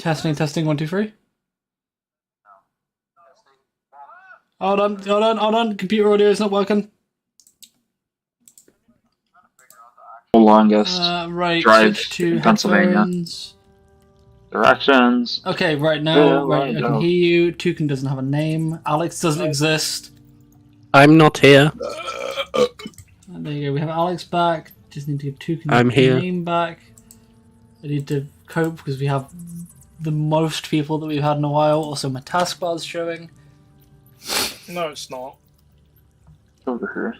Testing, 1, 2, 3. Hold on. Computer audio is not working. Longest right, drive to in Pennsylvania. Headphones. Directions. Okay, right now, I can go. hear you. Toucan doesn't have a name. Alex doesn't exist. I'm not here. There you go. We have Alex back. Just need to give Toucan I'm his here. name back. I need to cope because we have the most people that we've had in a while. Also, my taskbar's showing. No, it's not. Over here.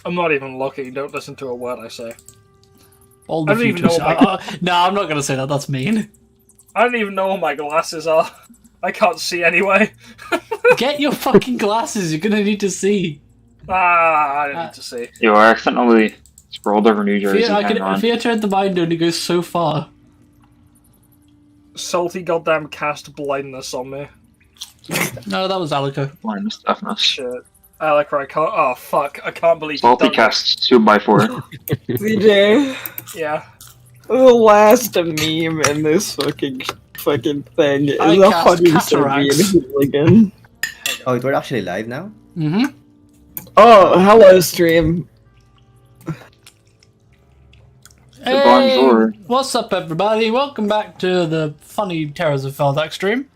I'm not even looking. Don't listen to a word I say. All the I don't even futures. know No, I'm not going to say that. That's mean. I don't even know what my glasses are. I can't see anyway. Get your fucking glasses. You're going to need to see. I don't need to see. Yo, I accidentally scrolled over New Jersey. Theatre at the mind only goes so far. Salty goddamn cast blindness on me. No, that was Alico. Blindness, deafness. Shit. Alec, I can't. Oh, fuck. I can't believe Salty you've done cast 2x4. CJ, Yeah. the last meme in this fucking thing is I a cast cataracts. hooligan. Oh, we're actually live now? Mm-hmm. Oh, hello, stream. Bonjour. What's up, everybody? Welcome back to the funny Terrors of Theldak stream.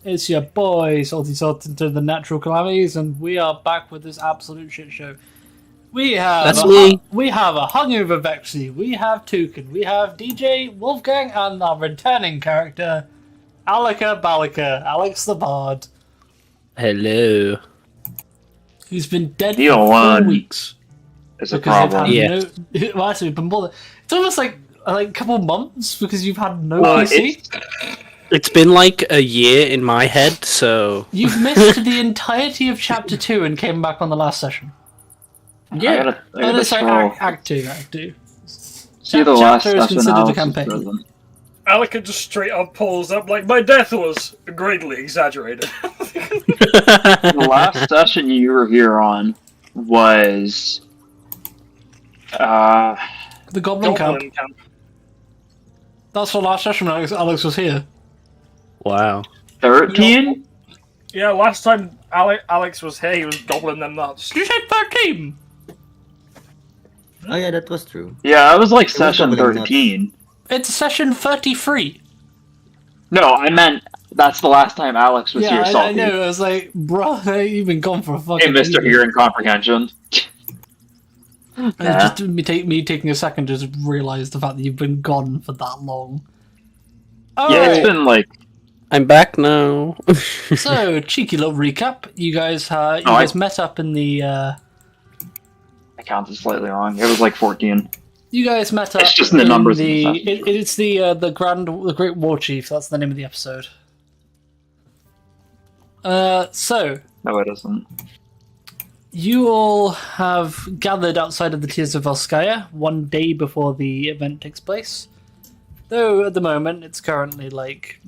It's your boy, Salty Salt into the Natural Calamities, and we are back with this absolute shit show. We have That's me. We have a hungover Vexy, we have Toucan, we have DJ Wolfgang, and our returning character, Alika Balika, Alex the Bard, Hello. who's been dead The for 4 one weeks. It's a Because problem. you've Yeah. had no... Well, actually, it's been more than... It's almost like a couple months because you've had no Well, PC. It's been like a year in my head, so... You've missed the entirety of Chapter 2 and came back on the last session. I gotta no, sorry, scroll. Act 2, Act 2. See the last Chapter is session considered a Alex campaign. was present. Alec just straight up pulls up like, my death was greatly exaggerated. The last session you were here on was... The Goblin Camp. Goblin camp. That's the last session when Alex was here. Wow. 13? Yeah, last time Alex was here, he was gobbling them nuts. Did you say 13? Oh yeah, that was true. Yeah, that was like was session doubling nuts. 13. It's session 33. No, I meant that's the last time Alex was here, I Salty. know. I was like, bruh, you've been gone for a fucking... Hey, Mr. Hearing Comprehension. And it's just me taking a second to just realise the fact that you've been gone for that long. Yeah, it's been like... I'm back now. So, cheeky little recap. You guys met up in the... I counted slightly wrong. It was like 14. You guys met up It's just in the numbers in the session. It's the Great War Chief, that's the name of the episode. So... No, it isn't. You all have gathered outside of the Tears of Volskaya 1 day before the event takes place. Though at the moment it's currently like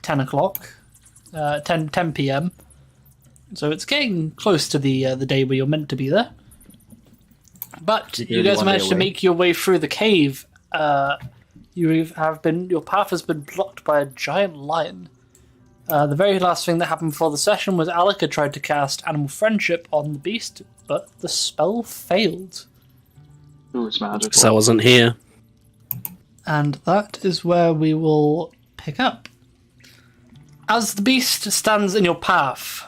10 o'clock, 10 p.m. So it's getting close to the day where you're meant to be there. But you guys managed to make your way through the cave. Your path has been blocked by a giant lion. The very last thing that happened before the session was Alika tried to cast Animal Friendship on the beast, but the spell failed. Ooh, it's magical. Because I wasn't here. And that is where we will pick up. As the beast stands in your path,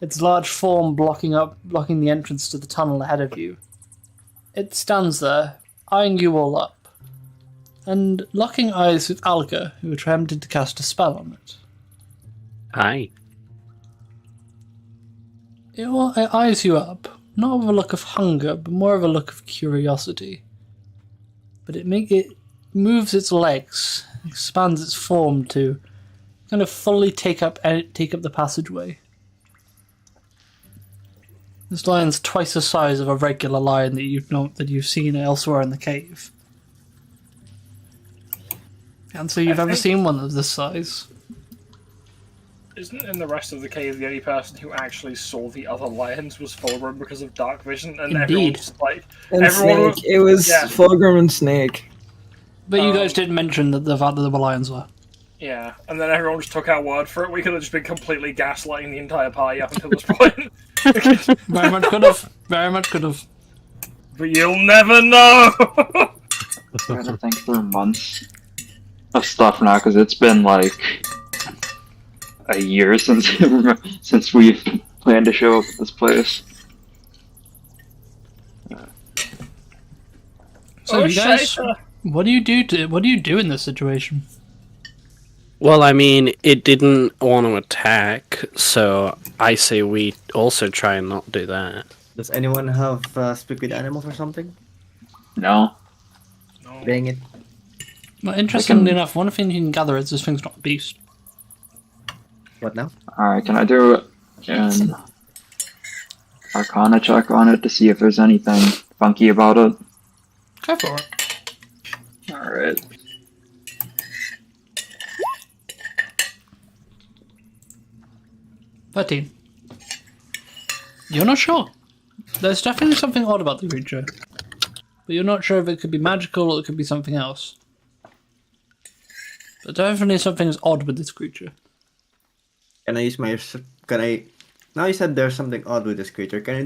its large form blocking the entrance to the tunnel ahead of you, it stands there, eyeing you all up, and locking eyes with Alika, who attempted to cast a spell on it. Hi. It eyes you up, not with a look of hunger, but more of a look of curiosity. But it moves its legs, expands its form to kind of fully take up the passageway. This lion's twice the size of a regular lion that you've seen elsewhere in the cave. And so you've ever seen one of this size. Isn't in the rest of the cave the only person who actually saw the other lions was Fulgrim because of dark vision? And Indeed. everyone's like... And everyone Snake. It was yeah. Fulgrim and Snake. But you guys did mention that the fact that there were lions were. Yeah, and then everyone just took our word for it. We could have just been completely gaslighting the entire party up until this point. Very much could have. Very much could have. But you'll never know! I gotta think through months of stuff now, because it's been like a year since since we've planned to show up at this place. So Oh, you guys, shit. what do you do in this situation? Well, I mean, it didn't want to attack, so I say we also try and not do that. Does anyone have speak with animals or something? No? No. Dang it. Well, interestingly enough, one thing you can gather is this thing's not a beast. What now? Alright, can I do an Arcana check on it to see if there's anything funky about it? Go for it. Alright. "13." You're not sure. There's definitely something odd about the creature, but you're not sure if it could be magical or it could be something else. But definitely something's odd with this creature. Can I use my... Can I... Now you said there's something odd with this creature. Can I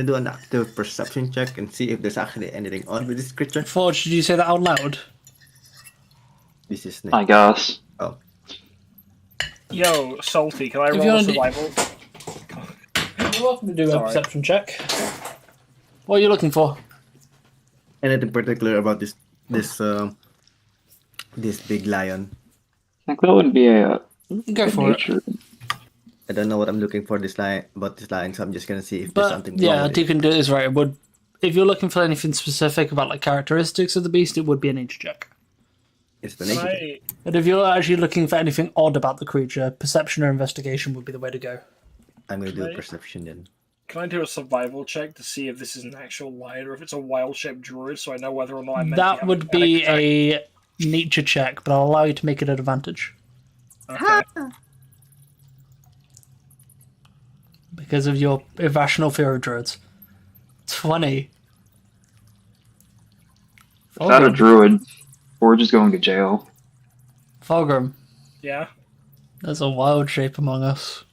do an active perception check and see if there's actually anything odd with this creature? Forge, did you say that out loud? This is I guess. Oh. Yo, Salty, can I If you roll a wanna do- survival? You're welcome to do a Sorry. perception check. What are you looking for? Anything particular about this big lion? I think that would be a Go for it. nature. I don't know what I'm looking for this lion, so I'm just gonna see if there's But something wrong yeah, with it. Deacon is right. It would, if you're looking for anything specific about like characteristics of the beast, it would be a nature check. It's the Can nature. I, But if you're actually looking for anything odd about the creature, perception or investigation would be the way to go. I'm gonna do a Right. perception then. can I do a survival check to see if this is an actual lion or if it's a wild-shaped druid, so I know whether or not I'm meant to That have would panic be attack? a nature check, but I'll allow you to make it an advantage Okay. because of your irrational fear of druids. 20. Is that a druid? Forge is going to jail. Fulgrim, Yeah. there's a wild shape among us.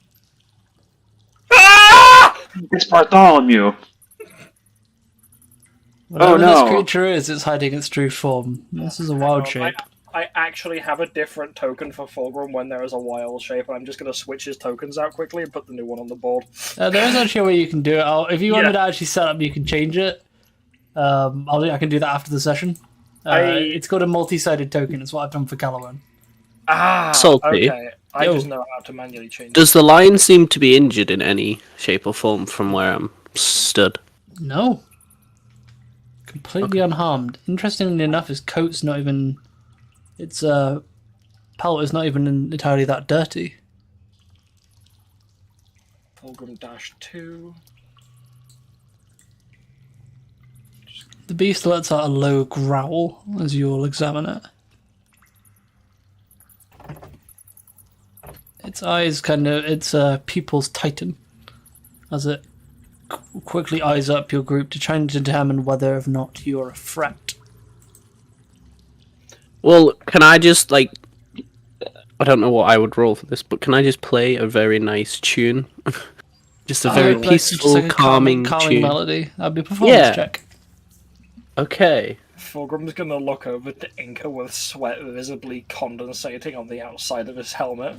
It's Bartholomew! Whatever no. this creature is, it's hiding its true form. This is a wild shape. I actually have a different token for Fulgrim when there is a wild shape, and I'm just going to switch his tokens out quickly and put the new one on the board. There is actually a way you can do it. If you wanted Yeah. to actually set up, you can change it. I can do that after the session. It's got a multi-sided token. It's what I've done for Calawan. Ah, Salty. okay. I Yo. just know how to manually change it. Does the lion seem to be injured in any shape or form from where I'm stood? No. Completely unharmed. Interestingly enough, his coat's not even... Its pelt is not even entirely that dirty. Fulgrim -2. The beast lets out a low growl as you all examine it. Its eyes its pupils tighten as it quickly eyes up your group to try and determine whether or not you're a threat. Well, can I just, like... I don't know what I would roll for this, but can I just play a very nice tune? Just a very peaceful, like a calming tune. melody. That'd be a performance Yeah. check. Okay. Fulgrim's going to look over to Inca with sweat visibly condensating on the outside of his helmet.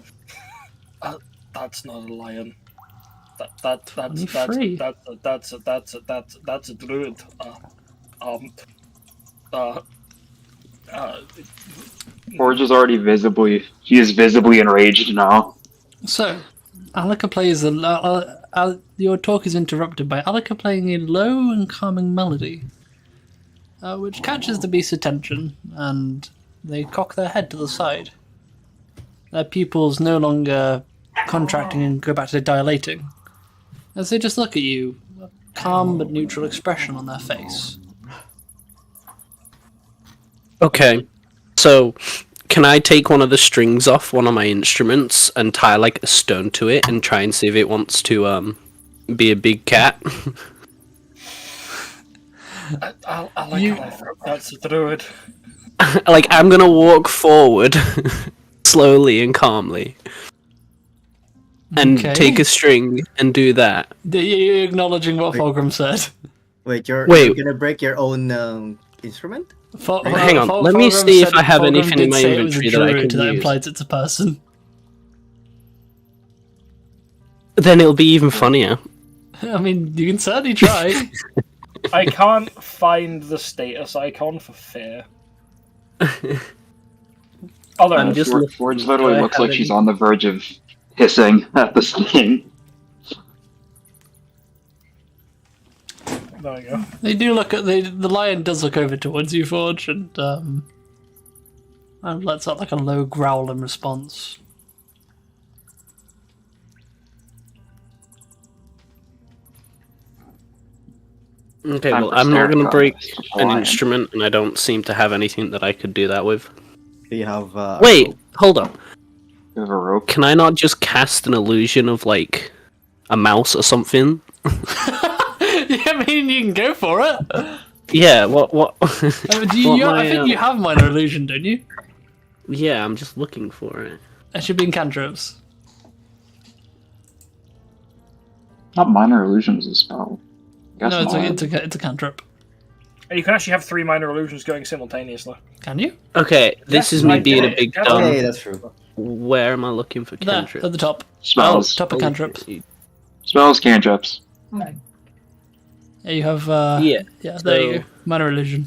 That's not a lion. That's a druid. Forge is already he is visibly enraged now. So, Alika plays your talk is interrupted by Alika playing a low and calming melody, which catches the beast's attention, and they cock their head to the side. Their pupils no longer contracting and go back to dilating, as they just look at you, a calm but neutral expression on their face. Okay. So, can I take one of the strings off one of my instruments and tie, like, a stone to it and try and see if it wants to, be a big cat? I like how I throw that's a druid. Like, I'm gonna walk forward slowly and calmly. And Okay. take a string and do that. You're acknowledging what Wait. Fulgrim said. Wait, you're Wait. gonna break your own instrument? Hang on, let me see if I have anything in my inventory that I can That use. implies it's a person. Then it'll be even funnier. I mean, you can certainly try. I can't find the status icon for fear. Oh, there I'm it is. just Forge looking. literally Do I looks have like she's any- on the verge of hissing at the sting. There we go. They do look at the lion does look over towards you, Forge, and lets out like a low growl in response. Okay, Time well, for I'm not going to Starcraft. break an Lion. instrument, and I don't seem to have anything that I could do that with. Do you have? Wait, hold up. You have a rope. Can I not just cast an illusion of, like, a mouse or something? I mean, you can go for it. Yeah, what? Do you, What I my, think you have minor illusion, don't you? Yeah, I'm just looking for it. That should be in cantrips. Not minor illusions, a spell. Guess No, not. it's a cantrip. And you can actually have 3 minor illusions going simultaneously. Can you? Okay, this Yes, is me I being a did. big That's dumb. Okay, that's true. Where am I looking for There, cantrip? at the top. Spells. Top of cantrips. Spells, cantrips. Yeah, you have. Yeah, Yeah, there you so- go. Minor illusion.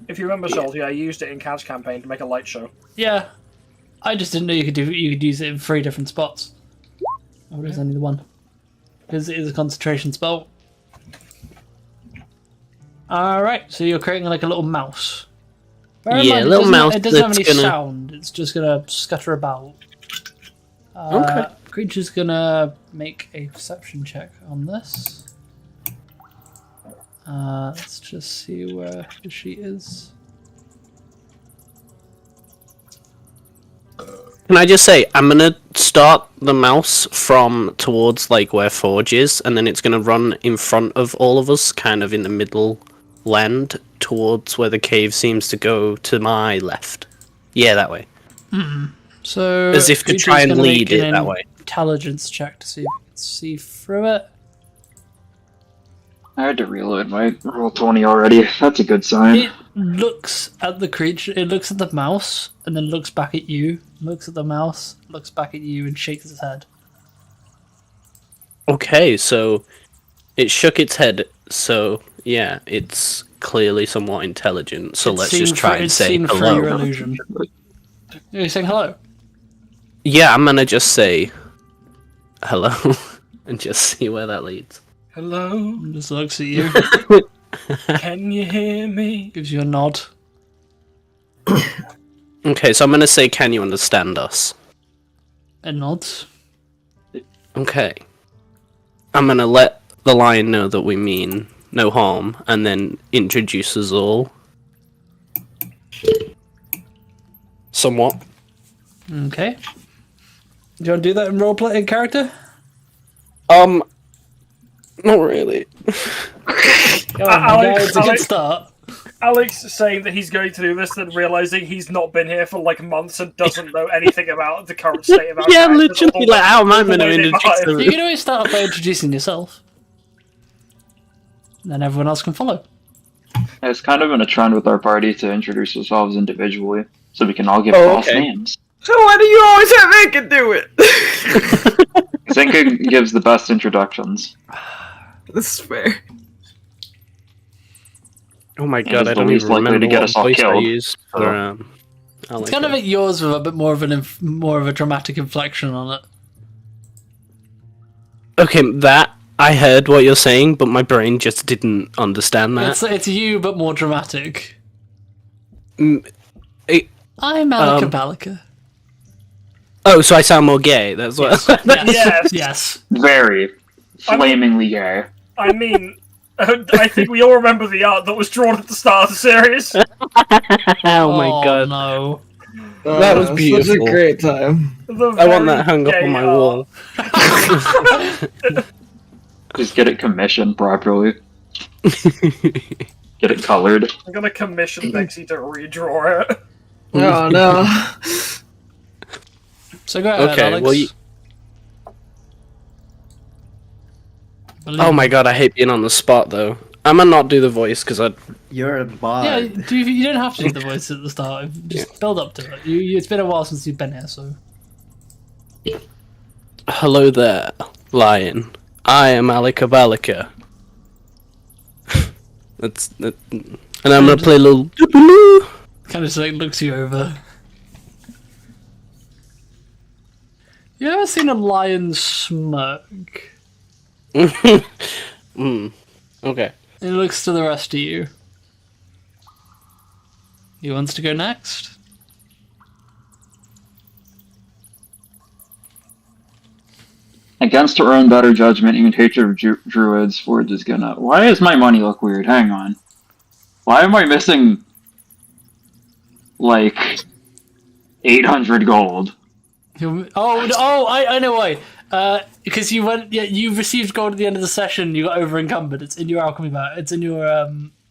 If you remember, Salty, I used it in Cat's campaign to make a light show. Yeah, I just didn't know you could use it in 3 different spots. Oh, there's only the one because it is a concentration spell. All right, so you're creating like a little mouse. Bear in Yeah, mind, a little mouse It doesn't have any that's gonna- sound. It's just gonna scutter about. Okay. Creature's gonna make a perception check on this. Let's just see where the sheet is. Can I just say, I'm gonna start the mouse from towards like where Forge is, and then it's gonna run in front of all of us, kind of in the middle land, towards where the cave seems to go to my left. Yeah, that way. So As if to creature's try and gonna lead make it an that way. Intelligence check to see if it can see through it. I had to reload my roll 20 already. That's a good sign. It looks at the creature. It looks at the mouse, and then looks back at you. Looks at the mouse, looks back at you, and shakes its head. Okay, so it shook its head. So yeah, it's clearly somewhat intelligent. So It's let's seen just try through- and it's say seen through your hello. illusion. You're saying hello. Yeah, I'm gonna just say hello and just see where that leads. Hello, And just looks at you, can you hear me? gives you a nod. Okay, so I'm gonna say, can you understand us? It nods. Okay. I'm gonna let the lion know that we mean no harm, and then introduce us all. Somewhat. Okay. Do you want to do that in roleplay in character? Not really. Go on, Alex, it's a good Alex- start. Alex saying that he's going to do this, then realizing he's not been here for like months and doesn't know anything about the current state of our Yeah, characters, literally, like, how am I meant to All the way introduce behind. You can always start off by introducing yourself. And then everyone else can follow. It's kind of been a trend with our party to introduce ourselves individually, so we can all give Oh, false okay. names. So why do you always have Anka do it? Zinka gives the best introductions. This is fair. Oh my It god, is I the don't least even likely to remember get what us all voice I killed. used for, It's Alec. kind of like yours with a bit more of more of a dramatic inflection on it. Okay, that, I heard what you're saying, but my brain just didn't understand that. It's you, but more dramatic. Mm, it- I'm Alaka Um, Balaka. Oh, so I sound more gay, that's what... Yes. Yes. Very flamingly gay. I mean, I think we all remember the art that was drawn at the start of the series. Oh my god. No. That was Such beautiful. a great time. The I want very that hung up gay on my art. wall. Just get it commissioned properly. Get it colored. I'm gonna commission Vexy to redraw it. Oh no. So go ahead, Okay, Alex. well, Believe oh me. my god, I hate being on the spot though. I'm gonna not do the voice because I. You're a bard. Yeah, you don't have to do the voice at the start. Just build up to it. It's been a while since you've been here, so. Hello there, lion. I am Alika Balika. And I'm gonna play a little. Kind of just like looks you over. You ever seen a lion smirk? Okay. It looks to the rest of you. Who wants to go next? Against her own better judgment and hatred of druids, Forge is gonna. Why does my money look weird? Hang on. Why am I missing like 800 gold? I know why. Because you went. Yeah, you received gold at the end of the session. You got over encumbered. It's in your alchemy bag. It's in your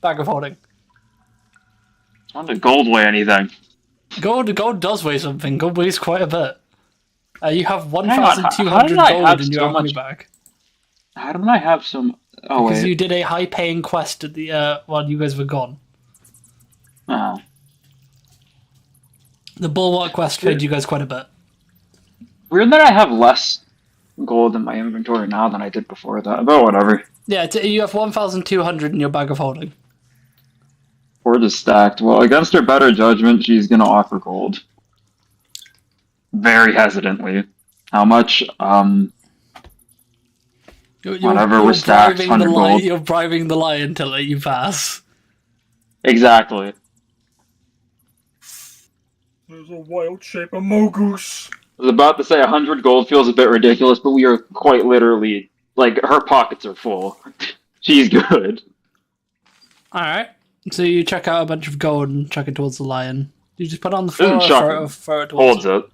bag of holding. How did gold weigh anything? Gold does weigh something. Gold weighs quite a bit. You have Hang on, how 1,200 did I gold have in your so alchemy much- bag. How did I have some? Oh Because wait. you did a high-paying quest at the while you guys were gone. Oh. The Bulwark quest paid you guys quite a bit. Weird that I have less gold in my inventory now than I did before that. But whatever. Yeah, you have 1,200 in your bag of holding. Forge is stacked. Well, against her better judgment, she's gonna offer gold. Very hesitantly. How much? Whatever was stacked, bribing 100 gold. You're bribing the lion to let you pass. Exactly. There's a wild shape of Mogoose. I was about to say 100 gold feels a bit ridiculous, but we are quite literally, like, her pockets are full. She's good. Alright. So you check out a bunch of gold and chuck it towards the lion. You just put it on the floor Doesn't or chuck throw it towards Holds it.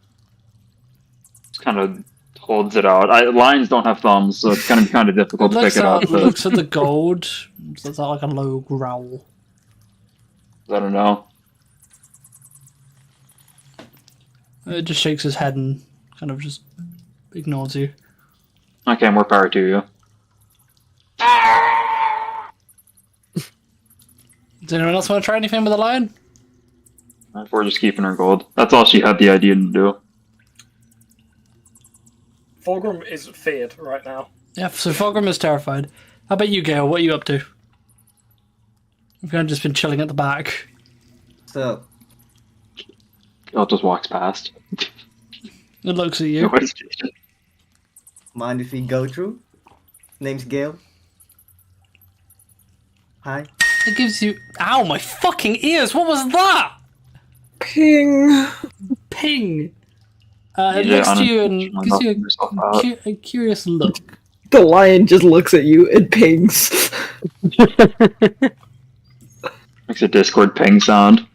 Just kind of holds it out. Lions don't have thumbs, so it's gonna be kind of difficult to pick it up. But looks at the gold. So it's like a low growl. I don't know. It just shakes his head and kind of just ignores you. Okay, more power to you. Does anyone else want to try anything with the lion? We're just keeping her gold. That's all she had the idea to do. Fulgrim is feared right now. Yeah, so Fulgrim is terrified. How about you, Gale? What are you up to? You've kind of just been chilling at the back. So, Oh, it just walks past. It looks at you. mind if we go through? Name's Gale. Hi. It gives you... Ow, my fucking ears! What was that? Ping. Ping! It Yeah, looks to you and I'm gives you yourself out. a curious look. The lion just looks at you and pings. Makes a Discord ping sound.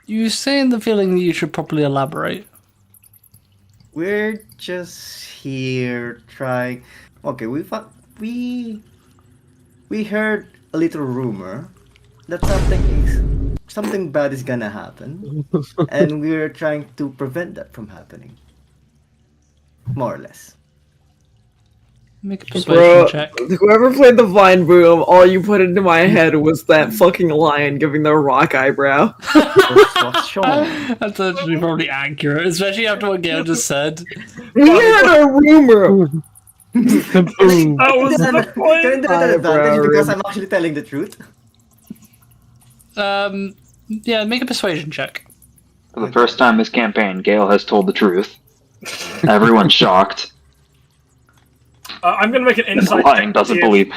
You say in the feeling that you should probably elaborate. We're just here trying. Okay, we heard a little rumor that something bad is gonna happen, and we're trying to prevent that from happening. More or less. Make a persuasion Bro, check. whoever played the Vine Boom, all you put into my head was that fucking lion giving the rock eyebrow. What's shown? That's actually probably accurate, especially after what Gale just said. We had a rumor. That was Can I the point! do that advantage because I'm actually telling the truth? Yeah, make a persuasion check. For the first time this campaign, Gale has told the truth. Everyone's shocked. I'm gonna make an And the insight lion check. doesn't to see believe.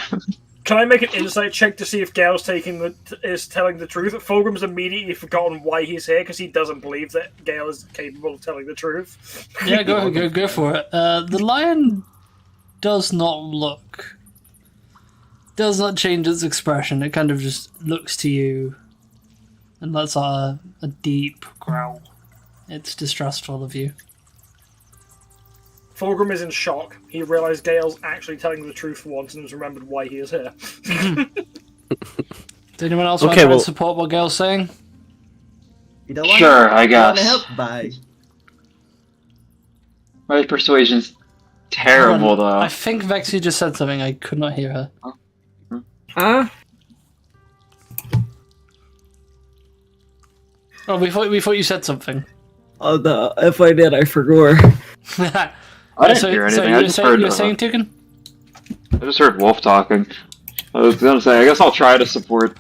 Can I make an insight check to see if Gale's is telling the truth? Fulgrim's immediately forgotten why he's here because he doesn't believe that Gale is capable of telling the truth. Yeah, go for it. The lion does not change its expression. It kind of just looks to you and lets out a deep growl. It's distrustful of you. Fulgrim is in shock. He realized Gale's actually telling the truth for once and has remembered why he is here. Does anyone else want to support what Gale's saying? You don't want Sure, I you wanna guess. help? Bye. My persuasion's terrible, Hold on. though. I think Vexy just said something. I could not hear her. Huh? Oh, we thought you said something. Oh no, if I did, I forgot. I didn't hear anything. I just heard. You were saying, Tukin? I just heard Wolf talking. I was gonna say, I guess I'll try to support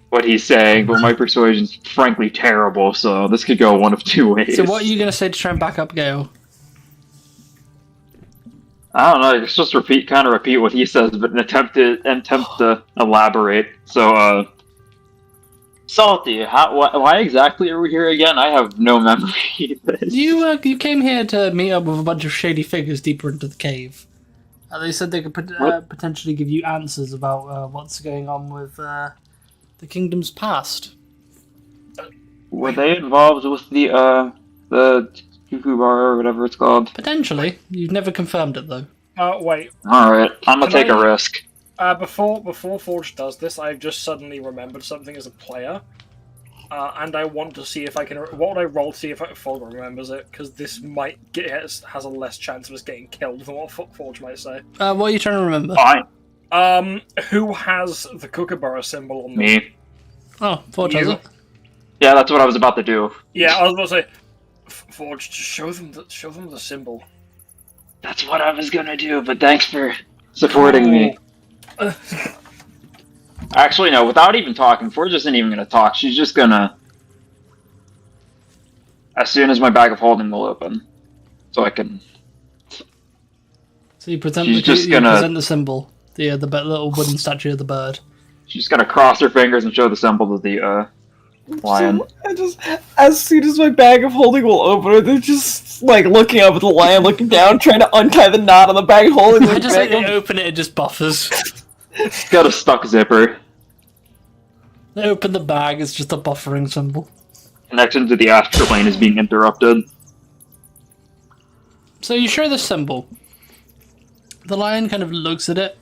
what he's saying, but my persuasion's frankly terrible, so this could go one of two ways. So what are you going to say to try and back up Gale? I don't know. Just kind of repeat what he says, but attempt to elaborate. So, Salty, why exactly are we here again? I have no memory of this. You came here to meet up with a bunch of shady figures deeper into the cave. They said they could potentially give you answers about what's going on with the kingdom's past. Were they involved with the Cuckoo Bar or whatever it's called? Potentially. You've never confirmed it, though. Wait. Alright, I'm gonna Can take I- a risk. Before Forge does this, I've just suddenly remembered something as a player. And I want to see if I can... What would I roll to see if Forge remembers it? Because this has a less chance of us getting killed than what Forge might say. What are you trying to remember? Fine. Who has the Kookaburra symbol on them? Me. Oh, Forge has You. it. Yeah, that's what I was about to do. Yeah, I was about to say, Forge, just show them the symbol. That's what I was gonna do, but thanks for supporting me. Actually, no, without even talking, Forge isn't even gonna talk. She's just gonna... As soon as my bag of holding will open. So I can... So you present, She's just you gonna- present the symbol. The little wooden statue of the bird. She's gonna cross her fingers and show the symbol to the, lion. So, I just, as soon as my bag of holding will open, they're just like looking up at the lion, looking down, trying to untie the knot on the bag of holding. I Like, just like they open it, it just buffers. It's got a stuck zipper. They open the bag, it's just a buffering symbol. Connection to the astral plane is being interrupted. So you show the symbol. The lion kind of looks at it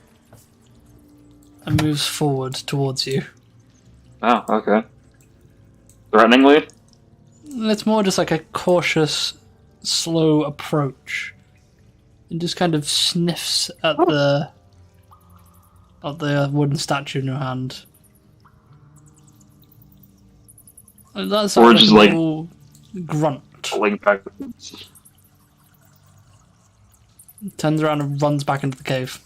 and moves forward towards you. Oh, okay. Threateningly? And it's more just like a cautious, slow approach. And just kind of sniffs at the wooden statue in your hand. And that's Or like just a like- little grunt. Pulling back. Turns around and runs back into the cave.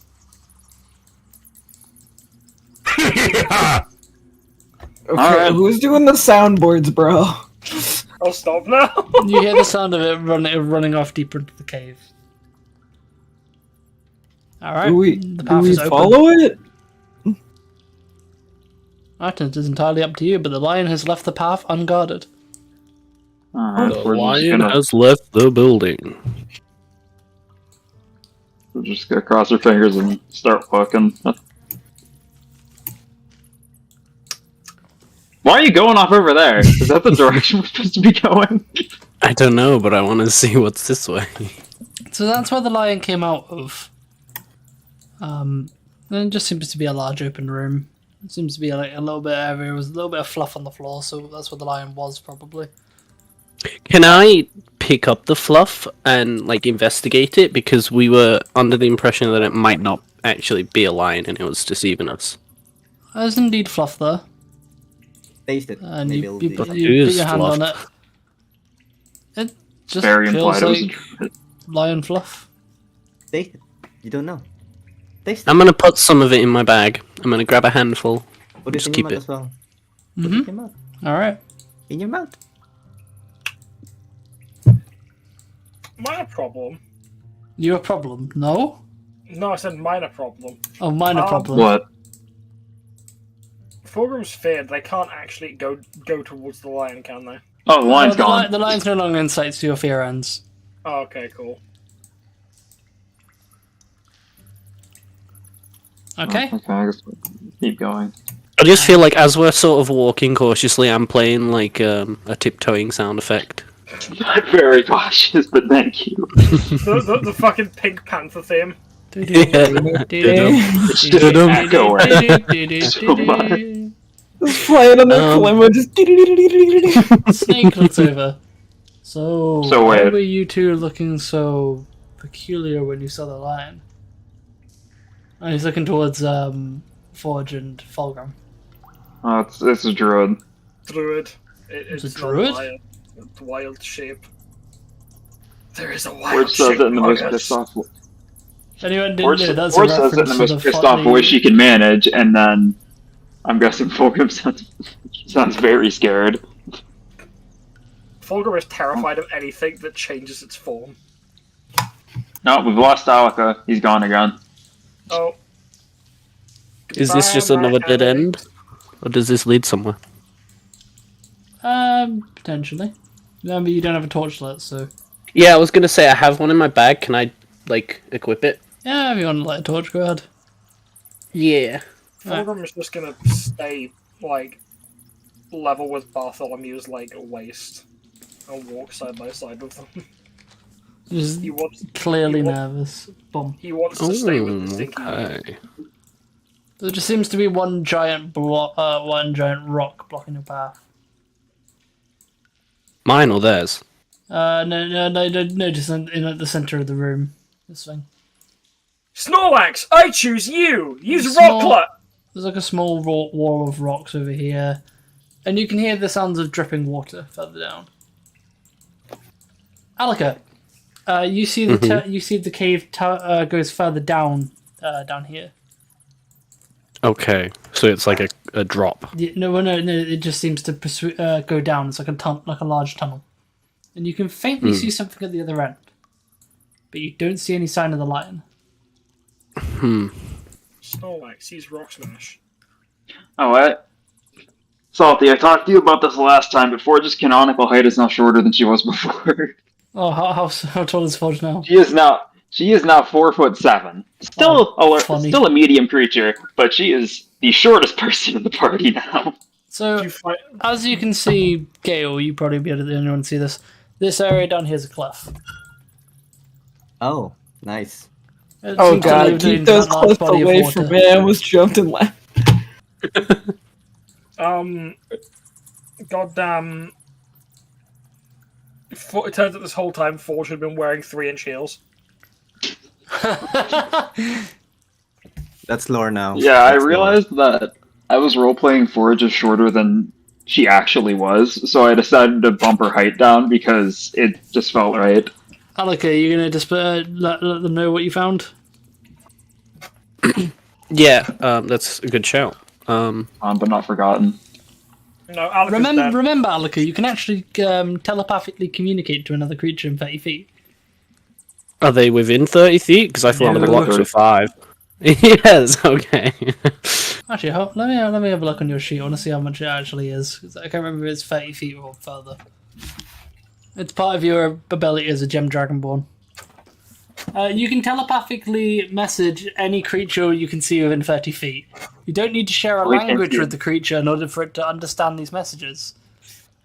Okay, Alright. who's doing the soundboards, bro? I'll stop now. You hear the sound of it running off deeper into the cave. Alright, Do we, the do path we is open. follow it? That is entirely up to you, but the lion has left the path unguarded. Alright, The we're just lion gonna... has left the building. We're just gonna cross our fingers and start walking. Why are you going off over there? Is that the direction we're supposed to be going? I don't know, but I want to see what's this way. So that's where the lion came out of. And it just seems to be a large open room. It seems to be like a little bit area. There was a little bit of fluff on the floor, so that's where the lion was probably. Can I pick up the fluff and like investigate it? Because we were under the impression that it might not actually be a lion and it was deceiving us. There's indeed fluff there, Taste it. and Maybe you it'll put taste it. your is hand on it. fluff. It just Very feels implied like it was lion fluff. Taste it. You don't know. Taste it. I'm gonna put some of it in my bag. I'm gonna grab a handful. Put it just in keep your mouth it. as well. Put it in Mm-hmm. your mouth. Alright. In your mouth. Minor problem. You a problem? No? No, I said minor problem. Oh, minor Um, problem. What? Fulgrim's feared they can't actually go towards the lion, can they? Oh, the line's the, gone. the lion's no longer in sight, so your fear ends. Oh, okay, cool. Okay? Okay, I guess we'll keep going. I just feel like as we're sort of walking cautiously, I'm playing like a tiptoeing sound effect. I'm very cautious, but thank you. The fucking Pink Panther theme. It's just echoing so much. Just playing on the limo, just. Snake looks over. So why wait. were you two looking so peculiar when you saw the lion? And he's looking towards Forge and Fulgrim. Oh, it's a druid. Druid. It's a druid? not lion. It's wild shape. There is a wild Forge shape. says it in the most August. pissed off. Anyone didn't Forge know that's Forge a says it in reference the to most the pissed off funny... voice she can manage, and then I'm guessing Fulgrim sounds very scared. Fulgrim is terrified of anything that changes its form. No, we've lost Alaka. He's gone again. Oh. Is this just Goodbye, another my dead end? candidates. Or does this lead somewhere? Potentially. Remember, you don't have a torchlight, so... Yeah, I was gonna say I have one in my bag. Can I, like, equip it? Yeah, if you want to light a torch, go ahead. Yeah. Fulgrim is just gonna stay, like, level with Bartholomew's, like, waist. And walk side by side with them. Just He wants, clearly he wa- nervous. Boom. he wants to stay with the stinky. Okay. There just seems to be one giant rock blocking your path. Mine or theirs? No, just in at the center of the room. This thing. Snorlax, I choose you! Use Snor- Rocklet! There's like a small wall of rocks over here, and you can hear the sounds of dripping water further down. Alaka, you see the cave goes further down here. Okay, so it's like a drop. No, it just seems to go down. It's like a large tunnel, and you can faintly see something at the other end, but you don't see any sign of the lion. Snorlax, use Rock Smash. Oh, what? Salty, I talked to you about this last time, but Forge's canonical height is now shorter than she was before. Oh, how tall is Forge now? She is now 4'7". Still a medium creature, but she is the shortest person in the party now. So, as you can see, Gale, you probably be able to the only one to see this. This area down here is a cliff. Oh, nice. It Oh seems to god, lead keep into those that large cliffs body of away water. from me. I almost jumped and left. Goddamn. It turns out this whole time Forge had been wearing 3-inch heels. That's lore now. Yeah, I That's lore. realized that I was role-playing Forge as shorter than she actually was, so I decided to bump her height down because it just felt right. Alaka, you gonna just let them know what you found? Yeah, that's a good shout. But not forgotten. No, Alec Remember, Alaka, you can actually telepathically communicate to another creature in 30 feet. Are they within 30 feet? Because I thought No. the blocks were 5. Yes, okay. Actually, let me have a look on your sheet. I want to see how much it actually is. 'Cause I can't remember if it's 30 feet or further. It's part of your ability as a gem dragonborn. You can telepathically message any creature you can see within 30 feet. You don't need to share a We can language see with the creature in order for it to understand these messages.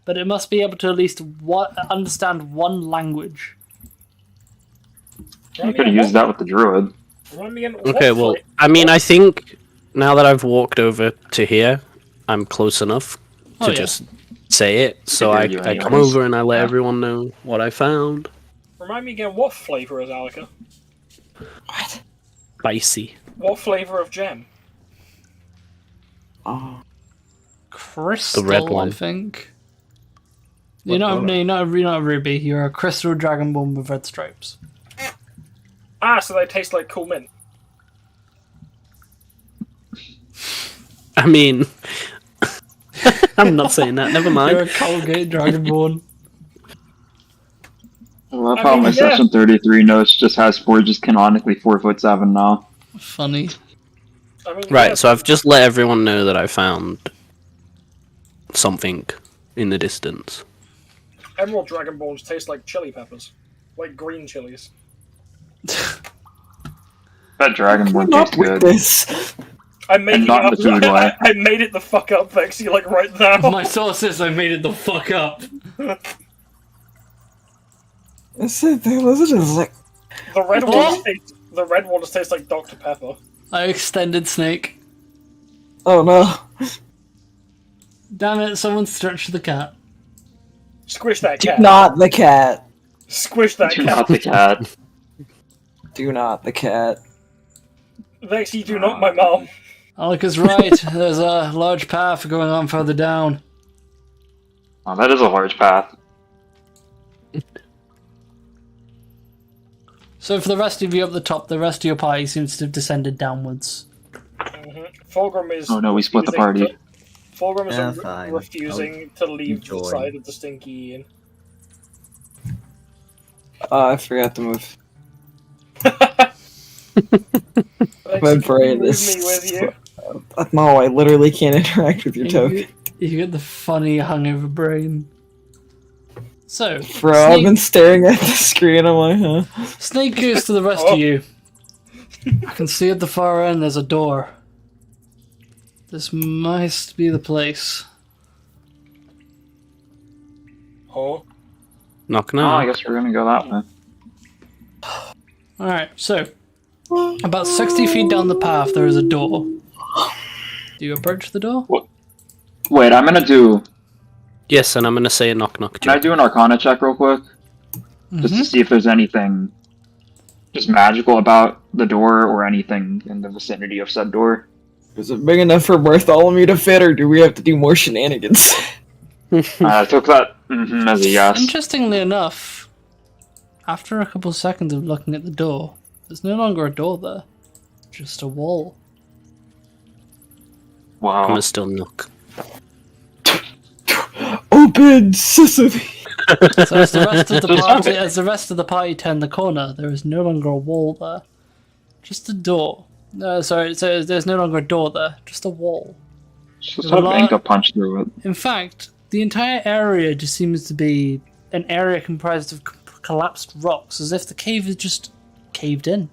But it must be able to at least understand one language. You could have used that with the druid. Okay, well, I mean, I think now that I've walked over to here, I'm close enough to just say it. So I I hear you come anyways. over and I let everyone know what I found. Remind me again, what flavour is Alaka? What? Spicy. What flavour of gem? Oh. Crystal, The red one. I think. What You're not colour? a ruby. You're a crystal dragonborn with red stripes. Ah, so they taste like cool mint. I mean, I'm not saying that. Never You're mind. a Colgate dragonborn. I love I how mean, my yeah. section 33 notes just has Forge's canonically 4'7" now. Funny. I mean, Right, yeah, so I've just let everyone know that I found something in the distance. Emerald dragonborns taste like chili peppers. Like green chilies. That Dragonborn Come up tastes with good. this. I'm making not it up. in a food way. I made it the fuck up, Vexy, like right now. My source says I made it the fuck up. I said the lizard is like. The red What? ones taste like Dr. Pepper. I extended snake. Oh no. Damn it, someone stretched the cat. Squish that Do cat. not the cat. Squish that Do cat. not the cat. Do not the cat. Thanks, you do not, my mom. Alika's right. There's a large path going on further down. Oh, that is a large path. So for the rest of you up the top, the rest of your party seems to have descended downwards. Fulgrim is. Oh no, we split the refusing party. Fulgrim is Yeah, fine. refusing to leave the enjoy. side of the Stinky Ian. I forgot to move. Thanks, My you brain move is. me with you. No, I literally can't interact with your token. You get the funny hungover brain. So, Bro, I've Snake, been staring at the screen. I'm like, huh? Snake goes to the rest Oh. of you. I can see at the far end there's a door. This must be the place. Oh. Knock Oh, I knock. guess we're gonna go that way. Alright, so about 60 feet down the path there is a door. Do you approach the door? Wait, I'm gonna do. Yes, and I'm gonna say a knock knock Can I joke. do an Arcana check real quick, just to see if there's anything just magical about the door or anything in the vicinity of said door? Is it big enough for Bartholomew to fit, or do we have to do more shenanigans? I took that as a yes. Interestingly enough, after a couple seconds of looking at the door, there's no longer a door there. Just a wall. Wow. I'm gonna still knock. Open sesame. So as the rest of the Just- party, as the rest of the party turn the corner, there is no longer a wall there, just a door. So there's no longer a door there, just a wall. Just have Anka punch through it. In fact, the entire area just seems to be an area comprised of collapsed rocks, as if the cave is just caved in.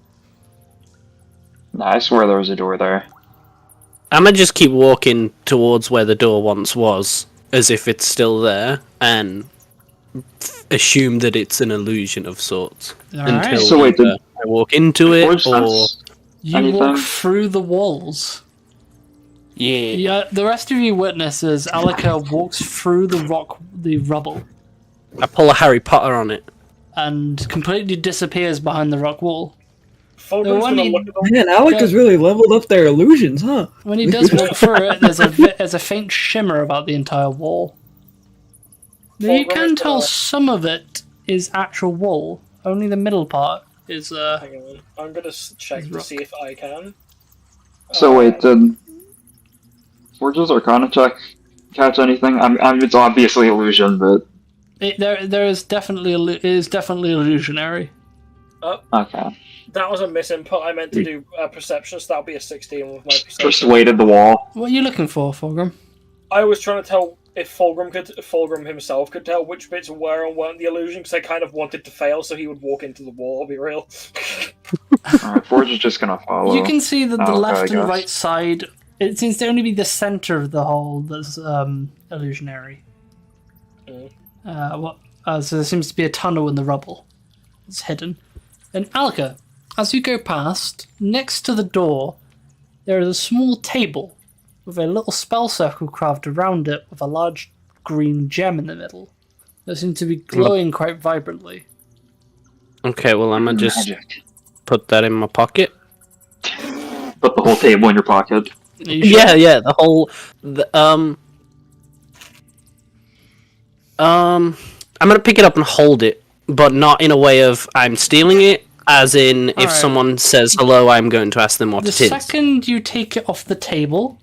Nah, I swear there was a door there. I'm gonna just keep walking towards where the door once was, as if it's still there, and assume that it's an illusion of sorts. Alright. Until So wait, either I walk into it, Forge or sense You anything? walk through the walls. yeah. Yeah, the rest of you witnesses Alika walks through the rubble, I pull a Harry Potter on it. and completely disappears behind the rock wall. Fulgrim's one gonna he- look at them. Man, Alec has really leveled up their illusions, huh? When he does walk through it, there's a faint shimmer about the entire wall. Now, you can tell some of it is actual wall. Only the middle part is Hang on. I'm gonna check He's to rock. see if I can. So wait, did Forge's Arcana check catch anything? It's obviously illusion, but there is definitely it is definitely illusionary. okay. That was a misinput. I meant to do perception, so that'll be a 16 with my perception. Persuaded the wall. What are you looking for, Fulgrim? I was trying to tell if Fulgrim himself could tell which bits were and weren't the illusion, because I kind of wanted to fail so he would walk into the wall, I'll be real. Alright, Forge is just gonna follow. You can see that the Oh, okay, left I and guess. right side. It seems to only be the center of the hole that's illusionary. Mm. So there seems to be a tunnel in the rubble. It's hidden. And Alka, as you go past, next to the door, there is a small table with a little spell circle carved around it with a large green gem in the middle. That seems to be glowing quite vibrantly. Okay, well, I'm gonna just Magic. put that in my pocket. Put the whole table in your pocket. Are you sure? Yeah, the whole. I'm gonna pick it up and hold it, but not in a way of I'm stealing it. As in, if Alright. someone says hello, I'm going to ask them what The it is. second you take it off the table,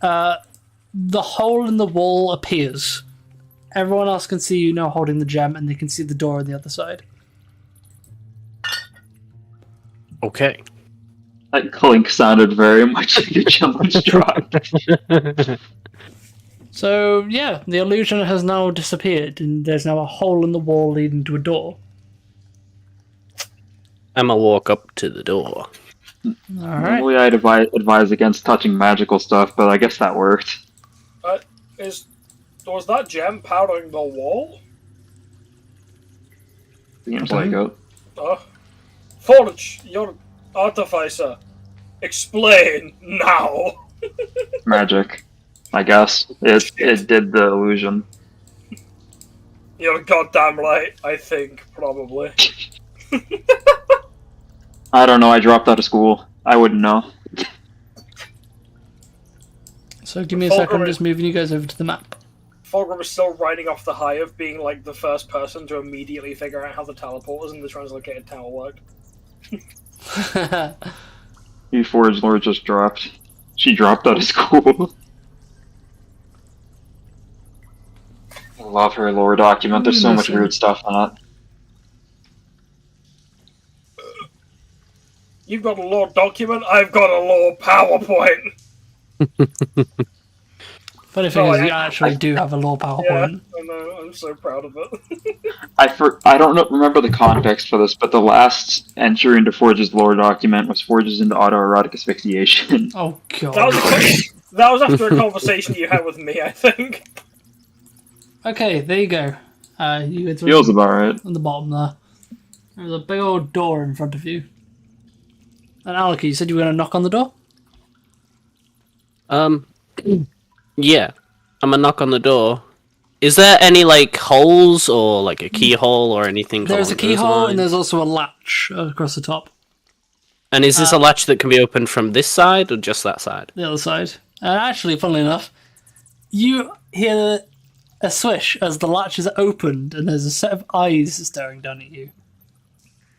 the hole in the wall appears. Everyone else can see you now holding the gem, and they can see the door on the other side. Okay. That clink sounded very much like a challenge drop. So, yeah, the illusion has now disappeared, and there's now a hole in the wall leading to a door. I'm gonna walk up to the door. Alright. Normally I'd advise against touching magical stuff, but I guess that worked. Was that gem powdering the wall? Seems like it. Forge, your artificer. Explain now. Magic. I guess it did the illusion. You're goddamn right, I think, probably. I don't know. I dropped out of school. I wouldn't know. So give me a second, I'm just moving you guys over to the map. Fulgrim is still riding off the high of being like the first person to immediately figure out how the teleporters in the translocated tower work. You Forge Lord just dropped. She dropped out of school. I love her lore document. There's so much weird stuff on it. You've got a lore document, I've got a lore PowerPoint! Funny thing is, you actually do have a lore Yeah, PowerPoint. I know, I'm so proud of it. I don't remember the context for this, but the last entry into Forge's lore document was Forge's into autoerotic asphyxiation. Oh god. That was after a conversation you had with me, I think. Okay, there you go. You go Feels about right. on the bottom there. There's a big old door in front of you. And Alec, you said you were going to knock on the door? Yeah. I'm gonna knock on the door. Is there any, like, holes or, like, a keyhole or anything? There's a along those keyhole and lines? there's also a latch across the top. And is this a latch that can be opened from this side or just that side? The other side. Actually, funnily enough, you hear a swish as the latch is opened and there's a set of eyes staring down at you.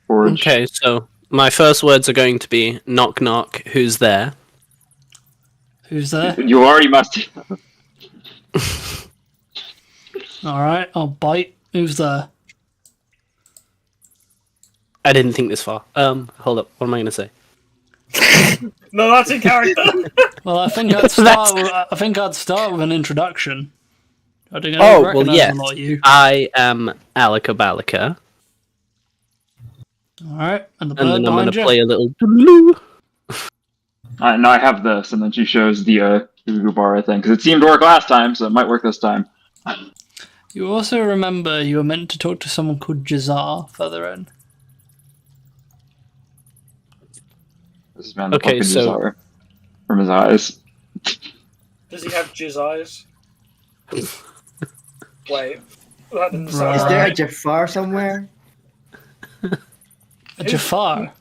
Forge. Okay, so my first words are going to be knock knock, who's there? Who's there? You already must. Alright, I'll bite. Who's there? I didn't think this far. Hold up, what am I gonna say? No, that's in character! Well, I think I'd start with an introduction. I don't Oh, well, recognise yes. a lot of you. I am Alika Balika, Alright, and the bird and then I'm behind gonna you. play a little. Now I have this, and then she shows the Google bar, I think, because it seemed to work last time, so it might work this time. You also remember you were meant to talk to someone called Jazar further in. This man the Okay, fucking so- Jazar from his eyes. Does he have jizz eyes? Wait. That didn't Right. sound Is there a right. Jafar somewhere? Jafar.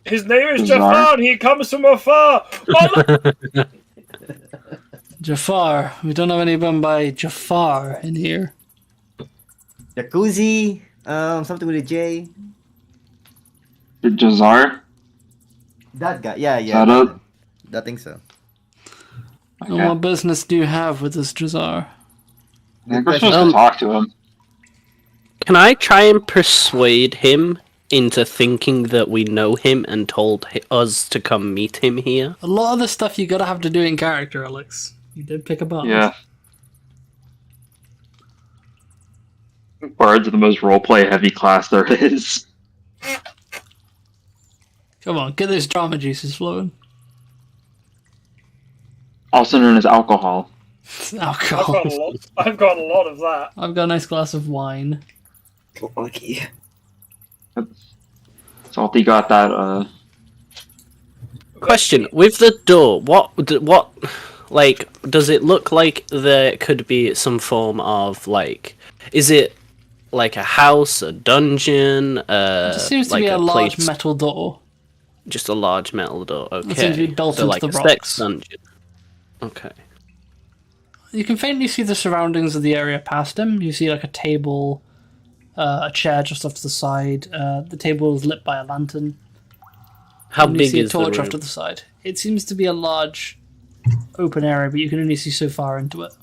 His name is Jafar. Jafar and he comes from afar! Oh, look! Jafar. We don't have anyone by Jafar in here. Jacuzzi? Something with a J? Jazar? That guy. Yeah, That it? I think so. And what business do you have with this Jazar? I think we're supposed to talk to him. Can I try and persuade him into thinking that we know him and told us to come meet him here? A lot of the stuff you gotta have to do in character, Alex. You did pick a button. Yeah. Bards are the most roleplay heavy class there is. Come on, get those drama juices flowing. Also known as alcohol. Alcohol. I've got a lot of that. I've got a nice glass of wine. Lucky. Salty got that, Question: with the door, what, like, does it look like there could be some form of, like, is it like a house, a dungeon, It just seems to like be a large place, metal door. just a large metal door? Okay, seems to be built so into like the a rocks. sex dungeon. Okay. You can faintly see the surroundings of the area past him. You see like a table, a chair just off to the side. The table is lit by a lantern. How And you big see a is the torch room? off to the side. It seems to be a large open area, but you can only see so far into it.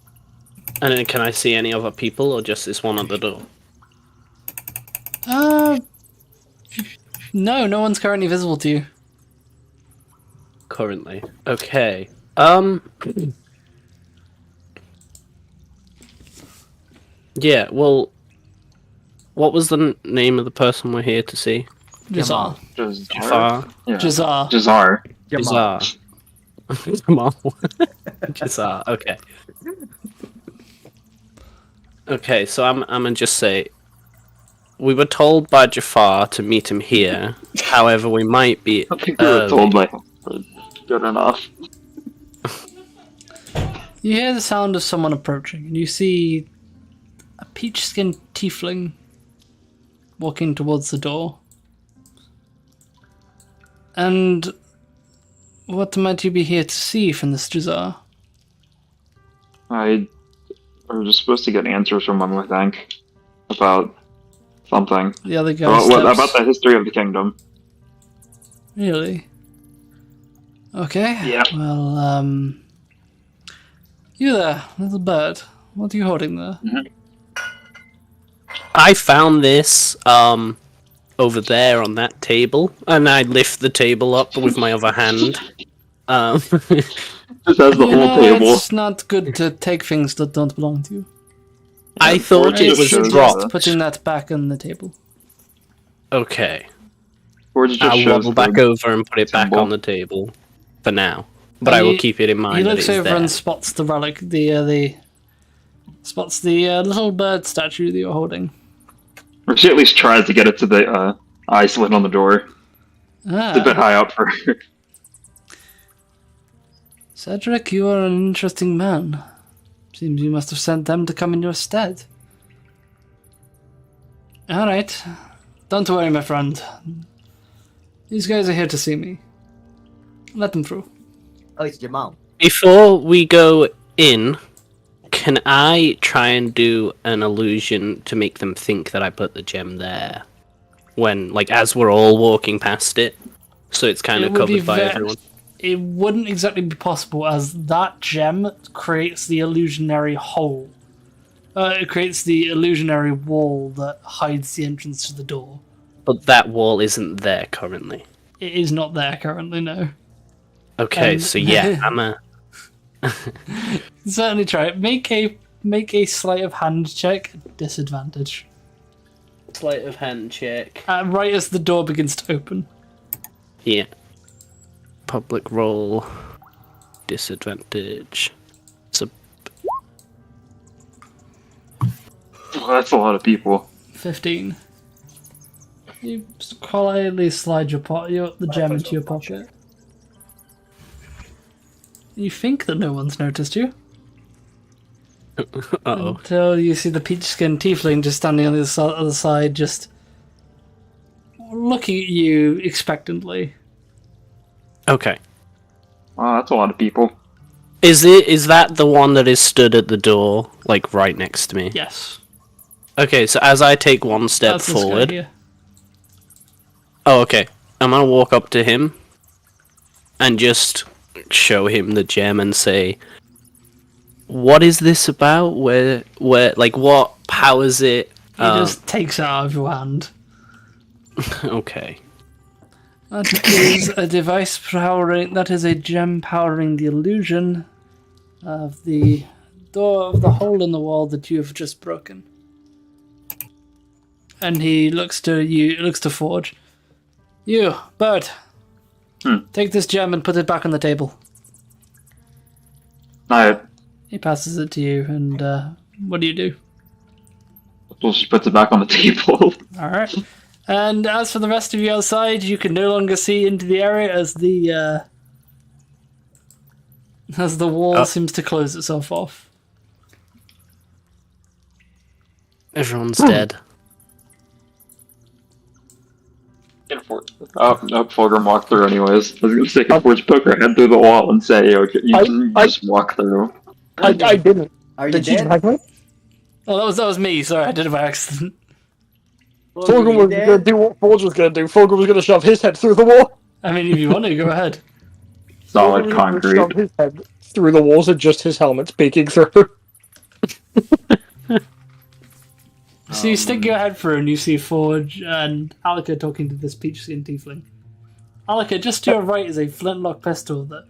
And then can I see any other people, or just this one at the door? No one's currently visible to you. Currently, okay. Yeah. Well, what was the name of the person we're here to see? Jazar. Jafar. Yeah. Jazar. Jazar. Jazar. Jamal. Jazar. Okay. Okay, so I'm gonna just say, we were told by Jafar to meet him here. However, we might be. I think we were told by him. Good enough. You hear the sound of someone approaching, and you see a peach-skinned tiefling walking towards the door. And what might you be here to see from this Jazar? I was just supposed to get answers from him, I think, about something. The other guy About the history of the kingdom. Really? Okay. Yeah. Well, you there, little bird. What are you holding there? I found this over there on that table, and I lift the table up with my other hand. Just has the whole table. It's not good to take things that don't belong to you. I thought it was Just dropped. Putting that back on the table. Okay. Forge just I'll shows wobble back the over and put it back symbol. on the table for now. But I will keep it in mind He that looks it's over there. and spots the relic, the little bird statue that you're holding. Or she at least tries to get it to the eye slit on the door. It's a bit high up for her. Cedric, you are an interesting man. Seems you must have sent them to come in your stead. Alright. Don't worry, my friend. These guys are here to see me. Let them through. Oh, it's your mom. Before we go in, can I try and do an illusion to make them think that I put the gem there? When, like, as we're all walking past it, so it's kind of would be covered by everyone. It wouldn't exactly be possible, as that gem creates the illusionary hole. It creates the illusionary wall that hides the entrance to the door. But that wall isn't there currently. It is not there currently, no. Okay, so yeah, I'm a... Certainly try it. Make a sleight of hand check at disadvantage. Sleight of hand check. Right as the door begins to open. Yeah. Public roll. Disadvantage. So Well, that's a lot of people. 15. You quietly slide the gem into your pocket. You think that no one's noticed you. uh-oh. Until you see the peach-skinned tiefling just standing on the other side, just looking at you expectantly. Okay. Wow, that's a lot of people. Is that the one that is stood at the door, like right next to me? Yes. Okay, so as I take one step That's this guy forward. here. Oh, okay. I'm gonna walk up to him and just show him the gem and say, "What is this about? Where, like, what powers it?" He just takes it out of your hand. Okay. That is a device powering. That is a gem powering the illusion of the door of the hole in the wall that you have just broken. And he looks to you. Looks to Forge. You, bird. Take this gem and put it back on the table. Alright. He passes it to you, and what do you do? Well, she puts it back on the table. All right. And as for the rest of you outside, you can no longer see into the area as the wall seems to close itself off. Everyone's dead. Oh, no, Fulgrim walked through anyways. I was gonna say, Forge poke her head through the wall and say, okay, you can just walk through. I didn't. Are you Did she dead? drag me? Oh, that was me. Sorry, I did it by accident. Fulgrim was going to do what Forge was going to do. Fulgrim was going to shove his head through the wall. I mean, if you want to, go ahead. Solid Fulgrim was gonna concrete. shove his head through the walls and just his helmet's peeking through. So you stick your head through and you see Forge and Alika talking to this peach-skinned tiefling. Alika, just to your right is a flintlock pistol that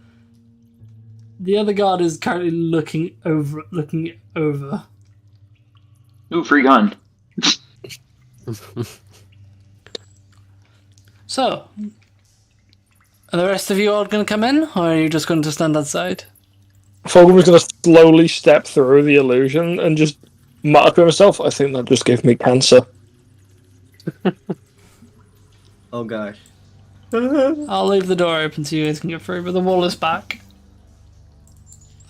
the other guard is currently looking over. Ooh, free gun. So, are the rest of you all going to come in, or are you just going to stand outside? Fulgrim was going to slowly step through the illusion and just mutter to himself, I think that just gave me cancer. Oh gosh. I'll leave the door open so you guys can get through, but the wall is back.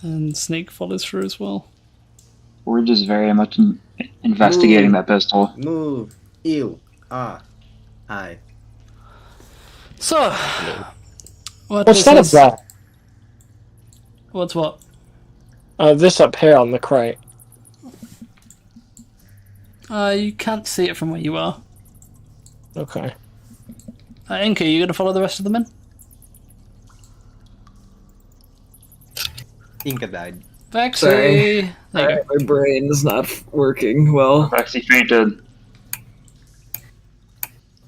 And Snake follows through as well. We're just very much investigating Ooh. that pistol. Move. Ew. Ah. Hi. So, what What's is that this? about? What's what? This up here on the crate. You can't see it from where you are. Okay. Inka, you gonna follow the rest of them in? Inca died. Vexy! Sorry. There you go. My brain is not working well. Actually fainted.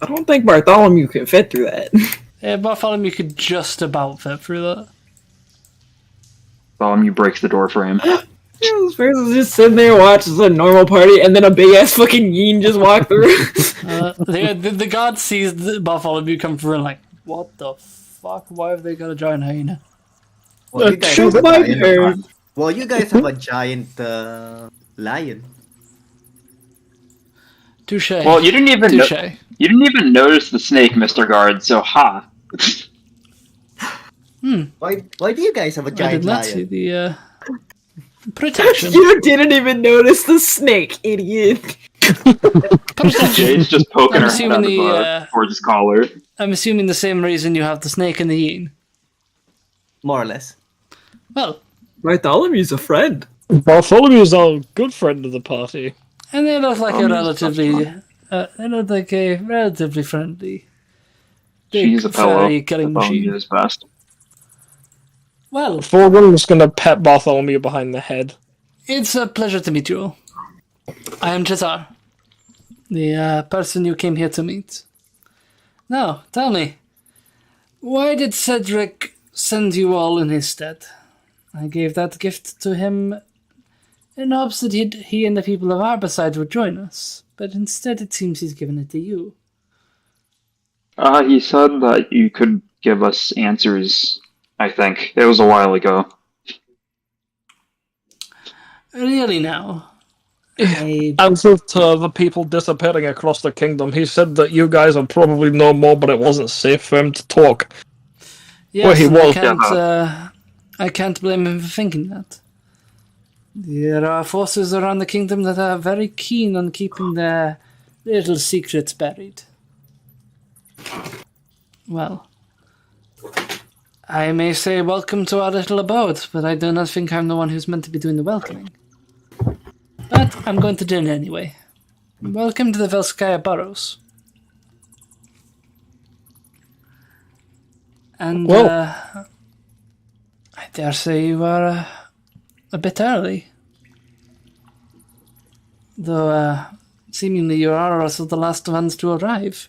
I don't think Bartholomew can fit through that. Yeah, Bartholomew could just about fit through that. Bartholomew breaks the door frame. This person's just sitting there watching a normal party, and then a big ass fucking yin just walk through. The guard sees Bartholomew come through and like, what the fuck? Why have they got a giant hyena? Well, you guys Shoot have a my giant- bird. Well, you guys have a giant lion. Touche. Well, you didn't even Touche. you didn't even notice the snake, Mr. Guard. So ha. Why do you guys have a I did giant not see lion? the protection. You didn't even notice the snake, idiot. Protection. Jade's just poking I'm her head assuming out of the, towards his collar. I'm assuming the same reason you have the snake and the yin. More or less. Well, Bartholomew's a friend. Bartholomew's a good friend of the party. and they look like Oh, a he's relatively, they look like a relatively friendly, big, She's a pillow. furry killing Bartholomew machine. is best. Well, Thorgrim's gonna pet Bartholomew behind the head. it's a pleasure to meet you all. I am Jazar, the person you came here to meet. Now, tell me, why did Cedric send you all in his stead? I gave that gift to him in hopes that he and the people of Arbaside would join us, but instead it seems he's given it to you. He said that you could give us answers. I think it was a while ago. Really now? I, Answer to the people disappearing across the kingdom. He said that you guys would probably know more, but it wasn't safe for him to talk. yes, he and was, I can't blame him for thinking that. There are forces around the kingdom that are very keen on keeping their little secrets buried. Well, I may say welcome to our little abode, but I do not think I'm the one who's meant to be doing the welcoming. But I'm going to do it anyway. Welcome to the Velskaya Burrows. And, Well. I dare say you are a bit early. Though, seemingly you are also the last ones to arrive.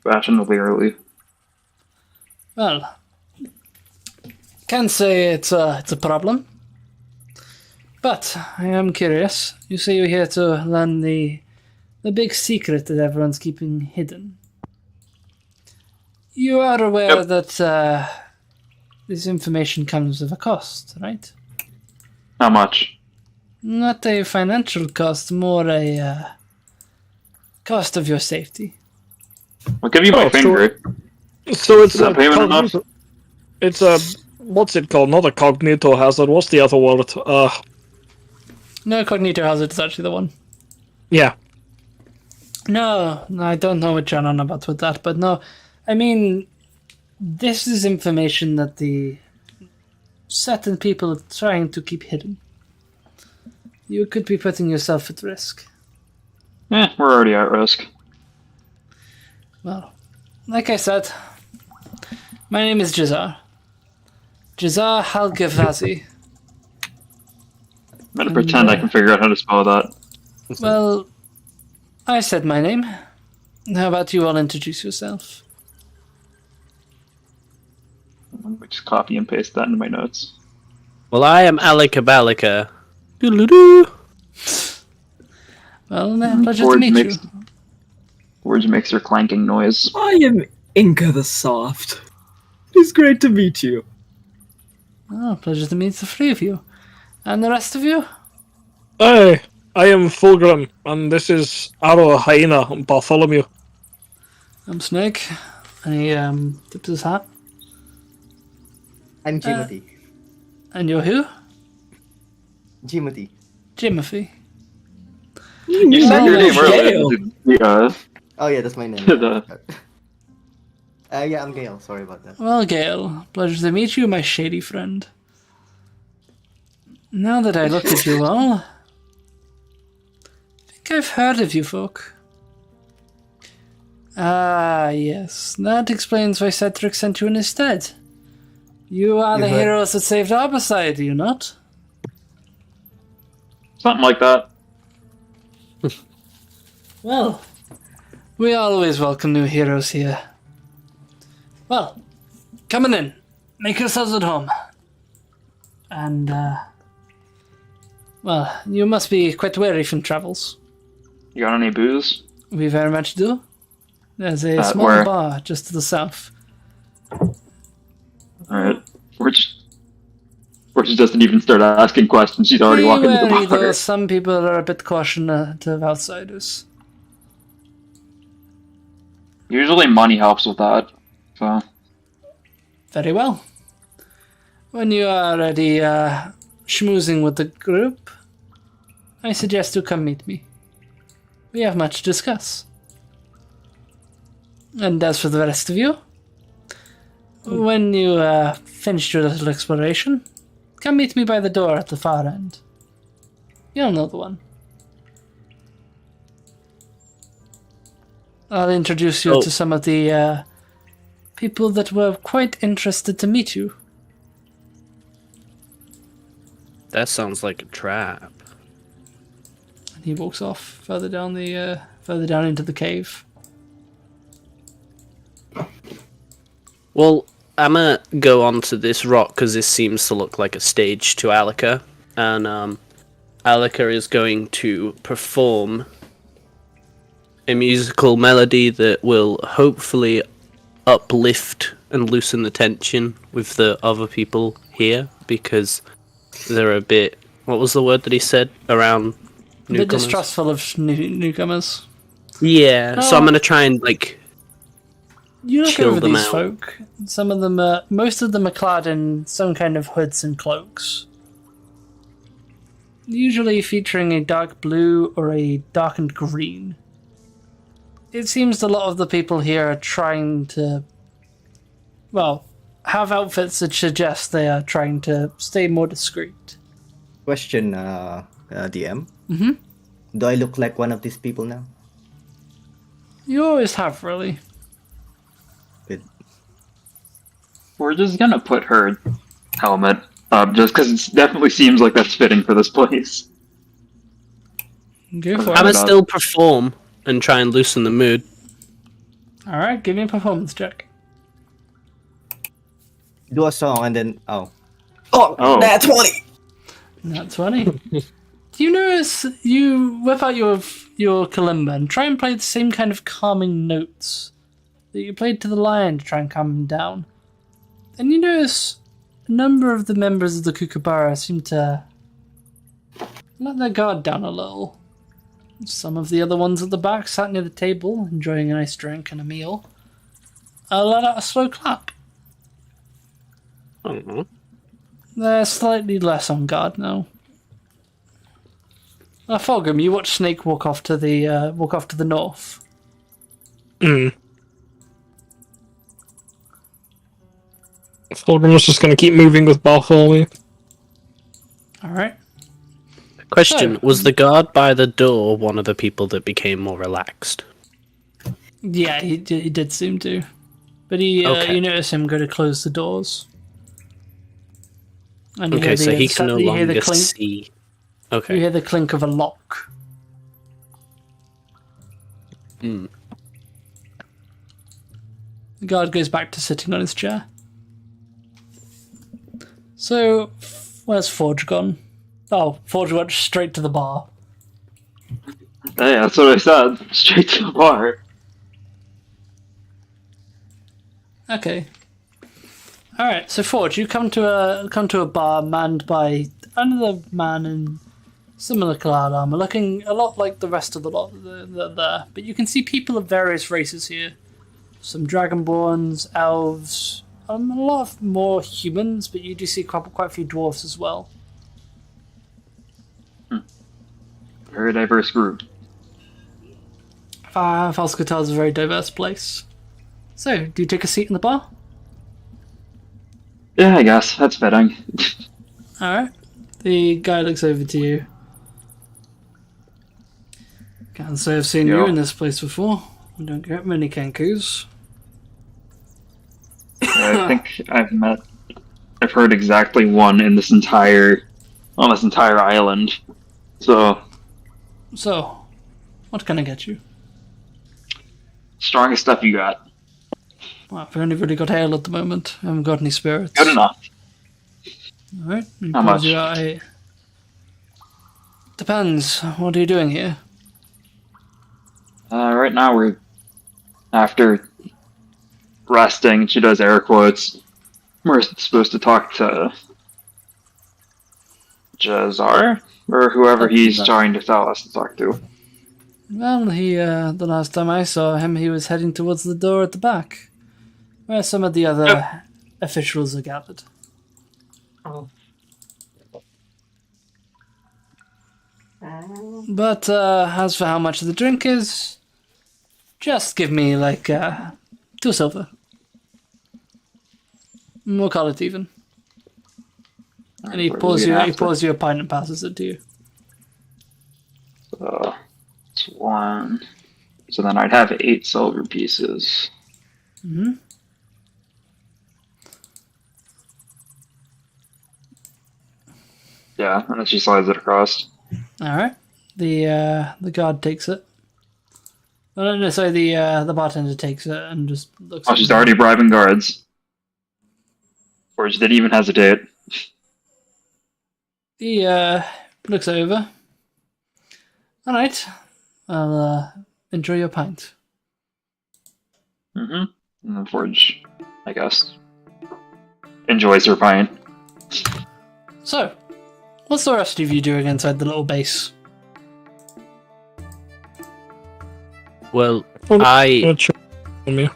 Fashionably early. Well, can't say it's a problem. But I am curious. You say you're here to learn the big secret that everyone's keeping hidden. You are aware that this information comes with a cost, right? How much? Not a financial cost, more a cost of your safety. I'll give you my Oh, finger. So it's Is that payment enough? It's a what's it called? Not a cognito hazard. What's the other word? No, cognito hazard is actually the one. Yeah. No, I don't know what you're on about with that, but no. I mean, this is information that the certain people are trying to keep hidden. You could be putting yourself at risk. We're already at risk. Well, like I said, my name is Jazar. Jazar Halgavazi. I'm gonna pretend I can figure out how to spell that. Well, I said my name. How about you all introduce yourself? Let me just copy and paste that into my notes. Well, I am Alika Balika. Doodle-doo. Well, pleasure to Forge meet makes, you. Forge makes her clanking noise. I am Inca the Soft. It's great to meet you. Oh, pleasure to meet the three of you. And the rest of you? Hey, I am Fulgrim, and this is Arrow Hyena and Bartholomew. I'm Snake. And he tips his hat. I'm Timothy. And you're who? Jimothy. Jimothy. You said your name earlier. Oh yeah, that's my name. The- Yeah, I'm Gale. Sorry about that. Well, Gale, pleasure to meet you, my shady friend. Now that I look at you all, I think I've heard of you folk. Ah, yes, that explains why Cedric sent you in his stead. You are the You've heard- heroes that saved Arbicide, do you not? Something like that. Well, we always welcome new heroes here. Well, coming in. Make yourselves at home. And, well, you must be quite weary from travels. You got any booze? We very much do. There's a small where? bar just to the south. Alright. Or she doesn't even start asking questions. She's already Be walking to wary, the bar. though, some people are a bit cautious of outsiders. Usually money helps with that. So, Very well. When you are already schmoozing with the group, I suggest you come meet me. We have much to discuss. And as for the rest of you, when you finished your little exploration, come meet me by the door at the far end. You'll know the one. I'll introduce you to some of the people that were quite interested to meet you. That sounds like a trap. And he walks off further down into the cave. Well, I'm gonna go onto this rock because this seems to look like a stage to Alika, and Alika is going to perform a musical melody that will hopefully uplift and loosen the tension with the other people here, because they're a bit... What was the word that he said around A bit newcomers? distrustful of newcomers. Yeah, so I'm Oh. gonna try and, like... You look Chill over them these out. folk. Some of them most of them are clad in some kind of hoods and cloaks. Usually featuring a dark blue or a darkened green. It seems a lot of the people here are trying to, well, have outfits that suggest they are trying to stay more discreet. Question, DM. Mhm. Do I look like one of these people now? You always have, really. Good. we're just gonna put her helmet up just because it definitely seems like that's fitting for this place. Go for I'm it. gonna still perform and try and loosen the mood. Alright, give me a performance check. Do a song and then Oh. Nat 20. Not 20. Do you notice you whip out your kalimba and try and play the same kind of calming notes that you played to the lion to try and calm him down? And you notice a number of the members of the Kookaburra seem to let their guard down a little. Some of the other ones at the back sat near the table, enjoying a nice drink and a meal, let out a slow clap. I don't know. They're slightly less on guard now. Fulgrim, you watch Snake walk off to the north. Fulgrim was just going to keep moving with Bartholomew. All right. Question: So- was the guard by the door one of the people that became more relaxed? Yeah, he did seem to, but you notice him go to close the doors. And you Okay, hear so the- he can no you hear the longer clink. see. You Okay. hear the clink of a lock. Hmm. The guard goes back to sitting on his chair. So, where's Forge gone? Oh, Forge went straight to the bar. Hey, that's what I said. Straight to the bar. Okay. All right. So Forge, you come to a bar manned by another man in similar clad armor, looking a lot like the rest of the lot there. But you can see people of various races here. Some dragonborns, elves, a lot of more humans, but you do see quite a few dwarves as well. Very diverse group. Falskatar is a very diverse place. So, do you take a seat in the bar? Yeah, I guess that's fitting. Alright. The guy looks over to you. Can't say I've seen you in this place before. We don't get many Kenkus. I think I've heard exactly one in this entire island. So, what can I get you? strongest stuff you got. Well, I've only really got ale at the moment. I haven't got any spirits. Good enough. Alright. How much? Depends. What are you doing here? Right now we're after resting. She does air quotes. We're supposed to talk to Jazar or whoever he's trying to tell us to talk to. Well, the last time I saw him, he was heading towards the door at the back, where some of the other officials are gathered. But as for how much the drink is, just give me like 2 silver. We'll call it even. And he pours you a pint and passes it to you. So it's 1. So then I'd have 8 silver pieces. Mm-hmm. Yeah, and then she slides it across. Alright. The guard takes it. Oh, no, sorry, the bartender takes it and just looks Oh, at she's it. already bribing guards. Or she didn't even hesitate. He looks over. Alright. I'll enjoy your pint. Mm-hmm. And then Forge, I guess, enjoys her pint. So, what's the rest of you doing inside the little base? Well, I'm I gonna chill on you.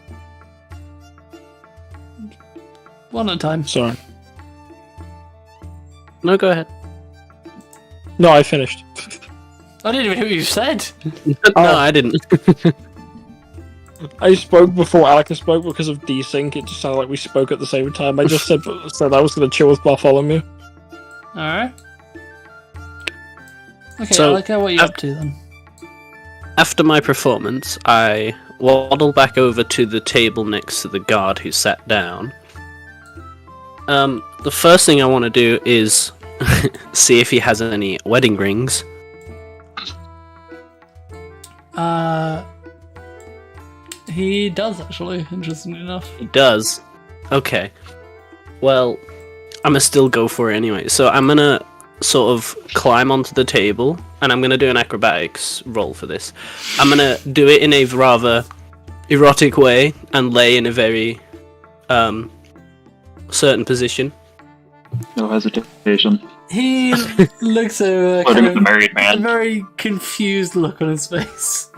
One at a time. Sorry. no, go ahead. No, I finished. I didn't even hear what you said. No, I didn't. I spoke before Alaka spoke because of desync. It just sounded like we spoke at the same time. I just said I was going to chill with Bartholomew. Alright. Okay, So, Alaka, what are you up to then? After my performance, I waddle back over to the table next to the guard who sat down. The first thing I want to do is see if he has any wedding rings. He does actually, interestingly enough. He does. Okay. Well, I'm gonna still go for it anyway. So I'm gonna sort of climb onto the table, and I'm gonna do an acrobatics roll for this. I'm gonna do it in a rather erotic way and lay in a very certain position. No hesitation. He looks over, Flirting with the kind married of, a man. very confused look on his face.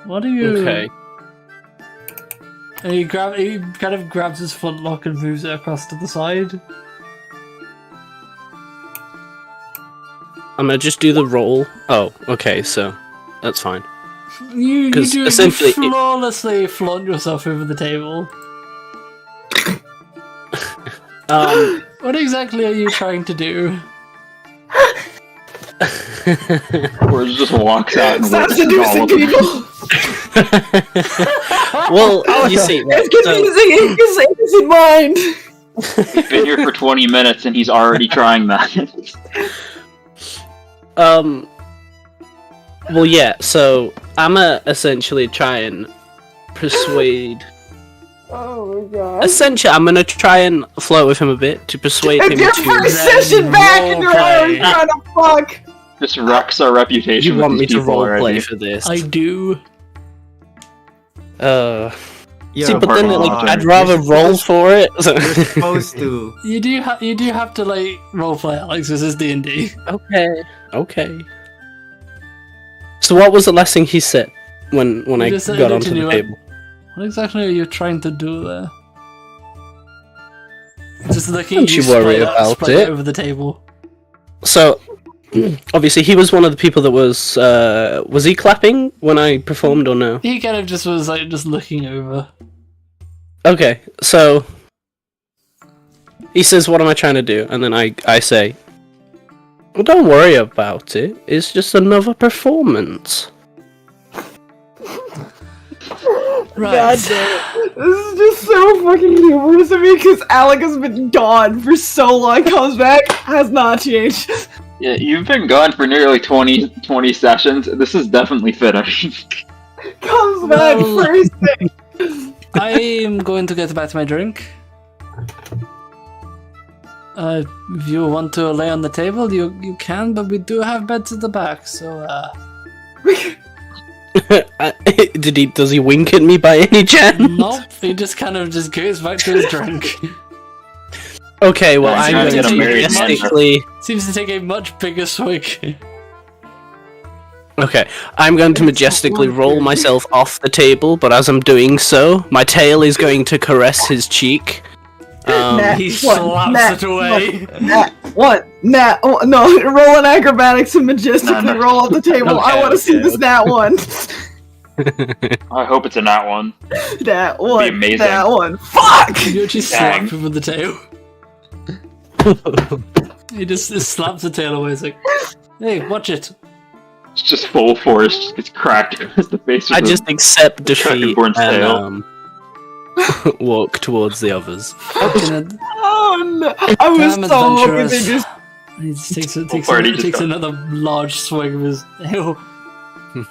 What are you... Okay. And he kind of grabs his flintlock and moves it across to the side. I'm gonna just do the roll. Oh, okay, so that's fine. You 'Cause do essentially it- flawlessly flaunt yourself over the table. What exactly are you trying to do? Or just walks out and Stop whips all seducing of them. people! well, you see, It's confusing innocent mind! He's been here for 20 minutes and he's already trying that. well, yeah. So I'm gonna essentially try and persuade. Oh my god. Essentially, I'm gonna try and flirt with him a bit to persuade him It's your to. first session back and you're already roleplay. trying to fuck! This wrecks our reputation. You with want these me to people roleplay already. for this? I do. You're See, a but then barbarian. like I'd rather roll for it. You're supposed to. You do have to like roleplay, Alex. This is D&D. Okay. So what was the last thing he said when I just said got it onto to the you, table? What exactly are you trying to do there? Just looking Don't at you you worry spread about spread it. over the table. So, obviously, he was one of the people that was he clapping when I performed or no? He kind of just was like just looking over. Okay, so he says, "What am I trying to do?" And then I say, "Well, don't worry about it. It's just another performance." Right. God damn it. This is just so fucking humorous to me because Alec has been gone for so long, comes back, has not changed. Yeah, you've been gone for nearly 20 sessions. This is definitely fitting. Comes back Well- first thing. I am going to get back to my drink. If you want to lay on the table, you can, but we do have beds at the back, so Does he wink at me by any chance? nope. He just kind of just goes back to his drink. Okay, well, He's I'm trying to going get to a married man. majestically. Seems to take a much bigger swig. Okay, I'm going to majestically roll myself off the table, but as I'm doing so, my tail is going to caress his cheek. Nat He one, slaps Nat it away. one, Nat one, Nat oh, no, roll an acrobatics and majestically No, no. roll off the table. I Okay, want to see okay, this Nat one. I hope it's a nat one. Nat one, amazing. Nat one. Fuck! You actually slap Dang. him with the tail. He just slaps the tail away. It's like, hey, watch it. It's just full force. It's cracked across the face. I with just accept defeat Dragonborn's tail. and walk towards the others. Fucking Oh no! I was damn so hoping they adventurous. just. He just party just takes got- another large swig of his ale.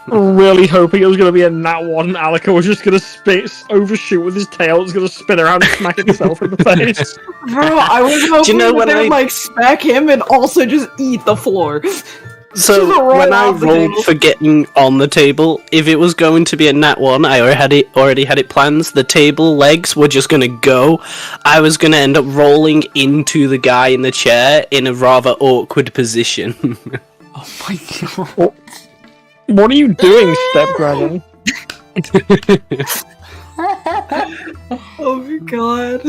Really hoping it was going to be a nat one and Alaka was just going to overshoot with his tail. It's going to spin around and smack itself in the face. Bro, I was hoping know that when they would I- like smack him and also just eat the floor. So Just roll when I off the rolled table. for getting on the table, if it was going to be a nat one, I already had it planned. The table legs were just gonna go. I was gonna end up rolling into the guy in the chair in a rather awkward position. Oh my god. What are you doing, Stepdragon? Oh my god.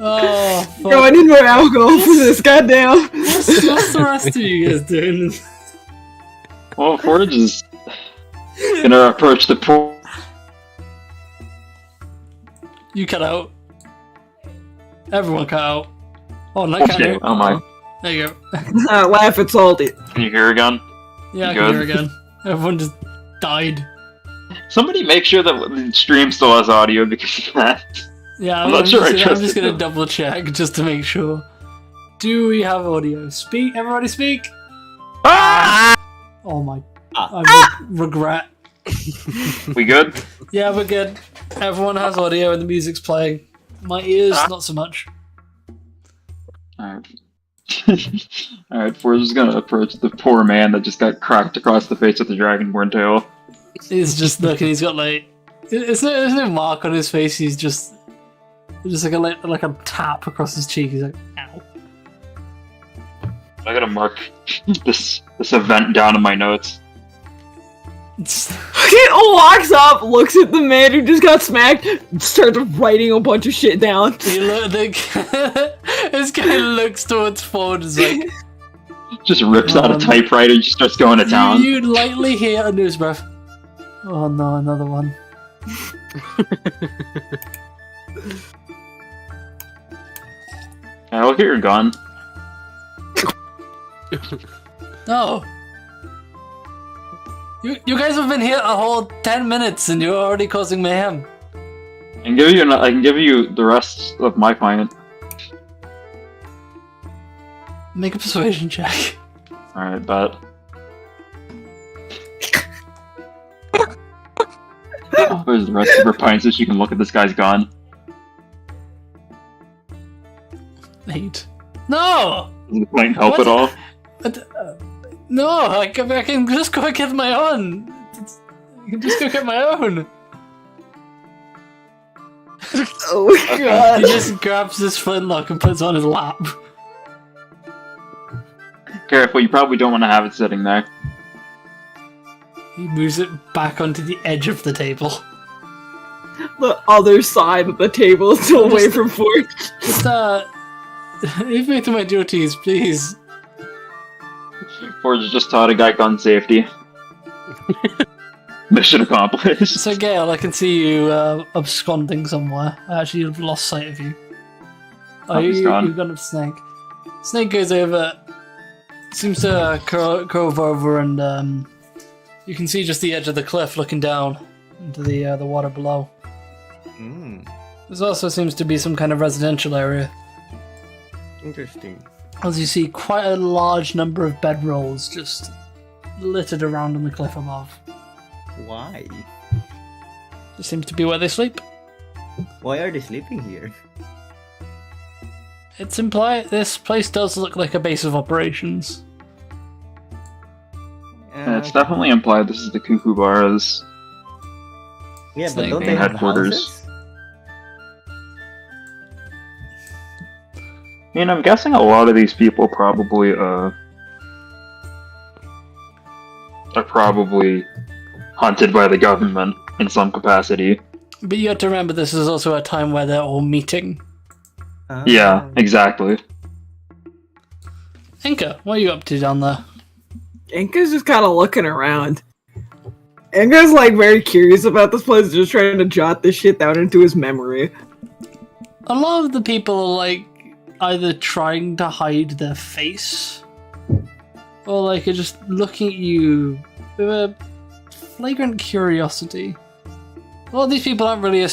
Oh, fuck. Bro, I need more alcohol for this, goddamn. What's the rest of you guys doing? Well, Forge is gonna approach the pool. You cut out. Everyone cut out. Oh, no, I can't hear. Oh my. There you go. Laugh at salty. Can you hear again? Yeah, I You can hear good? again. Everyone just died. Somebody make sure that the stream still has audio because of that. Yeah, I'm not sure I I'm trust just it, gonna though. double check just to make sure. Do we have audio? Speak, everybody speak! Oh my... I regret. We good? Yeah, we're good. Everyone has audio and the music's playing. My ears, not so much. Alright. Alright, Forge is gonna approach the poor man that just got cracked across the face with the dragonborn tail. He's just looking, he's got like... There's no mark on his face, he's just like a tap across his cheek. He's like, ow. I gotta mark this event down in my notes. He walks up, looks at the man who just got smacked, starts writing a bunch of shit down. This guy looks towards Ford and is like, Just rips out a typewriter and just starts going to town. you lightly hear under his breath, oh no, another one. Yeah, look at your gun. No. You guys have been here a whole 10 minutes and you're already causing mayhem. I can give you the rest of my pint. Make a persuasion check. Alright, bet. Where's the rest of her pints so she can look at this guy's gun? 8. No! Does the pint help What? at all? No, I can just go get my own. I can just go get my own. Oh my He god. just grabs this flintlock and puts it on his lap. Careful, you probably don't want to have it sitting there. He moves it back onto the edge of the table. the other side of the table, still away from Forge. Just, leave me to my duties, please. Forge just taught a guy gun safety. Mission accomplished. So, Gale, I can see you absconding somewhere. I actually have lost sight of you. Oh, He's gone. you've gone up to Snake. Snake goes over, seems to curve over, and you can see just the edge of the cliff looking down into the water below. There also seems to be some kind of residential area. Interesting. As you see quite a large number of bedrolls just littered around on the cliff above. Why? This seems to be where they sleep. Why are they sleeping here? It's implied this place does look like a base of operations. And it's definitely implied this is the Cuckoo Bar's Yeah, but Snake don't they have headquarters. houses? I mean, I'm guessing a lot of these people probably are probably hunted by the government in some capacity. But you have to remember this is also a time where they're all meeting. Yeah, exactly. Inca, what are you up to down there? Inka's just kind of looking around. Inka's like very curious about this place, just trying to jot this shit down into his memory. A lot of the people are like either trying to hide their face or like are just looking at you with a flagrant curiosity. A lot of these people aren't really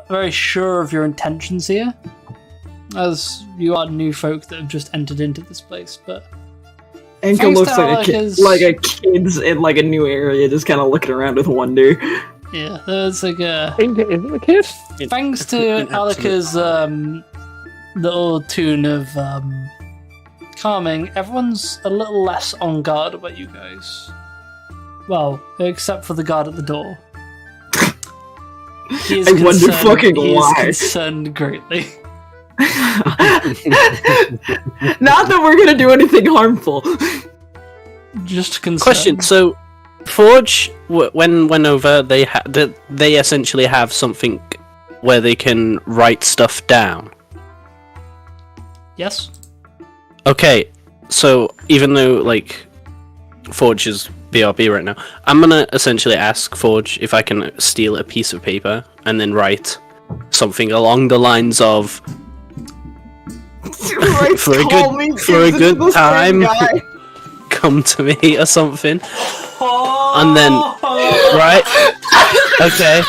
very sure of your intentions here, as you are new folk that have just entered into this place, but Inka Thanks looks to like Alaka's- like a kid's in like a new area, just kind of looking around with wonder. yeah, there's like a... Inca isn't a kid. Thanks to Alaka's little tune of calming, everyone's a little less on guard about you guys. Well, except for the guard at the door. He is I wonder concerned- fucking he is why. concerned greatly. Not that we're gonna do anything harmful. Just concerned. Question. So, Forge, when over, they they essentially have something where they can write stuff down. Yes? Okay, so even though like Forge is BRB right now, I'm gonna essentially ask Forge if I can steal a piece of paper and then write something along the lines of Right, For a call good- me for a kids, good it's the time. same guy. "Come to me" or something, and then right, okay,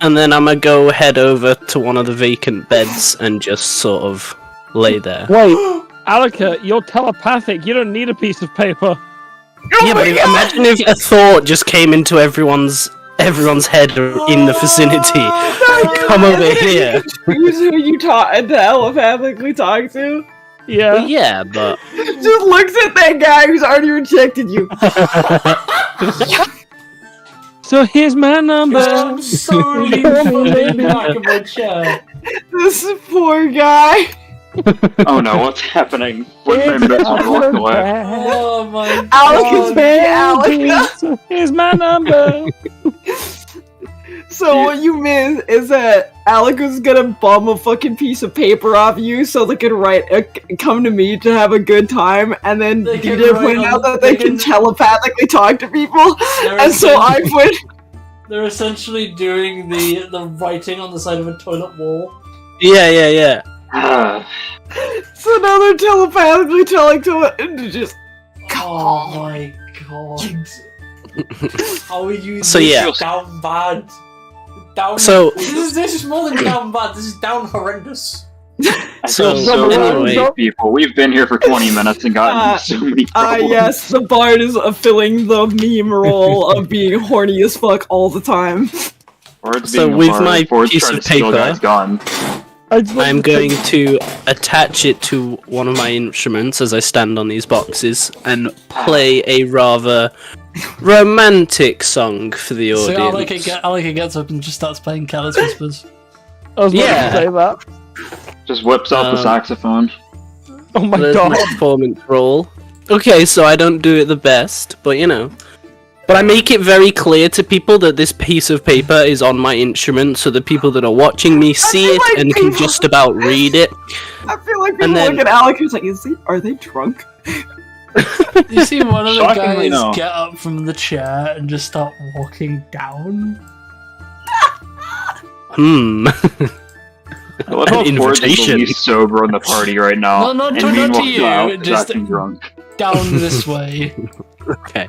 and then I'm gonna go head over to one of the vacant beds and just sort of lay there. Wait, Alaka, you're telepathic. You don't need a piece of paper. Yeah, but imagine if a thought just came into everyone's head in the vicinity. Come over here. Who's who you telepathically talk to? Yeah. Well, yeah, but Just looks at that guy who's already rejected you. So here's my number. I'm slowly falling back of my chair. This poor guy. Oh no, what's happening? What time did I walk away? Oh my Alec is god. being Alec. So here's my number. So what you mean is that Alec was gonna bum a fucking piece of paper off you so they could write come to me to have a good time, and then They can DJ write pointed on- out that they they can can- telepathically talk to people, They're and so I put They're essentially doing the writing on the side of a toilet wall. yeah. so now they're telepathically telling to it and just Oh my god. How are you So, this yeah. down bad? Down So- this is more than down bad, this is down horrendous. I So- feel so so- many people. We've been here for 20 minutes and gotten so many problems. yes, the bard is filling the meme role of being horny as fuck all the time. Ford's So being a with bard, my Ford's piece trying of to steal a paper- guy's gun. I'm going to attach it to one of my instruments as I stand on these boxes and play a rather romantic song for the So audience. Alika gets up and just starts playing Careless Whispers. I was about Yeah. to say that. Just whips out the Um, saxophone. Oh my There's god. my performance role. Okay, so I don't do it the best, but you know. But I make it very clear to people that this piece of paper is on my instrument, so the people that are watching me see feel it like and can people- just about read it. I feel like people And then- look at Alec who's like, are they drunk? You see one of the Shockingly, guys no. get up from the chair and just start walking down. I love how An Ford is the invitation. least sober in the party right now. No, not and to meanwhile, you, Cloud is just- acting drunk. Down this way. Okay.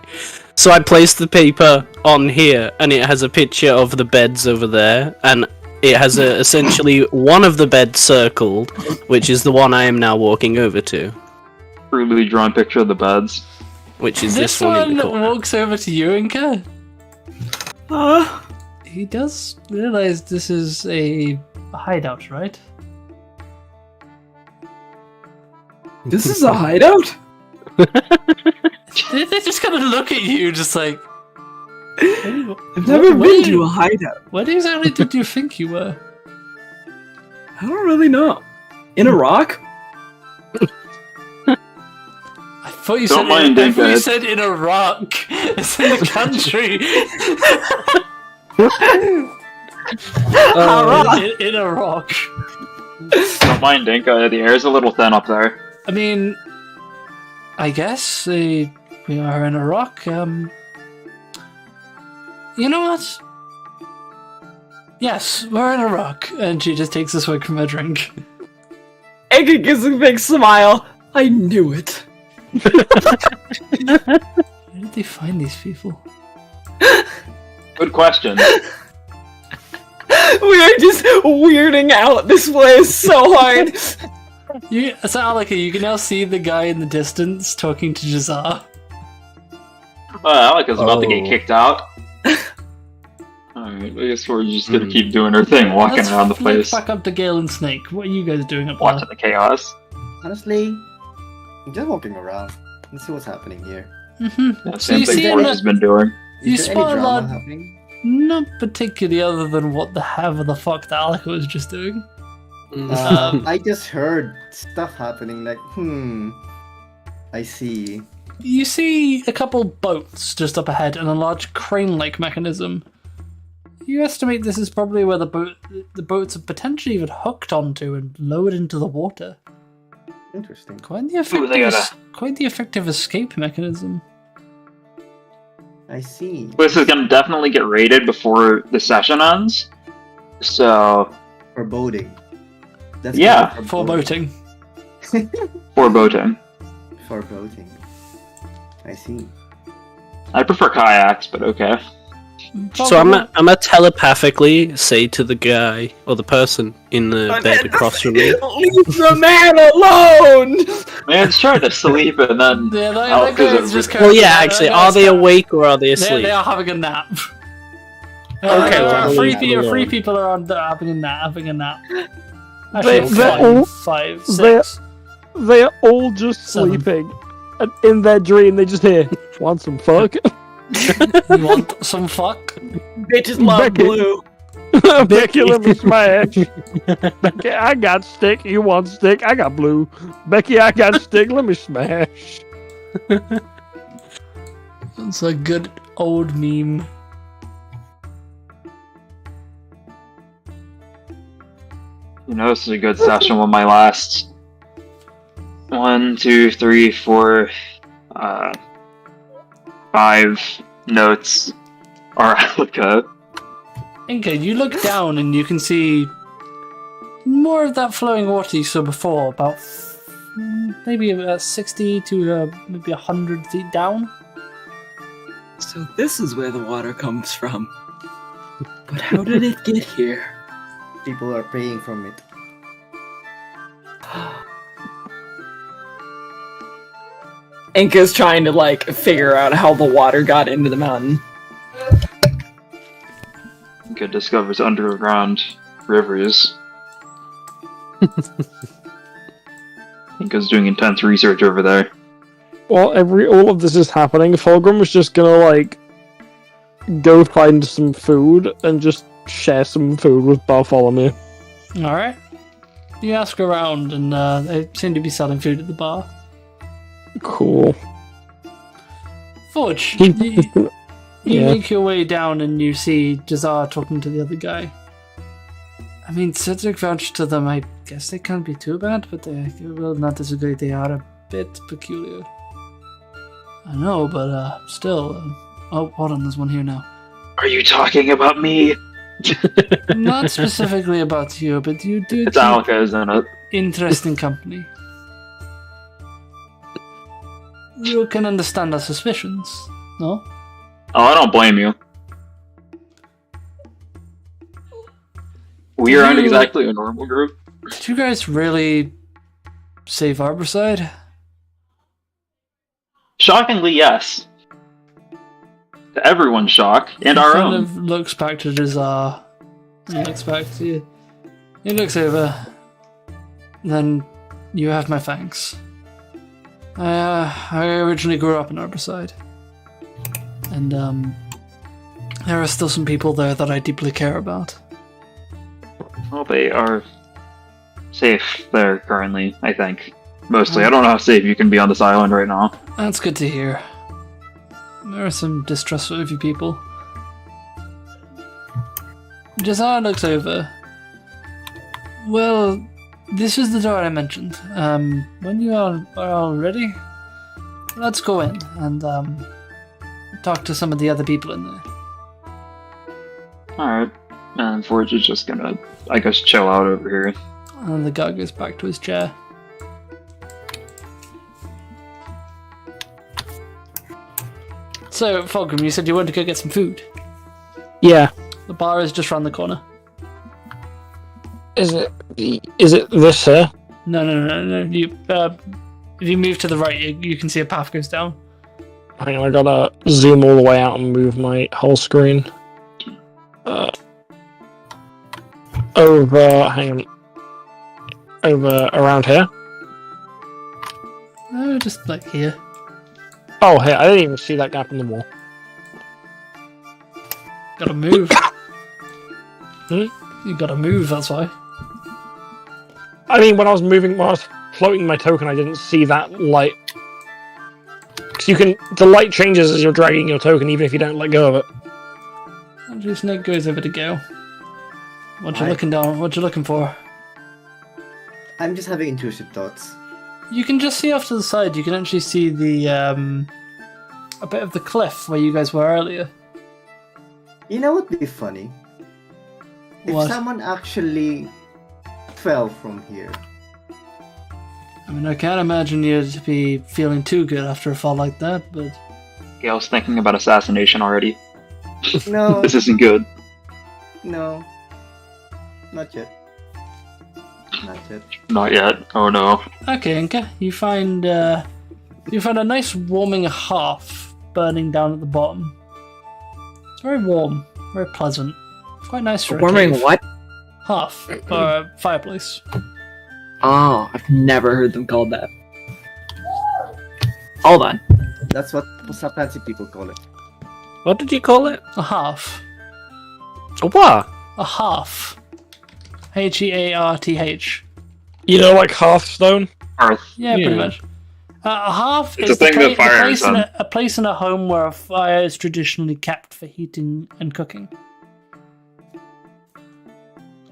So I place the paper on here, and it has a picture of the beds over there, and it has essentially one of the beds circled, which is the one I am now walking over to, Crudely drawn picture of the beds. which is This this one in one the corner. walks over to you, Inka. He does realize this is a hideout, right? This is a hideout? They just kind of look at you, just like. I've never been to a hideout. What exactly did you think you were? I don't really know. In a rock? I thought you Don't said. mind I thought you it. said in a rock. It's in the country. in a rock. Don't mind Dinka, the air's a little thin up there. I mean, I guess we are in a rock. You know what? Yes, we're in a rock. And she just takes a swig from her drink. Eka gives a big smile. I knew it. Where did they find these people? Good question. We are just weirding out this place so hard. So Alika, you can now see the guy in the distance talking to Jazar. Alec is about to get Oh. kicked out. Alright, I guess we're just gonna keep doing our thing, walking Let's around the flip place, back up to Gale and Snake. What are you guys doing up watching the chaos. Honestly, I'm just walking around. Let's see what's happening here. there? Mm-hmm. Yeah, So same you thing see Forrest in has been doing. You Is there spot a any drama lot. happening? Not particularly, other than what the hell the fuck that Alika was just doing. I just heard stuff happening like, I see. You see a couple boats just up ahead and a large crane-like mechanism. You estimate this is probably where the boats are potentially even hooked onto and lowered into the water. Interesting. Quite the effective escape mechanism. I see. This is gonna definitely get raided before the session ends. So, Foreboding. That's Yeah. called For boating. foreboding. Foreboding. I see. I prefer kayaks, but okay. So I'm gonna telepathically say to the guy or the person in the bed across from me. Leave the man alone! Man's trying to sleep and then Yeah, Oh, that 'cause guy's it- just Well, yeah, actually, are they awake or are they They asleep? are having a nap. Okay, well, three, leave them three alone. people are on having a nap. They- Actually, they're all- five, they're- six. They're all just Seven. sleeping, and in their dream they just hear, "Want some fuck?" You want some fuck? Bitches love Becky. blue. Becky, let me smash. Becky, I got stick. You want stick? I got blue. Becky, I got stick. Let me smash. It's a good old meme. you know this is a good session with my last 1, 2, 3, 4, 5 notes are Alika. Inka, you look down and you can see more of that flowing water you saw before, about maybe about 60 to maybe 100 feet down. So this is where the water comes from. But how did it get here? People are praying from it. Inka's trying to, like, figure out how the water got into the mountain. Alika discovers underground rivers. Alika's doing intense research over there. While all of this is happening, Fulgrim was just gonna like go find some food and just share some food with Bartholomew. Alright. You ask around and they seem to be selling food at the bar. Cool. Forge, You Yeah. make your way down and you see Jazar talking to the other guy. I mean, Cedric vouched to them. I guess they can't be too bad, but they will not disagree. They are a bit peculiar. I know, but still. Oh, hold on, there's one here now. Are you talking about me? Not specifically about you, but you do It's keep Alka, isn't it? interesting company. You can understand our suspicions, no? Oh, I don't blame you. We aren't You- exactly a normal group. Did you guys really save Harborside? Shockingly, yes. To everyone's shock, and our kind own. of looks back to Jazar. He looks back to you. He looks over. Then you have my thanks. I originally grew up in Harborside. And there are still some people there that I deeply care about. Well, they are safe there currently, I think. Mostly. I don't know how safe you can be on this island right now. That's good to hear. There are some distrustworthy people. Jazar looks over. Well, this is the door I mentioned. When you are all ready, let's go in and talk to some of the other people in there. Alright. And Forge is just gonna, I guess, chill out over here. And the guy goes back to his chair. So, Fulgrim, you said you wanted to go get some food. Yeah. The bar is just round the corner. Is it this here? No. You, if you move to the right, you can see a path goes down. Hang on, I gotta zoom all the way out and move my whole screen. Hang on. Over around here? No, just like here. Oh, hey, I didn't even see that gap in the wall. Gotta move. Hmm? You gotta move, that's why. I mean, when I was floating my token, I didn't see that light. Because the light changes as you're dragging your token, even if you don't let go of it. Andrew Snake goes over to go. What you Right. looking down? What you looking for? I'm just having intrusive thoughts. You can just see off to the side. You can actually see the a bit of the cliff where you guys were earlier. You know what would be funny? If What? someone actually fell from here. I mean, I can't imagine you'd be feeling too good after a fall like that, but Gail's thinking about assassination already. No, This isn't good. no. Not yet. Not yet. Not yet. Oh no. okay, Inka. You find a nice warming hearth burning down at the bottom. It's very warm, very pleasant. Quite nice for a Warming cave. what? Hearth or a fireplace. Oh, I've never heard them called that. Hold on. That's what some fancy people call it. What did you call it? A hearth. What? A hearth. Hearth. You know, like Hearthstone? Earth. Yeah, Yeah. pretty much. A hearth It's is a thing that fire place is on. a place in a home where a fire is traditionally kept for heating and cooking.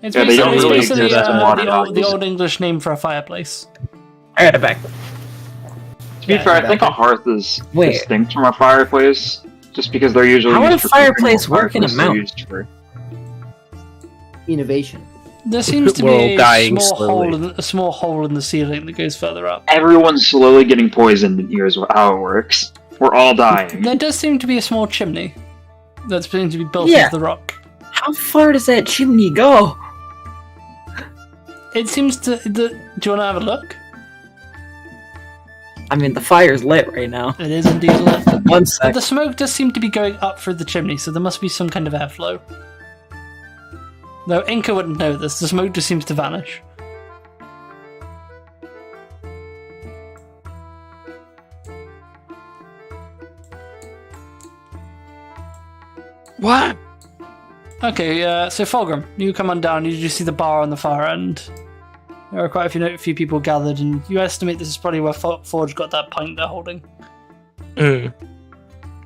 It's Yeah, they don't basically, really it's basically exist in modern the houses. old English name for a fireplace. I got it back. To be Yeah, fair, I think a hearth is Wait. distinct from a fireplace, just because they're usually How would used a for cooking, fireplace while work in a fireplaces are mountain? used for- Innovation. There seems to We're all be dying a small hole in the ceiling that goes further up. Everyone's slowly getting poisoned, and here's how it works. We're all dying. There does seem to be a small chimney that's beginning to be built Yeah. into the rock. How far does that chimney go? It seems to. Do you want to have a look? I mean, the fire's lit right now. It is indeed lit. One But sec. the smoke does seem to be going up through the chimney, so there must be some kind of airflow. Though Inca wouldn't know this, the smoke just seems to vanish. What? Okay, so Fulgrim, you come on down, you just see the bar on the far end. There are quite a few people gathered, and you estimate this is probably where Forge got that pint they're holding. Mm.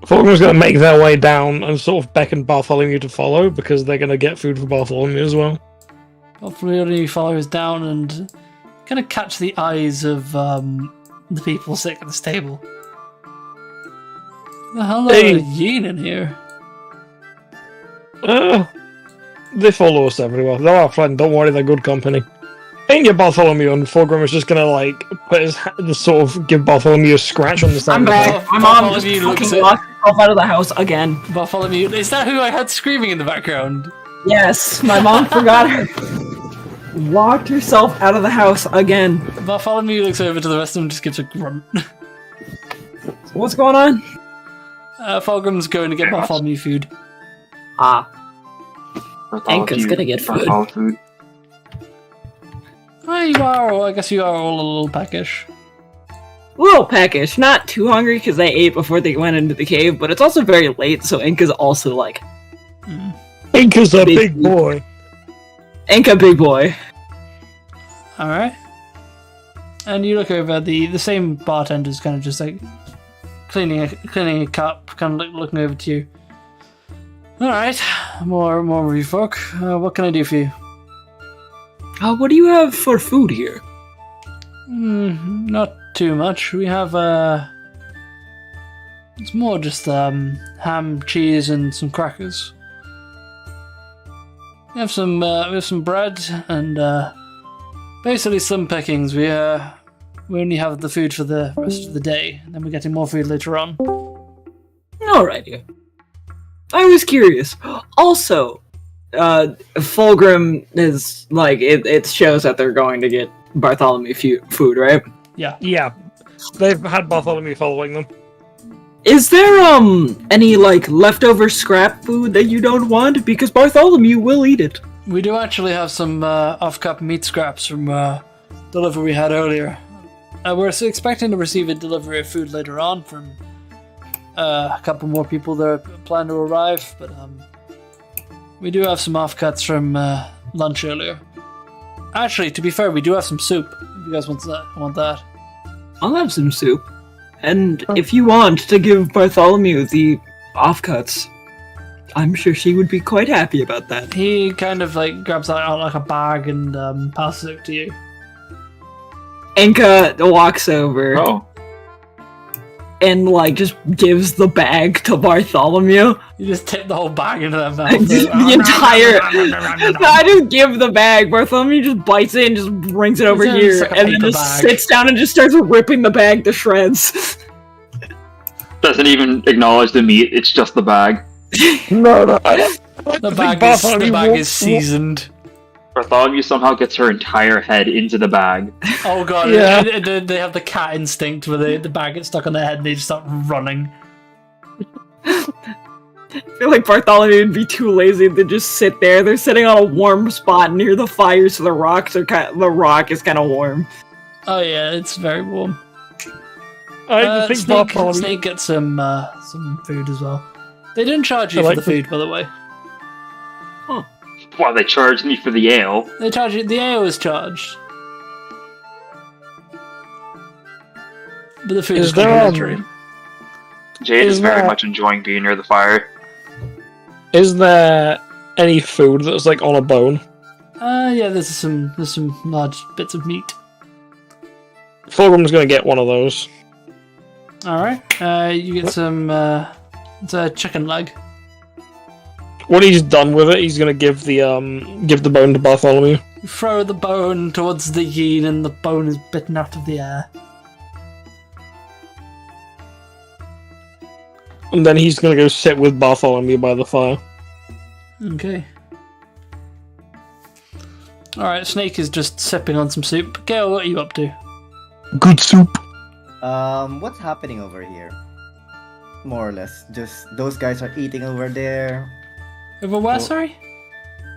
Fulgrim's going to make their way down and sort of beckon Bartholomew to follow because they're going to get food for Bartholomew as well. Bartholomew follows down and kind of catch the eyes of the people sitting at this table. The hell are Hey. Yin in here? They follow us everywhere. They're our friend. Don't worry, they're good company. Ain't you, Bartholomew? And Fulgrim is just gonna like put his just sort of give Bartholomew a scratch on the side. I'm of the back. head. My mom Bartholomew just looks fucking at- locked herself out of the house again. Bartholomew, is that who I had screaming in the background? Yes, my mom forgot her. Locked herself out of the house again. Bartholomew looks over to the rest of them and just gives a grunt. What's going on? Fulgrim's going to get Bartholomew food. Ah, Bartholomew- Anka's gonna get food. Bartholomew. I guess you are all a little peckish. a little peckish. Not too hungry because they ate before they went into the cave, but it's also very late, so Inka's also like Inka's a Big big boy. Inka big boy. Alright. And you look over, the same bartender's kind of just like cleaning a cup, kind of looking over to you. Alright, more of you folk. What can I do for you? What do you have for food here? Not too much. We have it's more just ham, cheese, and some crackers. We have some bread and basically some pickings. We only have the food for the rest of the day, and then we're getting more food later on. Alrighty. I was curious. Also, Fulgrim is like it shows that they're going to get Bartholomew food, right? Yeah, they've had Bartholomew following them. Is there any like leftover scrap food that you don't want? Because Bartholomew will eat it. We do actually have some off-cup meat scraps from delivery we had earlier. We're expecting to receive a delivery of food later on from a couple more people that are planning to arrive, but we do have some offcuts from lunch earlier. Actually, to be fair, we do have some soup. If you guys want that. I'll have some soup. And if you want to give Bartholomew the offcuts, I'm sure she would be quite happy about that. He kind of like grabs out like a bag and passes it to you. Inka walks over Oh. and like just gives the bag to Bartholomew. You just tip the whole bag into that Just mouth. the entire. I just give the bag. Bartholomew just bites it and just brings it over It's here, like a and then paper just bag. sits down and just starts ripping the bag to shreds. Doesn't even acknowledge the meat, it's just the bag. No, I don't. The bag is seasoned. Bartholomew somehow gets her entire head into the bag. Oh god, Yeah. they have the cat instinct where the bag gets stuck on their head and they just start running. I feel like Bartholomew would be too lazy to just sit there. They're sitting on a warm spot near the fire, so the rock is kind of warm. Oh yeah, it's very warm. I think Bartholomew. Snake gets some food as well. They didn't charge you I for like the food, by the way. Wow, they charged me for the ale. They charge you. The ale is charged, but the food is Is there, complimentary. Jade is Is very that- much enjoying being near the fire. Is there any food that's like on a bone? Yeah, there's some large bits of meat. Fulgrim's gonna get one of those. All right, you get some. It's a chicken leg. When he's done with it, he's gonna give the bone to Bartholomew. You throw the bone towards the yin, and the bone is bitten out of the air. And then he's gonna go sit with Bartholomew by the fire. Okay. All right, Snake is just sipping on some soup. Gale, what are you up to? Good soup. What's happening over here? More or less, just those guys are eating over there, Over where? Oh. Sorry.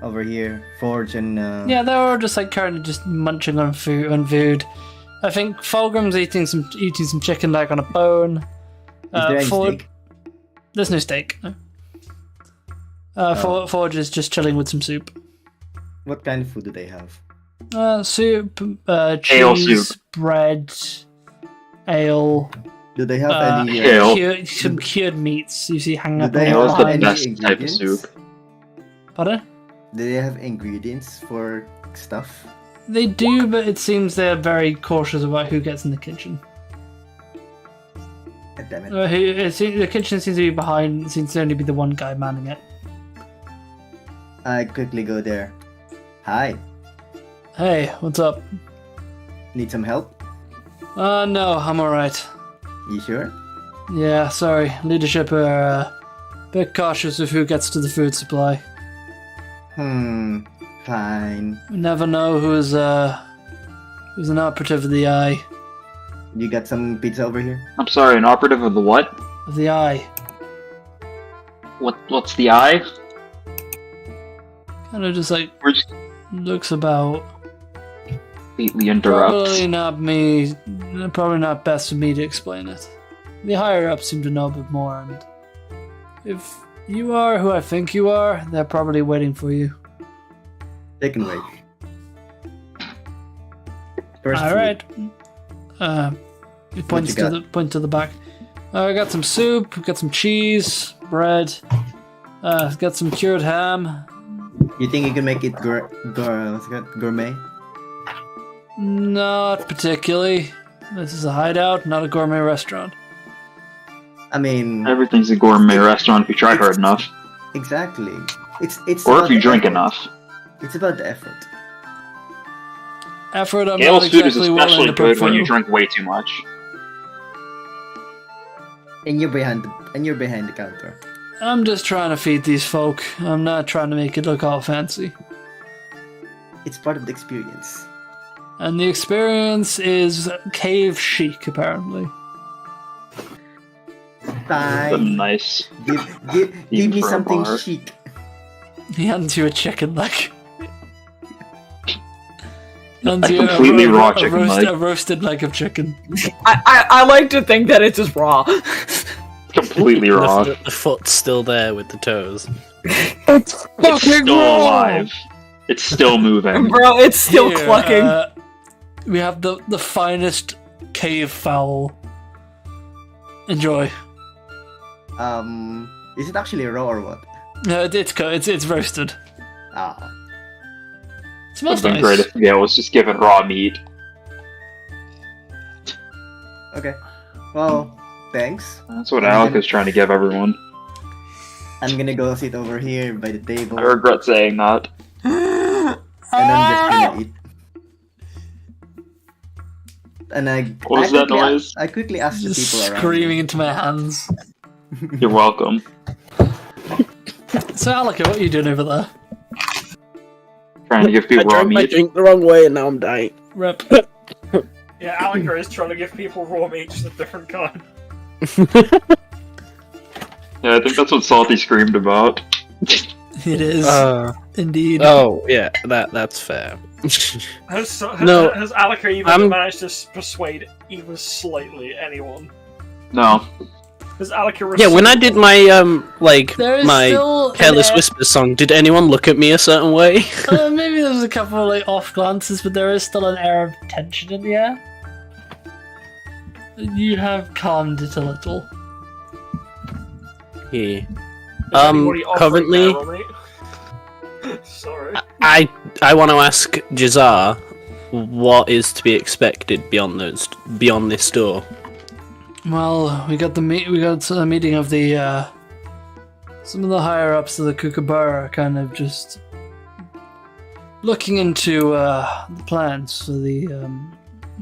over here. Forge and Yeah, they're all just like currently just munching on food. I think Fulgrim's eating some chicken leg on a bone. Is there any steak? There's no steak. No. Forge is just chilling with some soup. What kind of food do they have? Soup, Ale cheese, soup. bread, ale, Do they have any? Kale. some cured meats you see hanging Do up they on Kale the is the have lines. any best type of ingredients? soup. Pardon? Do they have ingredients for stuff? They do, but it seems they're very cautious about who gets in the kitchen. God damn it. The kitchen seems to be behind. Seems to only be the one guy manning it. I quickly go there. Hi. Hey, what's up? Need some help? No, I'm alright. You sure? Yeah, sorry. Leadership are a bit cautious of who gets to the food supply. Fine. We never know who's an operative of the eye. You got some pizza over here? I'm sorry, an operative of the what? Of the eye. What's the eye? Kind of just like We're just looks about. completely interrupts. Probably not best for me to explain it. The higher ups seem to know a bit more, and if you are who I think you are, they're probably waiting for you. They can wait. First All food. right. He points you to the back. I got some soup, got some cheese, bread, got some cured ham. You think you can make it gourmet? Not particularly. This is a hideout, not a gourmet restaurant. I mean, Everything's a gourmet restaurant if you try hard enough. exactly. It's Or about if you the drink effort. enough. It's about the effort. Effort, I'm Kale's not food is exactly willing especially to good put when you through. drink way too much. And you're behind the counter. I'm just trying to feed these folk. I'm not trying to make it look all fancy. It's part of the experience. And the experience is cave chic, apparently. Fine. Nice. Give Even me for a something bar. chic. He hands you a chicken leg. A completely raw chicken leg. A roasted leg of chicken. I like to think that it's just raw. Completely raw. The foot's still there with the toes. It's still alive. It's still moving. Bro, it's still Here, clucking. We have the finest cave fowl. Enjoy. Is it actually raw or what? No, it's roasted. Ah, It smells It'd been nice. great if Gale was just given raw meat. okay. Well, thanks. That's what Alec is trying to give everyone. I'm gonna go sit over here by the table, I regret saying that. and I'm just gonna eat. And What was that noise? I quickly asked the Just people around. screaming into my hands. You're welcome. So, Alika, what are you doing over there? Trying to give I people raw drank my meat. drink the wrong way and now I'm dying. Rep. Yeah, Alec is trying to give people raw meat, just a different kind. Yeah, I think that's what Salty screamed about. It is indeed. Oh yeah, that's fair. Has Alec even I'm- managed to persuade even slightly anyone? No. Has Alec Yeah, when I did my There is my still Careless Whispers song, did anyone look at me a certain way? maybe there's a couple of like off glances, but there is still an air of tension in the air. You have calmed it a little. Yeah. Is anybody offering Currently, their raw meat? Sorry. I want to ask Jazar what is to be expected beyond this door. Well, we got a meeting of the some of the higher ups of the Kookaburra, kind of just looking into the plans for the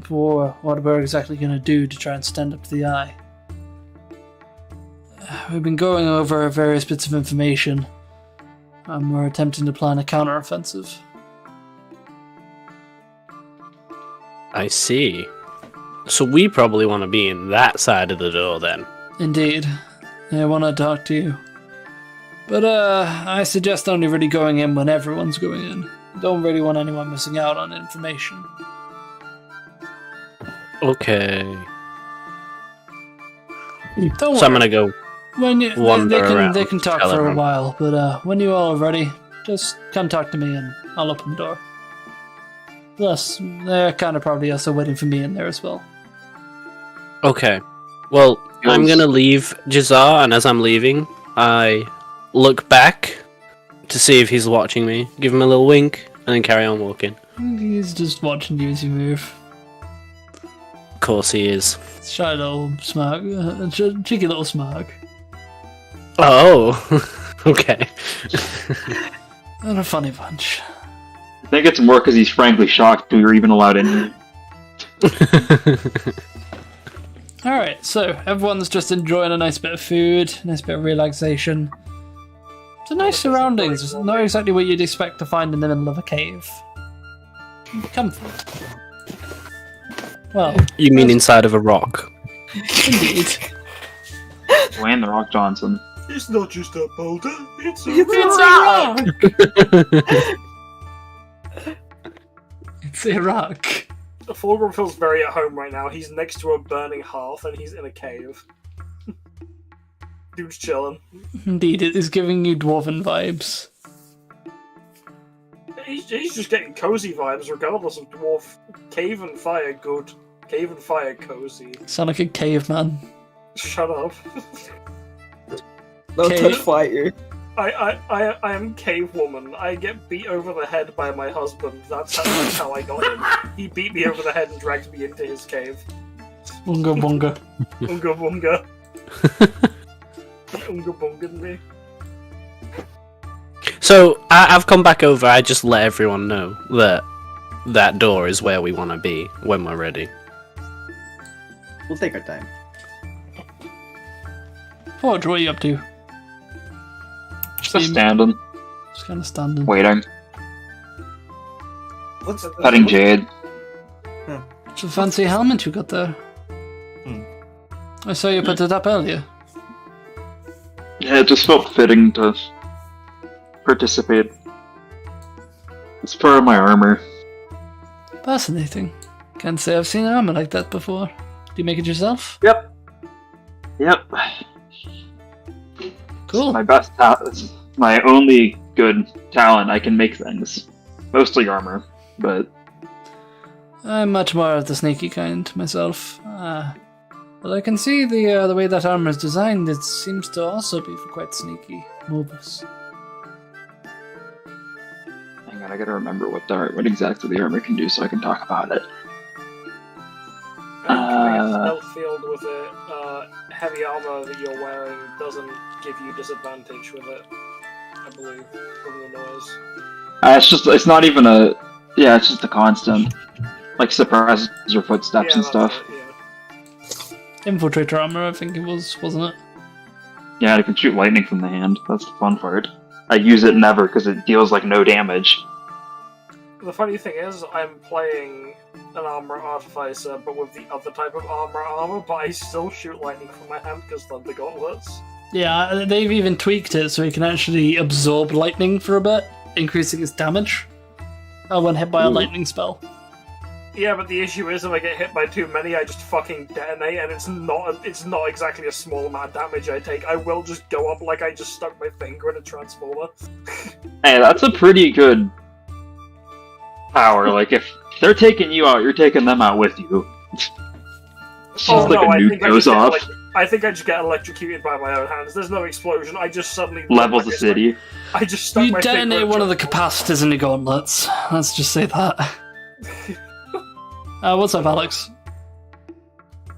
for what we're exactly going to do to try and stand up to the eye. We've been going over various bits of information, and we're attempting to plan a counteroffensive. I see. So we probably want to be in that side of the door then. Indeed. I want to talk to you. But I suggest only really going in when everyone's going in. Don't really want anyone missing out on information. Okay. Don't So I'm worry. gonna go. When you, wander they around, can talk tell for a everyone. while, but when you all are ready, just come talk to me and I'll open the door. Plus, they're kind of probably also waiting for me in there as well. Okay. Well, I'm Yes. gonna leave Jazar, and as I'm leaving, I look back to see if he's watching me, give him a little wink, and then carry on walking. He's just watching you as you move. Of course he is. Shy little smirk, cheeky little smirk. Oh, okay. And a funny bunch. I think it's more because he's frankly shocked we were even allowed in here. Alright, so everyone's just enjoying a nice bit of food, nice bit of relaxation. It's a nice surroundings, it's not exactly what you'd expect to find in the middle of a cave. Comfort. Well, You mean inside of a rock? indeed. Dwayne the Rock Johnson. It's not just a boulder, it's a It's a rock! It's Iraq. Fulgrim feels very at home right now. He's next to a burning hearth and he's in a cave. Dude's chilling. Indeed, it is giving you dwarven vibes. He's just getting cozy vibes regardless of dwarf. Cave and fire good. Cave and fire cozy. Sound like a caveman. Shut up. No Okay. touch fire. I am cave woman. I get beat over the head by my husband. That's how I got him. He beat me over the head and dragged me into his cave. Bunga bunga. Unga bunga. Unga bunga me. So I've come back over. I just let everyone know that that door is where we want to be when we're ready. We'll take our time. Forge, what are you up to? Just standing, Just kind of standing. waiting, What's petting Jade. It's a fancy helmet you got there. I saw you put it up earlier. Yeah, it just felt fitting to participate. It's part of my armor. Fascinating. Can't say I've seen armor like that before. Do you make it yourself? Yep. Cool. My best talent, my only good talent. I can make things, mostly armor, but I'm much more of the sneaky kind myself. But I can see the way that armor is designed. It seems to also be for quite sneaky moves. hang on, I gotta remember what exactly the armor can do so I can talk about it. Having a stealth field with it, heavy armor that you're wearing doesn't give you disadvantage with it, I believe, from the noise. It's not even it's just a constant, like suppresses your footsteps and that's stuff. it, yeah. Infiltrator armor, I think it was, wasn't it? Yeah, it can shoot lightning from the hand. That's the fun part. I use it never because it deals like no damage. The funny thing is, I'm playing an armor artificer, but with the other type of armor, but I still shoot lightning from my hand because Thunder Gauntlets. Yeah, they've even tweaked it so it can actually absorb lightning for a bit, increasing its damage when hit by a lightning spell. Yeah, but the issue is if I get hit by too many, I just fucking detonate, and it's not exactly a small amount of damage I take. I will just go up like I just stuck my finger in a transformer. Hey, that's a pretty good power. Like, if they're taking you out, you're taking them out with you. It's just like a nuke goes off. I think I just get electrocuted by my own hands. There's no explosion. I just suddenly Levels the city. I just stuck You my finger detonate in one of the transformer. capacitors in the gauntlets. Let's just say that. What's up, Alex?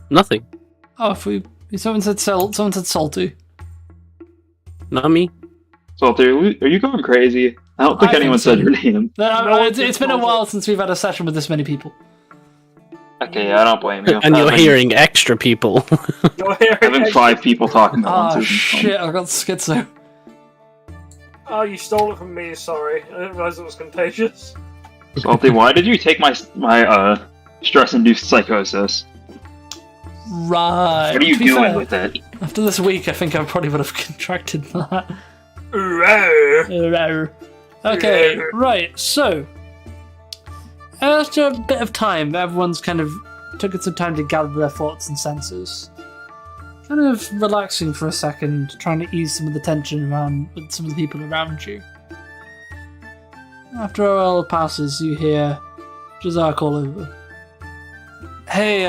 Nothing. Oh, someone said salty. Not me. Salty, are you going crazy? I don't think I anyone think so. said your name. It's been a while since we've had a session with this many people. Okay, I don't blame you. And you're hearing extra people. You're hearing Having 5 people talking at Ah, once isn't fun. shit, I got schizo. Oh, you stole it from me. Sorry, I didn't realize it was contagious. Salty, why did you take my stress-induced psychosis? Right. What are you To be doing fair, with it? After this week, I think I probably would have contracted that. Rawr. Okay, Yeah. right, so. After a bit of time, everyone's kind of took some time to gather their thoughts and senses. Kind of relaxing for a second, trying to ease some of the tension around with some of the people around you. After a while passes, you hear Jazar call over. Hey,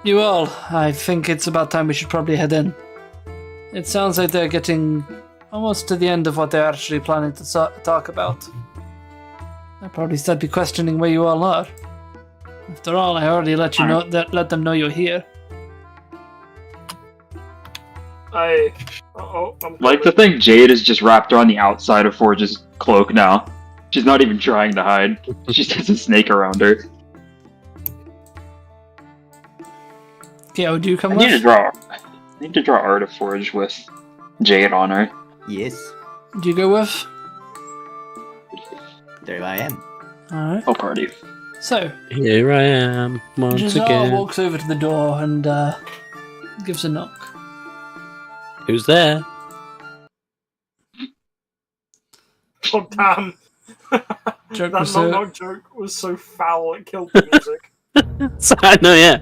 You all, I think it's about time we should probably head in. It sounds like they're getting almost to the end of what they're actually planning to talk about. I probably start be questioning where you all are. After all, I already let them know you're here. I'm Like to think Jade is just wrapped around the outside of Forge's cloak now. She's not even trying to hide. She just has a snake around her. Kyo, do you come I with? need to draw art of Forge with Jade on her. Yes, Do you go with? there I am. Alright. Oh, party. So, Here I am once Giselle again. walks over to the door and gives a knock. Who's there? Oh damn! Joke That was so... knock joke was so foul it killed the music. I know, yeah.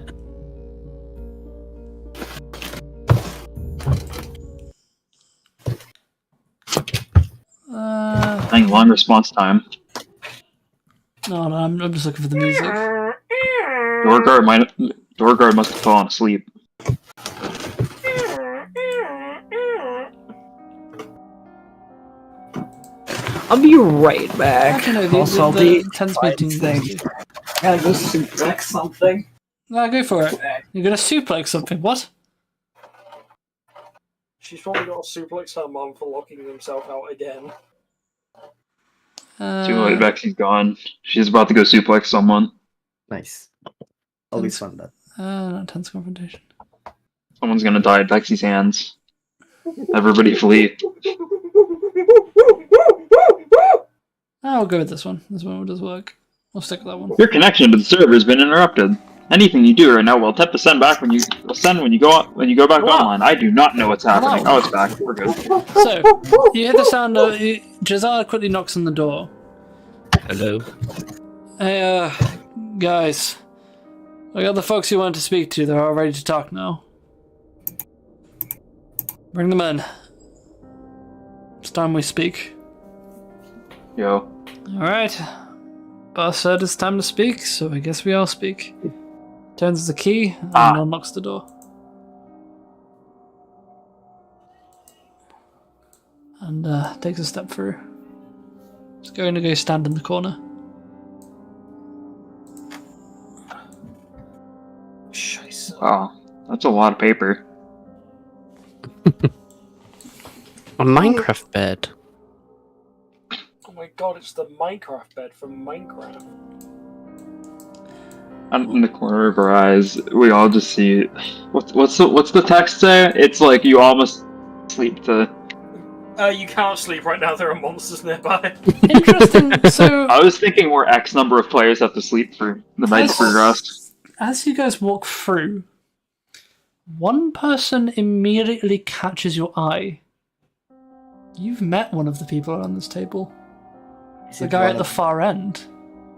Having long response time. No, I'm just looking for the music. Door guard must have fallen asleep. I'll be right back. I don't know, Also, I'll the be tense find meeting thing. Gotta go suplex something. No, go for it. You're gonna suplex something. What? She's probably got to suplex her mum for locking himself out again. Too late, Vexy's gone. She's about to go suplex someone. Nice. Always fun that. Not tense confrontation. Someone's gonna die at Vexy's hands. Everybody flee. I'll go with this one. This one does work. I'll stick with that one. Your connection to the server has been interrupted. Anything you do right now will attempt to send back when you go back online. I do not know what's happening. Hello. Oh, it's back. We're good. So, you hear the sound of... Giselle quickly knocks on the door. Hello. Hey, guys. I got the folks you wanted to speak to. They're all ready to talk now. Bring them in. It's time we speak. Yo. Alright. Boss said it's time to speak, so I guess we all speak. Turns the key and unlocks the door. And takes a step through. He's going to go stand in the corner. Scheiße. Oh, that's a lot of paper. A Minecraft bed. Oh my god, it's the Minecraft bed from Minecraft. And in the corner of our eyes, we all just see what's the text say? It's like you almost sleep to. You can't sleep right now. There are monsters nearby. Interesting. So, I was thinking more X number of players have to sleep for the night to progress. as you guys walk through, one person immediately catches your eye. You've met one of the people around this table. Is The it guy one at the of- far end.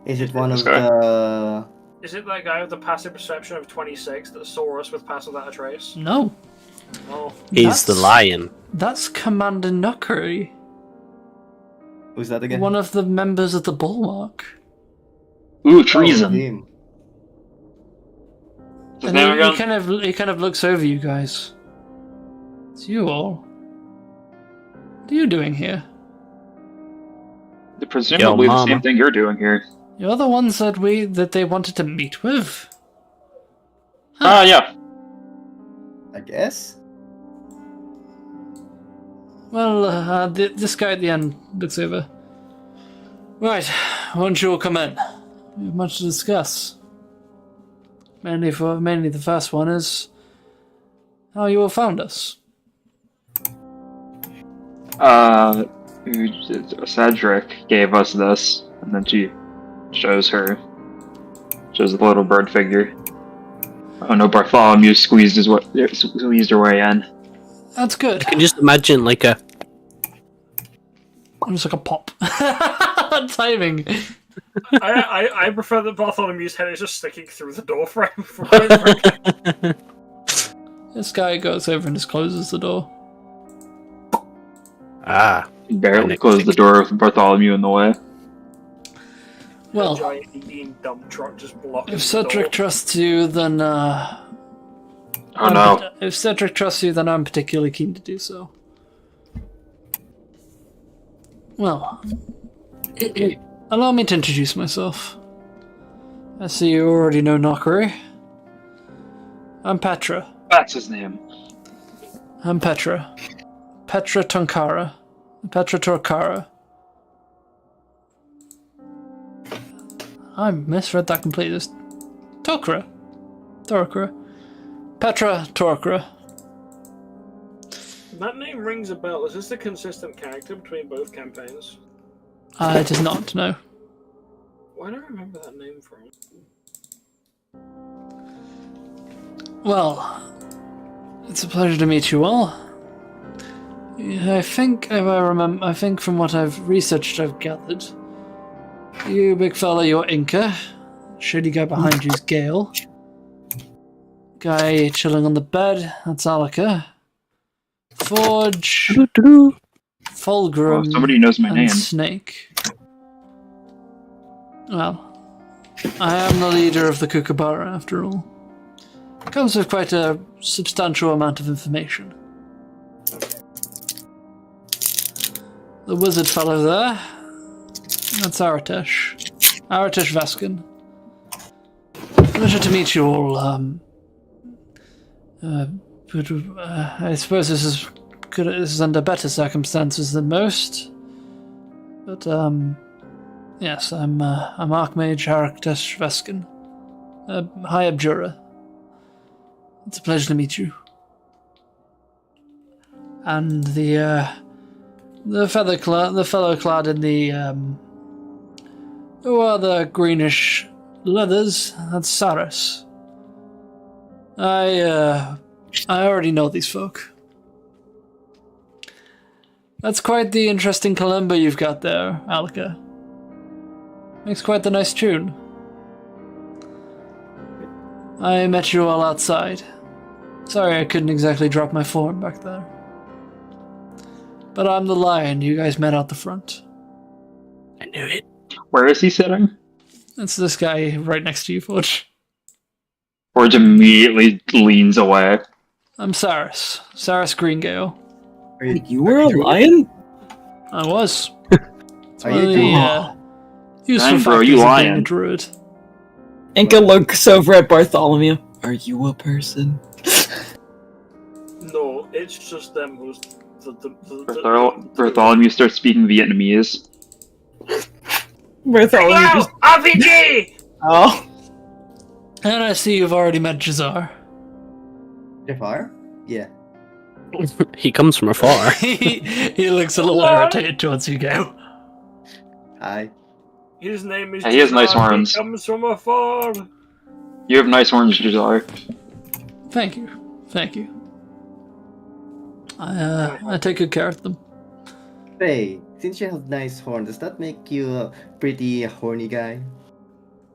Is it one of This guy? the... Is it that guy with the passive perception of 26 that saw us with Pass Without a Trace? No, Oh. He's the That's- lion. that's Commander Nuckery, Who's that again? one of the members of the Bulwark. Ooh, Oh, treason. him. His And name he again? kind of looks over you guys. It's you all. What are you doing here? Presumably the mama. same thing you're doing here. You're the ones that they wanted to meet with. Ah, yeah. I guess? Well, this guy at the end looks over. Right, why don't you all come in? We have much to discuss. Mainly the first one is how you all found us. Cedric gave us this, and then she shows the little bird figure. Oh no, Bartholomew squeezed her way in. That's good. You can just imagine like a I'm just like a pop. Timing. I prefer that Bartholomew's head is just sticking through the door frame. This guy goes over and just closes the door. He barely Nick. closed the door with Bartholomew in the way. Well, giant eating dump truck just blocking if the door. Cedric trusts you, then Oh no. If Cedric trusts you, then I'm particularly keen to do so. Well, allow me to introduce myself. I see you already know Nokari. I'm Petra. That's his name. I'm Petra. Petra Tonkara. Petra Torkara. I misread that completely. It's Tokra. Torkra. Petra Torkra. That name rings a bell. Is this a consistent character between both campaigns? It is not, no. Where do I remember that name from? Well, it's a pleasure to meet you all. I think, if I remember, I think from what I've researched, I've gathered, you big fella, you're Inca. Shady guy behind you's Gale. Guy chilling on the bed, that's Alika. Forge, Fulgrim, Oh, somebody knows my and name. Snake. Well, I am the leader of the Kookaburra, after all. Comes with quite a substantial amount of information. The wizard fellow there, that's Aritesh. Aritesh Veskin. Pleasure to meet you all. I suppose this is under better circumstances than most. But, yes, I'm Archmage Aritesh Veskin. High Abjura. It's a pleasure to meet you. And the fellow clad in the rather greenish leathers, that's Saris. I already know these folk. That's quite the interesting kalimba you've got there, Alika. Makes quite the nice tune. I met you all outside. Sorry I couldn't exactly drop my form back there. But I'm the lion you guys met out the front. I knew it. Where is he sitting? It's this guy right next to you, Forge. Forge immediately leans away. I'm Saris. Saris Greengale. You were a lion? I was. It's Are one of you the useful Dang, bro, factors you of being a lying. druid. Inca looks over at Bartholomew. Are you a person? No, it's just them who's Bartholomew starts speaking Vietnamese. Bartholomew just... RPG! Oh. And I see you've already met Jazar. Jafar? Yeah. He comes from afar. he looks a little irritated towards you go. Hi. His name is. He has nice Jazar, horns. He comes from afar. You have nice horns, Jazar. Thank you. Thank you. I take good care of them. Hey, since you have nice horn, does that make you a pretty horny guy?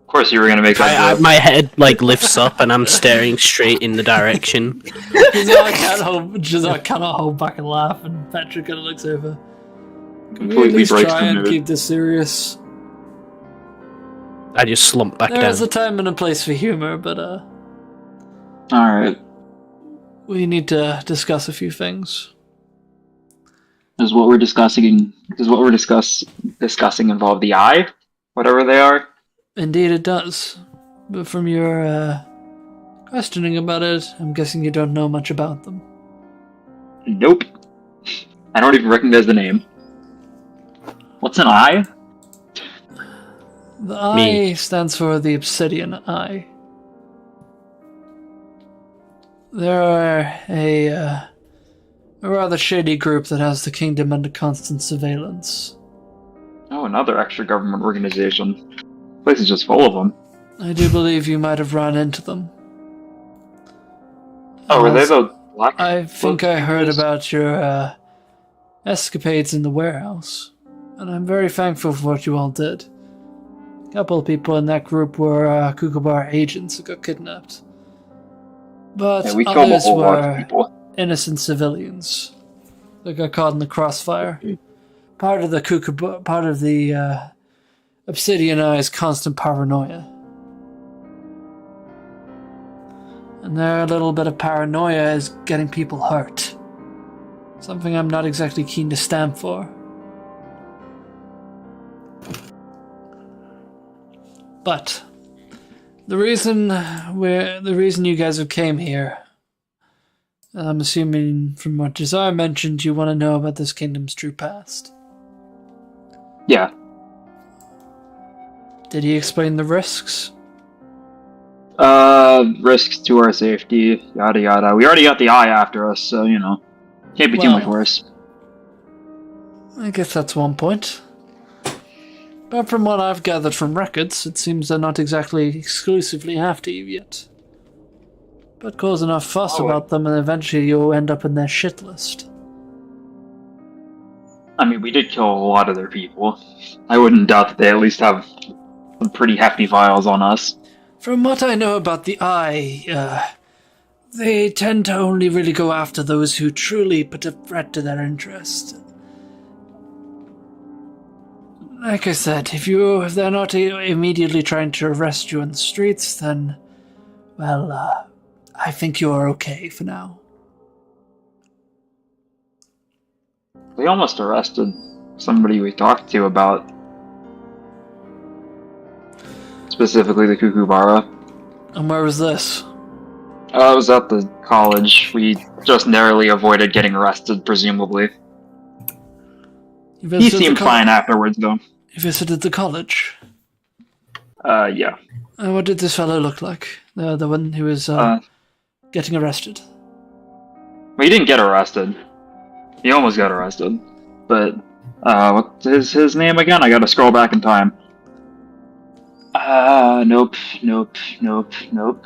Of course you were gonna make that joke. My head like lifts up and I'm staring straight in the direction. Jazar cannot hold back a laugh, and Petra kind of looks over. Can we at Completely least breaks try the and mood. keep this serious? I just slump back There down. is a time and a place for humor, but Alright. we need to discuss a few things. Does what we're discussing involve the eye? Whatever they are? Indeed it does. But from your questioning about it, I'm guessing you don't know much about them. Nope. I don't even recognize the name. What's an eye? The eye Me. stands for the Obsidian Eye. They're a rather shady group that has the kingdom under constant surveillance. Oh, another extra government organization. Place is just full of them. I do believe you might have run into them. Oh, were they As- the black? I think I heard about your escapades in the warehouse, and I'm very thankful for what you all did. A couple of people in that group were Kookaburra agents who got kidnapped. But Yeah, we killed a others whole lot of were people. innocent civilians that got caught in the crossfire. Part of the Obsidian Eye's constant paranoia. And their little bit of paranoia is getting people hurt. Something I'm not exactly keen to stand for. But the reason you guys have came here, I'm assuming from what Josiah mentioned, you want to know about this kingdom's true past. Yeah. Did he explain the risks? Risks to our safety, yada yada. We already got the eye after us, so, can't be too much Well, worse. I guess that's one point. But from what I've gathered from records, it seems they're not exactly exclusively after you yet. But cause enough fuss about them and eventually you'll end up in their shit list. I mean, we did kill a lot of their people. I wouldn't doubt that they at least have some pretty hefty files on us. From what I know about the Eye, they tend to only really go after those who truly put a threat to their interest. Like I said, if they're not immediately trying to arrest you on the streets, then, well, I think you're okay for now. We almost arrested somebody we talked to about specifically the Kukubara. And where was this? I was at the college. We just narrowly avoided getting arrested, presumably. He seemed fine afterwards, though. You visited the college? Yeah. What did this fellow look like? The one who was getting arrested? Well, he didn't get arrested. He almost got arrested. But, what's his name again? I gotta scroll back in time. Nope.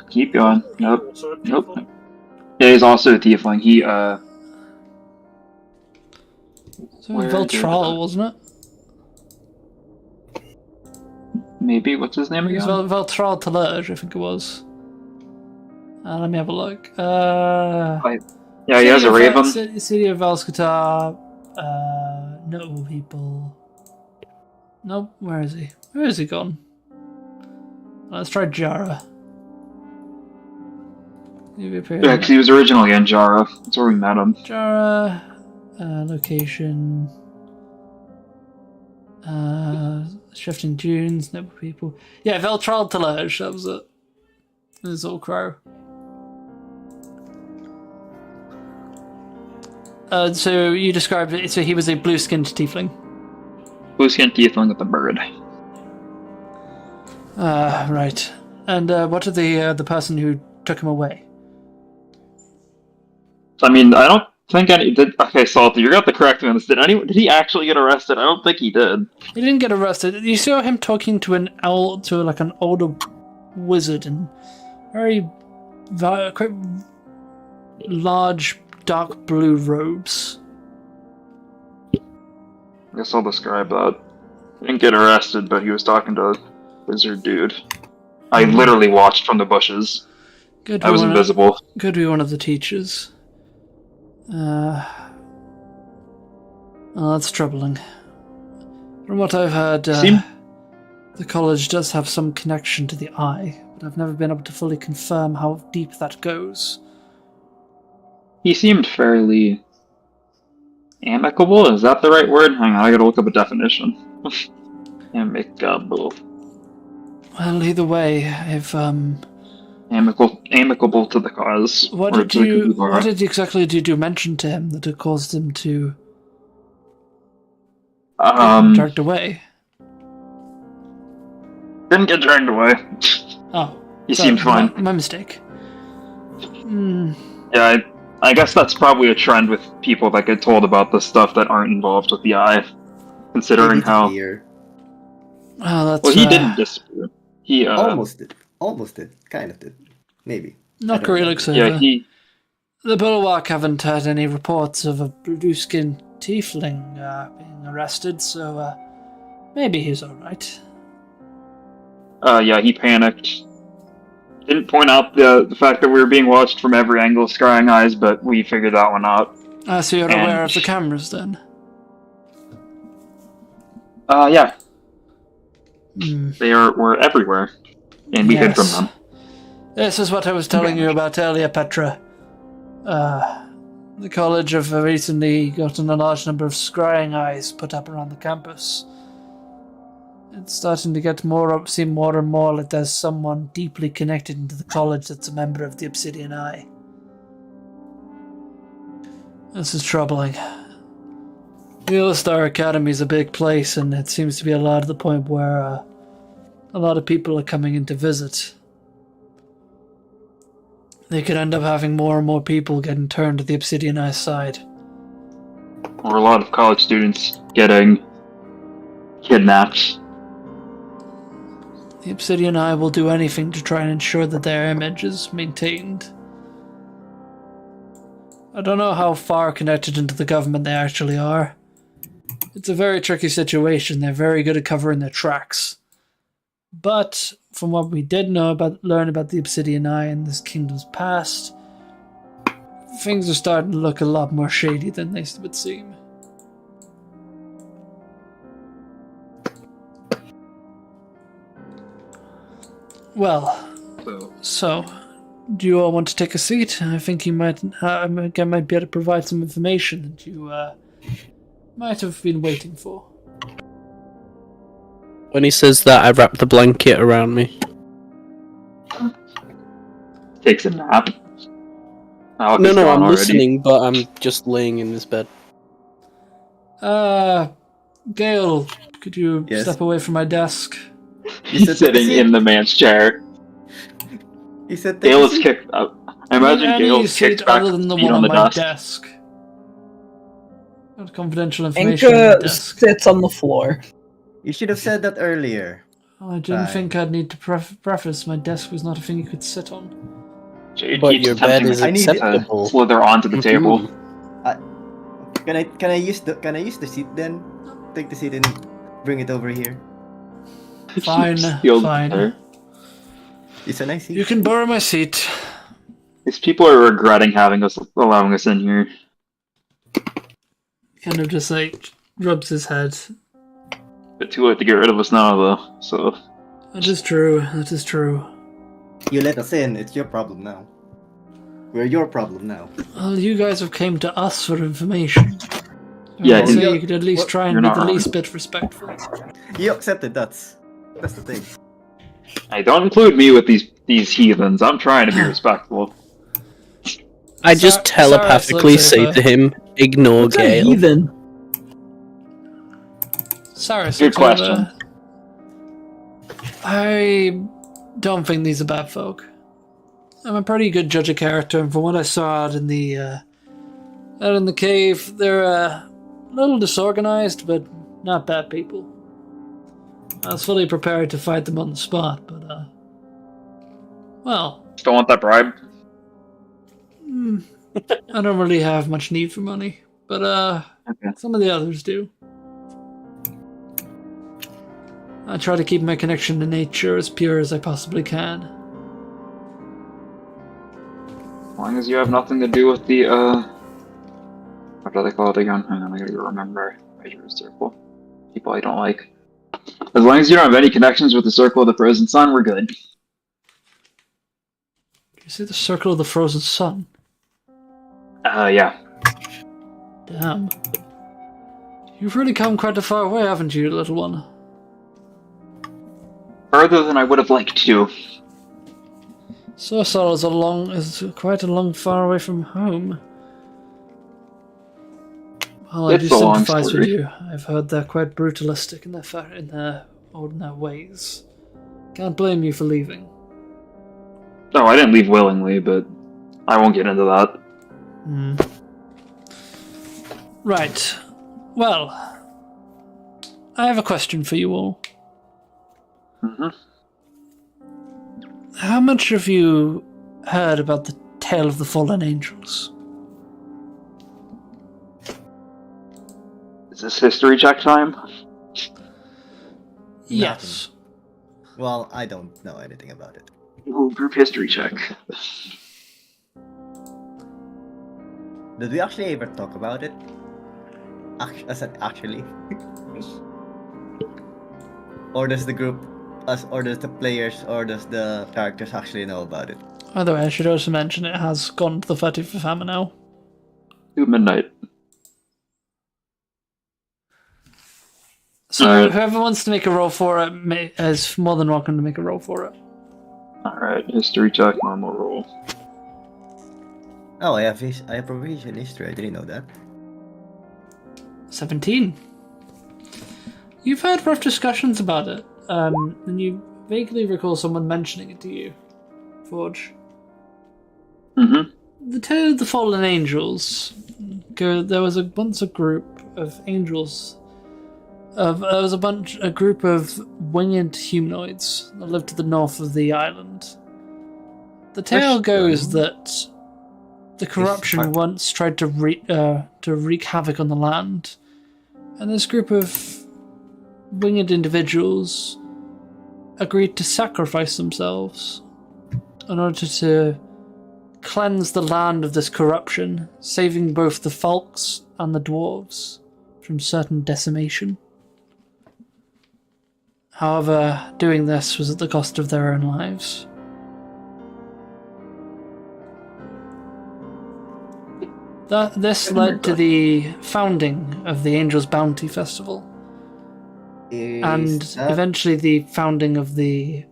Keep going. Nope. Yeah, he's also a tiefling. He, So Veltral, wasn't it? Maybe. What's his name It was again? Veltral Talurge, I think it was. Let me have a look. Yeah, he has a raven. City of Valskatar. Notable people. Nope, where is he? Where is he gone? Let's try Jara. Yeah, because he was originally in Jara. That's where we met him. Jara. Location. Shifting dunes, noble people. Yeah, Veltral Talurge, that was it. It was all crow. So you described it, so he was a blue-skinned tiefling. Blue-skinned tiefling with a bird. Right. And what did the person who took him away? I mean, I don't think any did. Okay, Salty, you got the correct me on this. Did he actually get arrested? I don't think he did. He didn't get arrested. You saw him talking to an older wizard in quite large, dark blue robes. I guess I'll describe that. He didn't get arrested, but he was talking to a wizard dude. I literally watched from the bushes. Good. I was invisible. Could be one of the teachers. That's troubling. From what I've heard, the college does have some connection to the Eye, but I've never been able to fully confirm how deep that goes. He seemed fairly amicable. Is that the right word? Hang on, I gotta look up a definition. Amicable. Well, either way, if amicable to the cause. What exactly did you mention to him that had caused him to dragged away? Didn't get dragged away. Oh, he seemed fine. My mistake. Yeah, I guess that's probably a trend with people that get told about the stuff that aren't involved with the Eye, considering how. Well, he didn't disappear. He almost did, kind of did, maybe. Not great looks over. Yeah, The Bulwark haven't had any reports of a blue-skinned tiefling being arrested, so maybe he's all right. Yeah, he panicked. Didn't point out the fact that we were being watched from every angle, scrying eyes, but we figured that one out. So you're aware of the cameras then? Yeah. They were everywhere, and we hid from them. This is what I was telling you about earlier, Petra. The college have recently gotten a large number of scrying eyes put up around the campus. It's starting to seem more and more like there's someone deeply connected into the college that's a member of the Obsidian Eye. This is troubling. The All-Star Academy is a big place, and it seems to be a lot of the point where a lot of people are coming in to visit. They could end up having more and more people getting turned to the Obsidian Eye side. Or a lot of college students getting kidnapped. The Obsidian Eye will do anything to try and ensure that their image is maintained. I don't know how far connected into the government they actually are. It's a very tricky situation. They're very good at covering their tracks. But from what we did learn about the Obsidian Eye in this kingdom's past, things are starting to look a lot more shady than they would seem. Well, so do you all want to take a seat? I think you might be able to provide some information that you might have been waiting for. When he says that, I wrap the blanket around me. Takes a nap. No, I'm listening, but I'm just laying in this bed. Gale, could you step away from my desk? He's sitting in the man's chair. He said Gale is kicked up. I imagine Gale kicked back other than the feet one on the my desk. desk. Got confidential information on my Inca desk. sits on the floor. You should have said that earlier. Oh, I didn't think I'd need to preface my desk was not a thing you could sit on. Jade But keeps your bed attempting is to acceptable. slither onto the table. Can I use the seat then? Take the seat and bring it over here. Fine, Steals fine. her. It's a nice seat. You can borrow my seat. These people are regretting allowing us in here. Kind of just like rubs his head. But too late to get rid of us now, though. So That is true. That is true. You let us in. It's your problem now. We're your problem now. Well, you guys have came to us for information. Yeah, So you- you could at least try and You're be not the wrong. least bit respectful. You accepted. That's the thing. hey, don't include me with these heathens. I'm trying to be respectful. I just Cyrus telepathically looks say over. to him, ignore What's a Gale. heathen? Cyrus, Good looks over. question. I don't think these are bad folk. I'm a pretty good judge of character, and from what I saw out in the cave, they're a little disorganized, but not bad people. I was fully prepared to fight them on the spot, but well, Still want that bribe? I don't really have much need for money, but Okay. some of the others do. I try to keep my connection to nature as pure as I possibly can. As long as you have nothing to do with the what do they call it again? Hang on, I gotta remember. Measure circle. People I don't like. As long as you don't have any connections with the Circle of the Frozen Sun, we're good. You see the circle of the frozen sun? Yeah. Damn. You've really come quite a far way, haven't you, little one? Further than I would have liked to. Sorsal is quite a long far away from home. Well, I It's do a long sympathize with story. you. I've heard they're quite brutalistic in their ways. Can't blame you for leaving. No, I didn't leave willingly, but I won't get into that. Right. Well, I have a question for you all. How much have you heard about the tale of the fallen angels? Is this history check time? Yes. Well, I don't know anything about it. Ooh, group history check. Did we actually ever talk about it? I said actually. Or does the group us, or does the players, or does the characters actually know about it? By the way, I should also mention it has gone to the 35th hammer now. To midnight. So Alright. whoever wants to make a roll for it is more than welcome to make a roll for it. Alright, history check, normal roll. Oh, I have provision history. I didn't know that. 17. You've had rough discussions about it, and you vaguely recall someone mentioning it to you, Forge. Mm-hmm. The Tale of the Fallen Angels. There was once a group of angels. There was a group of winged humanoids that lived to the north of the island. The tale goes that the corruption once tried to wreak havoc on the land, and this group of winged individuals agreed to sacrifice themselves in order to cleanse the land of this corruption, saving both the folks and the dwarves from certain decimation. However, doing this was at the cost of their own lives. This led to the founding of the Angel's Bounty Festival, and eventually the founding of the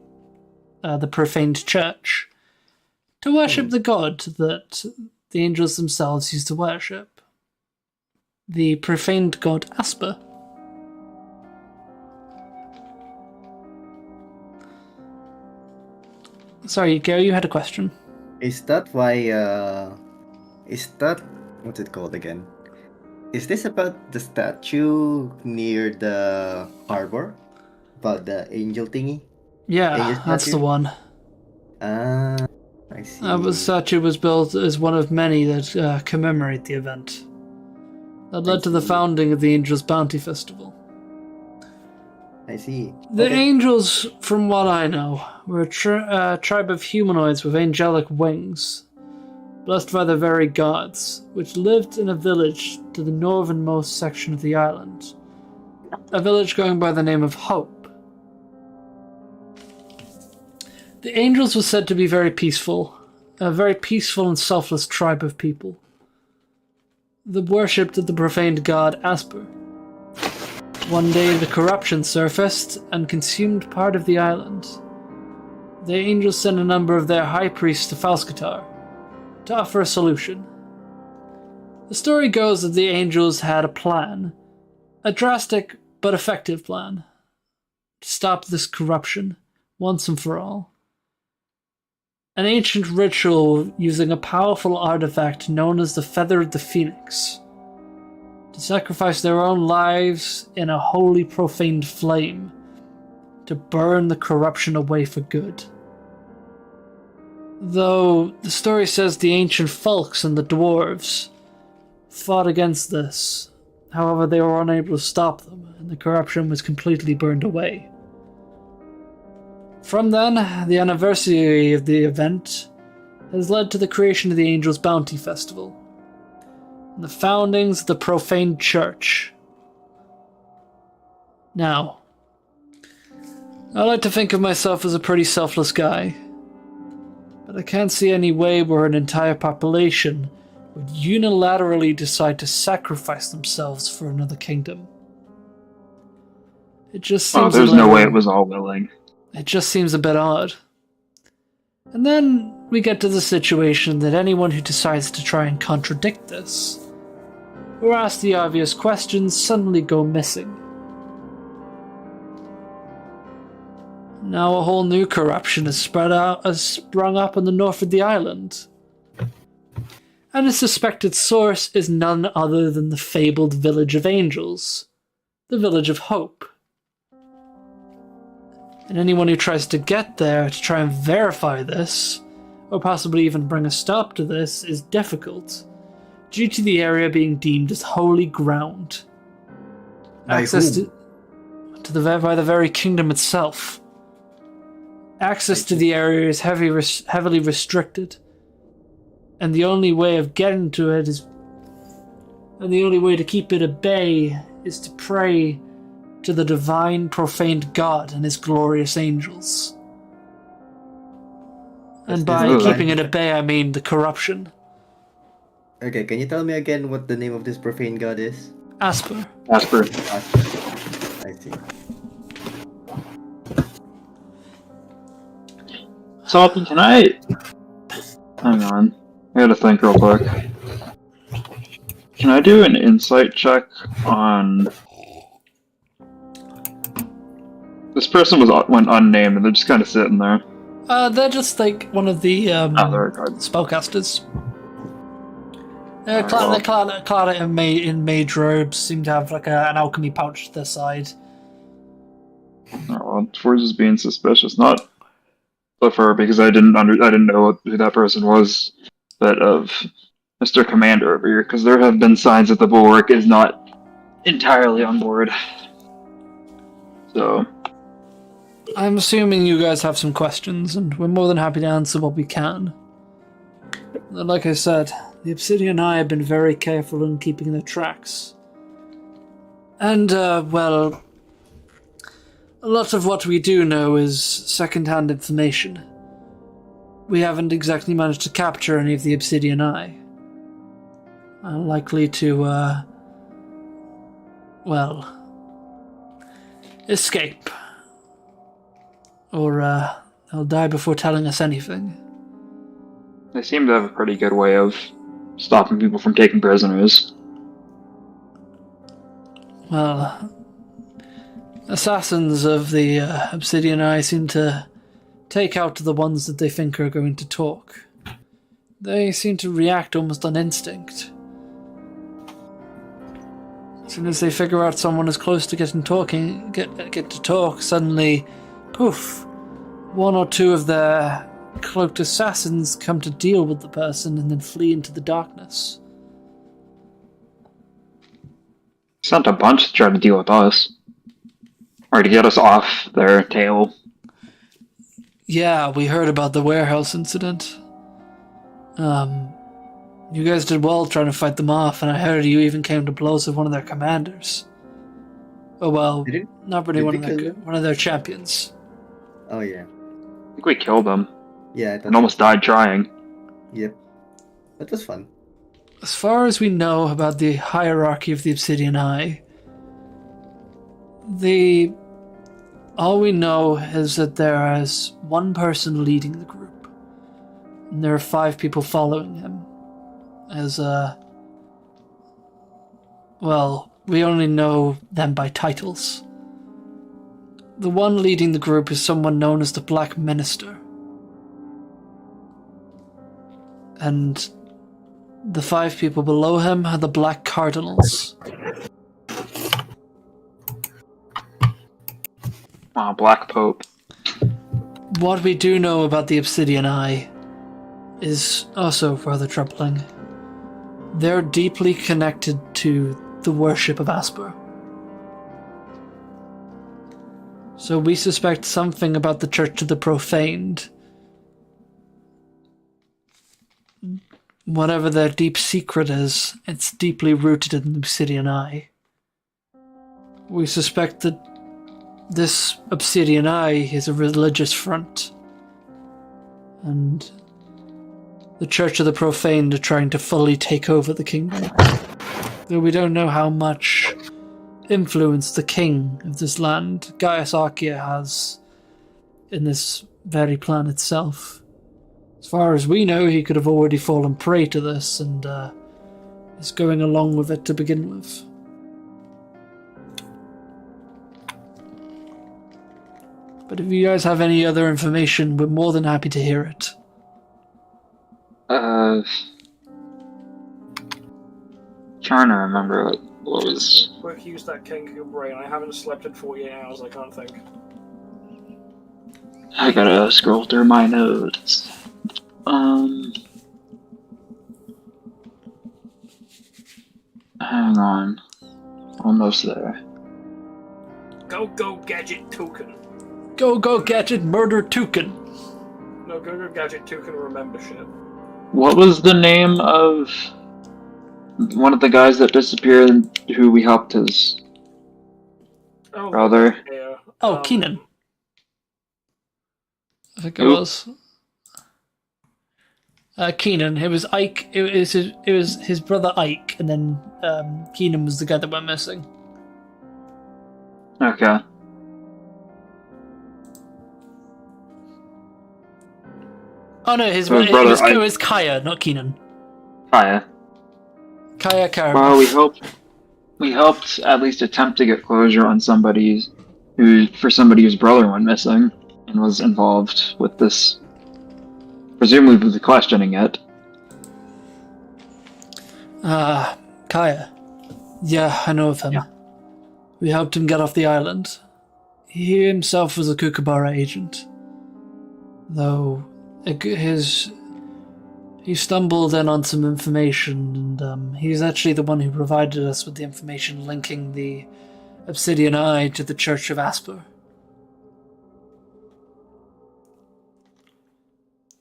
profaned church, to worship the god that the angels themselves used to worship, the profaned god Asper. Sorry, Gary, you had a question. Is that why? Is that what's it called again? Is this about the statue near the harbor? About the angel thingy? Yeah, Angel that's the statue? one. Ah, I see. The statue was built as one of many that commemorate the event. That led to the founding of the Angels Bounty Festival. I see. The Okay. angels, from what I know, were a tribe of humanoids with angelic wings, blessed by the very gods, which lived in a village to the northernmost section of the island. A village going by the name of Hope. The angels were said to be very peaceful, a very peaceful and selfless tribe of people. They worshipped the profaned god Asper. One day the corruption surfaced and consumed part of the island. The angels sent a number of their high priests to Falskatar to offer a solution. The story goes that the angels had a plan, a drastic but effective plan, to stop this corruption once and for all. An ancient ritual using a powerful artifact known as the Feather of the Phoenix, to sacrifice their own lives in a holy profaned flame, to burn the corruption away for good. Though the story says the ancient folks and the dwarves fought against this, however they were unable to stop them, and the corruption was completely burned away. From then, the anniversary of the event has led to the creation of the Angels Bounty Festival, and the foundings of the profaned church. Now, I like to think of myself as a pretty selfless guy, but I can't see any way where an entire population would unilaterally decide to sacrifice themselves for another kingdom. It just seems There's no way it was all willing. It just seems a bit odd. And then we get to the situation that anyone who decides to try and contradict this, or ask the obvious questions, suddenly go missing. Now a whole new corruption has sprung up in the north of the island. And its suspected source is none other than the fabled Village of Angels, the Village of Hope. And anyone who tries to get there to try and verify this, or possibly even bring a stop to this, is difficult, due to the area being deemed as holy ground. By Access whom? by the very kingdom itself. Access to the area is heavily restricted, and the only way of getting to it and the only way to keep it at bay is to pray to the divine profaned God and his glorious angels. And by Ooh. keeping it at bay, I mean the corruption. Okay, can you tell me again what the name of this profane god is? Asper. Asper. I see. Salty, can I... Hang on. I gotta think real quick. Can I do an insight check on... This person went unnamed and they're just kind of sitting there. They're just like one of the Oh, there we go. spellcasters. Alright, well. They're clad in mage robes, seem to have like an alchemy pouch to their side. Oh, well, Forge is being suspicious. Not of her because I didn't know who that person was, but of Mr. Commander over here, because there have been signs that the Bulwark is not entirely on board. So, I'm assuming you guys have some questions, and we're more than happy to answer what we can. Like I said, the Obsidian and I have been very careful in keeping their tracks. And, well, a lot of what we do know is second-hand information. We haven't exactly managed to capture any of the Obsidian Eye. Likely to, well, escape. Or, they'll die before telling us anything. they seem to have a pretty good way of stopping people from taking prisoners. Well, assassins of the Obsidian Eye seem to take out the ones that they think are going to talk. They seem to react almost on instinct. As soon as they figure out someone is close to get to talk, suddenly, poof, one or two of their cloaked assassins come to deal with the person and then flee into the darkness. Sent a bunch to try to deal with us. Or to get us off their tail. Yeah, we heard about the warehouse incident. You guys did well trying to fight them off, and I heard you even came to blows with one of their commanders. Oh well, not really one of their champions. Oh yeah. I think we killed them. Yeah, I thought And almost died trying. Yep. That was fun. As far as we know about the hierarchy of the Obsidian Eye, all we know is that there is one person leading the group, and there are 5 people following him. Well, we only know them by titles. The one leading the group is someone known as the Black Minister. And the 5 people below him are the Black Cardinals. Black Pope. What we do know about the Obsidian Eye is also rather troubling. They're deeply connected to the worship of Asper. So we suspect something about the Church of the Profaned. Whatever their deep secret is, it's deeply rooted in the Obsidian Eye. We suspect that this Obsidian Eye is a religious front. And the Church of the Profaned are trying to fully take over the kingdom. Though we don't know how much influence the king of this land, Gaius Archaea, has in this very plan itself. As far as we know, he could have already fallen prey to this and is going along with it to begin with. But if you guys have any other information, we're more than happy to hear it. Trying to remember what was... Quick, use that Kenku brain. I haven't slept in 48 hours, I can't think. I gotta scroll through my notes. Hang on. Almost there. Go Gadget Token. Go Gadget Murder Toucan. No, go Gadget Token remember shit. What was the name of one of the guys that disappeared who we helped his... Oh, brother. yeah. Oh, Keenan. I think it Who? was. Keenan. It was Ike. It was his brother Ike, and then Keenan was the guy that went missing. Okay. Oh no, his So his it brother was, Ike. it was Kaya, not Keenan. Hiya. Kaya Karamov. Well, we helped at least attempt to get closure on somebody whose brother went missing and was involved with this, presumably questioning it. Kaya. Yeah, I know of him. Yeah. We helped him get off the island. He himself was a Kookaburra agent. Though, he stumbled in on some information, and he's actually the one who provided us with the information linking the Obsidian Eye to the Church of Asper.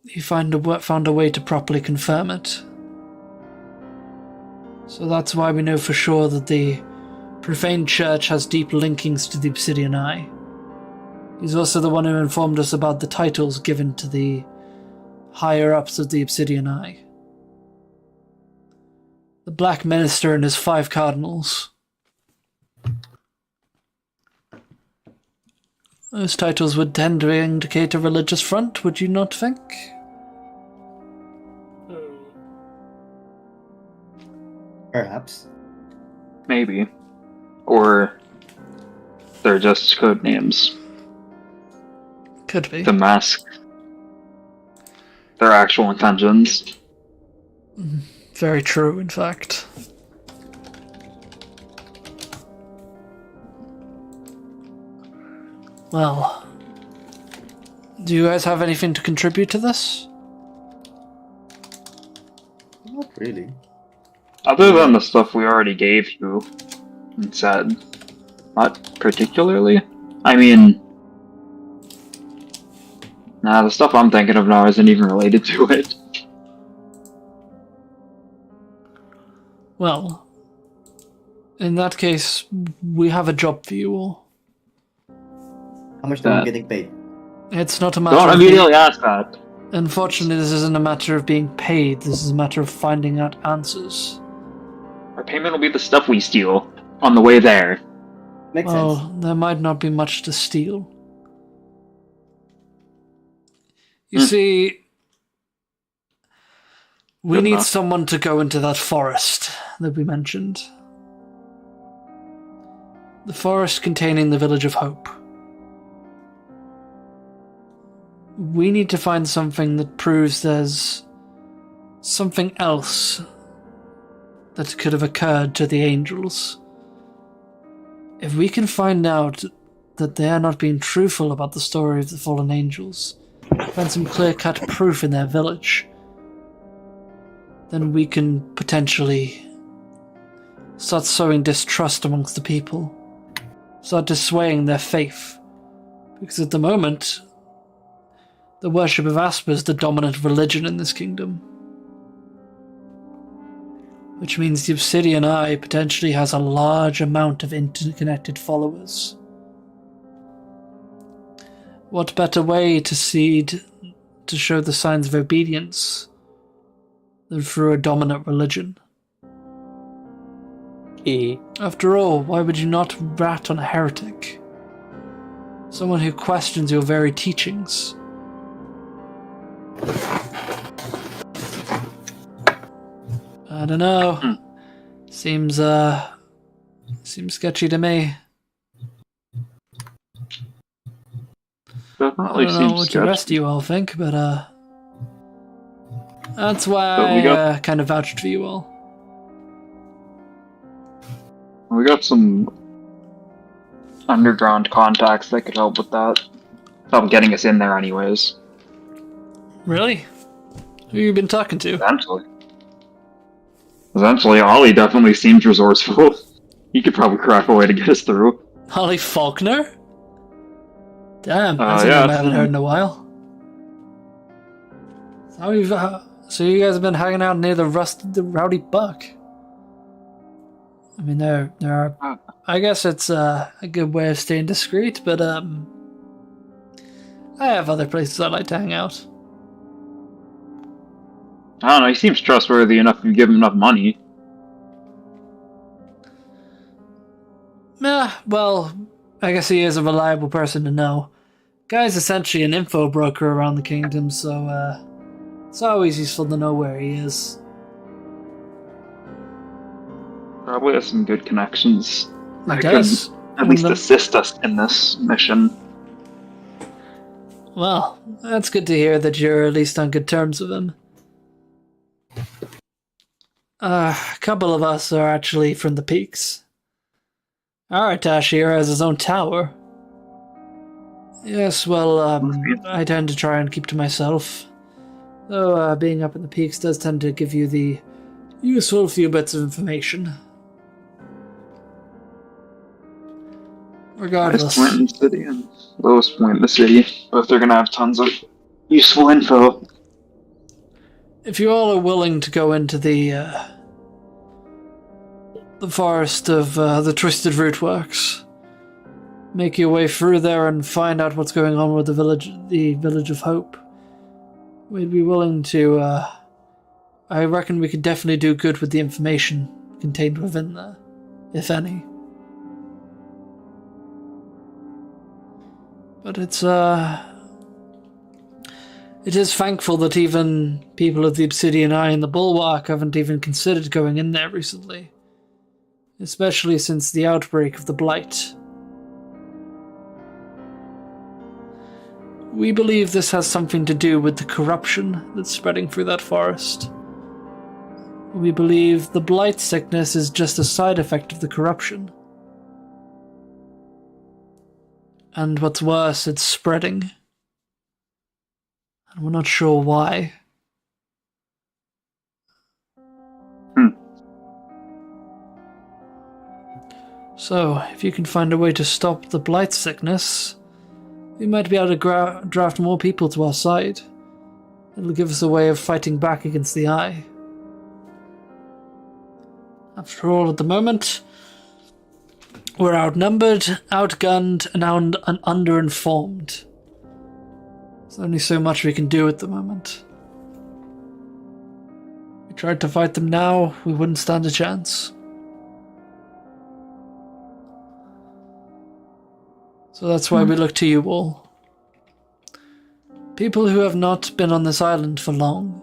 He found a way to properly confirm it. So that's why we know for sure that the profane church has deep linkings to the Obsidian Eye. He's also the one who informed us about the titles given to the higher-ups of the Obsidian Eye. The Black Minister and his 5 cardinals. Those titles would tend to indicate a religious front, would you not think? Perhaps. Maybe. Or they're just code names Could be. to mask their actual intentions. Very true, in fact. Well, do you guys have anything to contribute to this? Not really. Other than the stuff we already gave you and said, not particularly. I mean, the stuff I'm thinking of now isn't even related to it. Well, in that case, we have a job for you all. How much are we getting paid? It's not a matter Don't of immediately ask that. Unfortunately, this isn't a matter of being paid. This is a matter of finding out answers. Our payment will be the stuff we steal on the way there. Makes Well, sense. there might not be much to steal. You see, we Good need enough. someone to go into that forest that we mentioned. The forest containing the Village of Hope. We need to find something that proves there's something else that could have occurred to the angels. If we can find out that they are not being truthful about the story of the fallen angels, find some clear-cut proof in their village, then we can potentially start sowing distrust amongst the people, start dissuading their faith. Because at the moment, the worship of Asper is the dominant religion in this kingdom. Which means the Obsidian Eye potentially has a large amount of interconnected followers. What better way to show the signs of obedience than through a dominant religion? After all, why would you not rat on a heretic? Someone who questions your very teachings. I don't know. Seems sketchy to me. I Definitely don't know seems what the rest of sketchy. you all think, but that's But why we I got- kind of vouched for you all. We got some underground contacts that could help with that. Help getting us in there anyways. Really? Who you been talking to? Eventually, Ollie definitely seems resourceful. He could probably crack a way to get us through. Holly Faulkner? Damn, that's a yeah, name I haven't heard in a while. So you guys have been hanging out near the Rowdy Buck. I mean, there are I guess it's a good way of staying discreet, but I have other places I like to hang out. I don't know, he seems trustworthy enough if you give him enough money. Well, I guess he is a reliable person to know. Guy's essentially an info broker around the kingdom, so it's always useful to know where he is. Probably has some good connections. He that does. can at least assist us in this mission. Well, that's good to hear that you're at least on good terms with him. A couple of us are actually from the peaks. Aratash here has his own tower. Yes, well, I tend to try and keep to myself. Though being up in the peaks does tend to give you the useful few bits of information. Regardless. Highest point in the city and lowest point in the city. Both are gonna have tons of useful info. If you all are willing to go into the forest of the Twisted Rootworks, make your way through there and find out what's going on with the Village of Hope, we'd be willing to, I reckon we could definitely do good with the information contained within there, if any. But it is thankful that even people of the Obsidian Eye and the Bulwark haven't even considered going in there recently. Especially since the outbreak of the Blight. We believe this has something to do with the corruption that's spreading through that forest. We believe the Blight sickness is just a side effect of the corruption. And what's worse, it's spreading. And we're not sure why. So, if you can find a way to stop the Blight sickness, we might be able to draft more people to our side. It'll give us a way of fighting back against the Eye. After all, at the moment, we're outnumbered, outgunned, and underinformed. There's only so much we can do at the moment. If we tried to fight them now, we wouldn't stand a chance. So that's why we look to you all. People who have not been on this island for long,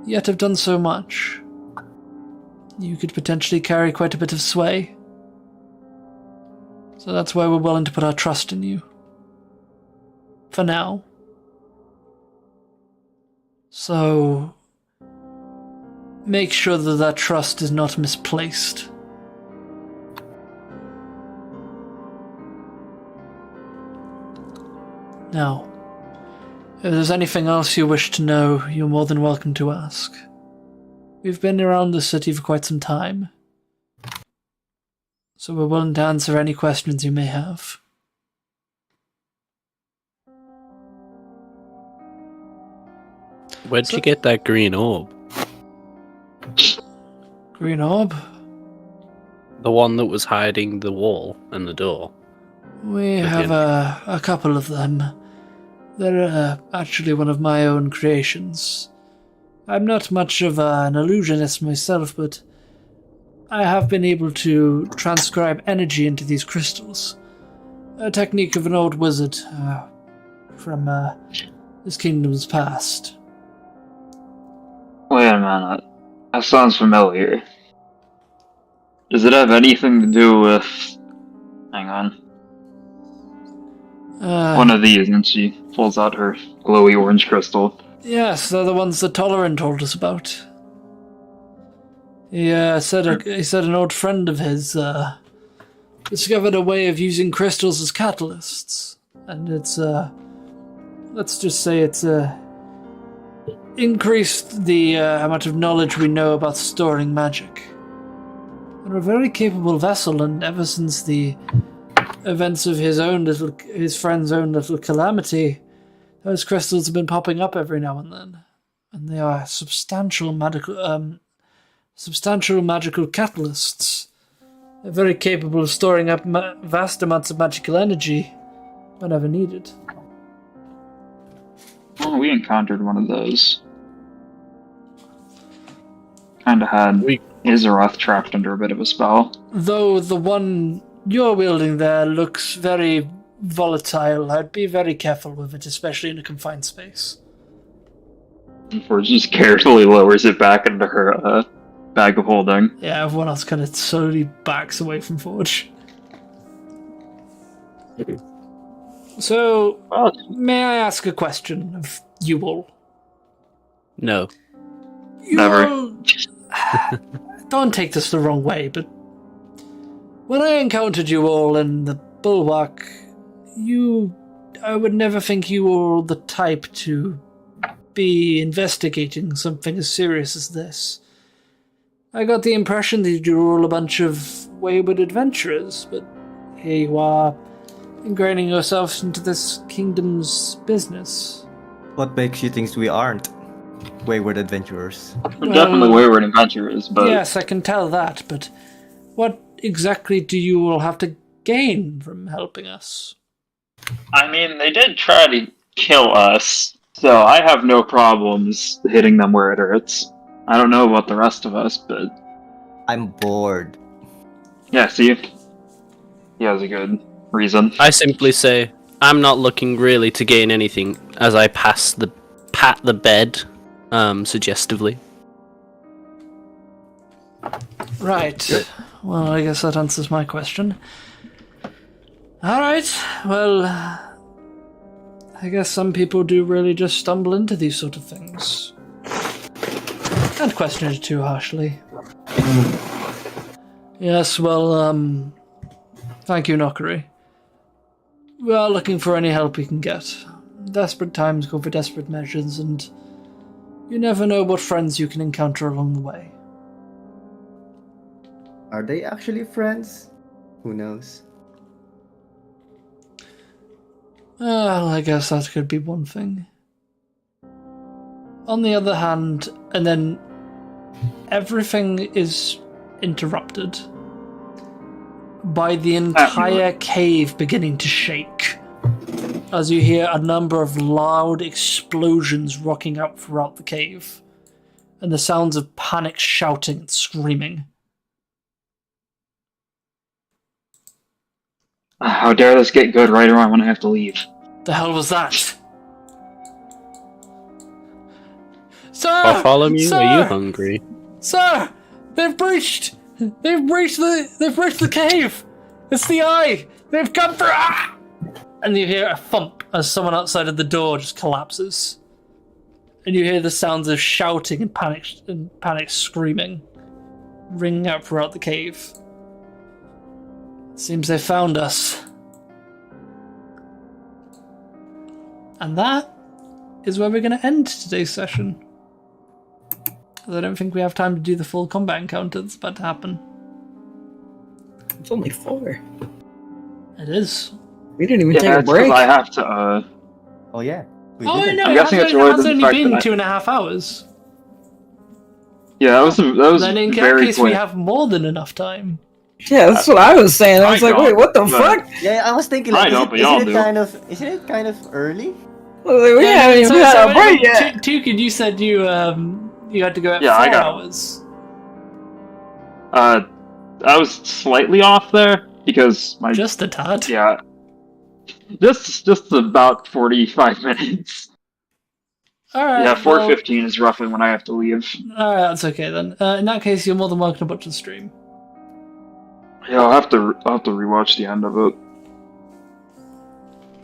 yet have done so much. You could potentially carry quite a bit of sway. So that's why we're willing to put our trust in you. For now. So, make sure that that trust is not misplaced. Now, if there's anything else you wish to know, you're more than welcome to ask. We've been around the city for quite some time, so we're willing to answer any questions you may have. Where'd you get that green orb? Green orb? The one that was hiding the wall and the door. We have a couple of them. They're actually one of my own creations. I'm not much of an illusionist myself, but I have been able to transcribe energy into these crystals. A technique of an old wizard from this kingdom's past. Wait a minute. That sounds familiar. Does it have anything to do with... Hang on. One of these, and she pulls out her glowy orange crystal. Yes, they're the ones that Tolerant told us about. He said an old friend of his discovered a way of using crystals as catalysts, and it's let's just say it's increased the amount of knowledge we know about storing magic. We're a very capable vessel, and ever since the events of his friend's own little calamity, those crystals have been popping up every now and then, and they are substantial magical catalysts. They're very capable of storing up vast amounts of magical energy whenever needed. Oh, we encountered one of those. Kinda had Izaroth trapped under a bit of a spell. Though the one you're wielding there looks very volatile, I'd be very careful with it, especially in a confined space. Forge just carefully lowers it back into her bag of holding. Yeah, everyone else kind of slowly backs away from Forge. So, may I ask a question of you all? No. You Never. all... Don't take this the wrong way, but when I encountered you all in the bulwark, I would never think you were the type to be investigating something as serious as this. I got the impression that you were all a bunch of wayward adventurers, but here you are, ingraining yourselves into this kingdom's business. What makes you think we aren't wayward adventurers? We're definitely wayward adventurers, but Yes, I can tell that, but what exactly do you all have to gain from helping us? I mean, they did try to kill us, so I have no problems hitting them where it hurts. I don't know about the rest of us, but I'm bored. yeah, see? He has a good reason. I simply say, I'm not looking really to gain anything as I pat the bed, suggestively. Right. Well, I guess that answers my question. Alright, well, I guess some people do really just stumble into these sort of things. Can't question it too harshly. Yes, well, thank you, Nokari. We are looking for any help we can get. Desperate times call for desperate measures, and you never know what friends you can encounter along the way. Are they actually friends? Who knows? Well, I guess that could be one thing. On the other hand, and then everything is interrupted by the entire cave beginning to shake, as you hear a number of loud explosions rocking out throughout the cave, and the sounds of panic shouting and screaming. How dare this get good right around when I have to leave? The hell was that? Sir! Bartholomew, Sir! are you hungry? Sir! They've breached the cave! It's the eye! They've come through! Ah! And you hear a thump as someone outside of the door just collapses. And you hear the sounds of shouting and panic screaming ringing out throughout the cave. Seems they found us. And that is where we're going to end today's session. I don't think we have time to do the full combat encounter that's about to happen. It's only 4. It is. We didn't even Yeah, take a it's 'cause break. I have to, Oh yeah. We Oh, I didn't. know. I'm It guessing has it's related to the only fact been that I- 2.5 hours. yeah, that was Then in that very case, quick. we have more than enough time. Yeah, that's what I was saying. I was I like, don't, wait, what the but- fuck? Yeah, I was thinking I like, don't, but y'all do. isn't it kind of early? I was like, we haven't even had a break yet. Tukin, you said you had to go at Yeah, 4 I got- hours. I was slightly off there because my Just a tad. yeah, just about 45 minutes. Alright. Yeah, well, 4:15 is roughly when I have to leave. Alright, that's okay then. In that case, you're more than welcome to watch the stream. Yeah, I'll have to rewatch the end of it.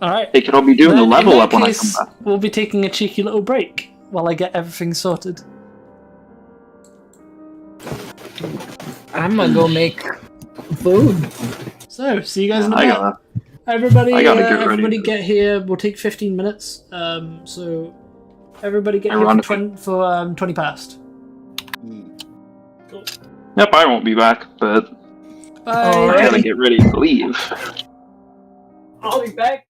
Alright. Hey, can I be doing the Then, level in that up when I case, come back? we'll be taking a cheeky little break while I get everything sorted. I'm gonna go make food. So, see you guys in a I bit. gotta. Everybody, I gotta get ready everybody for get here. We'll take 15 minutes. So everybody get here Around for 20 past. Yep, I won't be back, but Bye. Alright. I gotta get ready to leave. I'll be back.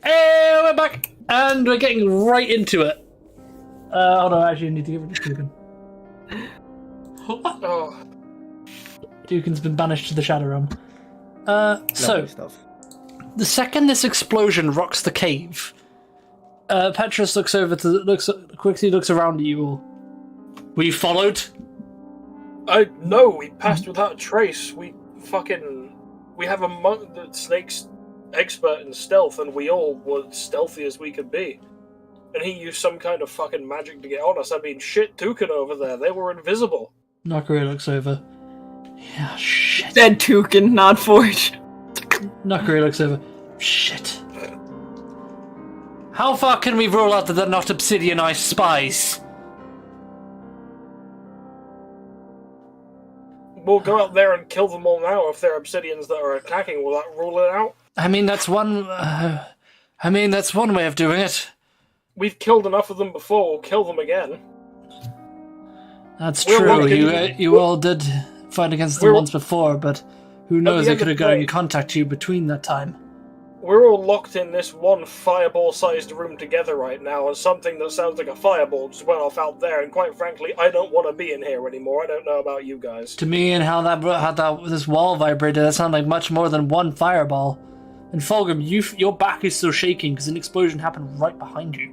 Hey, we're back, and we're getting right into it. Hold on, actually, I need to give it to Dugan. Oh, Dugan's been banished to the Shadow Realm. So, Lovely stuff. the second this explosion rocks the cave, Petrus quickly looks around at you all. Were you followed? No, we passed without a trace. We have a monk that snake's expert in stealth, and we all were stealthy as we could be. And he used some kind of fucking magic to get on us. I mean, shit, Toucan over there, they were invisible. Nakaré looks over. Yeah, shit. Dead Toucan, not Forge. Nakaré looks over. Shit. How far can we rule out that they're not obsidianized spies? We'll go out there and kill them all now if they're obsidians that are attacking. Will that rule it out? I mean, that's one way of doing it. We've killed enough of them before, we'll kill them again. That's We're true. looking- You all did fight against them once before, but who knows? the They end could of have the got day- in contact you between that time. We're all locked in this one fireball-sized room together right now, and something that sounds like a fireball just went off out there, and quite frankly, I don't want to be in here anymore. I don't know about you guys. To me, and how this wall vibrated, that sounded like much more than one fireball. And Fulgrim, your back is still shaking because an explosion happened right behind you.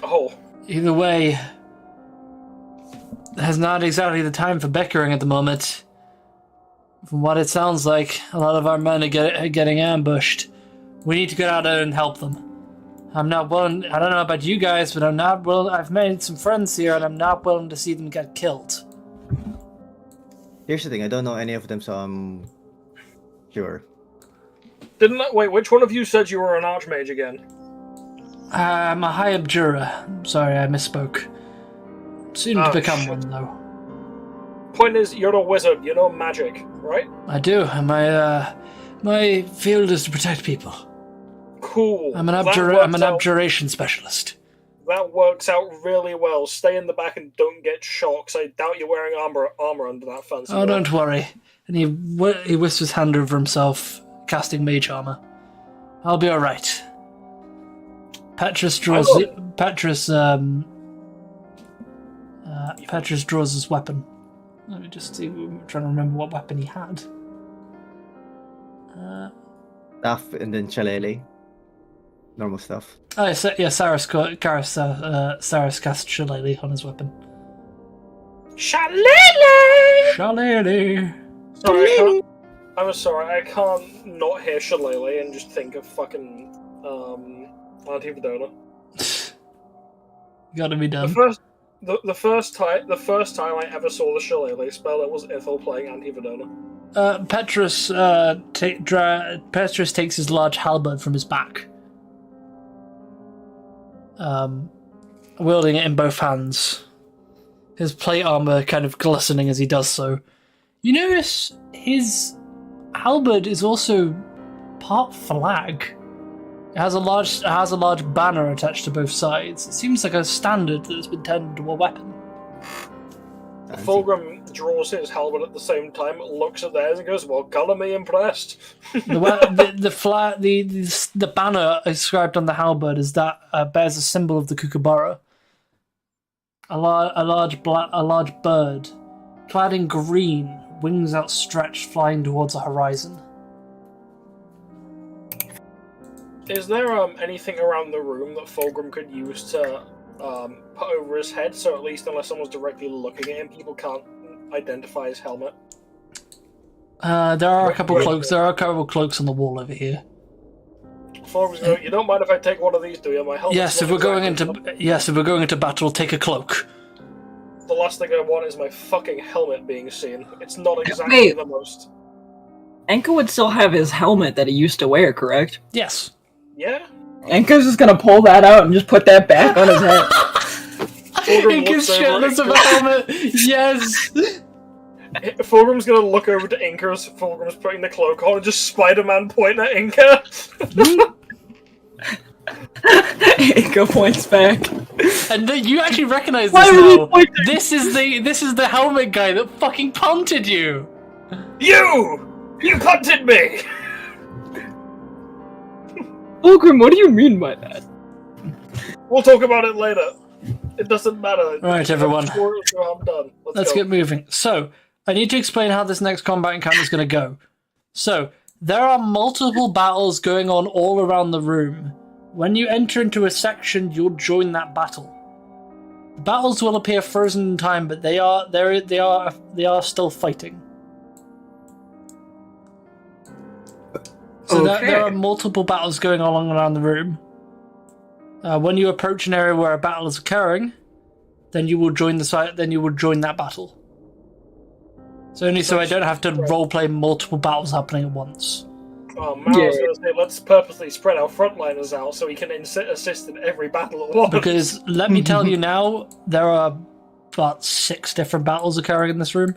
Oh, Either way, there's not exactly the time for bickering at the moment. From what it sounds like, a lot of our men are getting ambushed. We need to get out there and help them. I'm not willing. I don't know about you guys, but I'm not willing. I've made some friends here, and I'm not willing to see them get killed. Here's the thing, I don't know any of them, so I'm sure. wait, which one of you said you were an archmage again? I'm a high abjurer. Sorry, I misspoke. Soon to Oh, become shit. one, though. Point is, you're a wizard, you know magic, right? I do, and my field is to protect people. Cool. I'm an That works out- abjuration specialist. That works out really well. Stay in the back and don't get shot, 'cause I doubt you're wearing armor under that fancy. Oh, robe. don't worry. And he whisks his hand over himself, casting mage armor. I'll be all right. Petrus draws. Petrus draws his weapon. Let me just see. I'm trying to remember what weapon he had. Stuff and then Shillelagh. Normal stuff. Oh, yeah, Cyrus cast Shillelagh on his weapon. Shillelagh! Shillelagh! Sorry, I'm sorry, I can't not hear Shillelagh and just think of fucking Auntie Verdona. Gotta be done. The first time I ever saw the Shillelagh spell, it was Ithil playing Auntie Verdona. Petrus takes his large halberd from his back, wielding it in both hands, his plate armor kind of glistening as he does so. You notice his halberd is also part flag. It has a large banner attached to both sides. It seems like a standard that has been turned into a weapon. Fancy. Fulgrim draws his helmet at the same time, looks at theirs, and goes, "Well, colour me impressed." The banner inscribed on the halberd is that bears a symbol of the kookaburra, a large bird, clad in green, wings outstretched, flying towards the horizon. Is there anything around the room that Fulgrim could use to put over his head, so at least unless someone's directly looking at him, people can't identify his helmet? There are a couple cloaks. There are a couple cloaks on the wall over here. Fulgrim's going, "You don't mind if I take one of these, do you? My helmet's Yes, if we're going into battle, take a cloak. The last thing I want is my fucking helmet being seen. It's not exactly the most. Enka would still have his helmet that he used to wear, correct? Yes. Yeah? Enka's just gonna pull that out and just put that back on his head. Inca's shitless of a helmet. Yes. Fulgrim's gonna look over to Inca as Fulgrim's putting the cloak on and just Spider-Man point at Inca. Inca points back. And you actually recognize this now. This is the helmet guy that fucking punted you. You punted me. Fulgrim, what do you mean by that? We'll talk about it later. It doesn't matter. Right, everyone. I'm done. Let's get moving. So, I need to explain how this next combat encounter is going to go. So, there are multiple battles going on all around the room. When you enter into a section, you'll join that battle. The battles will appear frozen in time, but they are still fighting. So there are multiple battles going on around the room. When you approach an area where a battle is occurring, then you will join the site. Then you will join that battle. So I don't have to roleplay multiple battles happening at once. Oh, Mao was going to say, let's purposely spread our frontliners out so we can assist in every battle at once. Because let me tell you now, there are about 6 different battles occurring in this room.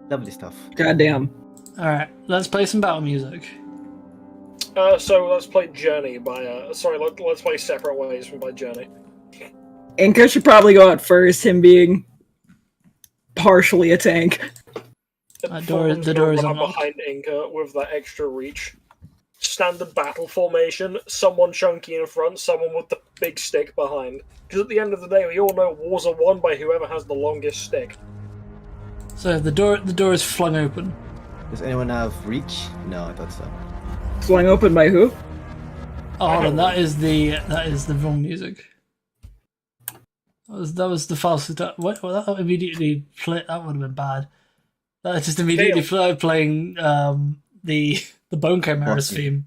Lovely stuff. Goddamn. Alright, let's play some battle music. So let's play Journey by, let's play Separate Ways by Journey. Inca should probably go out first, him being partially a tank. The door is unlocked. Behind Inca with that extra reach. Standard battle formation, someone chunky in front, someone with the big stick behind. Because at the end of the day, we all know wars are won by whoever has the longest stick. So the door is flung open. Does anyone have reach? No, I thought so. Flung open by who? Oh, hold on, that is the wrong music. That was the false. What? Well, that immediately that would have been bad. That just immediately playing the Bone Chimera's theme.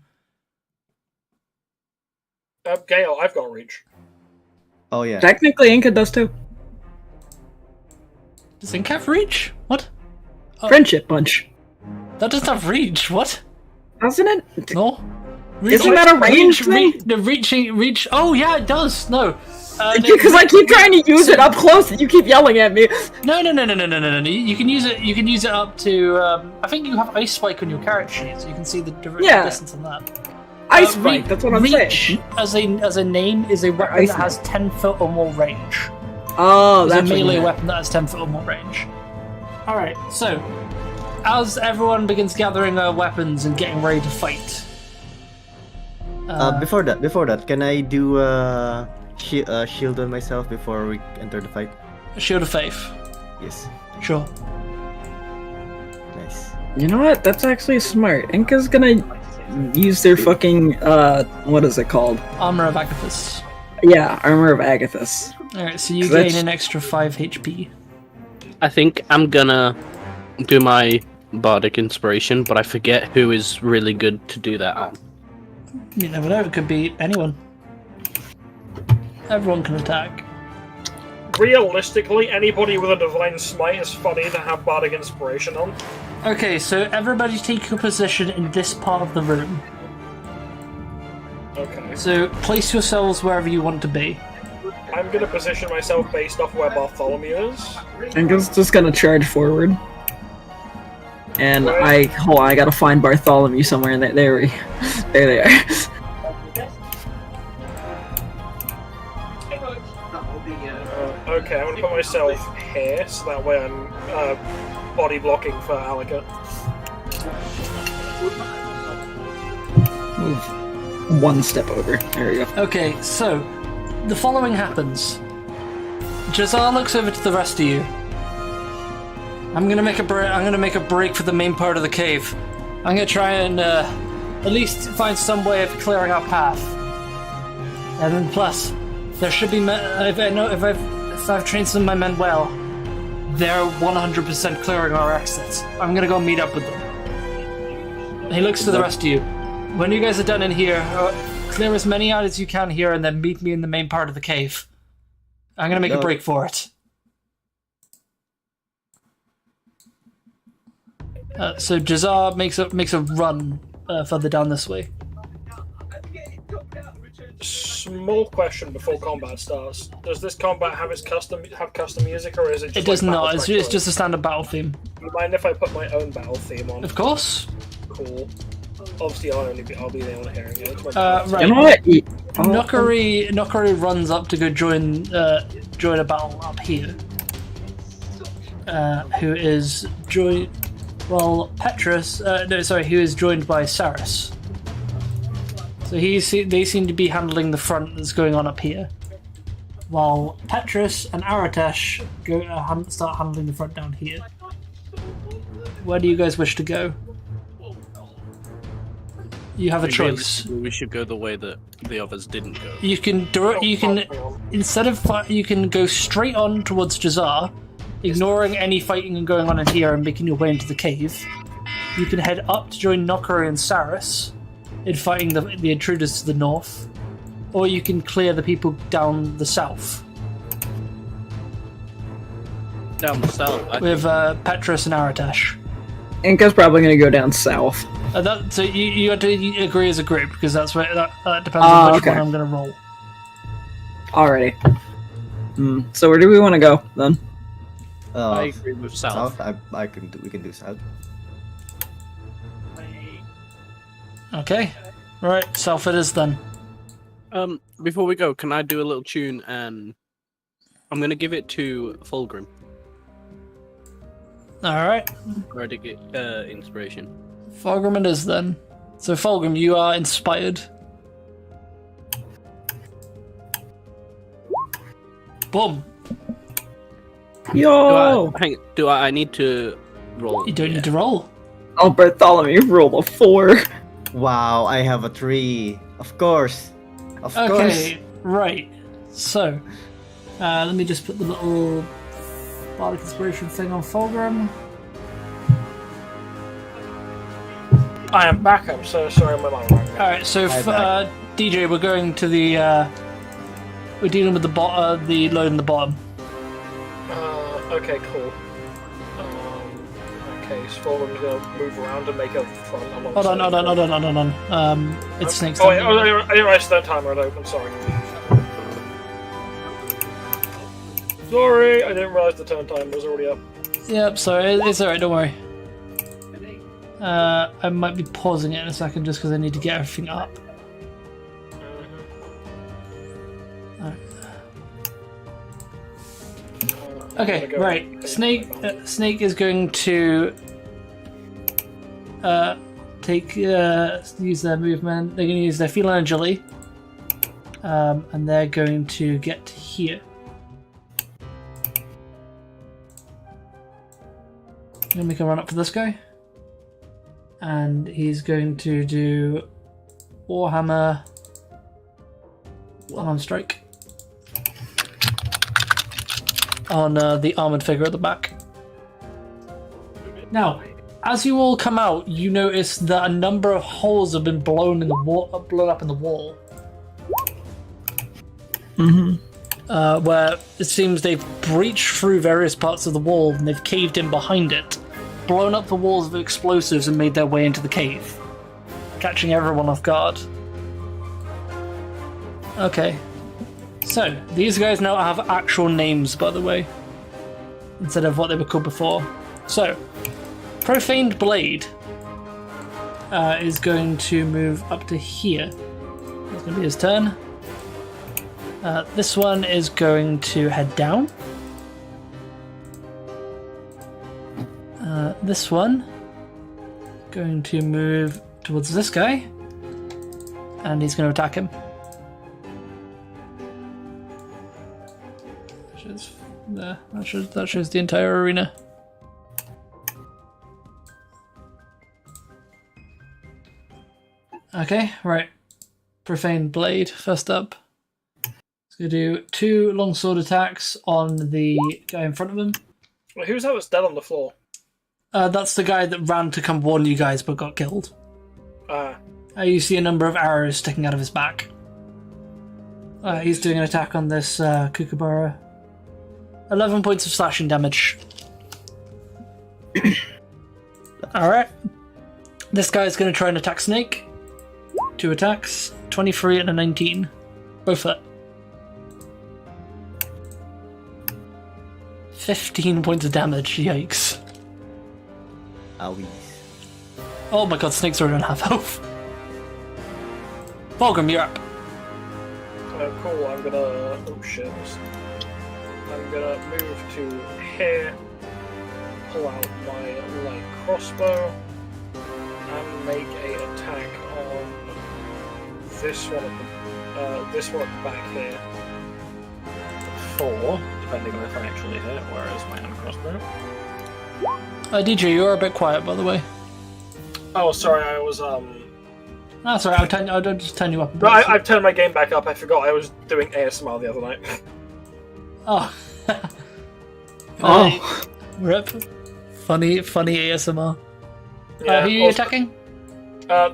Gale, I've got reach. Oh yeah. Technically, Inca does too. Does Inca have reach? What? Oh, Friendship punch. that doesn't have reach. What? Doesn't it? No. Isn't that a range thing? Reach. Oh yeah, it does. No. Because I keep trying to use it up close and you keep yelling at me. No. You can use it. You can use it up to. I think you have Ice Spike on your character sheet, so you can see the distance on that. Ice Spike. That's what I'm saying. As a name is a weapon that has 10 foot or more range. Oh, it's that's a melee weapon that has 10 foot or more range. All right. So, as everyone begins gathering their weapons and getting ready to fight. Before that, can I do shield on myself before we enter the fight? A Shield of Faith. Yes. Sure. Nice. You know what? That's actually smart. Inca's gonna use their fucking what is it called? Armor of Agathis. Yeah, Armor of Agathis. Alright, so you gain an extra 5 HP. I think I'm gonna do my Bardic Inspiration, but I forget who is really good to do that on. You never know, it could be anyone. Everyone can attack. Realistically, anybody with a Divine Smite is funny to have Bardic Inspiration on. Okay, so everybody take your position in this part of the room. Okay. So place yourselves wherever you want to be. I'm gonna position myself based off where Bartholomew is. Inca's just gonna charge forward. And hold on, I gotta find Bartholomew somewhere in there. There they are. Okay, I'm gonna put myself here, so that way I'm body blocking for Alaka. Move one step over. There we go. Okay, so the following happens. Jazar looks over to the rest of you. I'm gonna make a break for the main part of the cave. I'm gonna try and at least find some way of clearing our path. And then plus, there should be if I've trained some of my men well, they're 100% clearing our exits. I'm gonna go meet up with them. He looks to the rest of you. When you guys are done in here, clear as many out as you can here, and then meet me in the main part of the cave. I'm gonna make a break for it. So Jazar makes a run further down this way. Small question before combat starts: does this combat have custom music, or is it? Just It does like not. battle It's track just a standard battle theme. Do you mind if I put my own battle theme on? Of course. Cool. Obviously, I'll be the only hearing it. It's my Right. You know what? Nokari runs up to go join a battle up here. Who is joined? Well, Petrus. Who is joined by Saris. So they seem to be handling the front that's going on up here, while Petrus and Aratesh start handling the front down here. Where do you guys wish to go? You have a choice. We should go the way that the others didn't go. You can you can go straight on towards Jazar, ignoring any fighting going on in here and making your way into the cave. You can head up to join Nokari and Saris in fighting the intruders to the north, or you can clear the people down the south Down the south. with Petrus and Aratesh. Inka's probably going to go down south. So you have to agree as a group, because that's where that depends on which okay. one I'm going to roll. Alrighty. So where do we want to go then? I agree with south. We can do south. Okay, right, south it is then. Before we go, can I do a little tune? And I'm gonna give it to Fulgrim. All right, Where to get inspiration? Fulgrim it is then. So Fulgrim, you are inspired. Boom. Yo! Do I need to roll? You don't need to roll. Oh, Bartholomew rolled a 4. Wow, I have a 3. Of course. Of course. Okay, right. So, let me just put the little bardic inspiration thing on Fulgrim. I am back. I'm so sorry, my mind rang. All right, so DJ, we're going to the. We're dealing with the load in the bottom. Okay, cool. Okay, so Fulgrim's gonna move around and make a front. Hold on. It's Snake's Oh, wait, turn. I didn't realize that timer had opened. Sorry. Sorry, I didn't realize the turn timer was already up. Yep, sorry, it's alright, don't worry. I might be pausing it in a second just because I need to get everything up. Okay, right. Snake is going to use their movement. They're going to use their feline agility, and they're going to get here. I'm going to make a run up for this guy, and he's going to do Warhammer on strike on the armored figure at the back. Now, as you all come out, you notice that a number of holes have been blown in the wall, blown up in the wall. Where it seems they've breached through various parts of the wall and they've caved in behind it, blown up the walls with explosives and made their way into the cave, catching everyone off guard. Okay. So, these guys now have actual names, by the way, instead of what they were called before. So, Profaned Blade is going to move up to here. That's going to be his turn. This one is going to head down. This one going to move towards this guy, and he's going to attack him. There, that shows the entire arena. Okay, right. Profane Blade, first up. He's going to do 2 longsword attacks on the guy in front of him. Well, who's that was dead on the floor? That's the guy that ran to come warn you guys but got killed. Ah. You see a number of arrows sticking out of his back. He's doing an attack on this Kookaburra. 11 points of slashing damage. Alright. This guy's going to try and attack Snake. 2 attacks. 23 and a 19. Both hit. 15 points of damage. Yikes. Owie. Oh my god, Snake's already on half health. Fulgrim, you're up. Cool, I'm gonna... Oh shit. I'm gonna move to here, pull out my light crossbow, and make a attack on this one at the back here. 4, depending on if I actually hit, whereas my hand crossbow. DJ, you're a bit quiet, by the way. Oh, sorry, I was That's alright, I'll just turn you up a bit. No, I've turned my game back up. I forgot I was doing ASMR the other night. Oh. Oh. Rip. Funny Yeah, ASMR. Who are you also- attacking?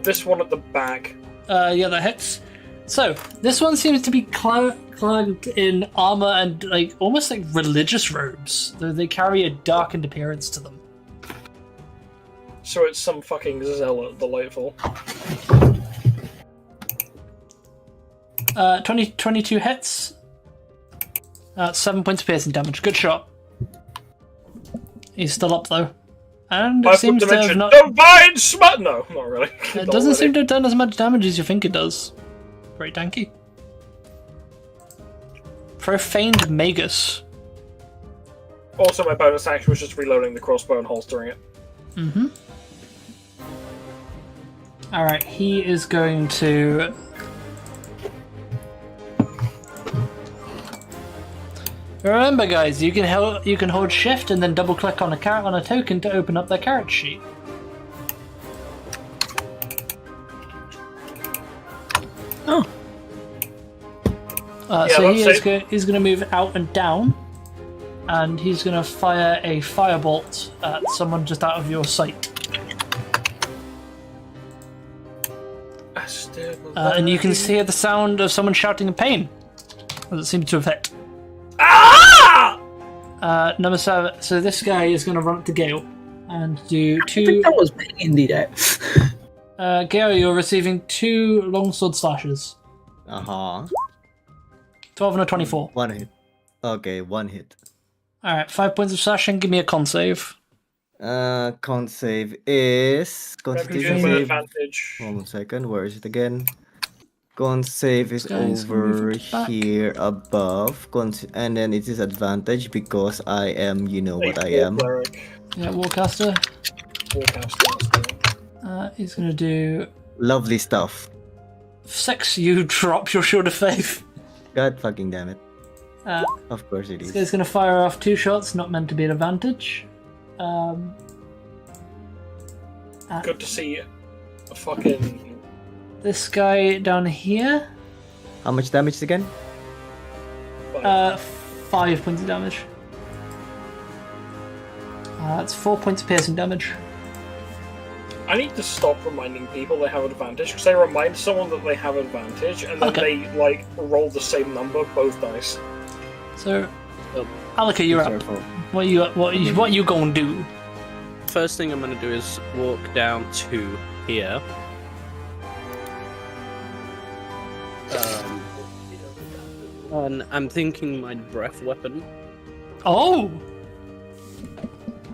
This one at the back. Yeah, that hits. So, this one seems to be cloaked in armor and almost like religious robes, though they carry a darkened appearance to them. So it's some fucking zealot, delightful. 22 hits. 7 points of piercing damage. Good shot. He's still up though. And it seems to have not... Divine Smite! No, not really. It doesn't seem to have done as much damage as you think it does. Very tanky. Profaned Magus. Also, my bonus action was just reloading the crossbow and holstering it. Mm-hmm. Alright, he is going to... Remember, guys, you can hold shift and then double click on a token to open up their character sheet. Oh. So he's going to move out and down, and he's going to fire a firebolt at someone just out of your sight. And you can hear the sound of someone shouting in pain, as it seems to have hit. Ah! Number 7. So this guy is going to run up to Gale and do I 2. think that was Pandy that. Gale, you're receiving 2 longsword slashes. 12 and a 24. 1 hit. Okay, 1 hit. Alright, 5 points of slashing. Give me a con save. Con save is Constitution With save. advantage. 1 second, where is it again? Con save is Guys, over move it back. here above. And then it is advantage because I am, you know what I am. Cleric. Yeah, Warcaster. Warcaster. He's going to do Lovely stuff. 6. You drop your Shield of Faith. God fucking damn it. Uh, Of course it This is. guy's going to fire off 2 shots, not meant to be an advantage. Good to see a fucking... This guy down here, How much damage again? 5 points of damage. That's 4 points of piercing damage. I need to stop reminding people they have advantage, because they remind someone that they have advantage, and then Okay. they, roll the same number, both dice. So, Alika, you're up. Careful. What you gonna do? First thing I'm gonna do is walk down to here. And I'm thinking my breath weapon. Oh!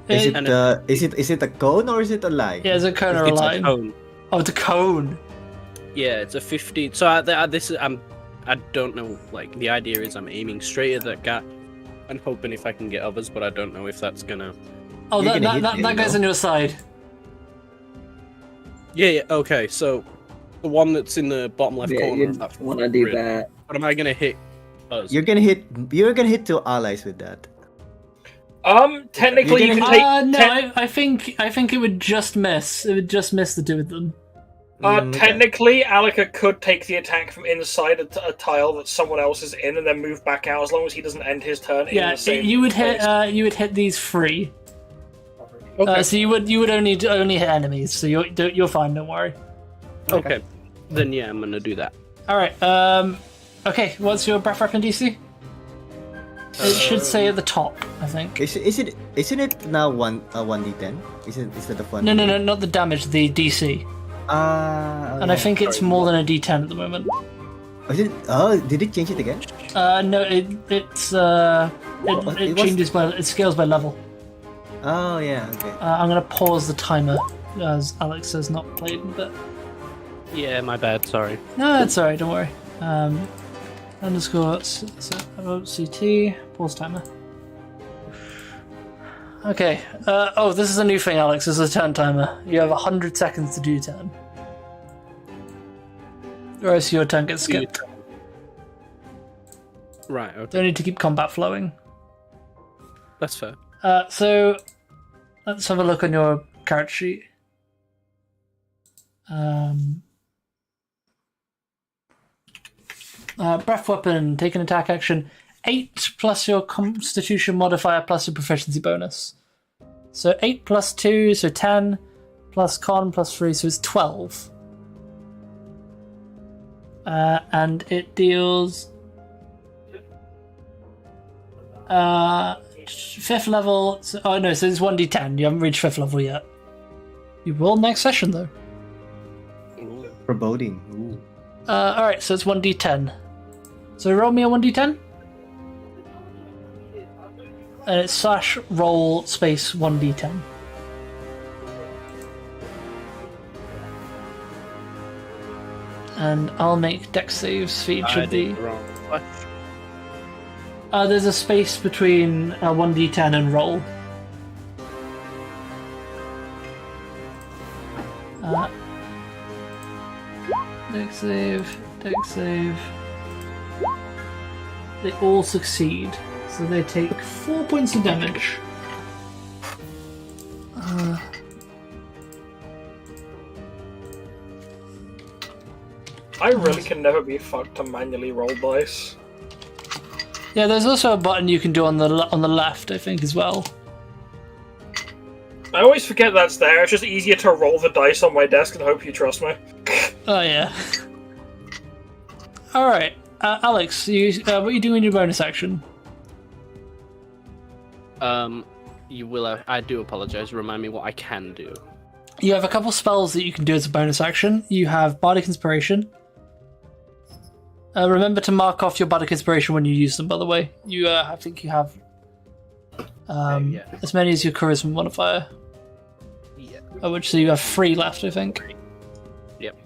Is It- it a cone or is it a line? Yeah, it's a cone or a It's a line. cone. Oh, it's a cone. Yeah, it's a 15. So I don't know. Like the idea is I'm aiming straight at that guy and hoping if I can get others, but I don't know if that's gonna Oh, You're that gonna hit that, me, that guy's no? on your side. Yeah, okay, so the one that's in the bottom left Yeah, corner you of that want to do grid. that. But am I gonna hit us? You're gonna hit 2 allies with that. Technically, You're you gonna can take. No, I think it would just miss. It would just miss the 2 of them. Okay. Technically, Alika could take the attack from inside a tile that someone else is in, and then move back out as long as he doesn't end his turn in Yeah, the same. you would place. hit. You would hit these 3. Okay. So you would only hit enemies. So you're fine. Don't worry. Okay. Then yeah, I'm gonna do that. All right. Okay. What's your breath weapon DC? It should say at the top. I think. Isn't it now 1d10? Instead of 1? No, not the damage. The DC. And I think it's more than a D10 at the moment. Did it change it again? No, it changes by it scales by level. Oh yeah, okay. I'm gonna pause the timer as Alex has not played in a bit. Yeah, my bad. Sorry. No, it's alright. Don't worry. Underscore CT pause timer. Okay. This is a new thing, Alex. This is a turn timer. You have 100 seconds to do your turn. Or else your turn gets skipped. Right. Okay. Don't need to keep combat flowing. That's fair. So let's have a look on your character sheet. Breath weapon, take an attack action. 8 plus your constitution modifier plus your proficiency bonus. So 8 plus 2, so 10, plus con plus 3, so it's 12. And it deals 5th level. So it's 1d10. You haven't reached 5th level yet. You will next session though. Foreboding. Ooh. Alright, so it's 1d10. So roll me a 1d10. And it's /roll space 1d10. And I'll make dex saves for each of the. There's a space between 1d10 and roll. Dex save. They all succeed, so they take 4 points of damage. I really can never be fucked to manually roll dice. Yeah, there's also a button you can do on the left, I think, as well. I always forget that's there. It's just easier to roll the dice on my desk and hope you trust me. Oh yeah. All right, Alex, what are you doing in your bonus action? You will have, I do apologize. Remind me what I can do. You have a couple spells that you can do as a bonus action. You have Bardic Inspiration. Remember to mark off your Bardic Inspiration when you use them, by the way. I think you have as many as your Charisma modifier. Yeah. So you have 3 left, I think. Yep.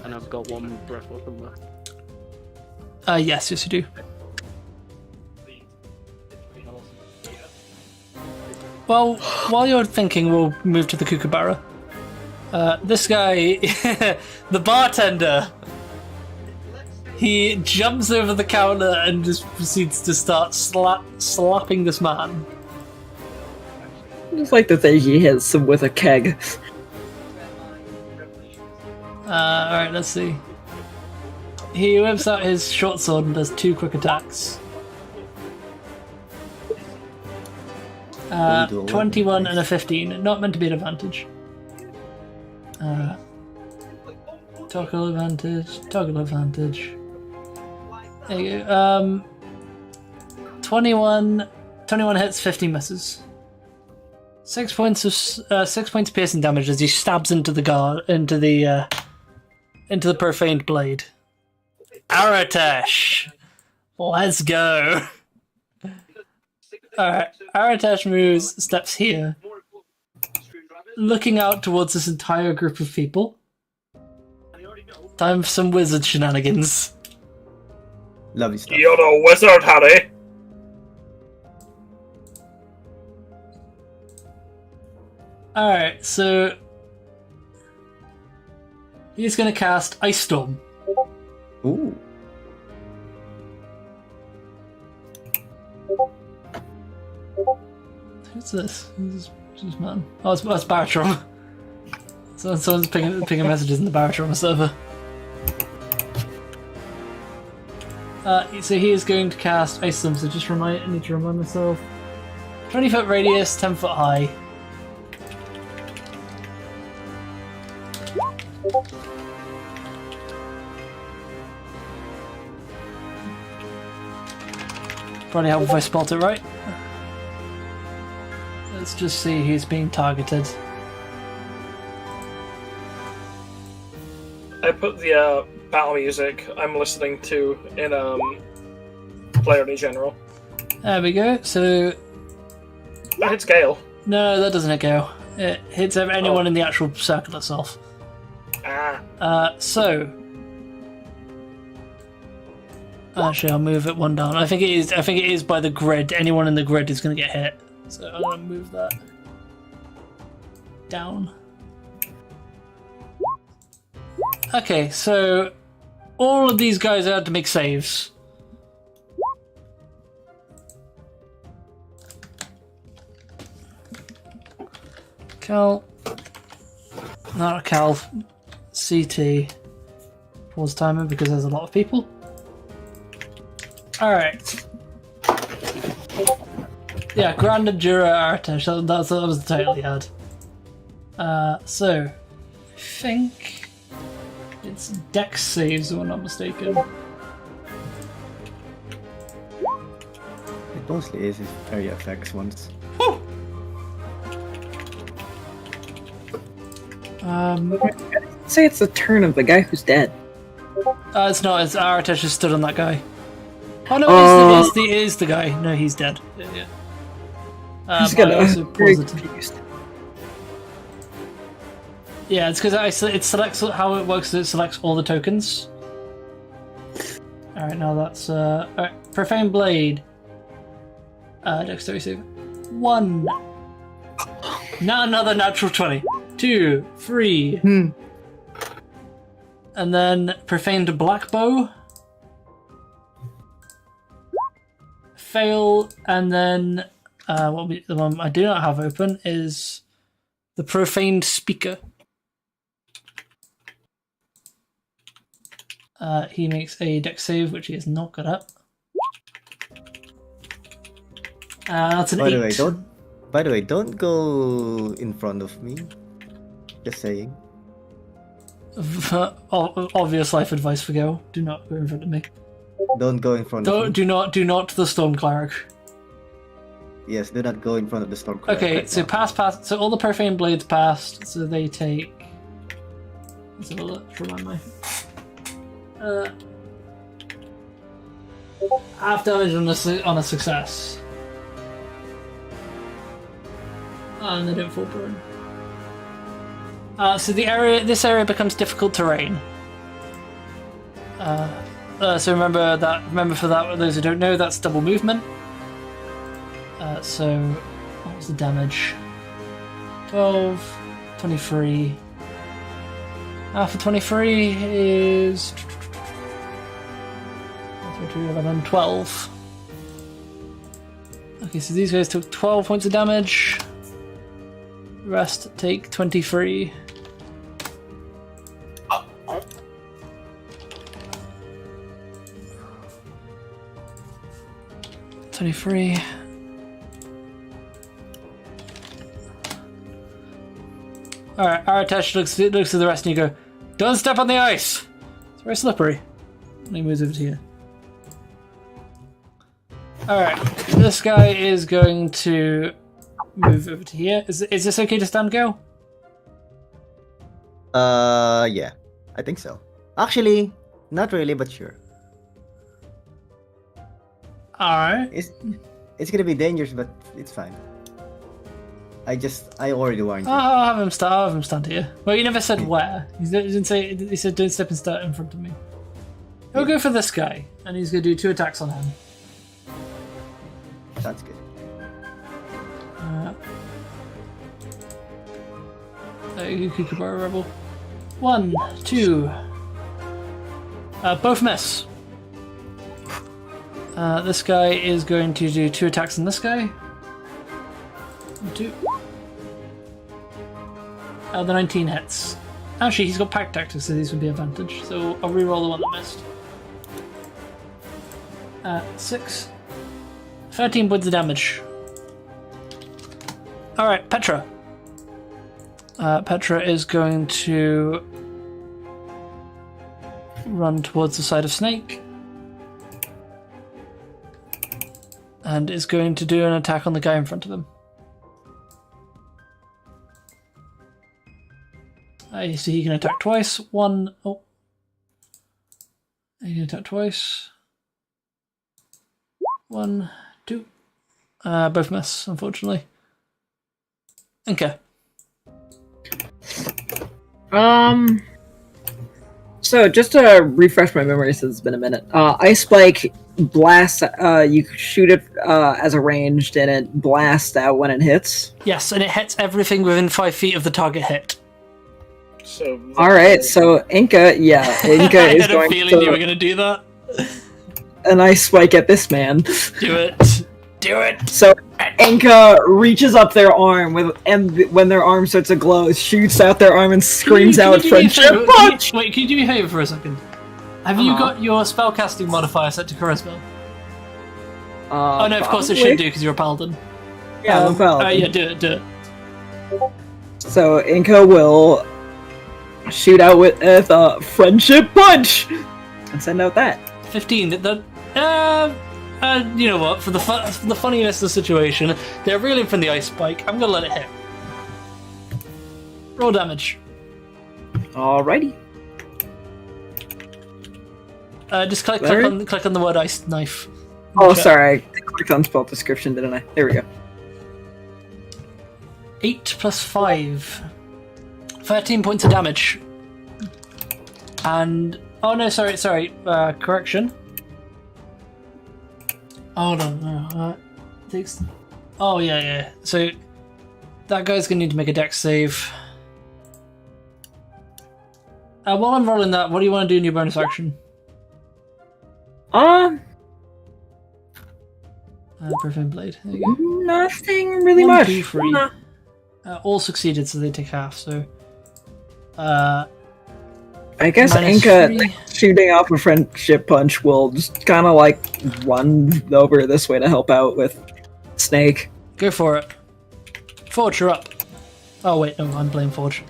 And I've got 1 breath weapon left. Yes, you do. Well, while you're thinking, we'll move to the Kookaburra. This guy, the bartender, he jumps over the counter and just proceeds to start slapping this man. I just like to think he hits him with a keg. Alright, let's see. He whips out his short sword and does 2 quick attacks. 21 and a 15. Not meant to be an advantage. Toggle advantage. There you go. 21 hits, 15 misses. 6 points piercing damage as he stabs into the profaned blade. Aratesh, let's go. Alright, Aratesh steps here, looking out towards this entire group of people. Time for some wizard shenanigans. Lovely stuff. You're the wizard, Harry! Alright, so he's gonna cast Ice Storm. Ooh. Who's this? Who's this man? Oh, it's Baratron. Someone's pinging messages in the Baratron server. So he is going to cast Ice Storm, so just I need to remind myself. 20-foot radius, 10-foot high. Probably help if I spot it right. Let's just see who's being targeted. I put the battle music I'm listening to in player in general. There we go. So That hits Gale. no, that doesn't hit go. It hits anyone in the actual circle itself. So actually, I'll move it one down. I think it is by the grid. Anyone in the grid is going to get hit. So I'm going to move that down. Okay, so all of these guys had to make saves. Cal, not a Cal, CT. Pause timer because there's a lot of people. Alright. Yeah, Grand Endura Artesh, that was the title he had. So, I think it's Dex saves, if I'm not mistaken. It mostly is area effects ones. Say it's the turn of the guy who's dead. It's not, it's Artesh just stood on that guy. Oh no, it is the guy. No, he's dead. Yeah. He's gonna also very pause it. confused. Yeah, it's because it selects how it works. It selects all the tokens. All right, now that's all right. Profane Blade. Dexterity save. 1. Now another natural 20. 2, 3. And then Profaned Black Bow. Fail, and then the one I do not have open is the Profaned Speaker. He makes a dex save, which he is not good at. That's an 8. By the way, don't go in front of me. Just saying. Obvious life advice for Go. Do not go in front of me. Don't go in front of me. Do not the Storm Cleric. Yes, do not go in front of the Storm Cleric. Okay, right so now. pass. So all the Profane Blades passed, so they take. Let's have a look, remind me. Half damage on a success. And they don't fall prone. So this area becomes difficult terrain. So remember for those who don't know, that's double movement. So what was the damage? 12, 23. For 23 is 11, 12. Okay, so these guys took 12 points of damage. The rest take 23. Alright, Artesh looks at the rest and you go, "Don't step on the ice!" It's very slippery. And he moves over to you. Alright, this guy is going to move over to here. Is this okay to stand go? Yeah. I think so. Actually, not really, but sure. Alright. It's gonna be dangerous, but it's fine. I already warned you. I'll have him stand here. Well, you never said where. He didn't say. He said don't step and start in front of me. He'll go for this guy, and he's gonna do 2 attacks on him. Sounds good. Kookaburra Rebel. 1, 2. Both miss. This guy is going to do 2 attacks on this guy. 1, 2. The 19 hits. Actually, he's got pack tactics, so these would be advantage. So I'll reroll the one that missed. 6. 13 points of damage. Alright, Petra. Petra is going to run towards the side of Snake. And is going to do an attack on the guy in front of him. You see he can attack twice. 1. Oh. He can attack twice. 1, 2. Both miss, unfortunately. Okay. So just to refresh my memory, since it's been a minute, Ice Spike blasts. You shoot it as a ranged, and it blasts out when it hits. Yes, and it hits everything within 5 feet of the target hit. So All right, so Inca is I had a going feeling you were to going to do that. an Ice Spike at this man. Do it. Do it. So Inca reaches up their arm and when their arm starts to glow, shoots out their arm and screams out friendship punch. Wait, can you do me a favor for a second? Have you got your spellcasting modifier set to charisma? Oh no, of course it should do because you're a paladin. Yeah, I'm a paladin. Yeah, do it. So Inca will shoot out with a friendship punch and send out that. 15. You know what? For the funniness of the situation, they're reeling from the ice spike. I'm gonna let it hit. Roll damage. Alrighty. Just click on the word ice knife. Oh, sorry. I clicked on spell description, didn't I? There we go. 8 plus 5. 13 points of damage. And oh no, sorry. Correction. Hold on. Takes. Oh yeah. So that guy's gonna need to make a dex save. While I'm rolling that, what do you want to do in your bonus action? Profane Blade. There you go. Nothing really 1, much. 2, 3. All succeeded, so they take half. So. I guess Minus Inca 3. shooting off a friendship punch will just kind of like run over this way to help out with Snake. Go for it. Forge, you're up. Oh wait, no, I'm playing Forge.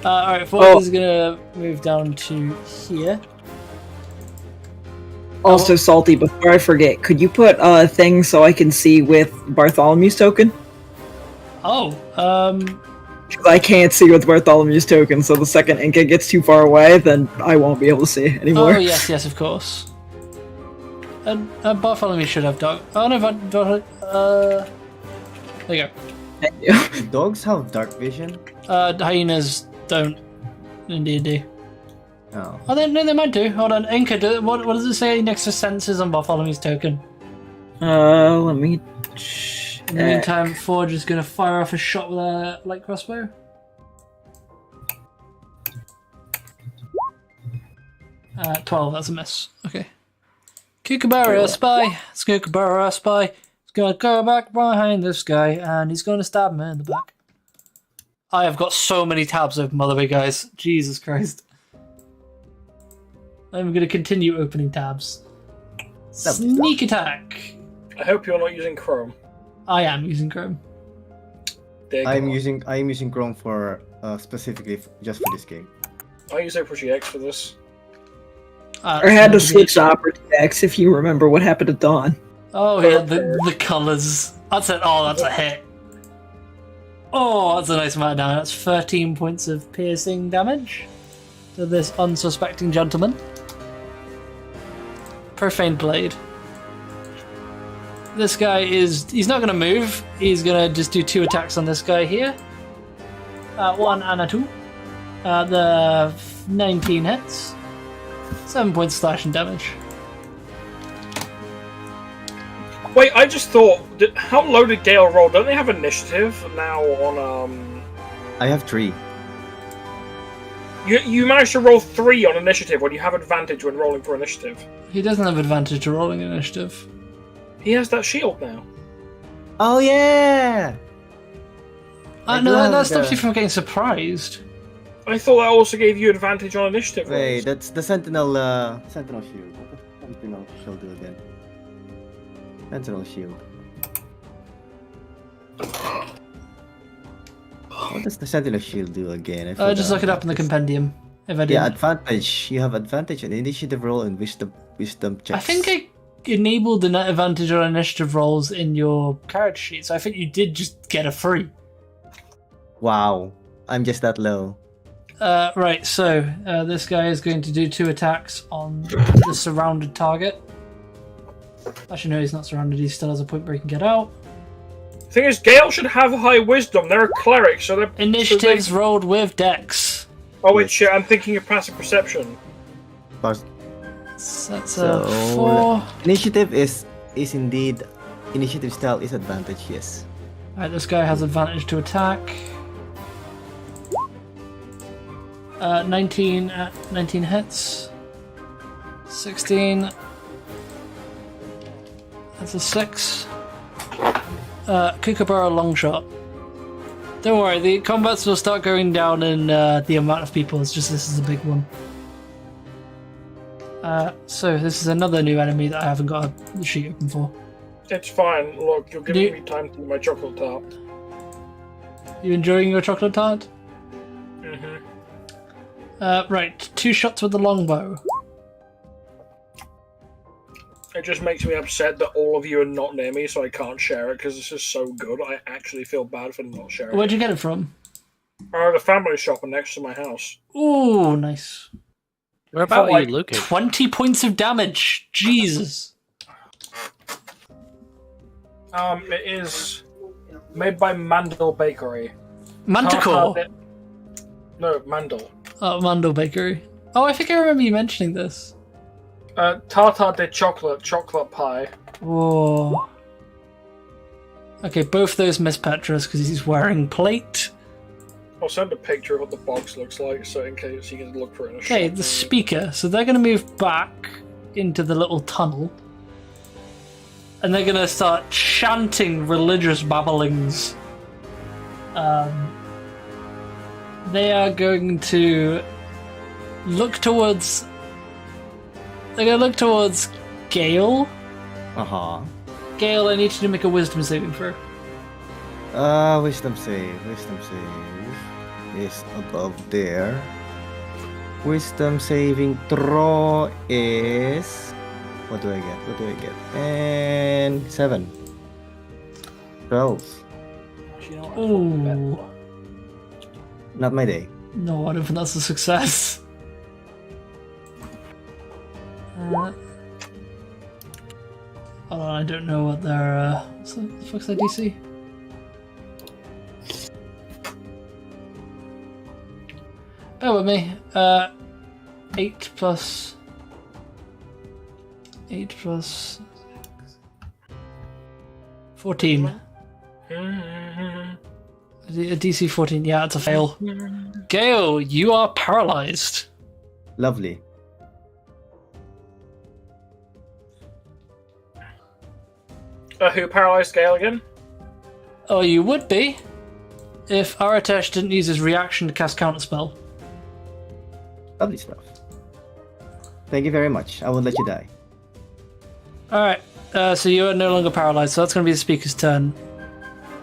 Alright, Forge is gonna move down to here. Also, Salty, before I forget, could you put a thing so I can see with Bartholomew's token? Oh, 'Cause I can't see with Bartholomew's token, so the second Inca gets too far away, then I won't be able to see anymore. Oh yes, of course. And Bartholomew should have dog. Oh no, there you go. Thank you. Dogs have dark vision? Hyenas don't in D&D. Oh. Oh, they might do. Hold on, Inca. What does it say next to senses on Bartholomew's token? Let me. In the meantime, Forge is going to fire off a shot with a light crossbow. Uh, 12, that's a miss. Okay. Kookaburra, spy. It's Kookaburra, spy. He's going to go back behind this guy, and he's going to stab him in the back. I have got so many tabs open, by the way, guys. Jesus Christ. I'm going to continue opening tabs. Sneak attack. I hope you're not using Chrome. I am using Chrome. I'm using Chrome for specifically just for this game. I use Opera GX for this. I had to switch to Opera GX if you remember what happened to Dawn. Oh yeah, the colours. That's it. Oh, that's a hit. Oh, that's a nice amount of damage. That's 13 points of piercing damage to this unsuspecting gentleman. Profane Blade. This guy he's not going to move. He's going to just do 2 attacks on this guy here. 1 and a 2. The 19 hits. 7 points slashing damage. Wait, I just thought, how low did Gale roll? Don't they have initiative now on, I have 3. You managed to roll 3 on initiative when you have advantage when rolling for initiative. He doesn't have advantage to rolling initiative. He has that shield now. Oh yeah! I No, love that stops the- you from getting surprised. I thought that also gave you advantage on initiative rolls. Wait, that's the Sentinel Shield. What does Sentinel Shield do again? Sentinel Shield. What does the Sentinel Shield do again? I Just forgot. look it up in the compendium. If I Yeah, didn't. advantage. You have advantage on initiative roll and wisdom checks. I think I enabled the net advantage on initiative rolls in your character sheet, so I think you did just get a 3. Wow, I'm just that low. Right, so this guy is going to do 2 attacks on the surrounded target. Actually, no, he's not surrounded. He still has a point where he can get out. The thing is, Gale should have high wisdom. They're a cleric, so they're... Initiatives rolled with Dex. Oh wait, shit, I'm thinking of passive perception. But So that's So, a 4. initiative is indeed initiative style is advantage. Yes. Alright, this guy has advantage to attack. 19 hits. 16. That's a 6. Kookaburra long shot. Don't worry, the combats will start going down in the amount of people. It's just this is a big one. So this is another new enemy that I haven't got a sheet open for. It's fine. Look, you're giving me time to eat my chocolate tart. You enjoying your chocolate tart? Mm-hmm. Right, 2 shots with the longbow. It just makes me upset that all of you are not near me, so I can't share it because this is so good. I actually feel bad for not sharing Where'd it. you get it from? The family shop next to my house. Ooh, nice. Where about For, are like, you looking? 20 points of damage. Jesus. It is made by Mandel Bakery. Manticore. No, Mandel. Oh, Mandel Bakery. Oh, I think I remember you mentioning this. Tartar de chocolate pie. Whoa. Okay, both those miss Petrus because he's wearing plate. I'll send a picture of what the box looks like, so in case you can look for it in a Okay, shop. the speaker. So they're going to move back into the little tunnel. And they're going to start chanting religious babblings. They are going to look towards... They're going to look towards Gale. Uh-huh. Gale, I need you to make a wisdom saving throw. Wisdom save. Wisdom save is above there. Wisdom saving throw is... What do I get? What do I get? And 7. 12. Ooh. Not my day. No, I don't think that's a success. Hold on, I don't know what their what's the fuck's their DC? Bear with me. 8 plus 14. A DC 14, yeah, it's a fail. Gale, you are paralyzed. Lovely. Who paralyzed Gale again? Oh, you would be if Aratesh didn't use his reaction to cast Counterspell. Lovely stuff. Thank you very much. I won't let you die. Alright, so you are no longer paralyzed, so that's going to be the speaker's turn.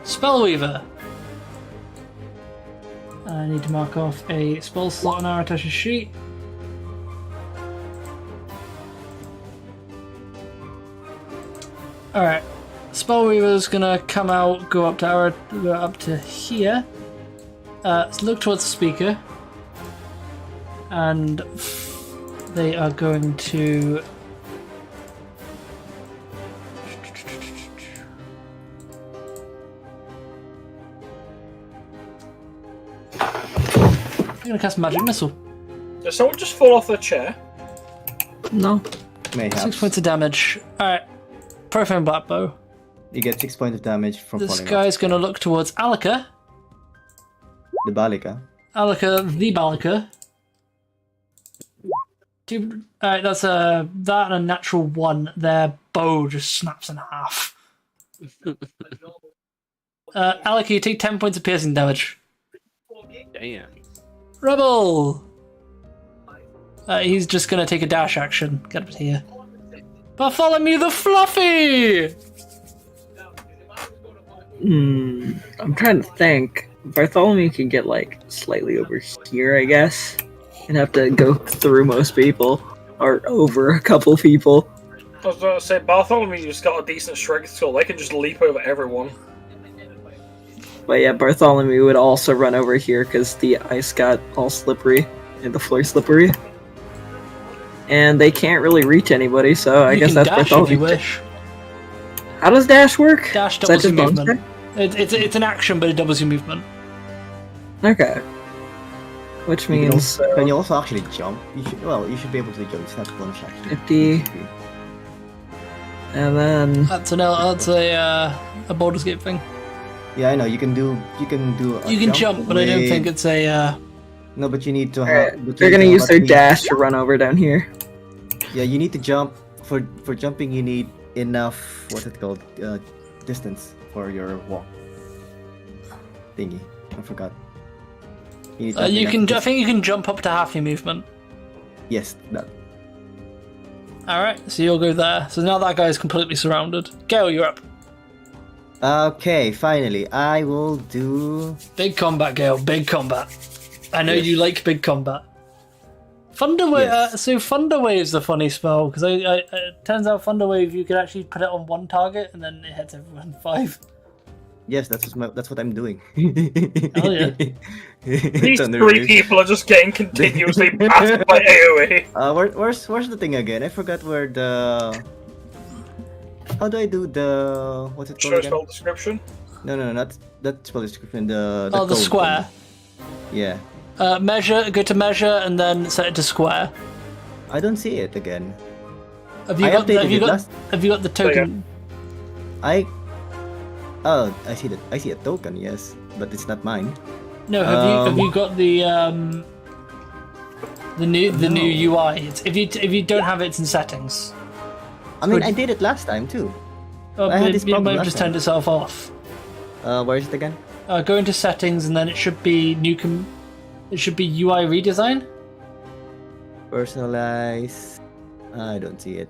Spellweaver. I need to mark off a spell slot on Aratesh's sheet. Alright, Spellweaver's gonna come out, go up to here. Look towards the speaker. And they are going to... I'm gonna cast Magic Missile. Did someone just fall off their chair? No. Mayhaps. 6 points of damage. Alright. Profane Black Bow. You get 6 points of damage from This falling guy's off. going to look towards Alika. The Balika. Alika, the Balika. Alright, that's that and a natural 1. Their bow just snaps in half. Alika, you take 10 points of piercing damage. Damn. Rebel! He's just gonna take a dash action. Get up here. Bartholomew the Fluffy! I'm trying to think. Bartholomew can get like slightly over here, I guess, and have to go through most people or over a couple people. I was going to say, Bartholomew just got a decent strength skill. They can just leap over everyone. But yeah, Bartholomew would also run over here because the ice got all slippery and the floor slippery. And they can't really reach anybody, so I guess that's dash if Bartholomew. you wish. How does dash work? Dash Is that doubles your just bonus movement. It's an action, but it doubles your movement. check? Okay. Which You can means also, can you also actually jump? You should be able to jump. It's not bonus action. 50. And then That's a Baldur's Gate thing. Yeah, I know. You can do. A You can jump, but I don't with- think it's a. No, but you need to. they're gonna use their dash to run over down here. Yeah, you need to jump. For jumping, you need enough. What's it called? Distance for your walk. Thingy. I forgot. You, need to have You enough can. I distance. think you can jump up to half your movement. Yes, that. All right, so you'll go there. So now that guy is completely surrounded. Gale, you're up. Okay, finally, I will do. Big combat, Gale. Big combat. I know Yes. you like big combat. Thunderwave. Yes. So Thunderwave's the funny spell because it turns out Thunderwave you can actually put it on one target and then it hits everyone 5. Yes, that's what I'm doing. Hell yeah. These Thunder three Wave. people are just getting continuously battered by AoE. Where's the thing again? I forgot where the. How do I do the? What's it called Show again? spell description. No, not that spell description. The The code square. thing. Yeah, Measure. Go to measure and then set it to square. I don't see it again. Have you I got? updated Have you it got? last. Have you got the There you token? Oh, I see that. I see a token. Yes, but it's not mine. No. Have you got the new UI? It's, if you don't have it, it's in settings. I mean, Could- I did it last time too. Oh, I had this it might problem have last just time. turned itself off. Where is it again? Go into settings and then it should be it should be UI redesign. Personalize. I don't see it.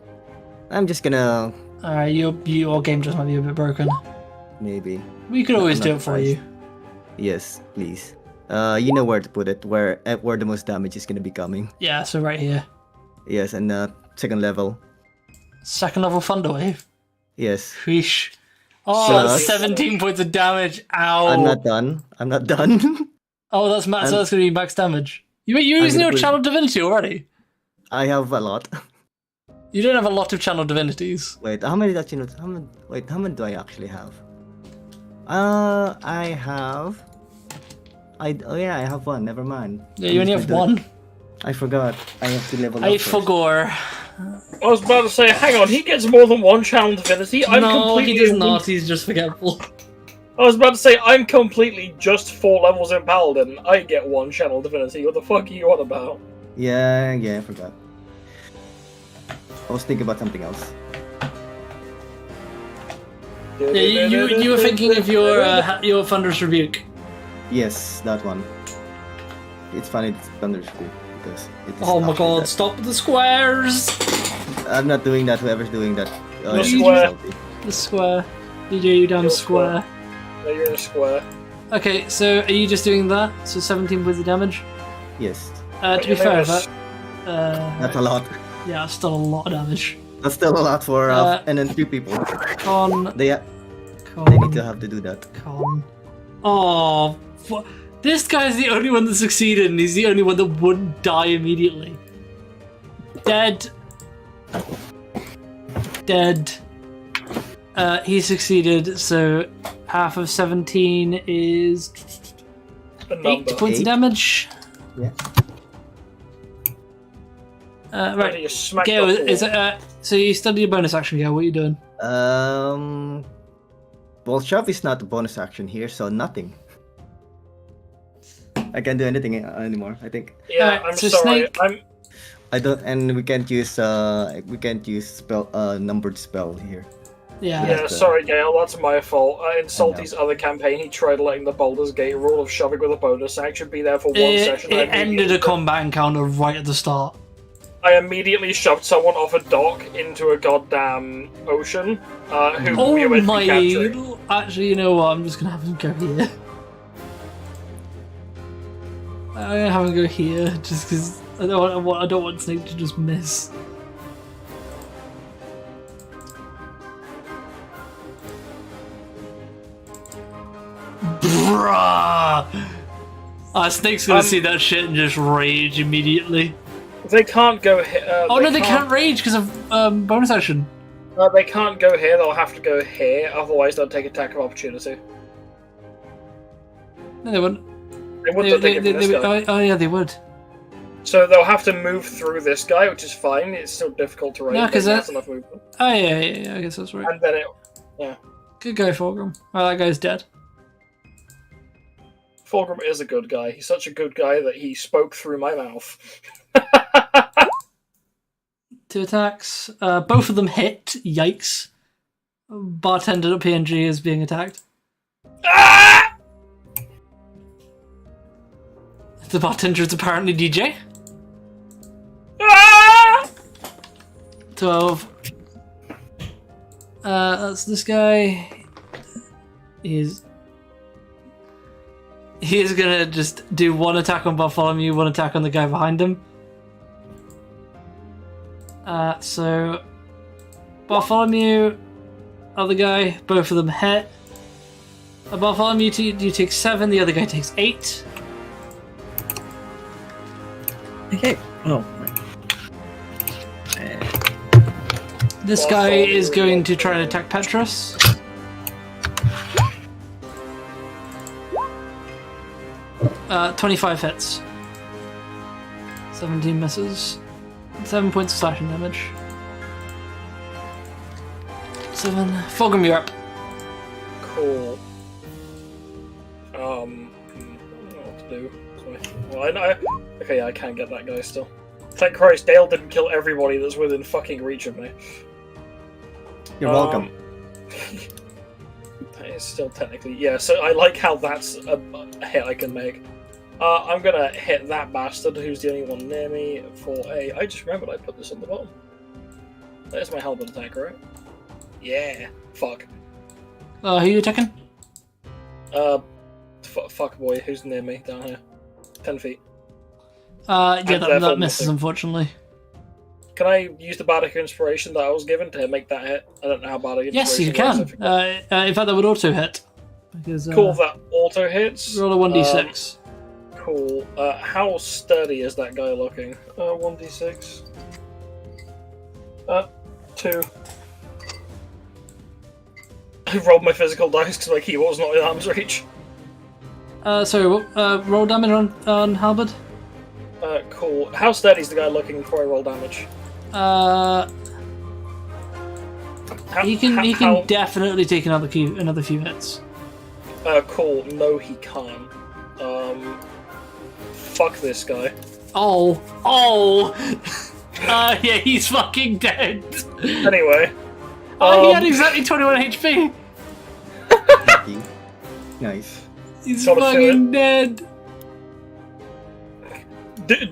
I'm just gonna Your game just might be a bit broken. maybe. We could No, always I'm do not it for surprised. you. Yes, please. You know where to put it. Where the most damage is gonna be coming. Yeah, so right here. Yes, and second level. Second level Thunderwave. Yes. Wheesh. Oh, Plus- 17 points of damage. Ow. I'm not done. I'm not done. Oh, that's max. So that's going to be max damage. You're using gonna your put- channel divinity already. I have a lot. You don't have a lot of channel divinities. Wait, how many how many do I actually have? I have. I have one. Never mind. Yeah, you only have one. I forgot. I have to level I up. first. forgot. I was about to say, hang on, he gets more than one channel divinity. I'm No, completely he does not. He's just forgetful. I was about to say, I'm completely just 4 levels in Paladin. I get one channel divinity. What the fuck are you on about? Yeah, I forgot. I was thinking about something else. Yeah, you were thinking of your Thunderous Rebuke. Yes, that one. It's funny it's Thunder's Spear because it is Oh my actually god, that. stop the squares! I'm not doing that. Whoever's doing that. No it's square. salty. The square. DJ, you damn You're square. No, you're in a square. Okay, so are you just doing that? So 17 points of damage? Yes, To be You're fair, in a s- that's a lot. yeah, that's still a lot of damage. That's still a lot for Uh, and then 3 people. Con, They need con, to have to do that. con. Oh, this guy's the only one that succeeded, and he's the only one that wouldn't die immediately. Dead. Dead. He succeeded, so half of 17 is A 8 number. points of 8? damage. Yeah. Right. You smack Gale, the is floor. it, So you study your bonus action, yeah? What are you doing? Well, shove is not a bonus action here, so nothing. I can't do anything anymore. I think Yeah, Alright, I'm so sorry. Snake- I don't, and we can't use spell numbered spell here. Yeah. Yeah, sorry, Gale, that's my fault. In Salty's other campaign, he tried letting the Baldur's Gate rule of shoving with a bonus action be there for one session. It ended a combat encounter right at the start. I immediately shoved someone off a dock into a goddamn ocean, who Oh we were my! capturing. Actually, you know what? I'm just gonna have him go here. I'm gonna have him go here, just because I don't want Snake to just miss. Bruh! Snake's gonna see that shit and just rage immediately. They can't go here. Oh no, they can't rage because of bonus action. They can't go here, they'll have to go here, otherwise they'll take attack of opportunity. No, they wouldn't. They wouldn't take it from this guy. Oh yeah, they would. So they'll have to move through this guy, which is fine. It's still difficult to raise. No, 'cause that's that- enough movement. Oh yeah, I guess that's right. And then it. Good guy, Fulgrim. Oh, that guy's dead. Fulgrim is a good guy. He's such a good guy that he spoke through my mouth. 2 attacks. Both of them hit. Yikes. Bartender.png is being attacked. Ah! The bartender is apparently DJ. Ah! 12. That's this guy. He is gonna just do 1 attack on Bartholomew, 1 attack on the guy behind him. So Bartholomew, other guy, both of them hit. Bartholomew, you take 7, the other guy takes 8. Okay. Oh. This guy is going to try and attack Petrus. Uh, 25 hits. 17 misses. 7 points of slashing damage. 7. Fulgrim, you're up. Cool. I don't know what to do. Well, I know. Okay, I can get that guy still. Thank Christ, Dale didn't kill everybody that's within fucking reach of me. You're welcome. That is still technically, yeah. So I like how that's a hit I can make. I'm gonna hit that bastard who's the only one near me for a. I just remembered I put this on the bottom. There's my halberd attack, right? Yeah. Fuck. Who are you attacking? Fuck boy, who's near me down here? 10 feet. Yeah, And that therefore misses, missing. unfortunately. Can I use the Bardic Inspiration that I was given to make that hit? I don't know how Bardic Inspiration Yes, you works, can. I forgot. In fact, that would auto hit. Because, Cool, that auto hits. roll a 1d6. Cool. How sturdy is that guy looking? 1d6. 2. I rolled my physical dice because my keyboard's not in arm's reach. Roll damage on Halberd. Cool. How sturdy is the guy looking before I roll damage? He can definitely take another few hits. Cool. No, he can't. Fuck this guy. Oh! Yeah, he's fucking dead. Anyway. He had exactly 21 HP. Nice. He's Gotta feel fucking dead.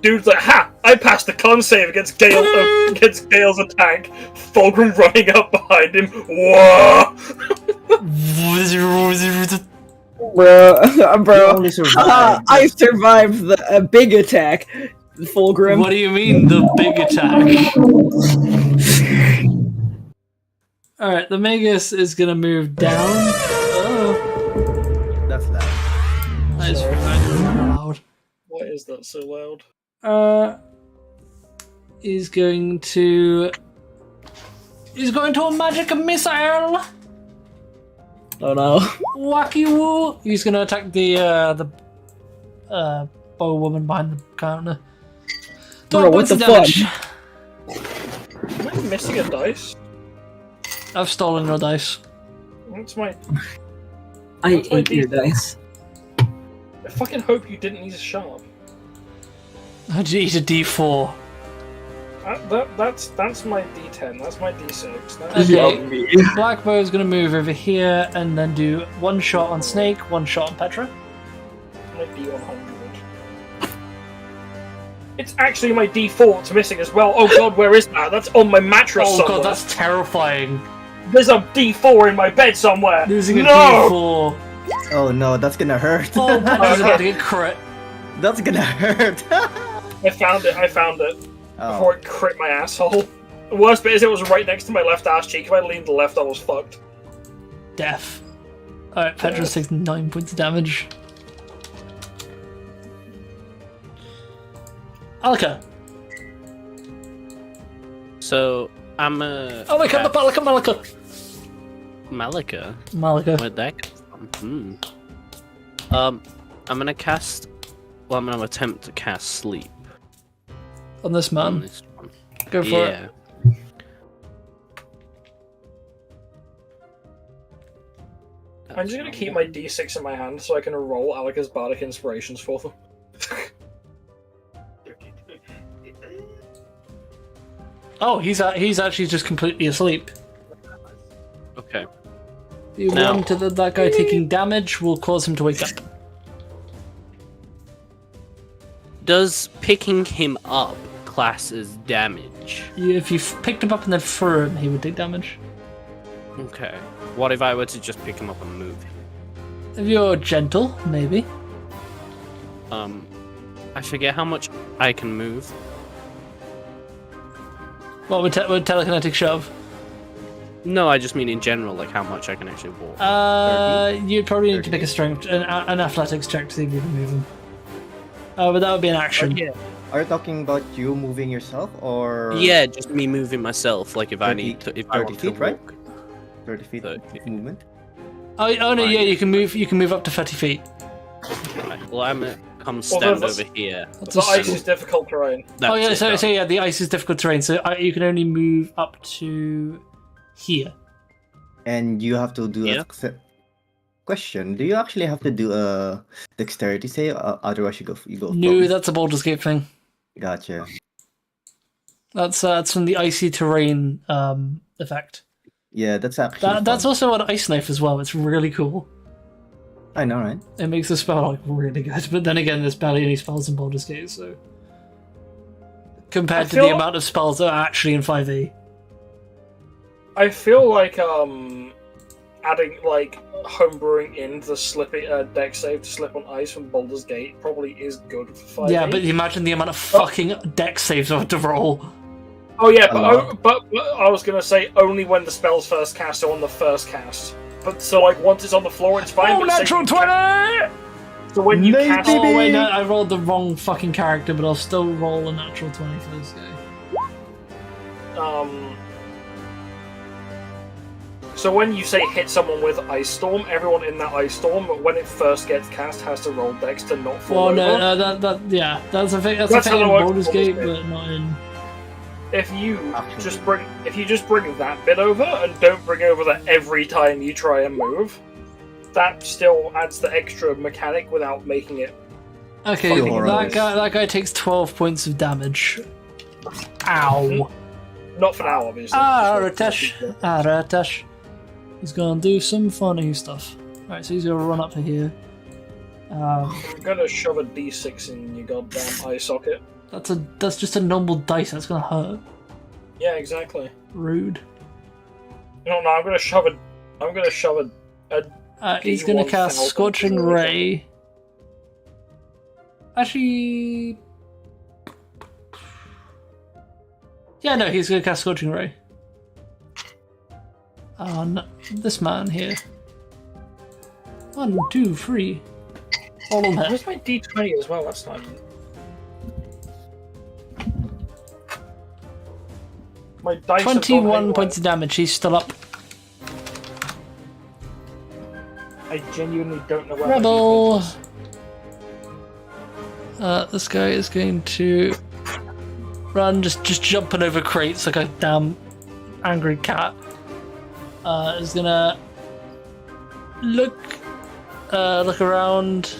Dude's like, ha! I passed the con save against Gale's attack. Fulgrim running up behind him. Whoa! Bro, only survived. I survived the big attack, Fulgrim. What do you mean, the big attack? Alright, the Magus is gonna move down. Oh. That's loud. That is fucking loud. Why is that so loud? He's going to a magic missile. Oh no. Wacky woo. He's gonna attack the bow woman behind the counter. Bro, what the damage. Am I missing a dice? I've stolen your dice. That's my. I What's my ate your D- dice. I fucking hope you didn't use a sharp. How'd you eat a D4? That's my D10. That's my D6. That's Okay. Yummy. Blackbow is going to move over here and then do one shot on Snake, one shot on Petra. my D100. It's actually my D4 that's missing as well. Oh god, where is that? That's on my mattress Oh somewhere. god, that's terrifying. There's a D4 in my bed somewhere. Losing a no! D4. Oh no, that's gonna hurt. Oh, Petra's about to get crit. That's gonna hurt. I found it. Oh. Before it crit my asshole. The worst bit is it was right next to my left ass cheek. If I leaned to the left, I was fucked. Death. Alright, Petra's taking 9 points of damage. Alaka. So I'm a Malika. Malika. Where'd that come from? I'm gonna cast. Well, I'm gonna attempt to cast sleep On this on man. this one. Go for it. Yeah. I'm just gonna keep my D6 in my hand so I can roll Alaka's bardic inspirations for them. Oh, he's actually just completely asleep. Okay. The Now- one to that guy taking damage will cause him to wake up. Does picking him up class as damage? If you picked him up and then threw him, he would take damage. Okay. What if I were to just pick him up and move him? If you're gentle, maybe. I forget how much I can move. What would telekinetic shove? No, I just mean in general, like how much I can actually walk. You'd probably need to pick a strength, an athletics check to see if you can move him. But that would be an action. Yeah. Are you talking about you moving yourself or? Yeah, just me moving myself. Like if I 30 need to, if I 30 want to feet, right? walk. 30 feet 30 feet. movement. Oh no, yeah, you can move up to 30 feet. Right, well, I'm gonna come stand that's- over here. That's The a ice is difficult terrain. Oh yeah, That's it, so done. yeah, the ice is difficult terrain, so you can only move up to here. And you have to do Yeah. question. Do you actually have to do a dexterity save? Otherwise, you go. No, from- that's a Baldur's Gate thing. Gotcha. That's from the icy terrain effect. Yeah, that's actually. That's fun. also an ice knife as well. It's really cool. I know, right? It makes the spell like really good. But then again, there's barely any spells in Baldur's Gate, so compared I to the feel- amount of spells that are actually in 5e. I feel like adding like homebrewing in the slippy deck save to slip on ice from Baldur's Gate probably is good for 5e. Yeah, but imagine the amount of fucking deck saves I have to roll. Oh yeah, lot. but I was gonna say only when the spell's first cast or on the first cast. But so like once it's on the floor, it's fine. Oh, but say natural you 20! So when you Maybe. cast, Oh wait, no, I rolled the wrong fucking character, but I'll still roll a natural 20 for this guy. So when you say hit someone with Ice Storm, everyone in that Ice Storm, when it first gets cast, has to roll Dex to not fall Well, over. no, that's a thing. That's That's a how thing in it works in Baldur's Gate, Baldur's but not in. If you Actually. just bring that bit over and don't bring over that every time you try and move, that still adds the extra mechanic without making it. Okay, Fucking horrendous. that guy takes 12 points of damage. Ow. Not for now, obviously. Aratesh. He's gonna do some funny stuff. Alright, so he's gonna run up to here. I'm gonna shove a D6 in your goddamn eye socket. That's just a normal dice. That's gonna hurt. Yeah, exactly. Rude. No, I'm gonna shove a He's gonna cast 1,000 Scorching Ray. Actually, yeah, no, he's gonna cast Scorching Ray on this man here. 1, 2, 3. All on there. Where's my D20 as well? That's not. My dice have gone 21 haywire. points of damage. He's still up. I genuinely don't know where my Rebel. D20 is. This guy is going to Run, just jumping over crates like a damn angry cat. Is gonna look around,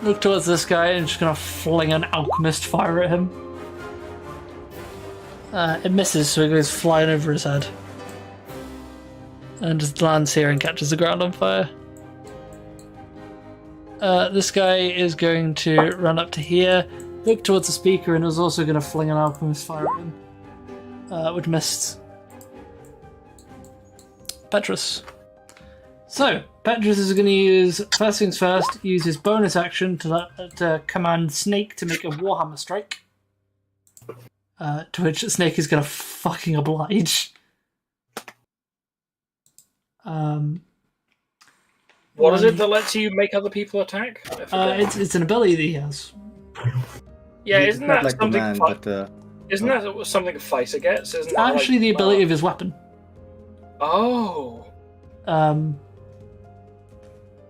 look towards this guy, and just gonna fling an alchemist fire at him. It misses, so it goes flying over his head. And just lands here and catches the ground on fire. This guy is going to run up to here, look towards the speaker, and is also going to fling an alchemist fire at him. Which missed. Petrus. So, Petrus is going to use, first things first, use his bonus action to command Snake to make a Warhammer strike. To which Snake is going to fucking oblige. What is it that lets you make other people attack? It's an ability that he has. Yeah, It's isn't not that like something? command, but Isn't that something a fighter gets? Isn't that Actually, like, the ability of his weapon. Oh,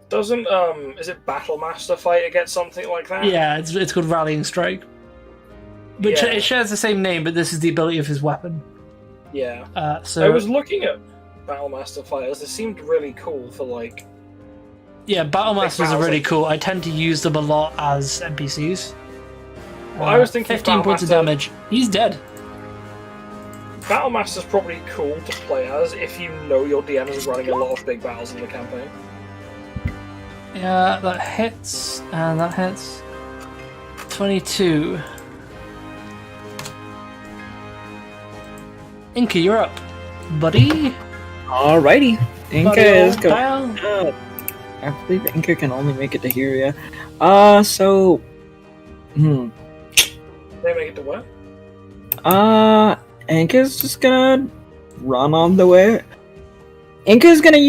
doesn't is it Battlemaster fighter get something like that? Yeah, it's called Rallying Strike. Which Yeah. it shares the same name, but this is the ability of his weapon. Yeah. So I was looking at Battlemaster fighters. They seemed really cool for like. yeah, Battlemasters are battles really like cool. I tend to use them a lot as NPCs. Well, I was thinking 15 points of Battlemaster- damage. He's dead. Battlemaster's probably cool to play as if you know your DM is running a lot of big battles in the campaign. Yeah, that hits, and that hits. 22. Inka, you're up, buddy. Alrighty. Inca Buddy, is old going. pal. I believe Inca can only make it to here, yeah. So. They make it to what? Inca's just gonna run on the way. Inca's gonna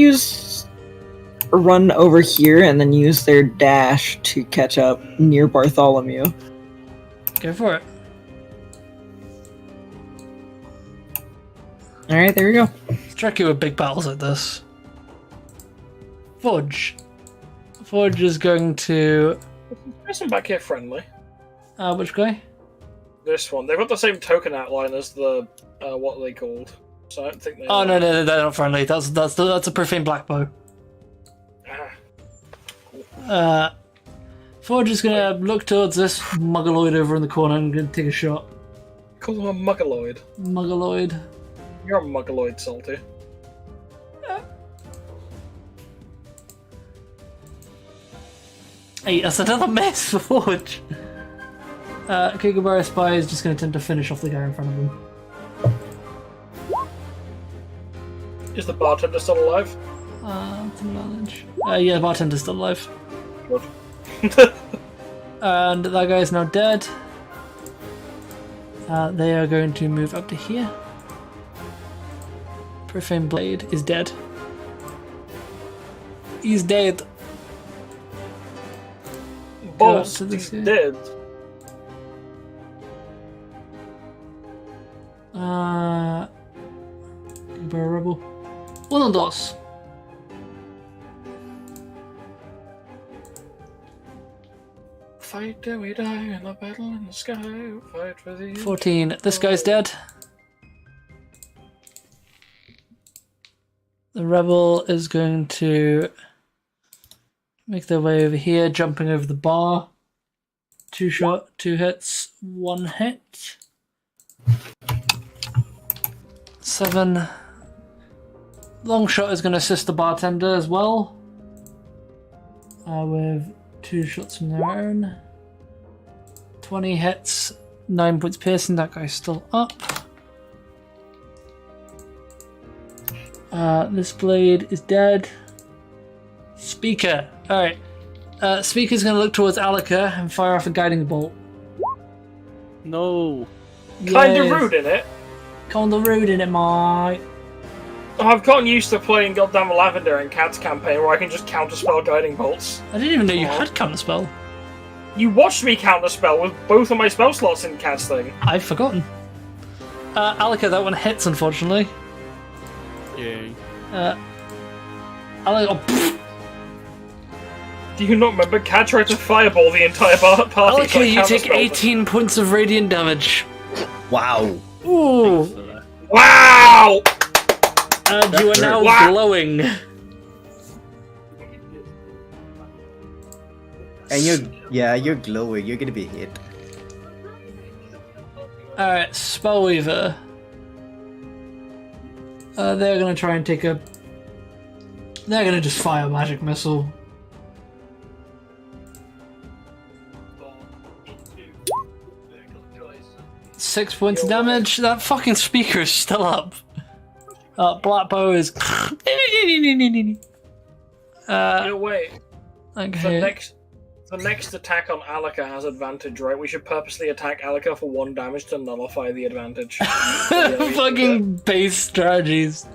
run over here and then use their dash to catch up near Bartholomew. Go for it. Alright, there we go. It's tricky with big battles like this. Forge. Forge is going to... There's some back here friendly. which guy? This one. They've got the same token outline as the what are they called? So I don't think they. Oh no, they're not friendly. That's a profane black bow. Ah. Forge is gonna look towards this muggleoid over in the corner and gonna take a shot. Call them a muggleoid. Muggleoid. You're a muggleoid, Salty. Hey, that's another miss for Forge. Kigabara Spy is just gonna attempt to finish off the guy in front of him. Is the bartender still alive? To knowledge. Yeah, the bartender's still alive. Good. And that guy is now dead. They are going to move up to here. Profane Blade is dead. He's dead. Boss, to this he's guy. dead. Kigabara Rebel. One on dos. Fight till we die in the battle in the sky. Fight for the 14. This guy's dead. The rebel is going to make their way over here, jumping over the bar. 2 hits, 1 hit. 7. Long shot is going to assist the bartender as well. With 2 shots from their own. 20 hits, 9 points piercing. That guy's still up. This blade is dead. Speaker. Alright. Speaker's going to look towards Alika and fire off a guiding bolt. No. Kinda Yes. rude in it. Kinda rude in it, mate. I've gotten used to playing goddamn Lavender in Cat's campaign where I can just counterspell guiding bolts. I didn't even know you had counterspell. You watched me counterspell with both of my spell slots in Cat's thing. I've forgotten. Alika, that one hits, unfortunately. Yay. Alika, oh, pfft. Do you not remember? Cat tried to fireball the entire party. Okay, you take 18 points of radiant damage. Wow. Ooh. Wow! And you are now Wow. glowing. And you're glowing. You're gonna be hit. Alright, Spellweaver. They're gonna try and take a... They're gonna just fire a magic missile. Six points of damage. That fucking speaker is still up. Black Bow is... Wait. okay. The next attack on Alaka has advantage, right? We should purposely attack Alaka for 1 damage to nullify the advantage. Fucking base strategies.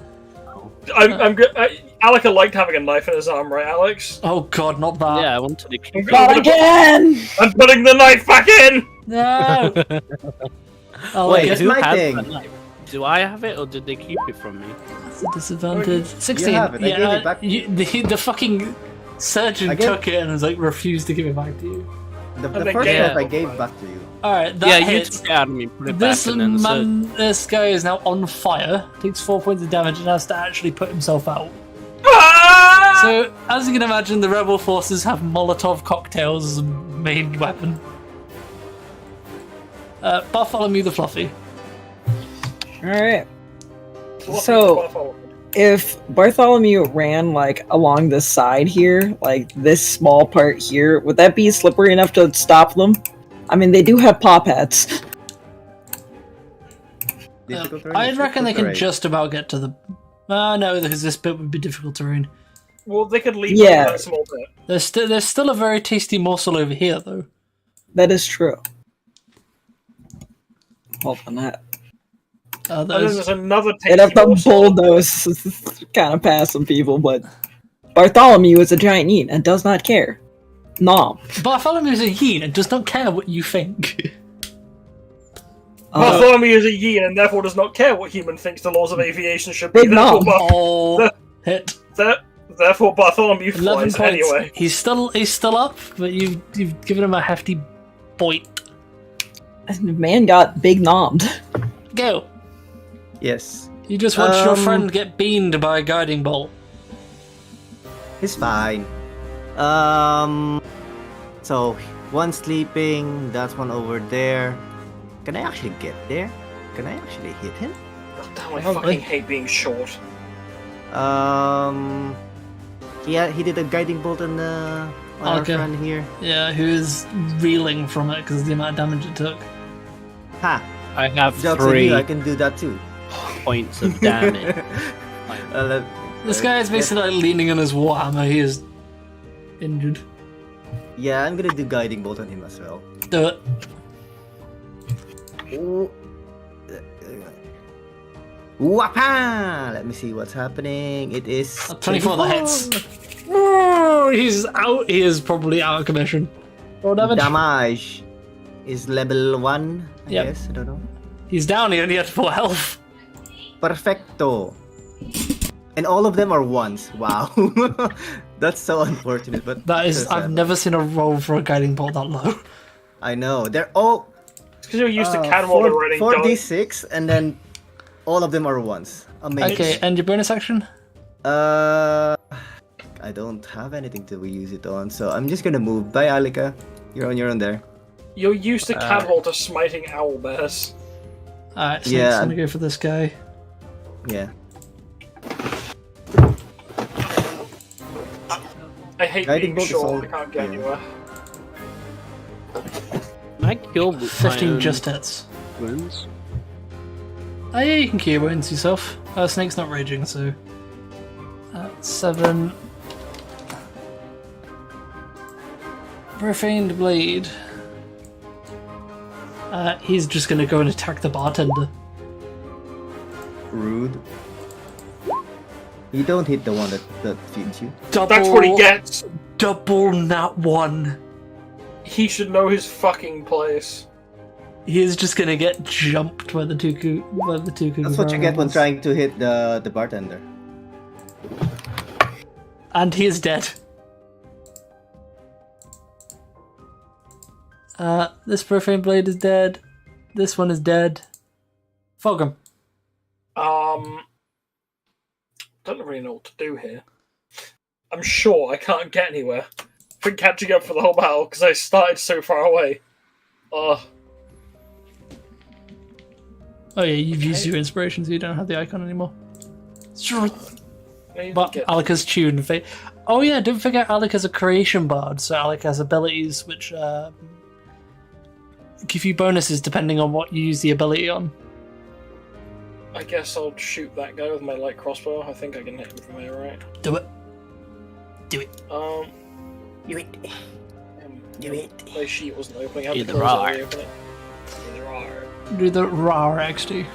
I'm good. Alaka liked having a knife in his arm, right, Alex? Oh god, not that. Yeah, I wanted to keep Not again! I'm putting the knife back in! No! Oh, Wait, that's who my has thing. the knife? Do I have it, or did they keep it from me? That's a disadvantage. 16. You have it. I Yeah, gave it back to you. the fucking surgeon I gave- took it and was like refused to give it back to you. The they first gave knife I it gave back. back to you. Alright, that Yeah, you hits. took it out of me, put it This back, and then man, this guy is now on fire, takes 4 points of damage, and has to actually put himself out. Ah! So, as you can imagine, the rebel forces have Molotov cocktails as a main weapon. Bartholomew the Fluffy. Alright. So, if Bartholomew ran, like, along the side here, like, this small part here, would that be slippery enough to stop them? I mean, they do have pop hats. Difficult terrain, I reckon they can terrain. just about get to the... no, because this bit would be difficult terrain. Well, they could leave Yeah. that small bit. There's still a very tasty morsel over here, though. That is true. Hold on that. And then there's another They'd have tasty to morsel. bulldoze kind of past some people, but Bartholomew is a giant eat and does not care. Nom. Bartholomew's a yin and does not care what you think. Bartholomew is a yin and therefore does not care what human thinks the laws of aviation should be. Big Therefore, nom. Oh, hit. therefore Bartholomew 11 flies points. anyway. He's still up, but you've given him a hefty point. The man got big nommed. Go. Yes. You just watched your friend get beamed by a guiding bolt. It's fine. So one sleeping. That's one over there. Can I actually get there? Can I actually hit him? God damn, I fucking hate being short. He did a guiding bolt on our Okay. friend here. Yeah, who is reeling from it because of the amount of damage it took. Ha! I have Jokes on 3 you, I can do that too. points of damage. This guy is basically like leaning on his warhammer. He is injured. Yeah, I'm gonna do guiding bolt on him as well. Do it. Ooh. Wapa! Let me see what's happening. It is 24 that hits. Oh, he's out. He is probably out of commission. Roll damage. Damage is level 1, I Yep. guess. I don't know. He's down. He only had 4 health. Perfecto. And all of them are ones. Wow. That's so unfortunate, but That is. so I've sad. never seen a roll for a guiding bolt that low. I know. They're all It's because you're used to cannonball already. 4d6 and then all of them are ones. Amazing. Okay, and your bonus action? I don't have anything to use it on, so I'm just gonna move. Bye, Alika. You're on your own there. You're used to cannonball to smiting owl bears. Alright, so Yeah. I'm gonna go for this guy. Yeah. I hate Guiding being bolt is short. all- I can't get yeah. anywhere. I killed with 15 my own just hits. wounds. Oh yeah, you can cure wounds yourself. Snake's not raging, so... 7... Profaned Blade. He's just gonna go and attack the bartender. Rude. You don't hit the one that feeds you. Double, That's what he gets. Double nat 1. He should know his fucking place. He is just gonna get jumped by the two That's what you get when trying to hit the bartender. And he is dead. This profane blade is dead. This one is dead. Fulgrim. Don't really know what to do here. I'm sure I can't get anywhere. I've been catching up for the whole battle because I started so far away. Oh yeah, you've used your inspiration, so you don't have the icon anymore. But Alika's tune. Oh yeah, don't forget Alika's a creation bard, so Alika has abilities which give you bonuses depending on what you use the ability on. I guess I'll shoot that guy with my light crossbow. I think I can hit him from here, right? Do it. Do it. Do it. Do it. My sheet wasn't opening. I had to Either close it are. to open it. Either are. Do the RAR XD.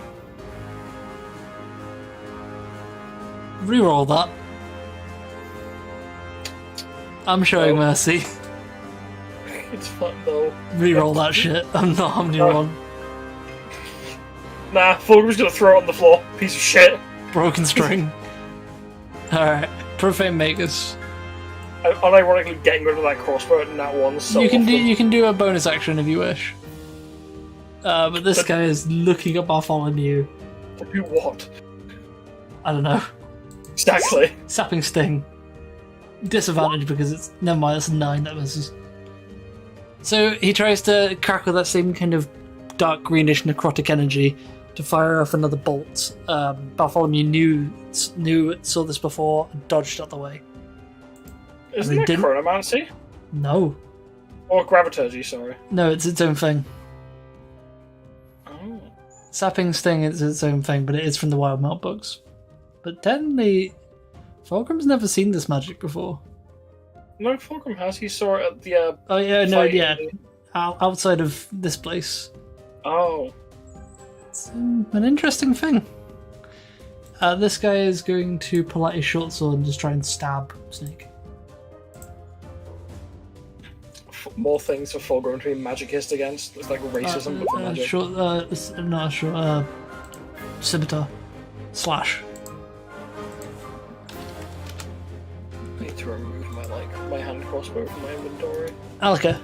Reroll that. I'm showing mercy. It's fun though. Reroll that shit. I'm not having you on. Nah, Fulgrim's gonna throw it on the floor. Piece of shit. Broken string. Alright. Profane Magus. Unironically getting rid of that crossbow in that one. So You can often. do a bonus action if you wish. But this guy is looking at Bartholomew. To do what? I don't know. Exactly. Sapping Sting. Disadvantage because it's... Never mind, that's a 9 that misses. So he tries to crackle that same kind of dark greenish necrotic energy to fire off another bolt. Bartholomew saw this before and dodged out the way. Isn't they that didn't- chronomancy? No. Or graviturgy, sorry. No, it's its own thing. Oh. Sapping Sting is its own thing, but it is from the Wild Melt books. But technically, Fulgrim's never seen this magic before. No, Fulgrim has. He saw it at the, Oh yeah, no, fight yeah. in the- Outside of this place. Oh. It's an interesting thing. This guy is going to pull out his short sword and just try and stab Snake. More things for Fulgrim to be magicist against. It's like racism, but for magic. Scimitar. Slash. I need to remove my hand crossbow from my inventory. Alika.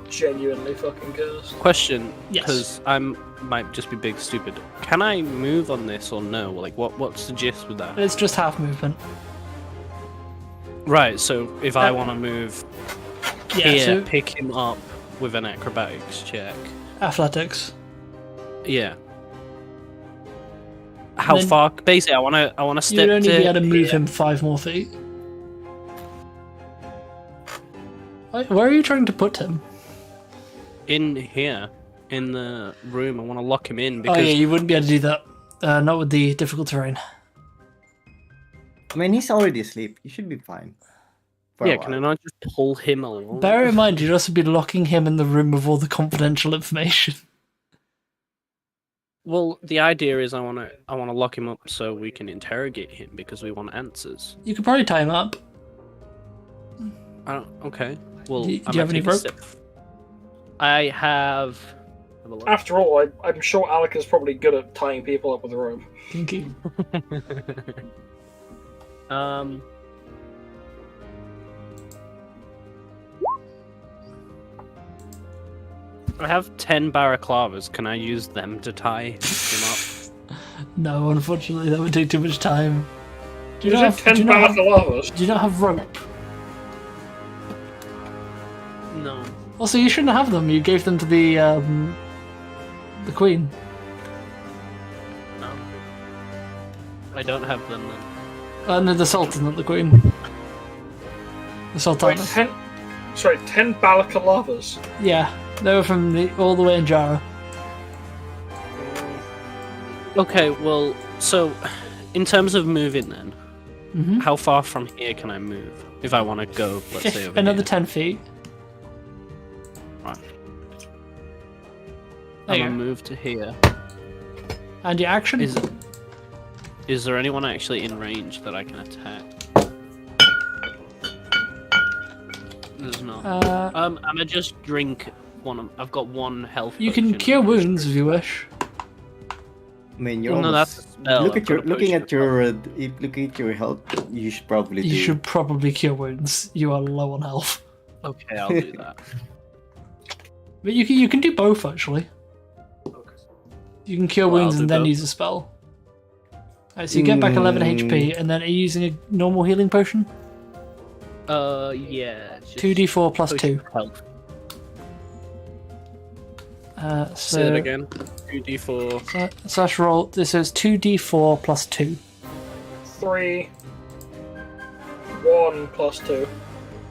Genuinely fucking cursed. Question, Yes. because I might just be big stupid. Can I move on this or no? Like, what's the gist with that? It's just half movement. Right, so if I want to move Yeah, here, so pick him up with an acrobatics check. athletics. Yeah. How Then- far? Basically, I want to step. You'd only to be able to move here. him 5 more feet. Where are you trying to put him? In here, in the room. I want to lock him in Oh because yeah, you wouldn't be able to do that. Not with the difficult terrain. I mean, he's already asleep. You should be fine. For a yeah. Can I while. not just pull him along? Bear in mind, you'd also be locking him in the room with all the confidential information. Well, the idea is I want to lock him up so we can interrogate him because we want answers. You could probably tie him up. Okay. Well, Do you I have might any take a rope? step. I have. Have a look. After all, I'm sure Alec is probably good at tying people up with a rope. Thank you. I have 10 balaclavas. Can I use them to tie him up? No, unfortunately, that would take too much time. Do you Is not it have, 10 do you not have, balaclavas? do you not have rope? No. Also, you shouldn't have them. You gave them to the queen. No. I don't have them then. No, the sultan, not the queen. The sultan. Wait, 10 balaclavas. Yeah, they were from all the way in Jara. Okay, well, so in terms of moving then, Mm-hmm. how far from here can I move? If I want to go, let's say over Another here. 10 feet. Right. There I'm you gonna go. move to here. And your action? Is there anyone actually in range that I can attack? There's not. I'm gonna just drink one. I've got one health. You can potion. cure wounds if you wish. I mean, you're Well, no, almost... that's a spell. Look I've at your got a looking potion at your if looking at your health. You should probably do. You should probably cure wounds. You are low on health. Okay, I'll do that. But you can do both actually. You can cure wounds I'll and do then both. use a spell. Alright, so you get back 11 HP, and then are you using a normal healing potion? Yeah. 2d4 plus 2. Health. So Say it again. 2d4. slash roll. This is 2d4 plus 2. 3, 1 plus 2,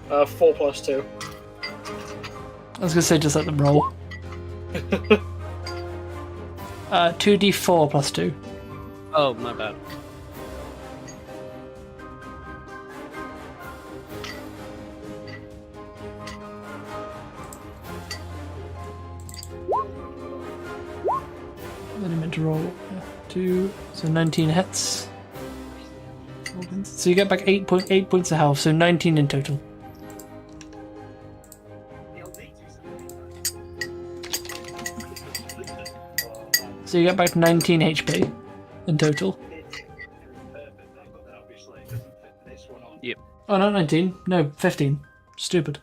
4 plus 2. I was gonna say just let them roll. 2d4 plus 2. Oh, my bad. Then I meant to roll 2, so 19 hits. So you get back 8 points of health, so 19 in total. So you get back 19 HP in total. Yep. Oh, not 19. No, 15. Stupid.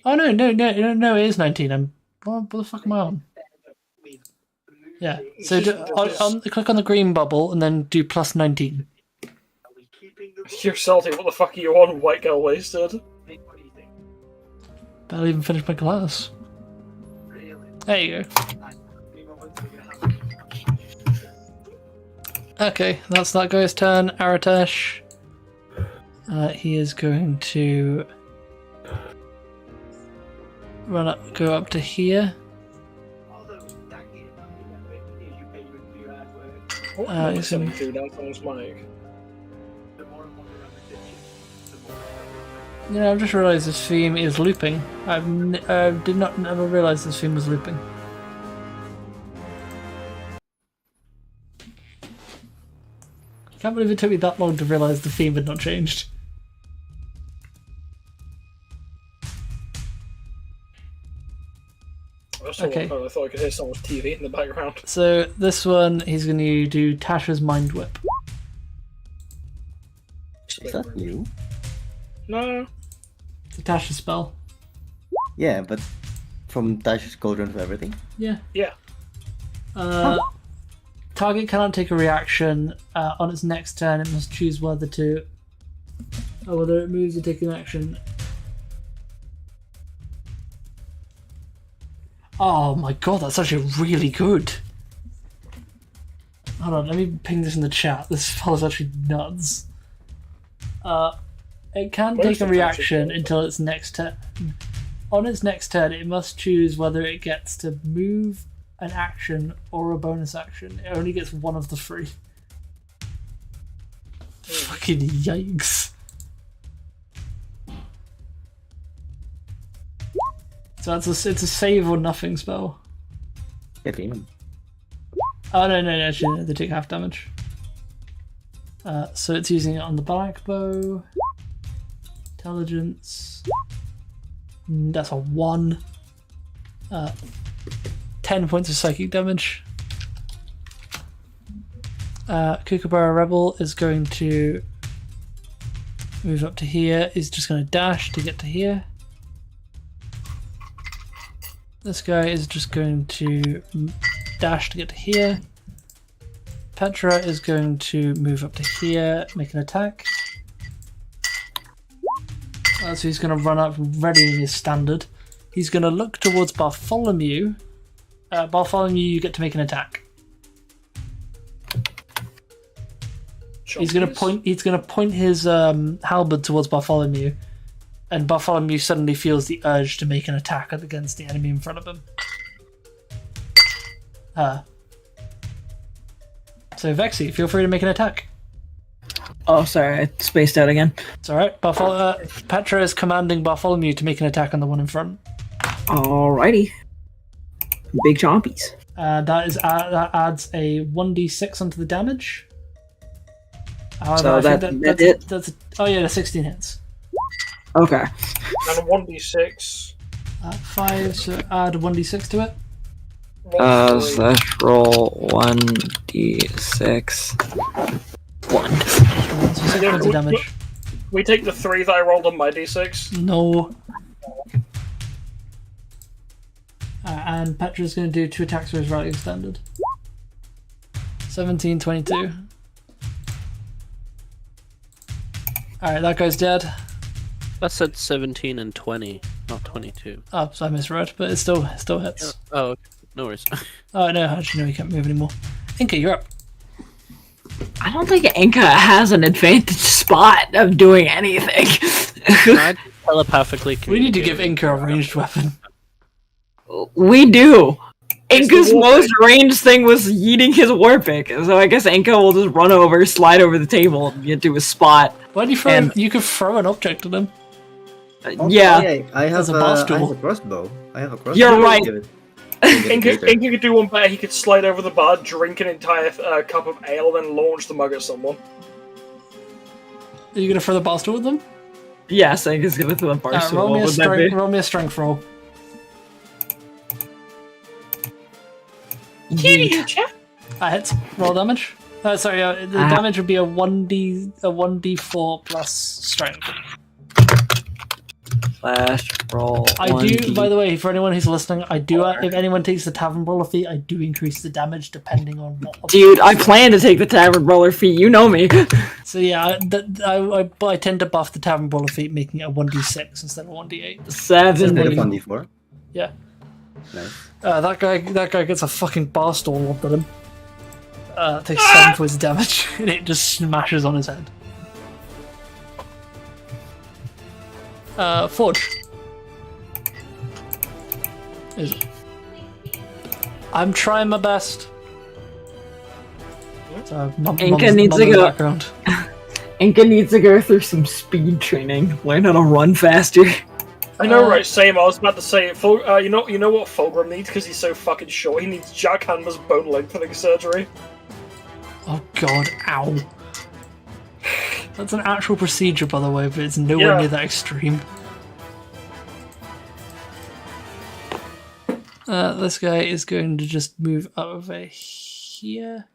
Oh no, it is 19. What the fuck am I on? Yeah. So click on the green bubble and then do plus 19. You're salty. What the fuck are you on, white girl wasted? Barely even finished my class. There you go. Okay, that's that guy's turn. Aratesh. He is going to go up to here. What am I he's sending in- through down someone's mic? You know, I've just realised this theme is looping. I did not never realise this theme was looping. I can't believe it took me that long to realise the theme had not changed. Okay. I thought I could hear someone's TV in the background. So this one, he's going to do Tasha's Mind Whip. Is that new? No. It's a Tasha spell. Yeah, but from Tasha's Cauldron to everything? Yeah. Yeah. Target cannot take a reaction. On its next turn, it must choose whether it moves or take an action. Oh my god, that's actually really good. Hold on, let me ping this in the chat. This spell is actually nuts. It can Where's take a the reaction Tasha until its next turn. On its next turn, it must choose whether it gets to move, an action, or a bonus action. It only gets one of the three. Fucking yikes. So it's a save or nothing spell. Yeah, demon. Oh no, actually no, they take half damage. So it's using it on the black bow. Intelligence. That's a 1. 10 points of psychic damage. Kookaburra Rebel is going to move up to here. He's just going to dash to get to here. This guy is just going to dash to get to here. Petra is going to move up to here, make an attack. So he's going to run up, readying his standard. He's going to look towards Bartholomew. Bartholomew, you get to make an attack. He's going to point. He's going to point his halberd towards Bartholomew, and Bartholomew suddenly feels the urge to make an attack against the enemy in front of him. So Vexy, feel free to make an attack. Oh, sorry, I spaced out again. It's alright. Petra is commanding Bartholomew to make an attack on the one in front. Alrighty. Big chompies. That adds a 1d6 onto the damage. However, So I think that's it? that's oh yeah, 16 hits. Okay. And a 1d6. 5, so add 1d6 to it. Slash roll 1d6. 1. So 6 points of damage. We take the 3 that I rolled on my d6. No. And Petra's going to do 2 attacks for his rally extended. 17, 22. Alright, that guy's dead. I said 17 and 20, not 22. Oh, so I misread, but it still hits. Oh, okay. No worries. Oh, no, actually, no, he can't move anymore. Inca, you're up. I don't think Inca has an advantage spot of doing anything. I telepathically We need to give communicate. Inca a ranged weapon. We do. It's the Inca's warpick. most ranged thing was yeeting his warpick, so I guess Inca will just run over, slide over the table, and get to his spot. Why do you throw? And- You could throw an object at him. Oh, Yeah, I have As a boss I have tool. a crossbow. I have a crossbow. You're right. Give it- give it Inca later. could do one better. He could slide over the bar, drink an entire cup of ale, then launch the mug at someone. Are you gonna throw the boss tool at them? yes, Inca's gonna throw a bar. Roll me a strength roll. That hits. Roll damage. Sorry, the damage would be a 1d4 plus strength. Slash roll. I do, by the way, for anyone who's listening, I do. If anyone takes the Tavern Brawler feat, I do increase the damage depending on what. Dude, I plan to take the Tavern Brawler feat. You know me. So yeah, I tend to buff the Tavern Brawler feat, making it a 1d6 instead of 1d8. Instead of 7. 1d4. Yeah. Nice. That guy gets a fucking bar stool lobbed at him. Takes 7 points of damage, and it just smashes on his head. Forge. I'm trying my best. So, Inca needs to in the go. background. Inca needs to go through some speed training. Learn how to run faster. I know, right? Same. I was about to say, you know what Fulgrim needs because he's so fucking short. He needs Jack Hanmer's bone lengthening surgery. Oh god, ow. That's an actual procedure, by the way, but it's nowhere Yeah. near that extreme. This guy is going to just move over here.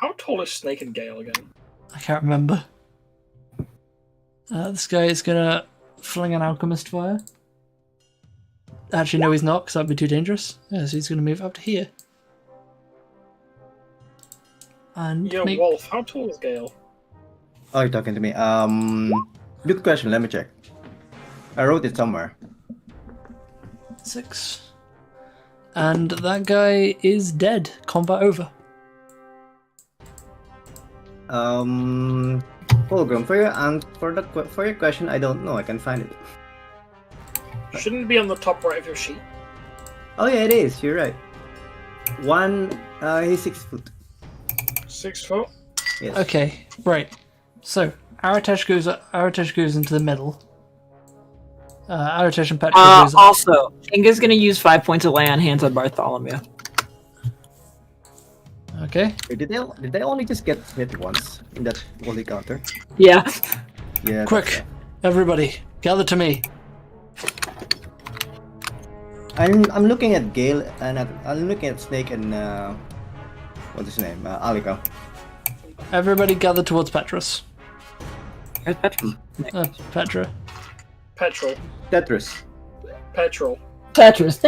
How tall is Snake and Gale again? I can't remember. This guy is gonna fling an alchemist fire. Actually, no, he's not, because that'd be too dangerous. Yeah, so he's gonna move up to here. And Yo, make... Wolf, how tall is Gale? Oh, you're talking to me. Good question. Let me check. I wrote it somewhere. 6. And that guy is dead. Combat over. Fulgrim, for your question, I don't know. I can find it. Shouldn't it be on the top right of your sheet? Oh yeah, it is. You're right. He's 6 foot. 6 foot. Yes. Okay, right. So Aratesh goes into the middle. Aratesh and Petra goes up. Also, Inga's gonna use 5 points of lay on hands on Bartholomew. Okay. Wait, did they only just get hit once in that holy counter? Yeah. Yeah. Quick, everybody, gather to me. I'm looking at Gale and I'm looking at Snake and what's his name? Alika. Everybody gather towards Petrus. Where's Petra? Petra. Petrol. Tetris. Petrol. Tetris.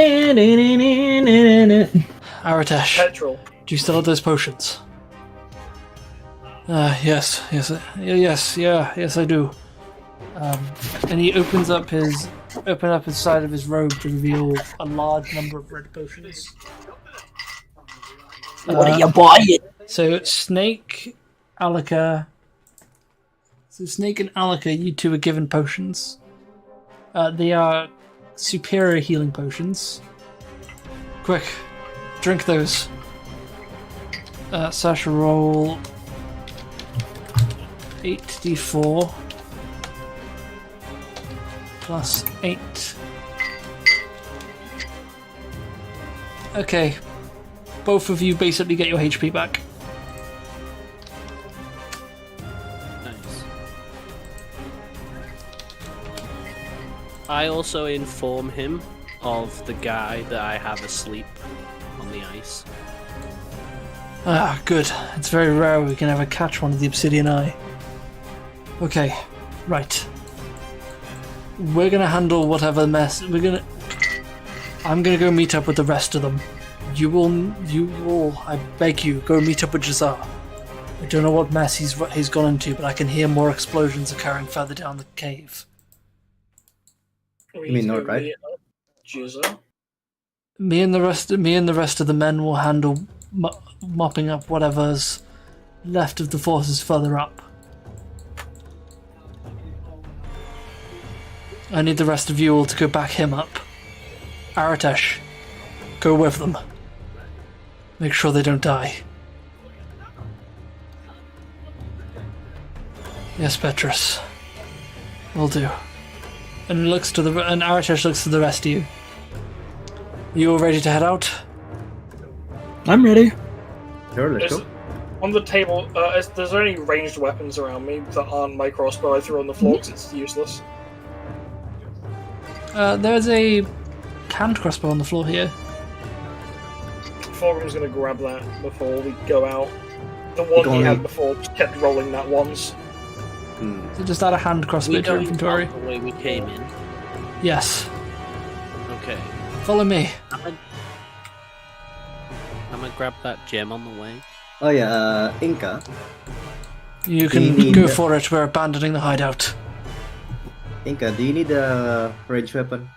Aratesh, Petrol. do you still have those potions? Yes, I do. And he opens up his side of his robe to reveal a large number of red potions. What are you buying? So Snake, Alika. So Snake and Alika, you two are given potions. They are superior healing potions. Quick, drink those. Sasha, roll 8d4 plus 8. Okay, both of you basically get your HP back. Nice. I also inform him of the guy that I have asleep on the ice. Ah, good. It's very rare we can ever catch one of the Obsidian Eye. Okay, right. We're gonna handle whatever mess. I'm gonna go meet up with the rest of them. You will, I beg you, go meet up with Jazar. I don't know what mess he's gone into, but I can hear more explosions occurring further down the cave. You mean north, right? Me and the rest of the men will handle mopping up whatever's left of the forces further up. I need the rest of you all to go back him up. Aratesh, go with them. Make sure they don't die. Yes, Petrus. Will do. And Aratesh looks to the rest of you. You all ready to head out? I'm ready. Sure, let's go. On the table, is there any ranged weapons around me that aren't my crossbow I threw on the floor because it's useless? There's a hand crossbow on the floor here. Fulgrim's gonna grab that before we go out. The one he had before just kept rolling that once. So just add a hand crossbow to your inventory. The way we came in. Yes. Okay. Follow me. I'm gonna grab that gem on the way. Oh yeah, Inca. You Do you can need go a- for it. We're abandoning the hideout. Inca, do you need a ranged weapon?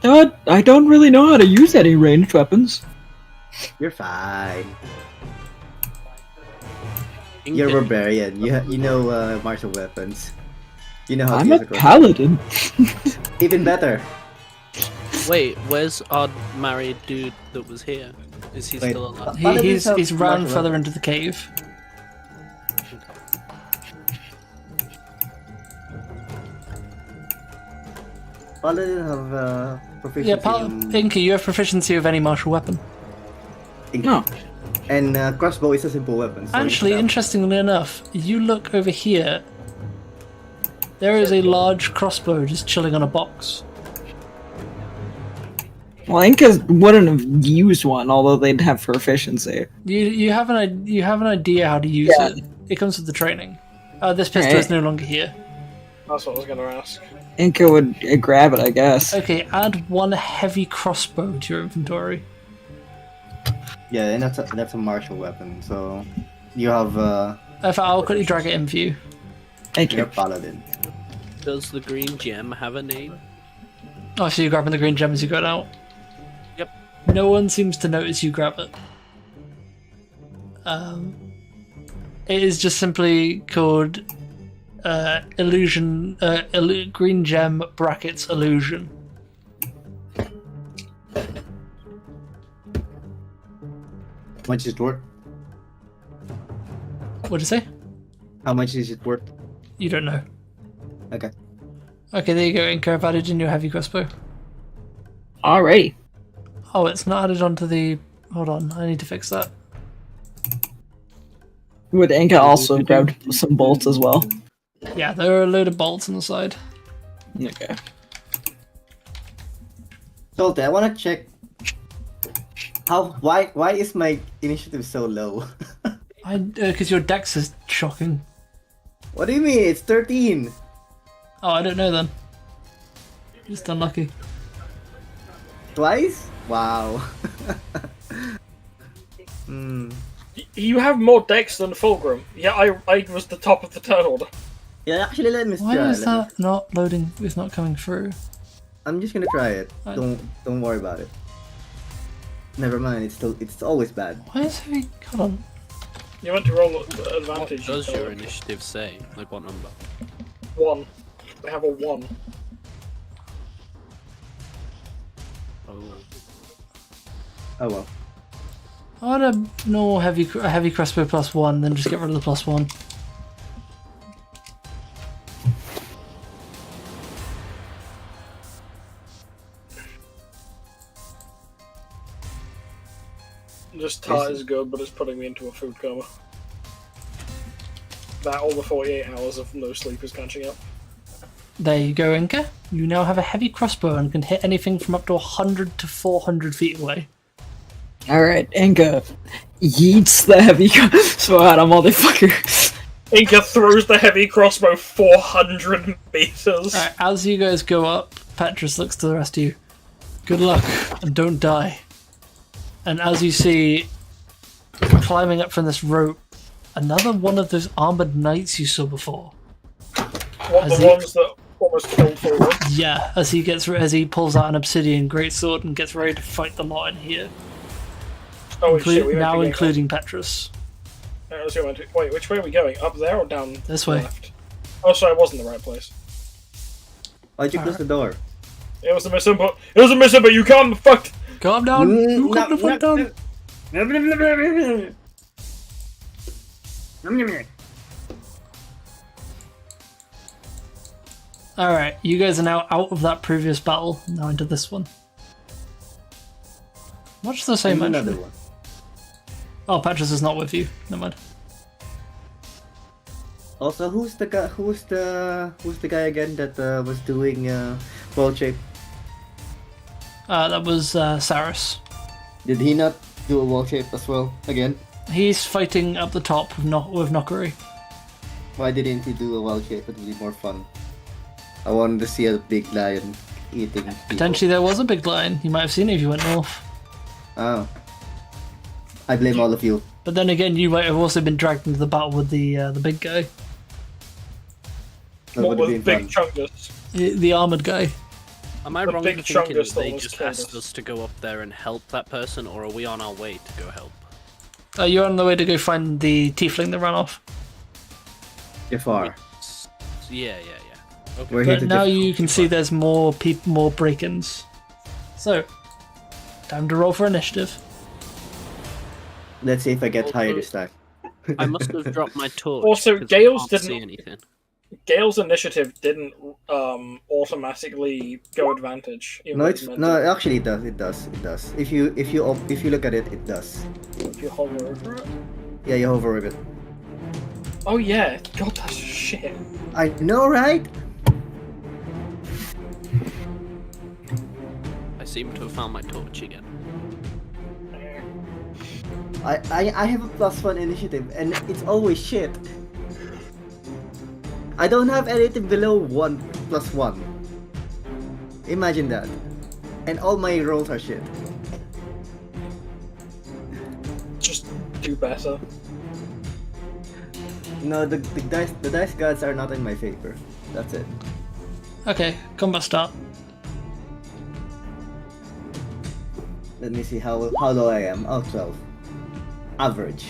I don't really know how to use any ranged weapons. You're fine. Inca, You're a barbarian. You know martial weapons. You know how I'm to a use a crossbow. paladin. Even better. Wait, where's our married dude that was here? Is he Wait, still alive? He's ran martial further weapons. into the cave. Paladin have proficiency Yeah, Inca, you have proficiency of any martial weapon. No. And crossbow is a simple weapon. So Actually, you can interestingly enough, you look over here. There is a large crossbow just chilling on a box. Well, Inca wouldn't have used one, although they'd have proficiency. You have an idea how to use it. It comes with the training. This pistol is no longer here. That's what I was gonna ask. Inca would grab it, I guess. Okay, add one heavy crossbow to your inventory. Yeah, and that's a martial weapon. So you have I'll quickly drag it in for you. Thank your you. paladin. Does the green gem have a name? Oh, so you're grabbing the green gem as you got out? Yep. No one seems to notice you grab it. It is just simply called illusion. Green gem brackets illusion. How much is it worth? What'd you say? How much is it worth? You don't know. Okay. Okay, there you go. Inca, I've added in your heavy crossbow. Alrighty. Oh, it's not added onto the. Hold on, I need to fix that. Would Inca also grab some bolts as well? Yeah, there are a load of bolts on the side. Okay. Solte, I want to check. Why is my initiative so low? Because your dex is shocking. What do you mean? It's 13. Oh, I don't know then. Just unlucky. Twice? Wow. You have more dex than Fulgrim. Yeah, I was the top of the turn order. Yeah, actually, let me Why try. is that not loading? It's not coming through. I'm just gonna try it. Don't worry about it. Never mind. It's always bad. Why is it? Hold on. You went to roll What advantage. does your initiative say? Like what number? 1. They have a 1. Oh. Oh well. I want a normal heavy crossbow +1, then just get rid of the +1. Just tar is good, but it's putting me into a food coma. That or the 48 hours of no sleep is catching up. There you go, Inca. You now have a heavy crossbow and can hit anything from up to 100 to 400 feet away. Alright, Inca yeets the heavy crossbow at a motherfucker. Inca throws the heavy crossbow 400 meters. Alright, as you guys go up, Petrus looks to the rest of you. Good luck, and don't die. And as you see, climbing up from this rope, another one of those armored knights you saw before. What, the ones that almost killed Theldak? Yeah, as he pulls out an obsidian greatsword and gets ready to fight the lot in here. Oh, shit, we Now went to including Petrus. Wait, which way are we going? Up there or down This the way. left? Oh, sorry, I was in the right place. Why'd you close the door? It was a misinput. It was a misinput. You can't fuck. Calm down! You calm the fuck down! Alright, you guys are now out of that previous battle, now into this one. Much the same, Another actually. one. Oh, Petrus is not with you. Never mind. Also, who's the guy again that was doing world shape? That was Saris. Did he not do a world shape as well again? He's fighting up the top with Nokari. Why didn't he do a world shape? It would be more fun. I wanted to see a big lion eating people. Potentially there was a big lion. You might have seen it if you went north. Oh. I blame all of you. But then again, you might have also been dragged into the battle with the big guy. That What would have was been Big fun. Chungus? The armored guy. Am I The wrong big in thinking chungus that they almost just killed asked us. us to go up there and help that person, or are we on our way to go help? You're on the way to go find the tiefling that ran off. You're far. Yeah. Okay. We're here But to now just- you can see there's more more break-ins. So, time to roll for initiative. Let's see if I get higher this time. I must have dropped my torch. Also, 'cause I Gales can't see didn't- anything. Gale's initiative didn't automatically go advantage. even No, though it's meant no. to. Actually, it does. It does. If you look at it, it does. If you hover over it. Yeah, you hover with it. Oh yeah, God, that's shit. I know, right? I seem to have found my torch again. I have a +1 initiative, and it's always shit. I don't have anything below 1 + 1. Imagine that. And all my rolls are shit. Just do better. No, the dice gods are not in my favor. That's it. Okay, combat start. Let me see how low I am. Oh, 12. Average.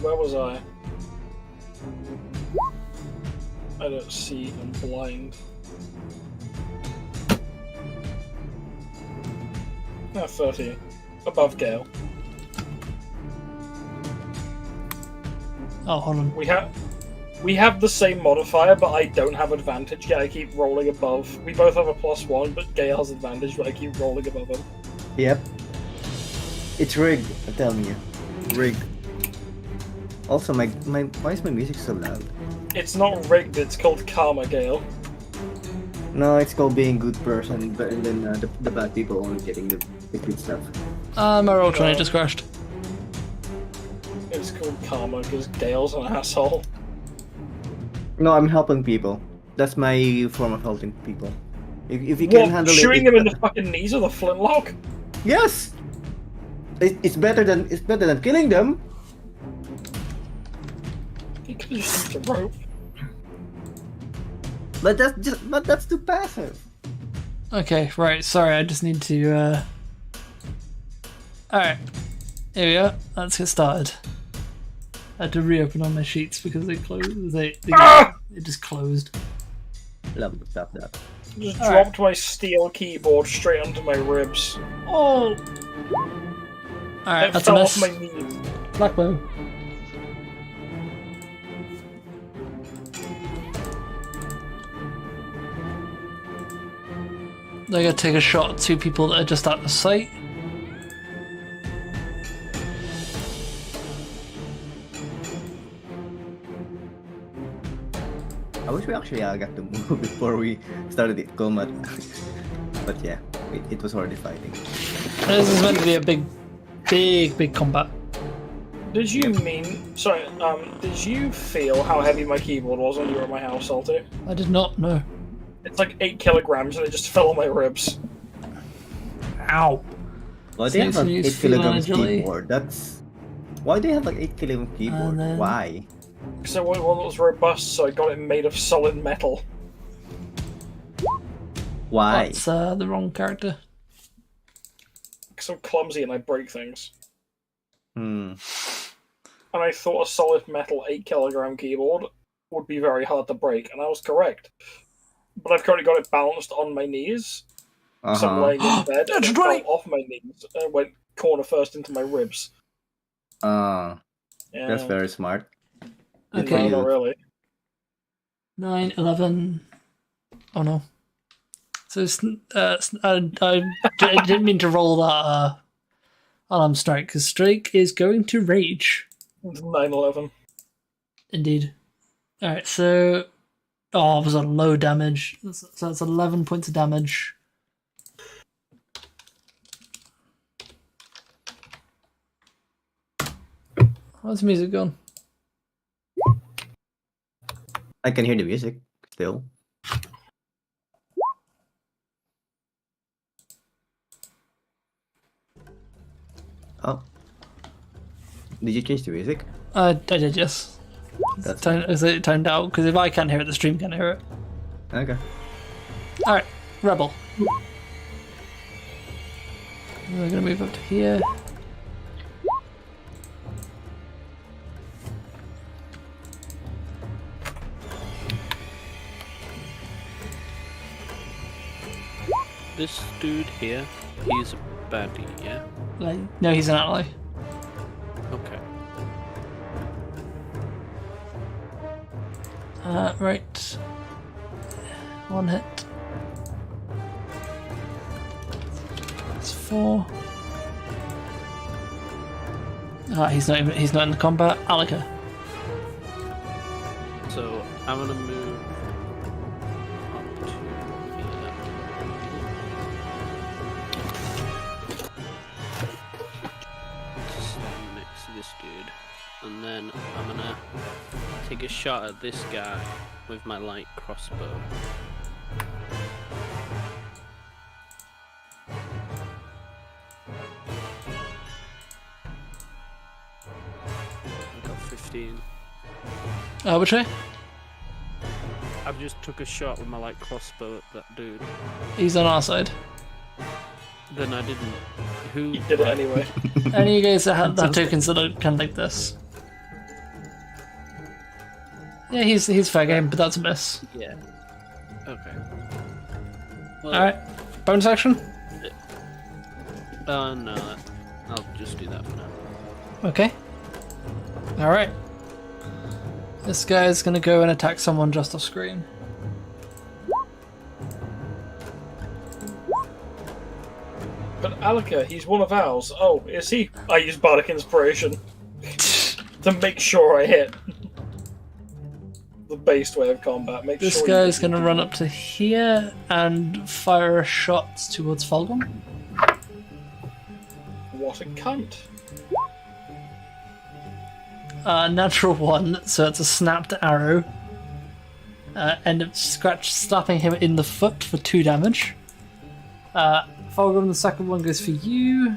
Where was I? I don't see. I'm blind. No, 30. Above Gale. Oh, hold on. We have the same modifier, but I don't have advantage yet. I keep rolling above. We both have a +1, but Gale has advantage, but I keep rolling above him. Yep. It's rigged, I'm telling you. Rigged. Also, why is my music so loud? It's not rigged, it's called Karma, Gale. No, it's called being a good person, but and then the bad people only getting the good stuff. My roll 20 just crashed. It's called Karma because Gale's an asshole. No, I'm helping people. That's my form of helping people. If you can What? handle Shooting it, him in the fucking knees with a flintlock? yes. It's better than killing them. He could have just used a rope. But that's too passive. Okay, right, sorry, I just need to, Alright, here we are, let's get started. I had to reopen all my sheets because they closed, it just closed. Love that. Just Alright. dropped my steel keyboard straight onto my ribs. Oh! Alright, It that's a fell miss. off my knees. Black bow. They're gonna take a shot at 2 people that are just out of sight. I wish we actually got to move before we started the combat. But yeah, it was already fighting. This is meant to be a big combat. Did you did you feel how heavy my keyboard was when you were at my house, Salty? I did not know. It's like 8 kilograms and it just fell on my ribs. Ow. Why they have Snakes an can 8 use feline kilograms agility. keyboard? That's... Why do they have like 8 kilogram keyboard? then- Why? Because I wanted one that was robust, so I got it made of solid metal. Why? That's the wrong character. Because I'm clumsy and I break things. Hmm. And I thought a solid metal 8 kilogram keyboard would be very hard to break, and I was correct. But I've currently got it balanced on my knees, so I'm laying in bed, and it fell off my knees and went corner first into my ribs. Uh, Yeah. that's very smart. Okay. No, not really. 9, 11. Oh no. So I didn't mean to roll that alarm strike, because Strike is going to rage. 9/11. Indeed. Alright, so... Oh, it was a low damage. So that's 11 points of damage. How's the music going? I can hear the music still. Oh. Did you change the music? I did, yes. That's It turned out, because if I can't hear it, the stream can't hear it. okay. Alright, Rebel. We're gonna move up to here. This dude here, he's a baddie, yeah? Like, no, he's an ally. Okay. Right. One hit. That's 4. He's not in the combat. Alika. So I'm gonna move up to here. To stand next to this dude. And then I'm gonna take a shot at this guy with my light crossbow. I got 15. Which way? I've just took a shot with my light crossbow at that dude. He's on our side. Then I didn't. Who You did it anyway. Any of you guys that have tokens that are kind of like this? Yeah, he's fair game, but that's a miss. Yeah. Okay. Well, Alright. Bonus action? No, I'll just do that for now. Okay. Alright. This guy's gonna go and attack someone just off screen. But Alika, he's one of ours. Oh, is he? I use Bardic Inspiration to make sure I hit. The based way of combat. Make This sure guy's gonna run up to here and fire a shot towards Fulgrim. What a cunt. Natural 1, so it's a snapped arrow. End up slapping him in the foot for 2 damage. Fulgrim, the second one goes for you.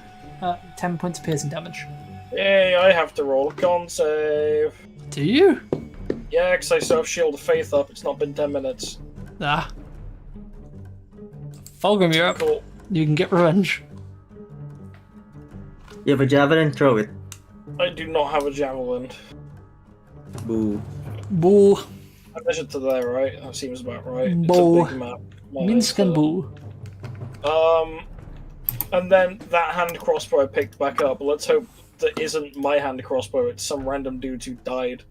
10 points of piercing damage. Yay, I have to roll a con save. Do you? Yeah, because I still have Shield of Faith up. It's not been 10 minutes. Ah. Fulgrim, you're up. Cool. You can get revenge. You have a javelin, throw it. I do not have a javelin. Boo. Boo. I measured to there, right? That seems about right. Boo. It's a big map. Minsk and boo. And then that hand crossbow I picked back up. Let's hope that isn't my hand crossbow. It's some random dude who died.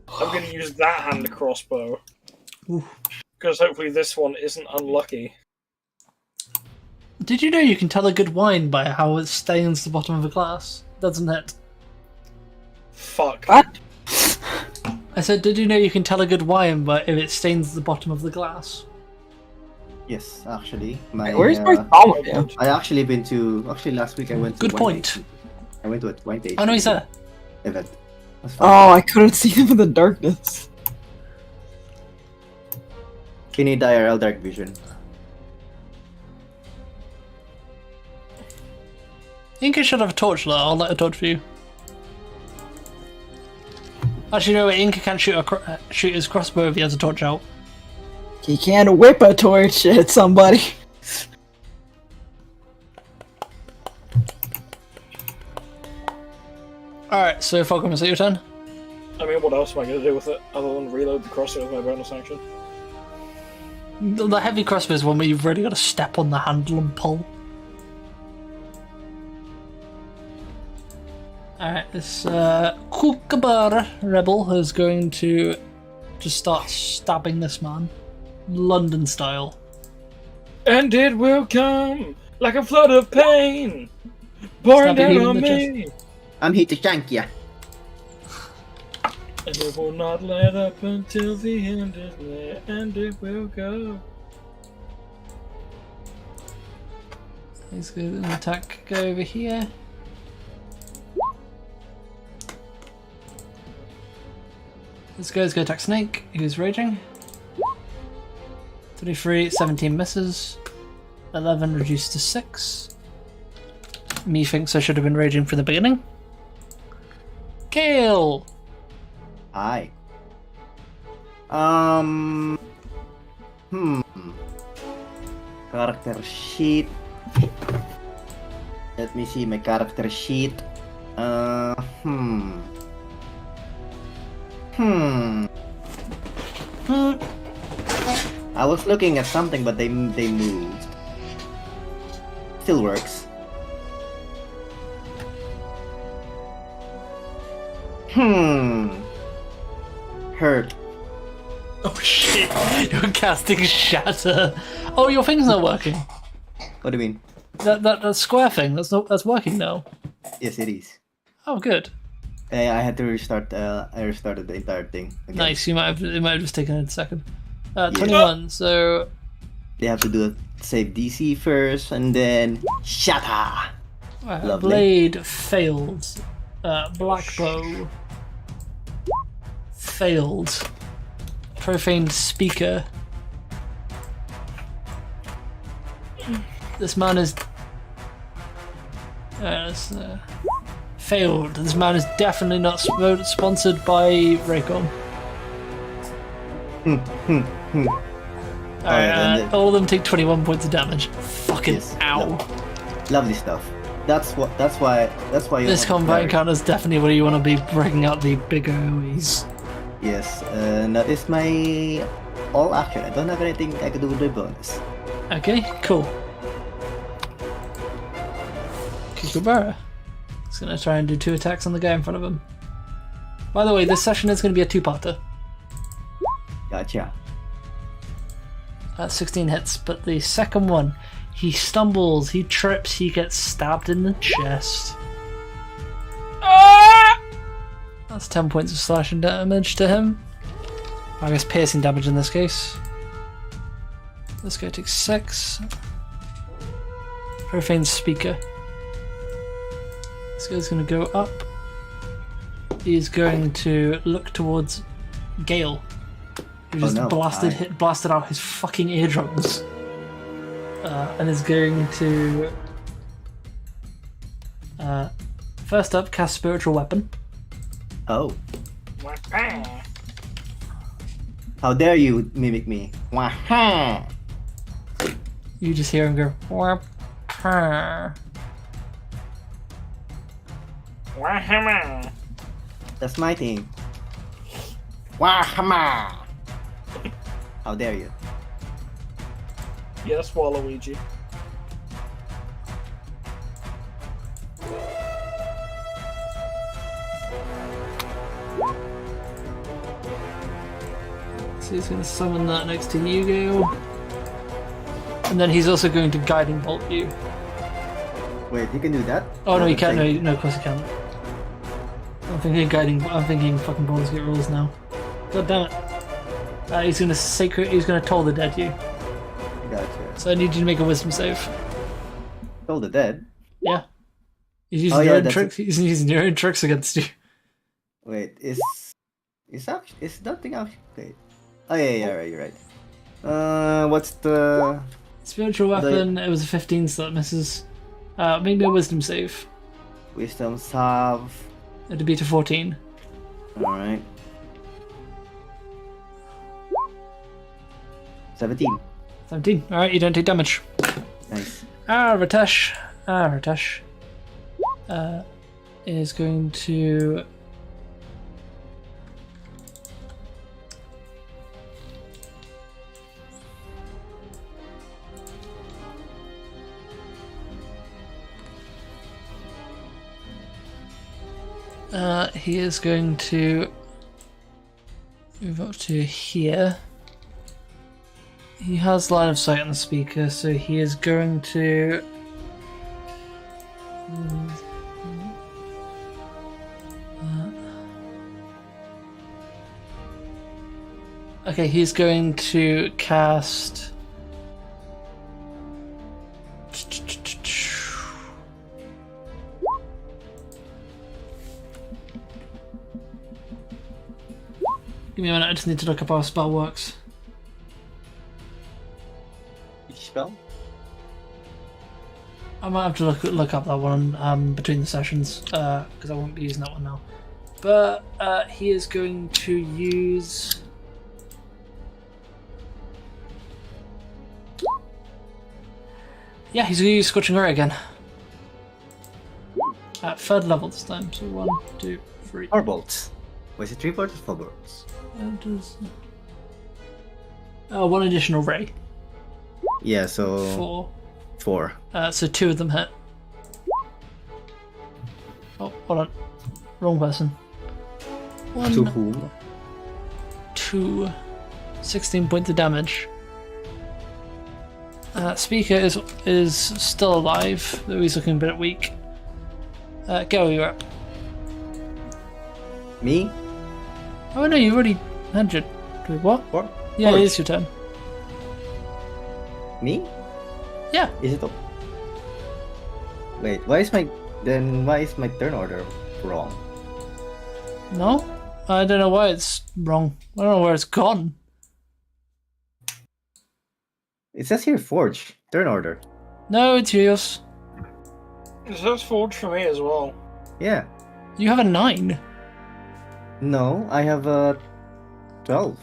I'm going to use that hand crossbow. Because hopefully this one isn't unlucky. Did you know you can tell a good wine by how it stains the bottom of a glass? Doesn't it? Fuck. What? I said, did you know you can tell a good wine by if it stains the bottom of the glass? Yes, actually. My, Where's Bartholomew? I actually been to... Actually, last week I went to... Good wine point. tasting. I went to a wine tasting Oh no, he's there. event. That's fun. Oh, I couldn't see him in the darkness. You need IRL dark vision. Inca should have a torch, though. I'll let a torch for you. Actually, no, Inca can't shoot his crossbow if he has a torch out. He can't whip a torch at somebody. Alright, so Falcon, is it your turn? I mean, what else am I going to do with it other than reload the crossbow with my bonus action? The heavy crossbow is one where you've really got to step on the handle and pull. Alright, this Kookaburra rebel is going to just start stabbing this man. London style. And it will come like a flood of pain, pouring Stabbing down you in on the me. I'm here to shank ya. And it will not let up until the end is near, and it will go. He's going to attack, go over here. This guy's going to attack Snake, who's raging. 23, 17 misses. 11 reduced to 6. Me thinks I should have been raging from the beginning. Kill! Hi. Character sheet. Let me see my character sheet. I was looking at something, but they moved. Still works. Hurt. Oh shit, you're casting Shatter. Oh, your thing's not working. What do you mean? That square thing, that's working now. Yes, it is. Oh, good. I had to restart. I restarted the entire thing. Again. Nice, it might have just taken a second. 21, so... They have to do a save DC first, and then shatter. Lovely. Blade failed. Black bow failed. Profane speaker. This man is failed. This man is definitely not sponsored by Raycon. Alright, all of them take 21 points of damage. Fucking Yes, ow. Lovely stuff. That's why. You This want combat to encounter is definitely where you want to be breaking out the bigger AoEs. Yes. That is my all action. I don't have anything I can do with the bonus. Okay, cool. Kookaburra. He's gonna try and do 2 attacks on the guy in front of him. By the way, this session is gonna be a 2-parter. Gotcha. 16 hits, but the second one, he stumbles, he trips, he gets stabbed in the chest. That's 10 points of slashing damage to him. I guess piercing damage in this case. This guy takes 6. Profane speaker. This guy's going to go up. He's going to look towards Gale, who just blasted out his fucking eardrums, and is going to first up cast spiritual weapon. Oh. How dare you mimic me? Waha! You just hear him go. Wah-ha. That's my team. Wahama! How dare you? Yes, Waluigi. So he's going to summon that next to you, Gale. And then he's also going to guiding bolt you. Wait, you can do that? Oh no, you can't. No, of course you can't. I'm thinking fucking Baldur's Gate rules now. God damn it. He's gonna toll the dead you. Gotcha. So I need you to make a wisdom save. Toll the dead? Yeah. He's using your own tricks. He's using your own tricks against you. Wait, is that thing actually? Wait. Oh yeah, right, you're right. What's the spiritual weapon? It was a 15, so that misses. Make me a wisdom save. Wisdoms have. It'd be to 14. Alright. 17. 17. Alright, you don't take damage. Nice. Ritesh is going to he is going to move up to here. He has line of sight on the speaker, so he is going to okay, he's going to cast give me a minute, I just need to look up how a spell works. Which spell? I might have to look up that one between the sessions, because I won't be using that one now. But he is going to use yeah, he's going to use Scorching Ray again. At third level this time, so 1, 2, 3. 4 bolts. Was it 3 bolts or 4 bolts? One additional ray. Yeah, so 4. 4. So 2 of them hit. Oh, hold on. Wrong person. 1, To whom? 2. 16 points of damage. Speaker is still alive, though he's looking a bit weak. Go, you're up. Me? Oh no, you already had your... What? Or? Yeah, Forge. it is your turn. Me? Yeah. Is it? Wait, why is my turn order wrong? No? I don't know why it's wrong. I don't know where it's gone. It says here Forge. Turn order. No, it's yours. It says Forge for me as well. Yeah. You have a 9. No, I have a 12.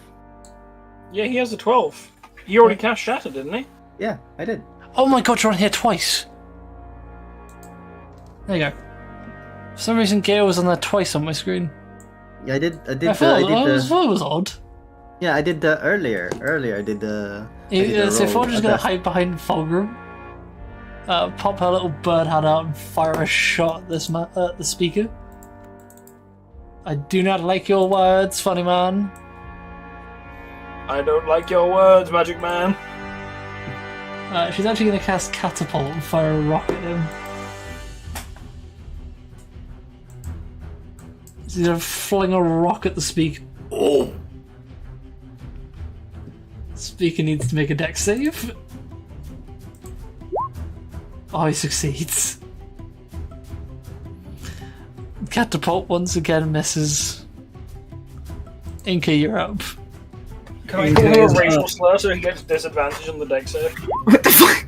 Yeah, he has a 12. He already cast Shatter, didn't he? Yeah, I did. Oh my god, you're on here twice. There you go. For some reason, Gale was on there twice on my screen. Yeah, I did. I did. I I thought did it was odd. Yeah, I did the earlier. Earlier, I did the. So Forge is going to hide. hide behind Fulgrim, pop her little bird hat out and fire a shot at this the speaker. I do not like your words, funny man. I don't like your words, Magic Man. She's actually going to cast Catapult and fire a rock at him. She's going to fling a rock at the speaker. Oh! Speaker needs to make a dex save. Oh, he succeeds. Catapult once again misses. Inca, you're up. Can I call him a racial slur so he gets disadvantage on the deck save? What the fuck?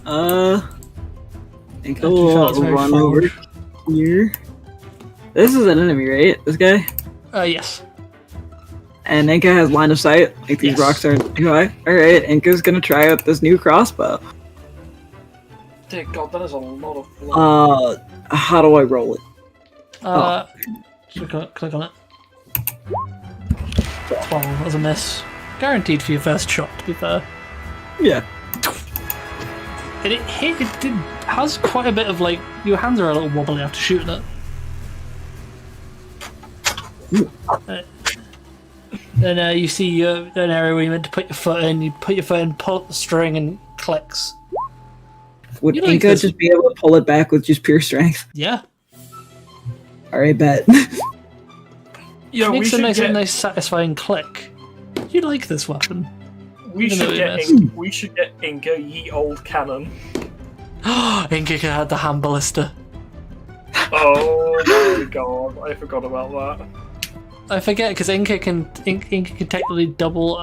I think That you felt I'll very run forward. over here. This is an enemy, right? This guy? Yes. And Inka has line of sight. Like these Yes. rocks aren't too high. Alright, Inka's gonna try out this new crossbow. Dear God, that is a lot of blood. How do I roll it? Click on it. 12, that was a miss. Guaranteed for your first shot, to be fair. Yeah. It has quite a bit of like, your hands are a little wobbly after shooting it. Then you see an area where you meant to put your foot in, you put your foot in, pull up the string and it clicks. Would You like Inka this- just be able to pull it back with just pure strength? Yeah. Alright, bet. Yeah, It we makes a should nice, get nice satisfying click. You like this weapon. we even though should we get missed. we should get Inka ye old cannon. Inca had the hand ballista. Oh my God, I forgot about that. I forget because Inca can technically double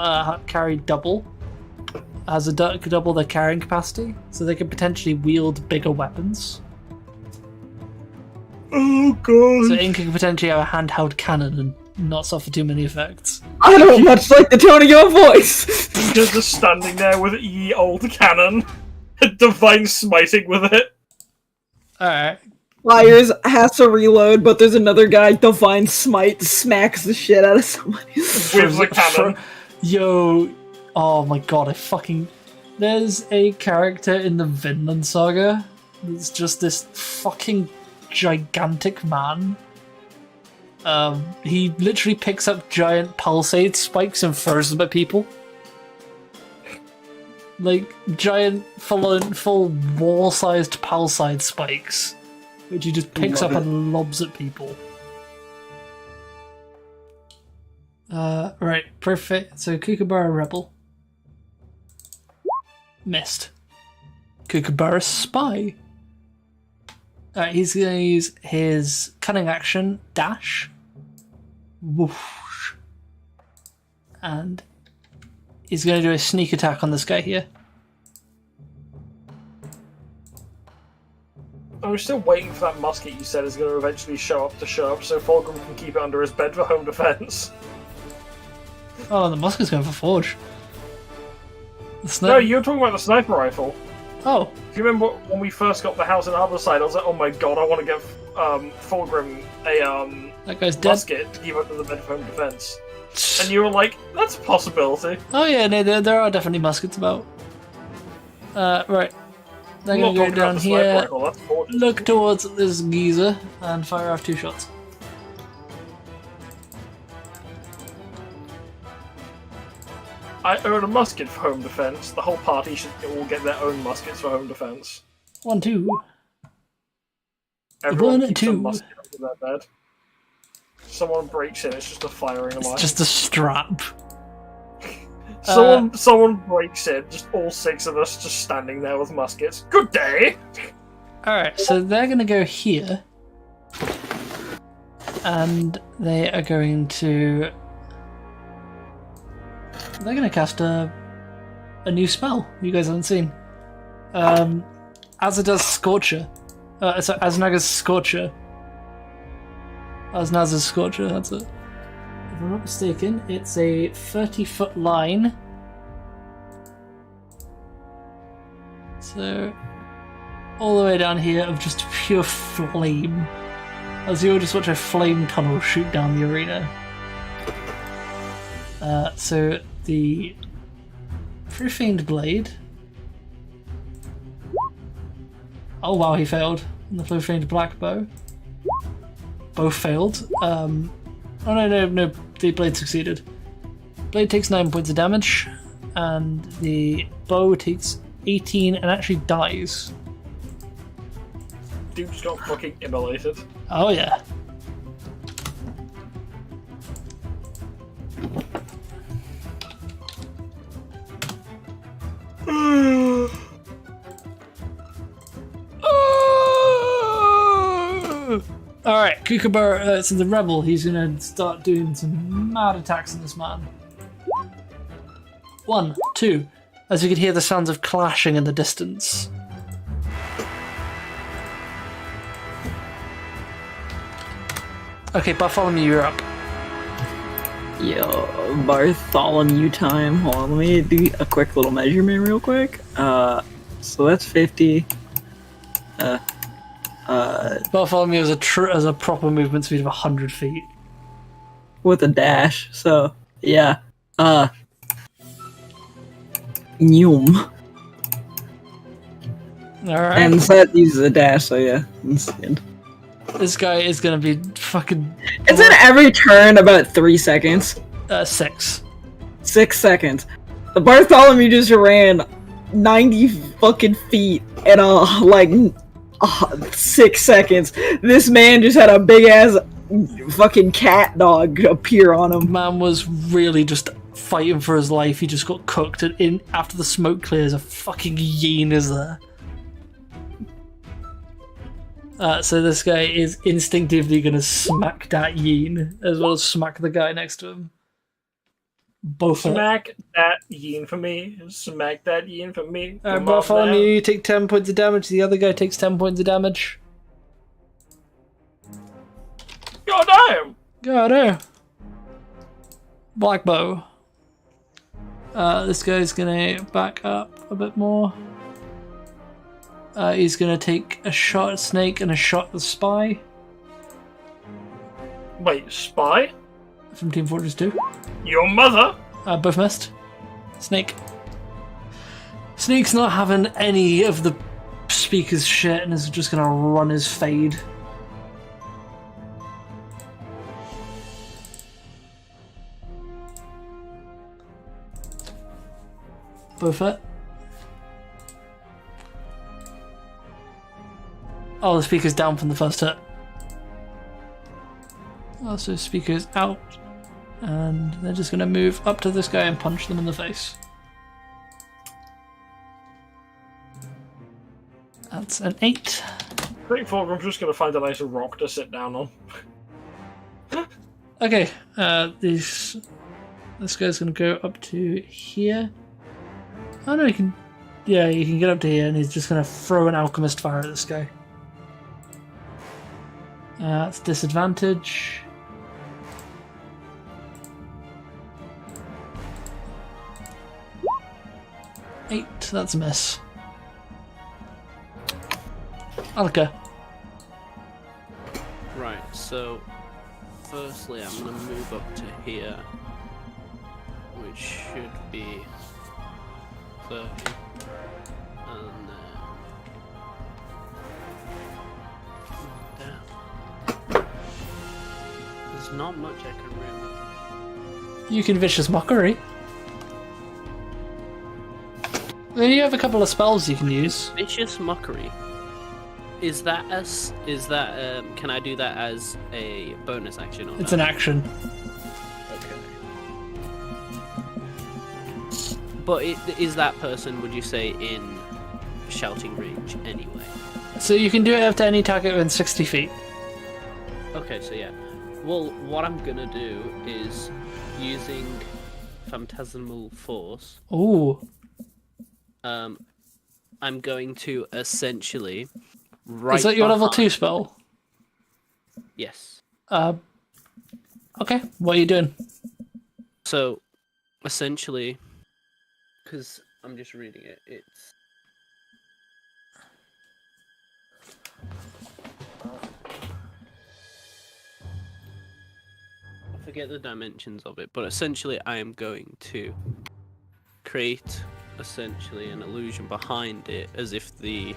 carry double. has double their carrying capacity, so they can potentially wield bigger weapons. Oh god. So Ink can potentially have a handheld cannon and not suffer too many effects. I don't much like the tone of your voice. Just standing there with ye old cannon, divine smiting with it. Alright. Flyers has to reload, but there's another guy, Divine Smite, smacks the shit out of somebody. With the cannon. Yo, oh my god, there's a character in the Vinland Saga that's just this fucking gigantic man. He literally picks up giant palisade spikes and throws them at people. Like, giant, full wall-sized palisade spikes, which he just picks up and lobs at people. Right, perfect. So, Kookaburra Rebel. Missed. Kookaburra Spy. Alright, he's gonna use his cunning action, dash. Whoosh. And he's gonna do a sneak attack on this guy here. I'm still waiting for that musket you said is going to eventually show up so Fulgrim can keep it under his bed for home defense. Oh, the musket's going for Forge. No, you're talking about the sniper rifle. Oh. Do you remember when we first got the house in Harborside? I was like, oh my god, I want to get Fulgrim a that guy's dead. musket to keep under the bed for home defense. And you were like, that's a possibility. Oh yeah, no, there are definitely muskets about. Right. They're I'm gonna not go talking about down the sniper here, rifle, that's Forge. look towards this geezer, and fire off 2 shots. I own a musket for home defense. The whole party should all get their own muskets for home defense. 1, 2. Everyone 1, keeps 2. a musket under their bed. Someone breaks in, it's just a firing line. It's just a strap. Someone breaks in, just all 6 of us just standing there with muskets. Good day! Alright, so they're gonna go here. And they are going to... They're gonna cast a new spell you guys haven't seen. Azada's Scorcher. So Aznaga's Scorcher. Aznaz's Scorcher, that's it. If I'm not mistaken, it's a 30-foot line. So, all the way down here of just pure flame. As you'll just watch a flame tunnel shoot down the arena. So, the Profaned Blade. Oh wow, he failed. And the Profaned Black Bow. Both failed. Oh no, the blade succeeded. Blade takes 9 points of damage, and the bow takes 18 and actually dies. Dude just got fucking immolated. Oh yeah. Alright, Kookaburra, so the rebel, he's gonna start doing some mad attacks on this man. 1, 2, as you can hear the sounds of clashing in the distance. Okay, Bartholomew, you're up. Yo, Bartholomew time. Hold on, let me do a quick little measurement real quick. So that's 50. Bartholomew has a proper movement speed of 100 feet. With a dash, so, yeah. Noom. Alright. And Set uses a dash, so yeah. It's good. This guy is gonna be fucking... It's in every turn about 3 seconds. 6. 6 seconds. The Bartholomew just ran 90 fucking feet in like 6 seconds. This man just had a big ass fucking cat dog appear on him. Man was really just fighting for his life. He just got cooked, and after the smoke clears, a fucking yin is there. So this guy is instinctively gonna smack that yin as well as smack the guy next to him. Both hit. Smack that yin for me. Smack that yin for me. Come on Bartholomew, now. you take 10 points of damage. The other guy takes 10 points of damage. God damn! God, oh. Black bow. This guy's gonna back up a bit more. He's gonna take a shot at Snake and a shot at the Spy Wait, spy? from Team Fortress 2. Your mother? Both missed. Snake. Snake's not having any of the speaker's shit and is just gonna run his fade. Both hit. Oh, the speaker's down from the first hit. Also, speaker's out. And they're just going to move up to this guy and punch them in the face. That's an 8. I think Fulgrim's just going to find a nice rock to sit down on. Okay, this guy's going to go up to here. Oh no, he can... Yeah, he can get up to here and he's just going to throw an alchemist fire at this guy. That's disadvantage. Eight, that's a miss. Alka. Right, so firstly I'm gonna move up to here, which should be 30, and then down. There's not much I can really. You can Vicious Mockery. Then you have a couple of spells you can use. Vicious Mockery. Is that can I do that as a bonus action or It's no? an action. Okay. But is that person, would you say, in shouting range anyway? So you can do it after any target within 60 feet. Okay, so yeah. Well, what I'm gonna do is using Phantasmal Force. Ooh. I'm going to essentially Is that your level 2 spell? Yes. Okay, what are you doing? So, essentially, because I'm just reading it, it's... I forget the dimensions of it, but essentially I am going to create essentially an illusion behind it, as if the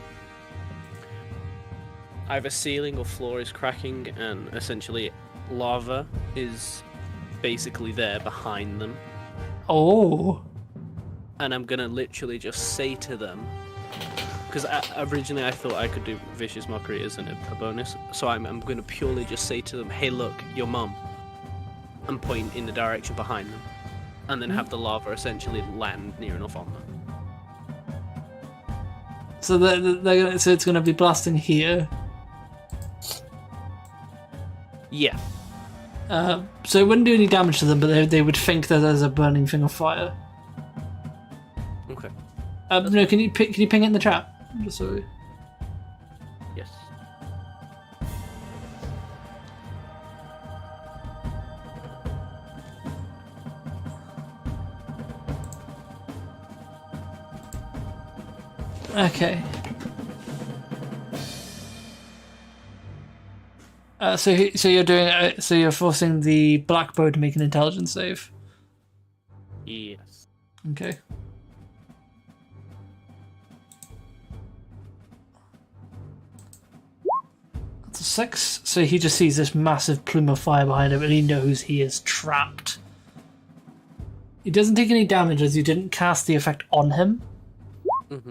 either ceiling or floor is cracking, and essentially lava is basically there behind them. Oh. And I'm gonna literally just say to them, because originally I thought I could do Vicious Mockery as a bonus, so I'm gonna purely just say to them, hey look, your mum, and point in the direction behind them, and then have the lava essentially land near enough on them. So so it's going to be blasting here. Yeah. So it wouldn't do any damage to them, but they would think that there's a burning thing of fire. Okay. No, can you ping it in the chat? Just so. Yes. Okay. So you're doing. So you're forcing the black bow to make an intelligence save. Yes. Okay. That's a 6. So he just sees this massive plume of fire behind him, and he knows he is trapped. He doesn't take any damage as you didn't cast the effect on him.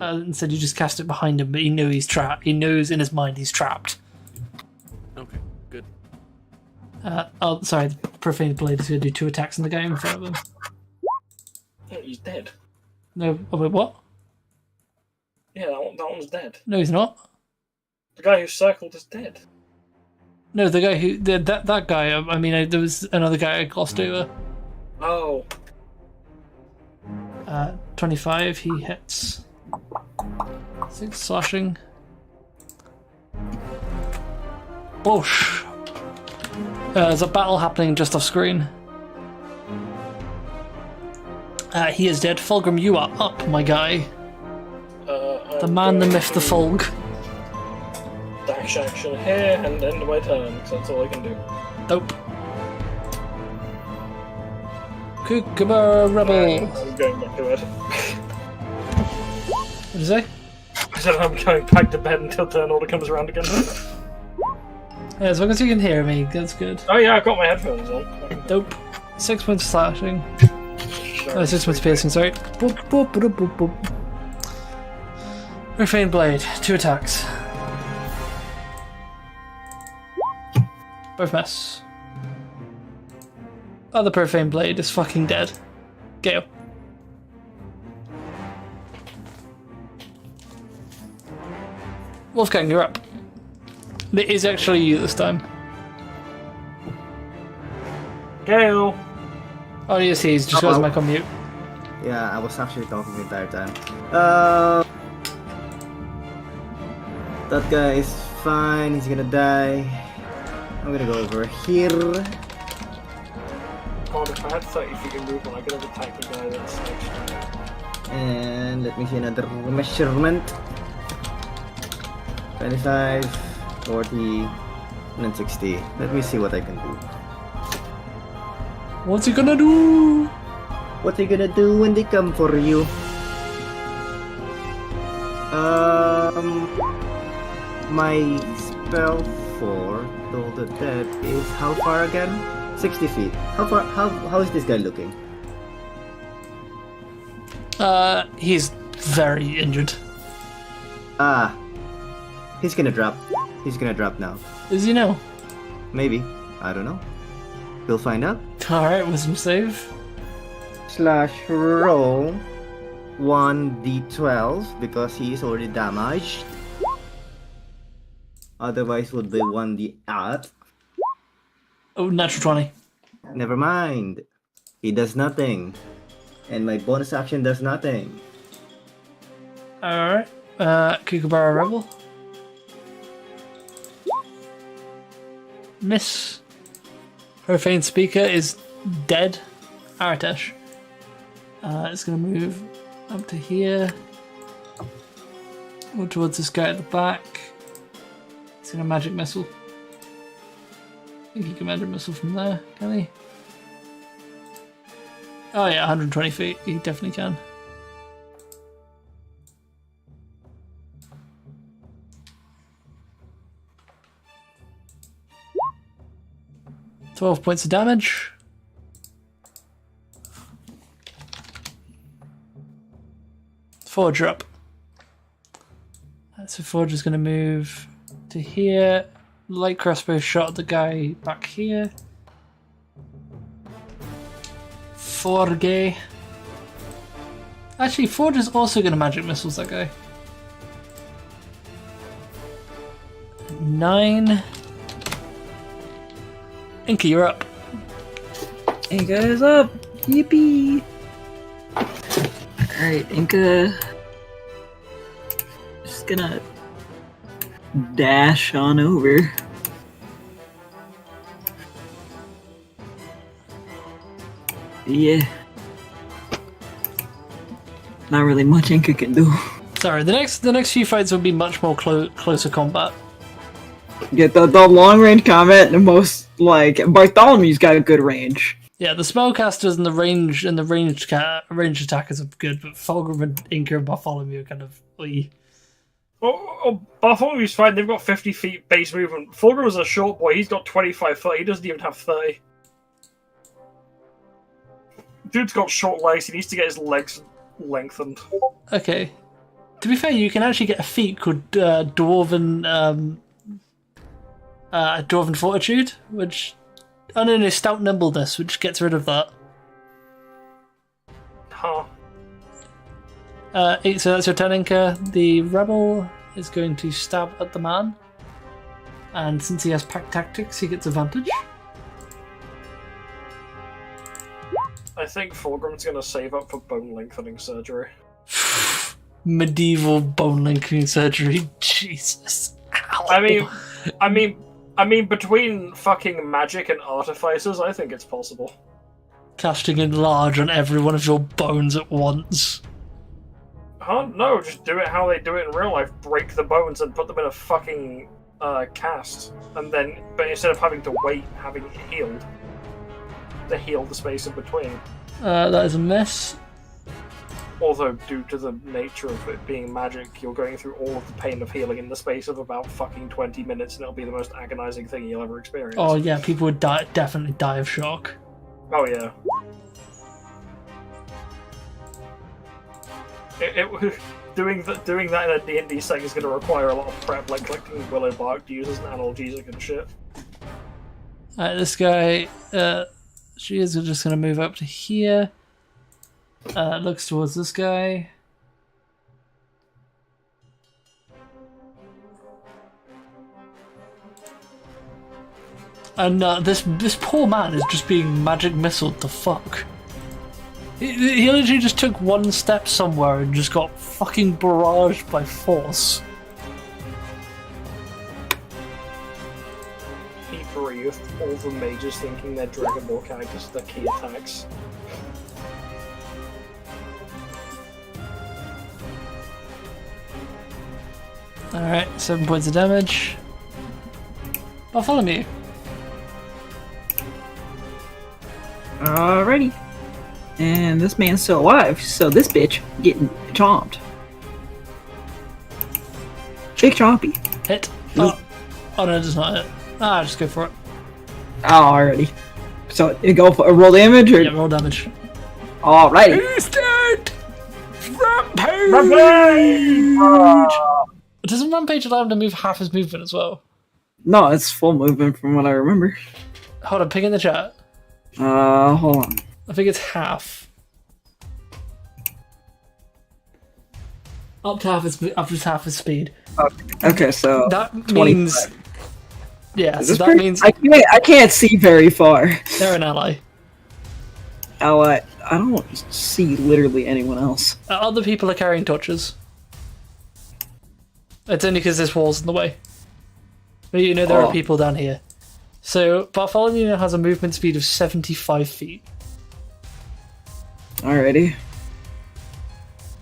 Instead, you just cast it behind him, but he knows he's trapped. He knows in his mind he's trapped. Okay, good. Oh, sorry, the Profane Blade is going to do 2 attacks on the guy in front of him. Oh, he's dead. No, oh wait, what? Yeah, that one's dead. No, he's not. The guy who circled is dead. No, the guy who... that guy, I mean, there was another guy I glossed over. Oh. 25, he hits. 6 slashing. Boosh! There's a battle happening just off screen. He is dead. Fulgrim, you are up, my guy. The man, the myth, the Fulg. Dash action here and end my turn, because that's all I can do. Dope. Kookaburra Rebel. I'm going back to bed. What did you say? I said I'm going back to bed until turn order comes around again. Yeah, as long as you can hear me, that's good. Oh yeah, I've got my headphones on. Dope. 6 points slashing. 6 points piercing, sorry. Boop, boop, boop, boop, boop. Profane Blade, 2 attacks. Both miss. Other Profane Blade is fucking dead. Gale. Wolfgang, you're up. It is actually you this time. Gale! Oh, yes, he's just got his mic on mute. Yeah, I was actually talking the entire time. That guy is fine. He's gonna die. I'm gonna go over here. God, if I had 30 feet of movement, I could have attacked the guy that's next to me. And let me see another measurement. 25, 40, and then 60. Let me see what I can do. What's he gonna do? What are you gonna do when they come for you? My spell for Toll the Dead is how far again? 60 feet. How far? How is this guy looking? He's very injured. Ah, he's gonna drop. He's gonna drop now. Does he know? Maybe. I don't know. We'll find out. Alright, wisdom save. Slash roll 1d12 because he is already damaged. Otherwise would be 1d8. Oh, natural 20. Never mind. He does nothing. And my bonus action does nothing. Alright. Kookaburra Rebel. Miss. Profane Speaker is dead. Aratesh. It's gonna move up to here. Or towards this guy at the back. It's gonna magic missile. I think he can magic missile from there, can he? Oh yeah, 120 feet. He definitely can. $12 points of damage. Forge up. So Forge is going to move to here. Light crossbow shot at the guy back here. Forge. Actually, Forge is also going to magic missiles that guy. 9. Inky, you're up. Hey guys, up! Yippee! Alright, Inca. Just gonna dash on over. Yeah. Not really much Inca can do. Sorry, the next few fights will be much more closer combat. Yeah, the long range combat, the most like Bartholomew's got a good range. Yeah, the spellcasters and the ranged attackers are good, but Fulgrim and Inca and Bartholomew are kind of Bartholomew's fine. They've got 50 feet base movement. Fulgrim is a short boy. He's got 25 foot. He doesn't even have 30. Dude's got short legs. He needs to get his legs lengthened. Okay. To be fair, you can actually get a feat called Dwarven Fortitude, which... Oh no, Stout Nimbleness, which gets rid of that. Huh. So that's your turn, Inca. The Rebel is going to stab at the man. And since he has pack tactics, he gets advantage. I think Fulgrim's gonna save up for bone lengthening surgery. Medieval bone lengthening surgery. Jesus. Ow. I mean, between fucking magic and artificers, I think it's possible. Casting enlarge on every one of your bones at once. Huh? No, just do it how they do it in real life. Break the bones and put them in a fucking cast. And then, but instead of having to wait, having it healed. To heal the space in between. That is a miss. Although, due to the nature of it being magic, you're going through all of the pain of healing in the space of about fucking 20 minutes, and it'll be the most agonizing thing you'll ever experience. Oh yeah, people would definitely die of shock. Oh yeah. Doing that in a D&D setting is going to require a lot of prep, like collecting willow bark to use as an analgesic and shit. Alright, this guy, she is just going to move up to here. Looks towards this guy. And this poor man is just being magic missiled to fuck. He literally just took one step somewhere and just got fucking barraged by force. He breathed, all the mages thinking their Dragon Ball characters are their key attacks. Alright, 7 points of damage. Bartholomew. Alrighty. And this man's still alive, so this bitch getting chomped. Big chompy. Hit. Oh no, it does not hit. Just go for it. Alrighty. So you go for a roll damage or Yeah, roll damage. alrighty. He's dead! Rampage! Rampage! Doesn't Rampage allow him to move half his movement as well? No, it's full movement from what I remember. Hold on, ping in the chat. Hold on. I think it's half. Up to half his speed. Okay, so That 25. means... Yeah, Is so this that pretty- means I can't see very far. they're an ally. I don't see literally anyone else. Other people are carrying torches. It's only because this wall's in the way. But you know there are people down here. So Bartholomew now has a movement speed of 75 feet. Alrighty.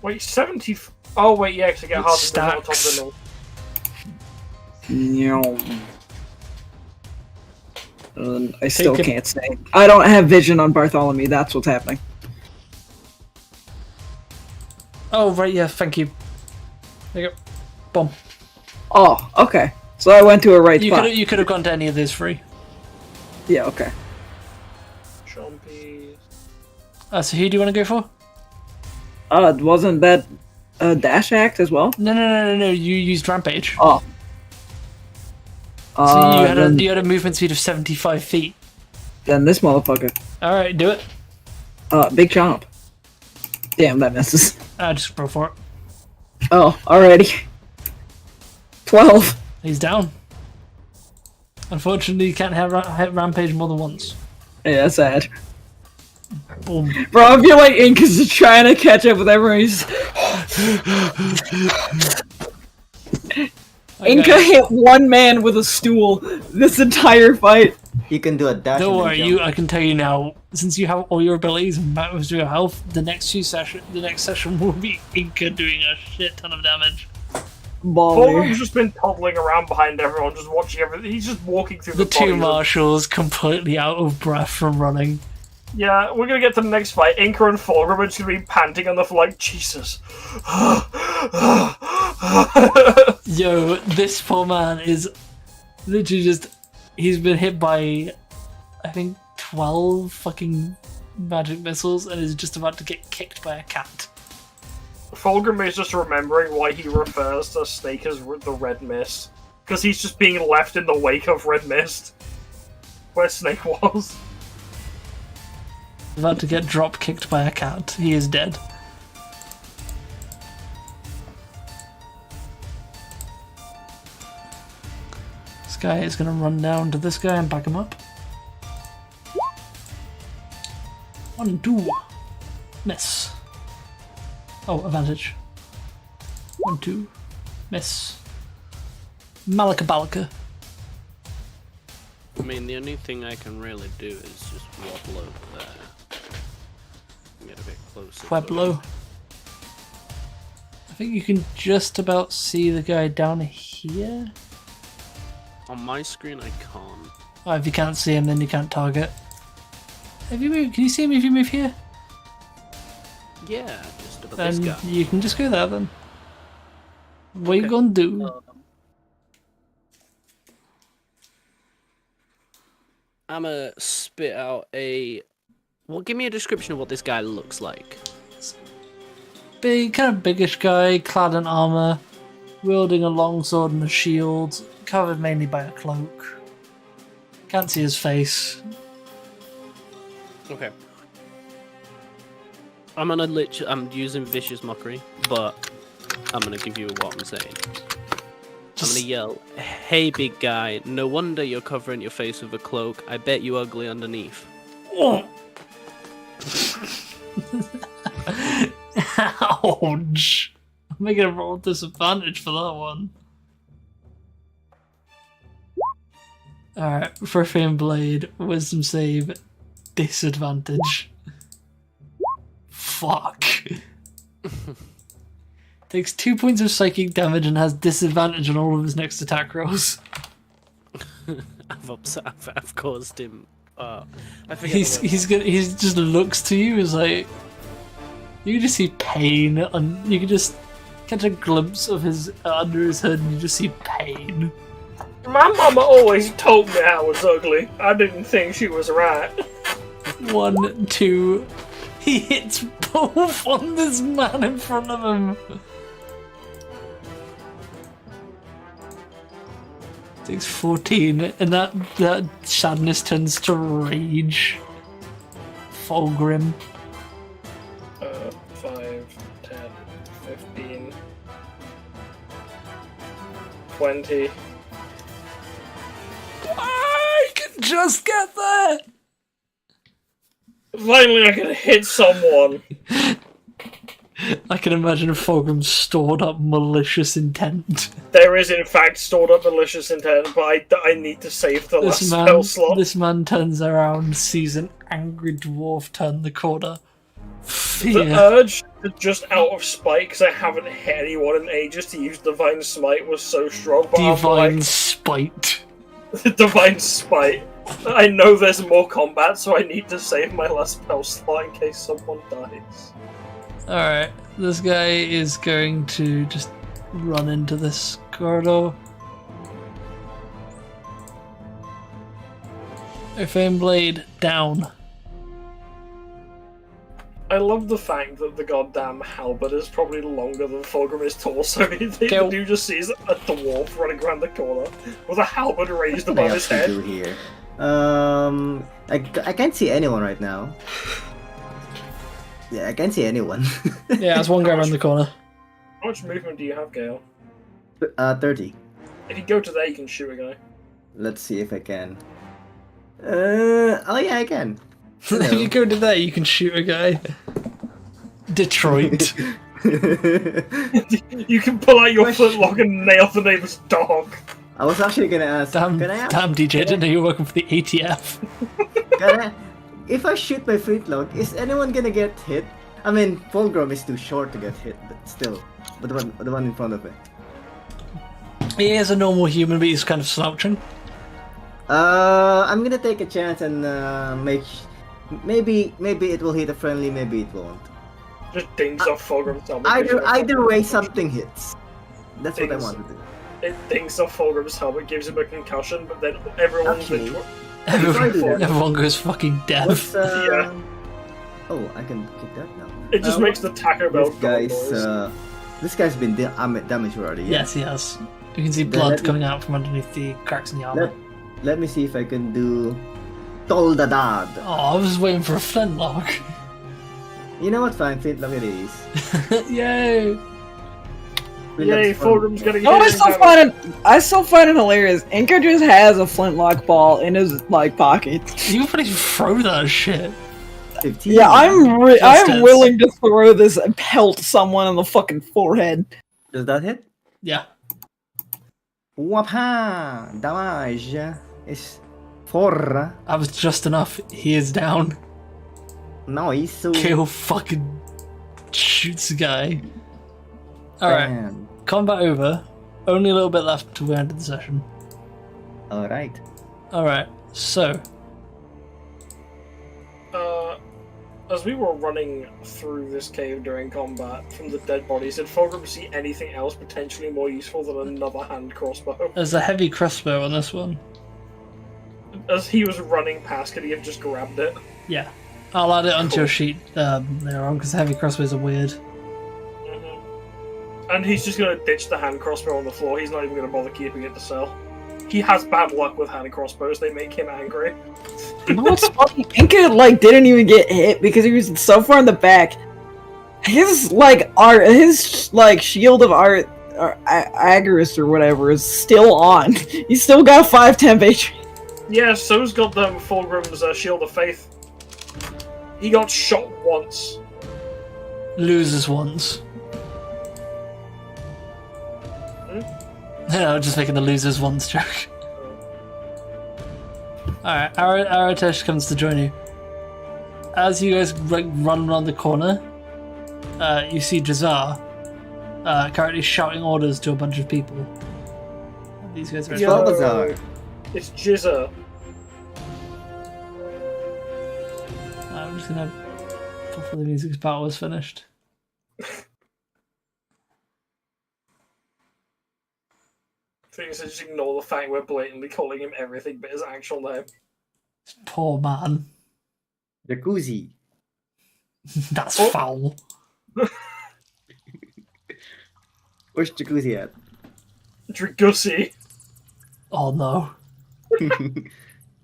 Wait, 70... Oh wait, yeah, because I get It half of the on top of stacks. the I still Take him. can't say. I don't have vision on Bartholomew, that's what's happening. Oh right, yeah, thank you. There you go. Boom. Oh, okay. So I went to a right spot. You could have gone to any of those three. Yeah, okay. Chompy. So who do you want to go for? Wasn't that a dash act as well? No. You used Rampage. Oh. So you Then had a movement speed of 75 feet. this motherfucker. Alright, do it. Big chomp. Damn, that misses. Just go for it. Oh, alrighty. 12. He's down. Unfortunately, you can't hit Rampage more than once. Yeah, sad. Boom. Bro, I feel like Inca's just trying to catch up with everyone. He's... Inca hit one man with a stool this entire fight. You can do a dash. Don't and then worry, jump. I can tell you now. Since you have all your abilities and matters to your health, the next session will be Inca doing a shit ton of damage. Baller. Fulgrim's just been toddling around behind everyone, just watching everything. He's just walking through The the two bodies of- marshals completely out of breath from running. Yeah, we're gonna get to the next fight. Inca and Fulgrim are just gonna be panting on the floor like, Jesus. Yo, this poor man is literally just... He's been hit by, I think, 12 fucking magic missiles and is just about to get kicked by a cat. Fulgrim is just remembering why he refers to Snake as the Red Mist. Because he's just being left in the wake of Red Mist. Where Snake was. About to get drop kicked by a cat. He is dead. This guy is going to run down to this guy and back him up. 1, 2. Miss. Oh, advantage. 1, 2. Miss. Malika Balika. I mean, the only thing I can really do is just wobble over there. Get a bit closer. Pueblo. I think you can just about see the guy down here. On my screen, I can't. Oh, if you can't see him, then you can't target. Have you moved? Can you see him if you move here? Yeah, just about Then this guy. you can just go there then. What you gonna do? I'm gonna spit out a. Well, give me a description of what this guy looks like. Big, kind of biggish guy, clad in armor, wielding a longsword and a shield, covered mainly by a cloak. Can't see his face. Okay. I'm using vicious mockery, but I'm gonna give you what I'm saying. I'm gonna yell, "Hey, big guy! No wonder you're covering your face with a cloak. I bet you ugly underneath." Ouch! I'm making a roll disadvantage for that one. Alright, Profane Blade, Wisdom save, disadvantage. Fuck. Takes 2 points of psychic damage and has disadvantage on all of his next attack rolls. I've caused him. I forget He just looks to you as like you can just see pain, and you can just catch a glimpse of his under his hood, and you just see pain. My mama always told me I was ugly. I didn't think she was right. 1, 2. He hits both on this man in front of him. Takes 14, and that sadness turns to rage. Fulgrim. 5, 10, 15, 20. I can just get there! Finally, I can hit someone. I can imagine Fulgrim's stored up malicious intent. There is, in fact, stored up malicious intent, but I need to save the last spell slot. This man turns around, sees an angry dwarf turn the corner. The Fear. urge to just out of spite, because I haven't hit anyone in ages, to use Divine Smite was so strong. But Divine Spite. Divine Spite. I know there's more combat, so I need to save my last spell slot in case someone dies. Alright, this guy is going to just run into this corridor. Profane Blade down. I love the fact that the goddamn halberd is probably longer than Fulgrim is tall, so the dude just sees a dwarf running around the corner with a halberd raised What above else his to do head. here? I can't see anyone right now. Yeah, I can't see anyone. Yeah, there's one guy around the corner. How much movement do you have, Gale? 30. If you go to there, you can shoot a guy. Let's see if I can. Oh yeah, I can. If you go to there, you can shoot a guy. Detroit. You can pull out your flintlock and nail the neighbor's dog. I was actually gonna ask. Damn, damn DJ, I didn't know you were working for the ATF. If I shoot my flintlock, is anyone gonna get hit? I mean, Fulgrim is too short to get hit, but still. But the one in front of me. He is a normal human, but he's kind of slouching. I'm gonna take a chance and maybe it will hit a friendly, maybe it won't. Just dings off Fulgrim's helmet. Either way, something hits. That's what I want to do. It dings off Fulgrim's helmet, gives him a concussion, but then everyone's Actually, Everyone goes fucking deaf. What's, Yeah. Oh, I can kick that now. It just makes the Taco Bell noise. This guy's been damaged already. Yeah? Yes, he has. You can see blood coming out from underneath the cracks in the armor. Let me see if I can do Theldak. Oh, I was waiting for a flintlock. You know what? Fine, flintlock it is. Yay! Yay, Fulgrim's gonna get Oh, I still find it hilarious. Inker just has a flintlock ball in his pocket. You can pretty throw that shit. 15. Yeah, I'm Justice. willing to throw this and pelt someone in the fucking forehead. Does that hit? Yeah. Wapa! Damage is 4. That was just enough. He is down. Nice. So Kill fucking shoots the guy. Alright. bam. Combat over. Only a little bit left till we end the session. Alright. Alright, so As we were running through this cave during combat from the dead bodies, did Fulgrim see anything else potentially more useful than another hand crossbow? there's a heavy crossbow on this one. As he was running past, could he have just grabbed it? Yeah. I'll add it onto your sheet later on because heavy crossbows are weird. And he's just gonna ditch the hand crossbow on the floor. He's not even gonna bother keeping it to sell. He has bad luck with hand crossbows. They make him angry. You know what's funny? Inca didn't even get hit because he was so far in the back. His shield of art or Agarus or whatever is still on. He's still got 5 temp HP. Yeah, so's got them Fulgrim's Shield of Faith. He got shot once. Loses once. No, just making the losers once joke. Alright, Aratesh comes to join you. As you guys run around the corner, you see Jazar currently shouting orders to a bunch of people. These guys are It's Balthazar. It's Jizza. I'm just gonna before the music's battle is finished. So you just ignore the fact we're blatantly calling him everything but his actual name. Poor man. Jacuzzi. That's Oh. foul. Where's Jacuzzi at? Dragussi. Oh no.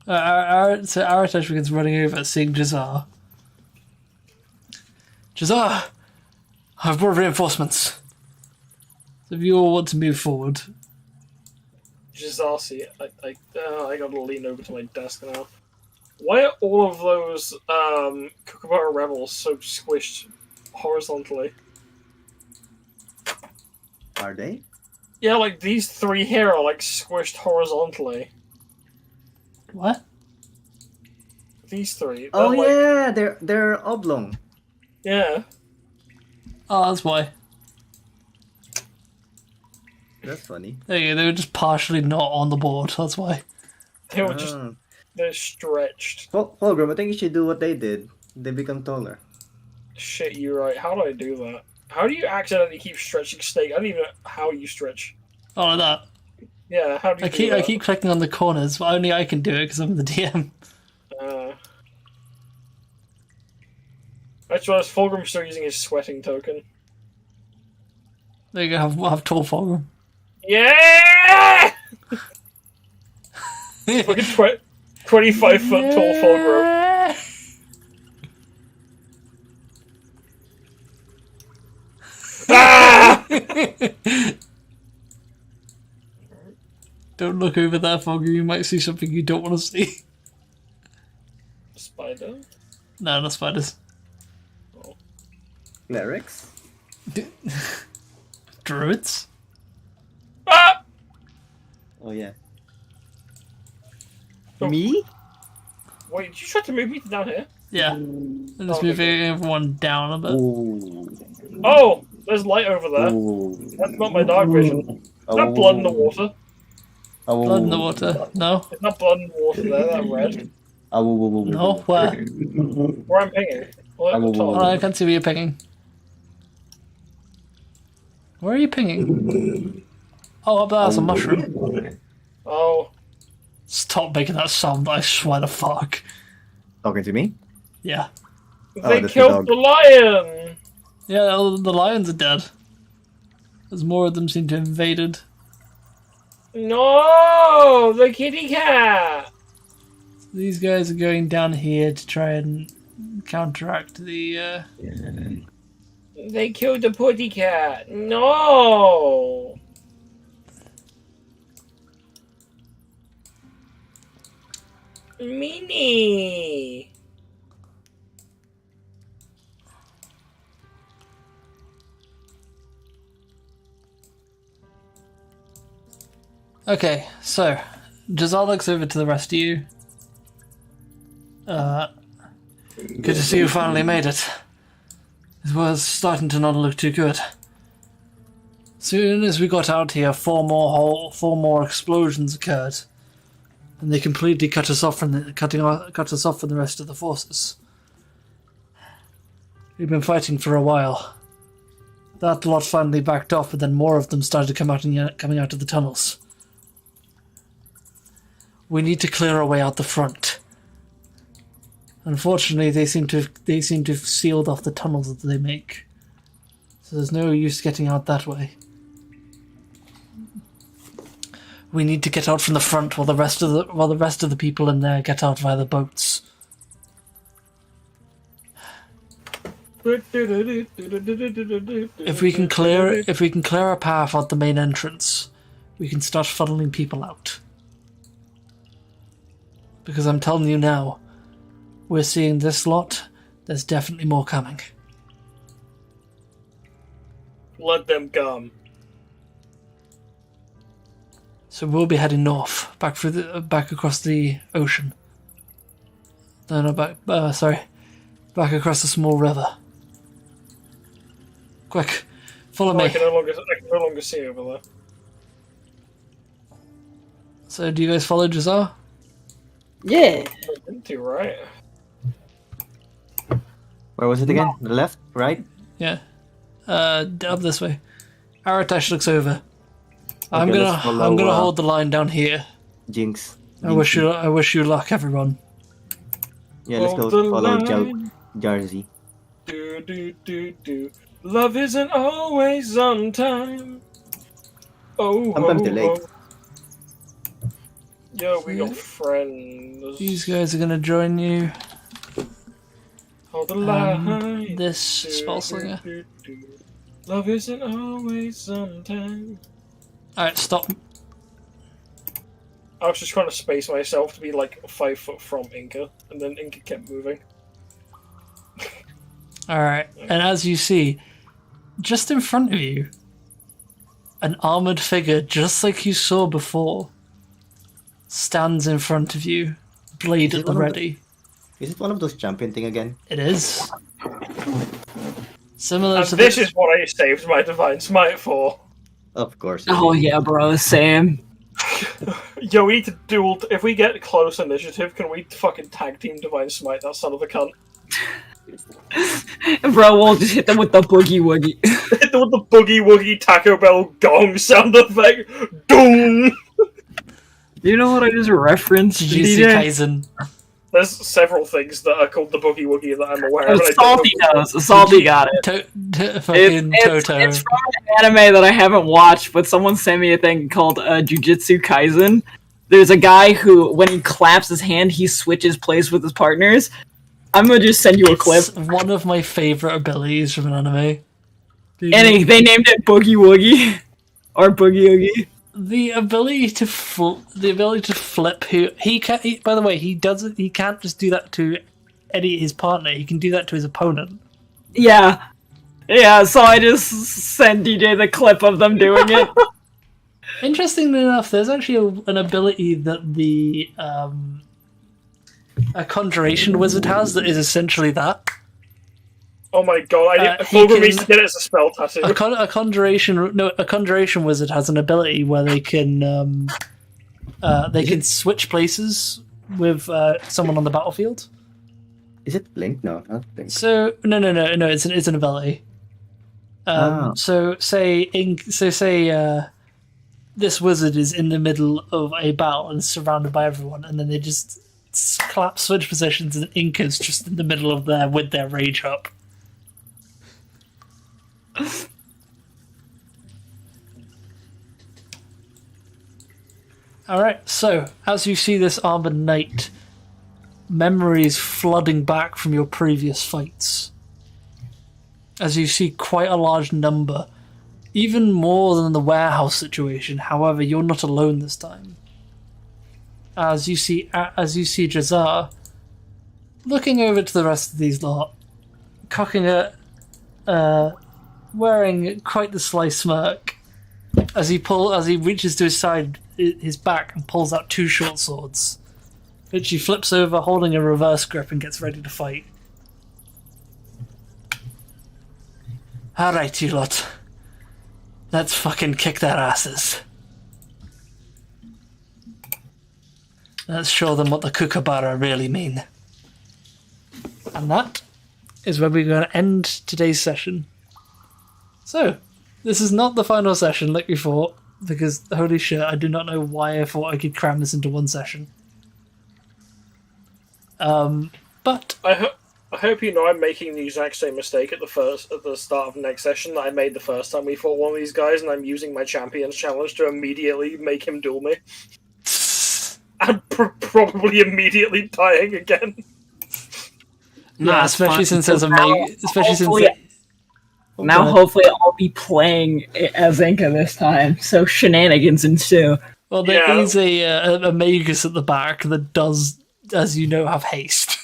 So Aratesh begins running over, seeing Jazar. Jazar! I've brought reinforcements. So if you all want to move forward. Jizarsi. I gotta lean over to my desk now. Why are all of those Kookaburra rebels so squished horizontally? Are they? Yeah, like these 3 here are like squished horizontally. What? These 3. Oh like, yeah, they're oblong. Yeah. Oh, that's why. That's funny. There you go, they were just partially not on the board, that's why. They were just they're stretched. Fulgrim, I think you should do what they did. They become taller. Shit, you're right. How do I do that? How do you accidentally keep stretching steak? I don't even know how you stretch. Oh, like that. Yeah, how do you do I that? keep clicking on the corners, but only I can do it because I'm the DM. I realized Fulgrim's still using his sweating token. There you go, have tall Fulgrim. Yeah! Fucking 25-foot tall Fulgrim. Ah! Don't look over there, Fulgrim, you might see something you don't want to see. Spider? No, not spiders. Clerics? Druids? Ah! Oh yeah. Oh. Me? Wait, did you try to move me down here? Yeah. I'm just Okay, moving everyone down a bit. Ooh. Oh! There's light over there. Ooh. That's not my dark vision. Is that blood in the water? Blood in the water. No? Is that blood in the water there? That red? No? Where? Where I'm pinging? Well, at the Oh, top. I can't see where you're pinging. Where are you pinging? Oh, up there's a mushroom. Oh. Stop making that sound, I swear to fuck. Talking to me? Yeah. They that's the killed dog. the lion! Yeah, the lions are dead. There's more of them seem to have invaded. No! The kitty cat! These guys are going down here to try and counteract the, They killed the putty cat. No! Minnie! Okay, so Jazar looks over to the rest of you. Good to see you finally made it. It was starting to not look too good. Soon as we got out here, four more explosions occurred, and they completely cut us off from the rest of the forces. We've been fighting for a while. That lot finally backed off, but then more of them started coming out of the tunnels. We need to clear our way out the front. Unfortunately, they seem to have sealed off the tunnels that they make, so there's no use getting out that way. We need to get out from the front while the rest of the people in there get out via the boats. If we can clear a path out the main entrance, we can start funneling people out. Because I'm telling you now, we're seeing this lot, there's definitely more coming. Let them come. So we'll be heading north, back across the ocean. Back across the small river. Quick, follow me. I can no longer see over there. So do you guys follow Jazar? Yeah. Into right. Where was it again? The left, right? Yeah. Up this way. Aratash looks over. I'm Okay, gonna let's follow, hold the line down here. Jinx. I wish you luck, everyone. Yeah, let's go Hold the follow line. Jarzy. Do. Love isn't always on time. Oh, Sometimes they're late. Yo, we got friends. These guys are gonna join you. Hold the line. This spell slinger. Do. Love isn't always on time. Alright, stop. I was just trying to space myself to be like 5 foot from Inca, and then Inca kept moving. Alright, and as you see, just in front of you, an armoured figure, just like you saw before, stands in front of you, blade at the ready. Is it one of those champion thing again? It is. Similar And to this is what I saved my Divine Smite for. Of course. Oh yeah, bro, same. Yo, we need to duel. If we get close initiative, can we fucking tag team Divine Smite that son of a cunt? Bro, we'll just hit them with the boogie woogie. Hit them with the boogie woogie Taco Bell gong sound effect. Doom! You know what I just referenced? Jujutsu DJ? Kaisen. There's several things that are called the boogie woogie that I'm aware of. and I don't Salty know- knows. Salty got it. Fucking Toto. It's from an anime that I haven't watched, but someone sent me a thing called Jujutsu Kaisen. There's a guy who, when he claps his hand, he switches place with his partners. I'm gonna just send you a clip. It's one of my favourite abilities from an anime. And they named it Boogie Woogie. Or Boogie Oogie. The ability to flip. By the way, he doesn't. He can't just do that to his partner. He can do that to his opponent. Yeah. Yeah, so I just sent DJ the clip of them doing it. Interestingly enough, there's actually an ability that a conjuration wizard has that is essentially that. Oh my god, He Fulgrim can- needs to get it as a spell tattoo. A conjuration wizard has an ability where they can switch places with someone on the battlefield. Is it Blink? No, not Blink. So no, it's an ability. So say this wizard is in the middle of a battle and surrounded by everyone, and then they just switch positions, and Inca's just in the middle of there with their rage up. Alright, so as you see this armored knight, memories flooding back from your previous fights. As you see quite a large number, even more than the warehouse situation. However, you're not alone this time. As you see Jazar looking over to the rest of these lot, cocking wearing quite the sly smirk, as he reaches to his side his back and pulls out 2 short swords, which he flips over, holding a reverse grip, and gets ready to fight. Alright, you lot. Let's fucking kick their asses. Let's show them what the kookaburra really mean. And that is where we're going to end today's session. So, this is not the final session like we thought, because holy shit, I do not know why I thought I could cram this into one session. But I hope you know I'm making the exact same mistake at the start of next session that I made the first time we fought one of these guys, and I'm using my Champions Challenge to immediately make him duel me. And probably immediately dying again. yeah, especially since there's a Now hopefully I'll be playing as Inca this time, so shenanigans ensue. Well, there is a Magus at the back that does, as you know, have haste.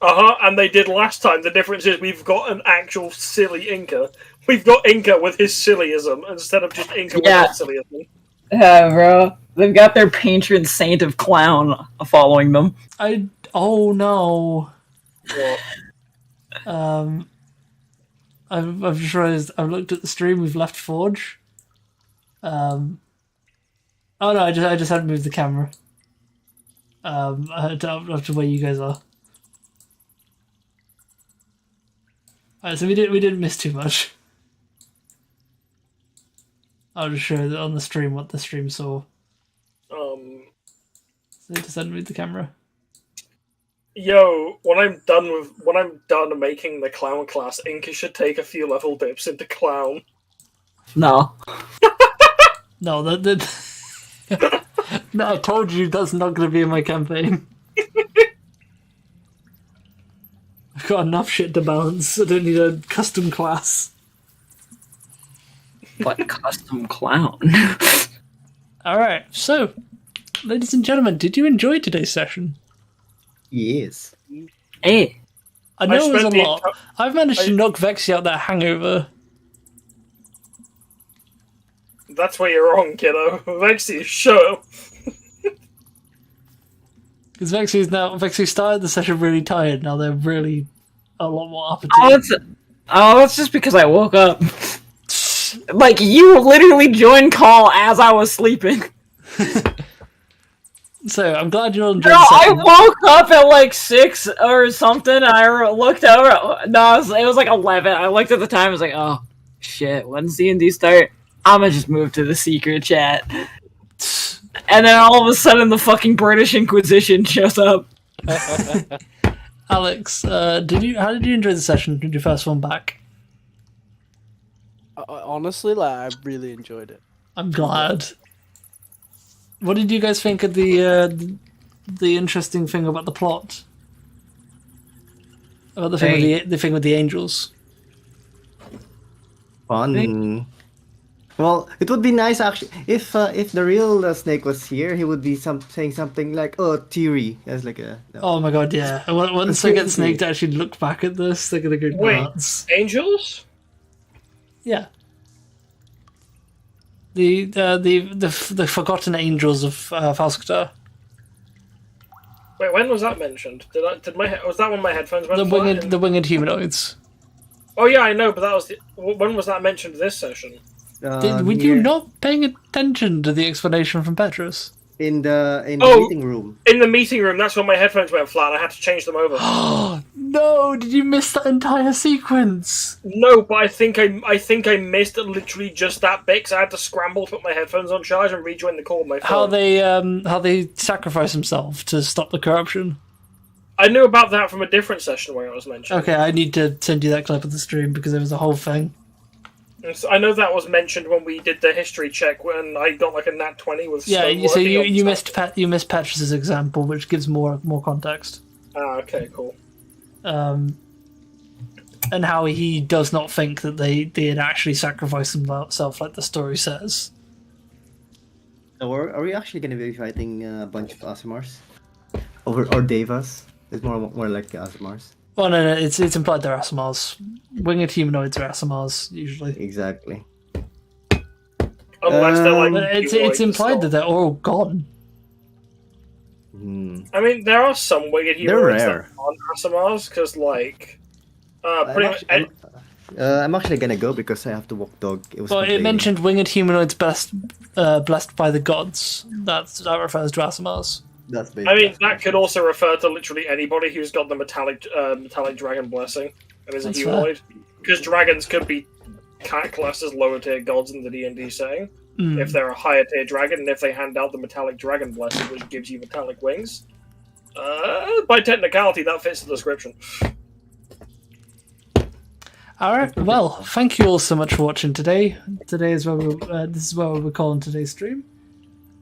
And they did last time. The difference is we've got an actual silly Inca. We've got Inca with his sillyism instead of just Inca without sillyism. Yeah, bro. They've got their patron saint of clown following them. Oh no. What? I've just realized I've looked at the stream. We've left Forge. Oh no, I just hadn't moved the camera. Up to where you guys are. Alright, so we didn't miss too much. I'll just show that on the stream what the stream saw. So just unmute the camera. Yo, when I'm done making the clown class, Inca should take a few level dips into clown. No. No, no, I told you that's not going to be in my campaign. I've got enough shit to balance. I don't need a custom class. What custom clown? Alright, so, ladies and gentlemen, did you enjoy today's session? Yes. Hey. I know it was a lot. I've managed to knock Vexy out that hangover. That's where you're wrong, kiddo. Vexy, show. Because Vexy started the session really tired, now they're really a lot more appetite. That's just because I woke up. Like, you literally joined call as I was sleeping. So, I'm glad you all enjoyed No, the I session. woke up at like 6 or something, and I looked over. No, it was like 11. I looked at the time, I was like, oh, shit, when's D&D start? I'm gonna just move to the secret chat. And then all of a sudden, the fucking British Inquisition shows up. Alex, how did you enjoy the session? Your first one back? Honestly, I really enjoyed it. I'm glad. What did you guys think of the interesting thing about the plot? About the thing with the angels? Fun. Well, it would be nice actually if the real Snake was here. He would be saying something like, "Oh, theory," as like a. No. Oh my god, yeah! Once I get Snake to actually look back at this, they're gonna go nuts. Angels? Yeah. The forgotten angels of Falsktar. Wait, when was that mentioned? Was that when my headphones went flat? The winged humanoids. Oh yeah, I know, but when was that mentioned this session? Were you not paying attention to the explanation from Petrus? In the meeting room. In the meeting room, that's when my headphones went flat. I had to change them over. No! Did you miss that entire sequence? No, but I think I missed literally just that bit because I had to scramble to put my headphones on charge and rejoin the call with my phone. How they sacrifice themselves to stop the corruption. I knew about that from a different session where it was mentioned. Okay, I need to send you that clip of the stream because there was a whole thing. I know that was mentioned when we did the history check when I got like a nat 20 with. Yeah, so you missed Petrus's example, which gives more context. Ah, okay, cool. And how he does not think that they had actually sacrificed themselves like the story says. So are we actually going to be fighting a bunch of Asimars? Or Devas? It's more like Asimars. Well, no, it's implied they're Asimars. Winged humanoids are Asimars, usually. Exactly. Unless Unless they're like. It's humanoids implied that still. they're all gone. I mean, there are some winged They're humanoids that rare. aren't Asimars, because, like. Pretty much. I'm actually gonna go because I have to walk dog. It was Well, it complaining. mentioned winged humanoids blessed by the gods. That refers to Asimars. That's I mean, basically- that could also refer to literally anybody who's got the metallic dragon blessing and is a That's humanoid. Because dragons could be classed as lower tier gods in the D&D setting. Mm. If they're a higher tier dragon, and if they hand out the metallic dragon blessing, which gives you metallic wings. By technicality, that fits the description. Alright, well, thank you all so much for watching today. This is where we're calling today's stream.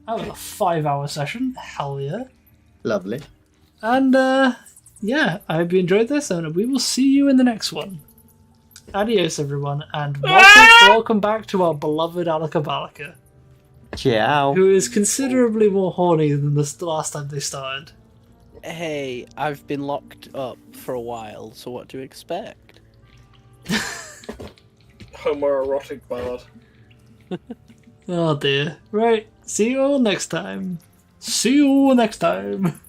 That was a 5-hour session. Hell yeah. Lovely. And yeah, I hope you enjoyed this, and we will see you in the next one. Adios, everyone, and welcome back to our beloved Alaka Balaka, Ciao. who is considerably more horny than the last time they started. Hey, I've been locked up for a while, so what do you expect? Homoerotic bard. Oh dear. Right, see you all next time. See you next time.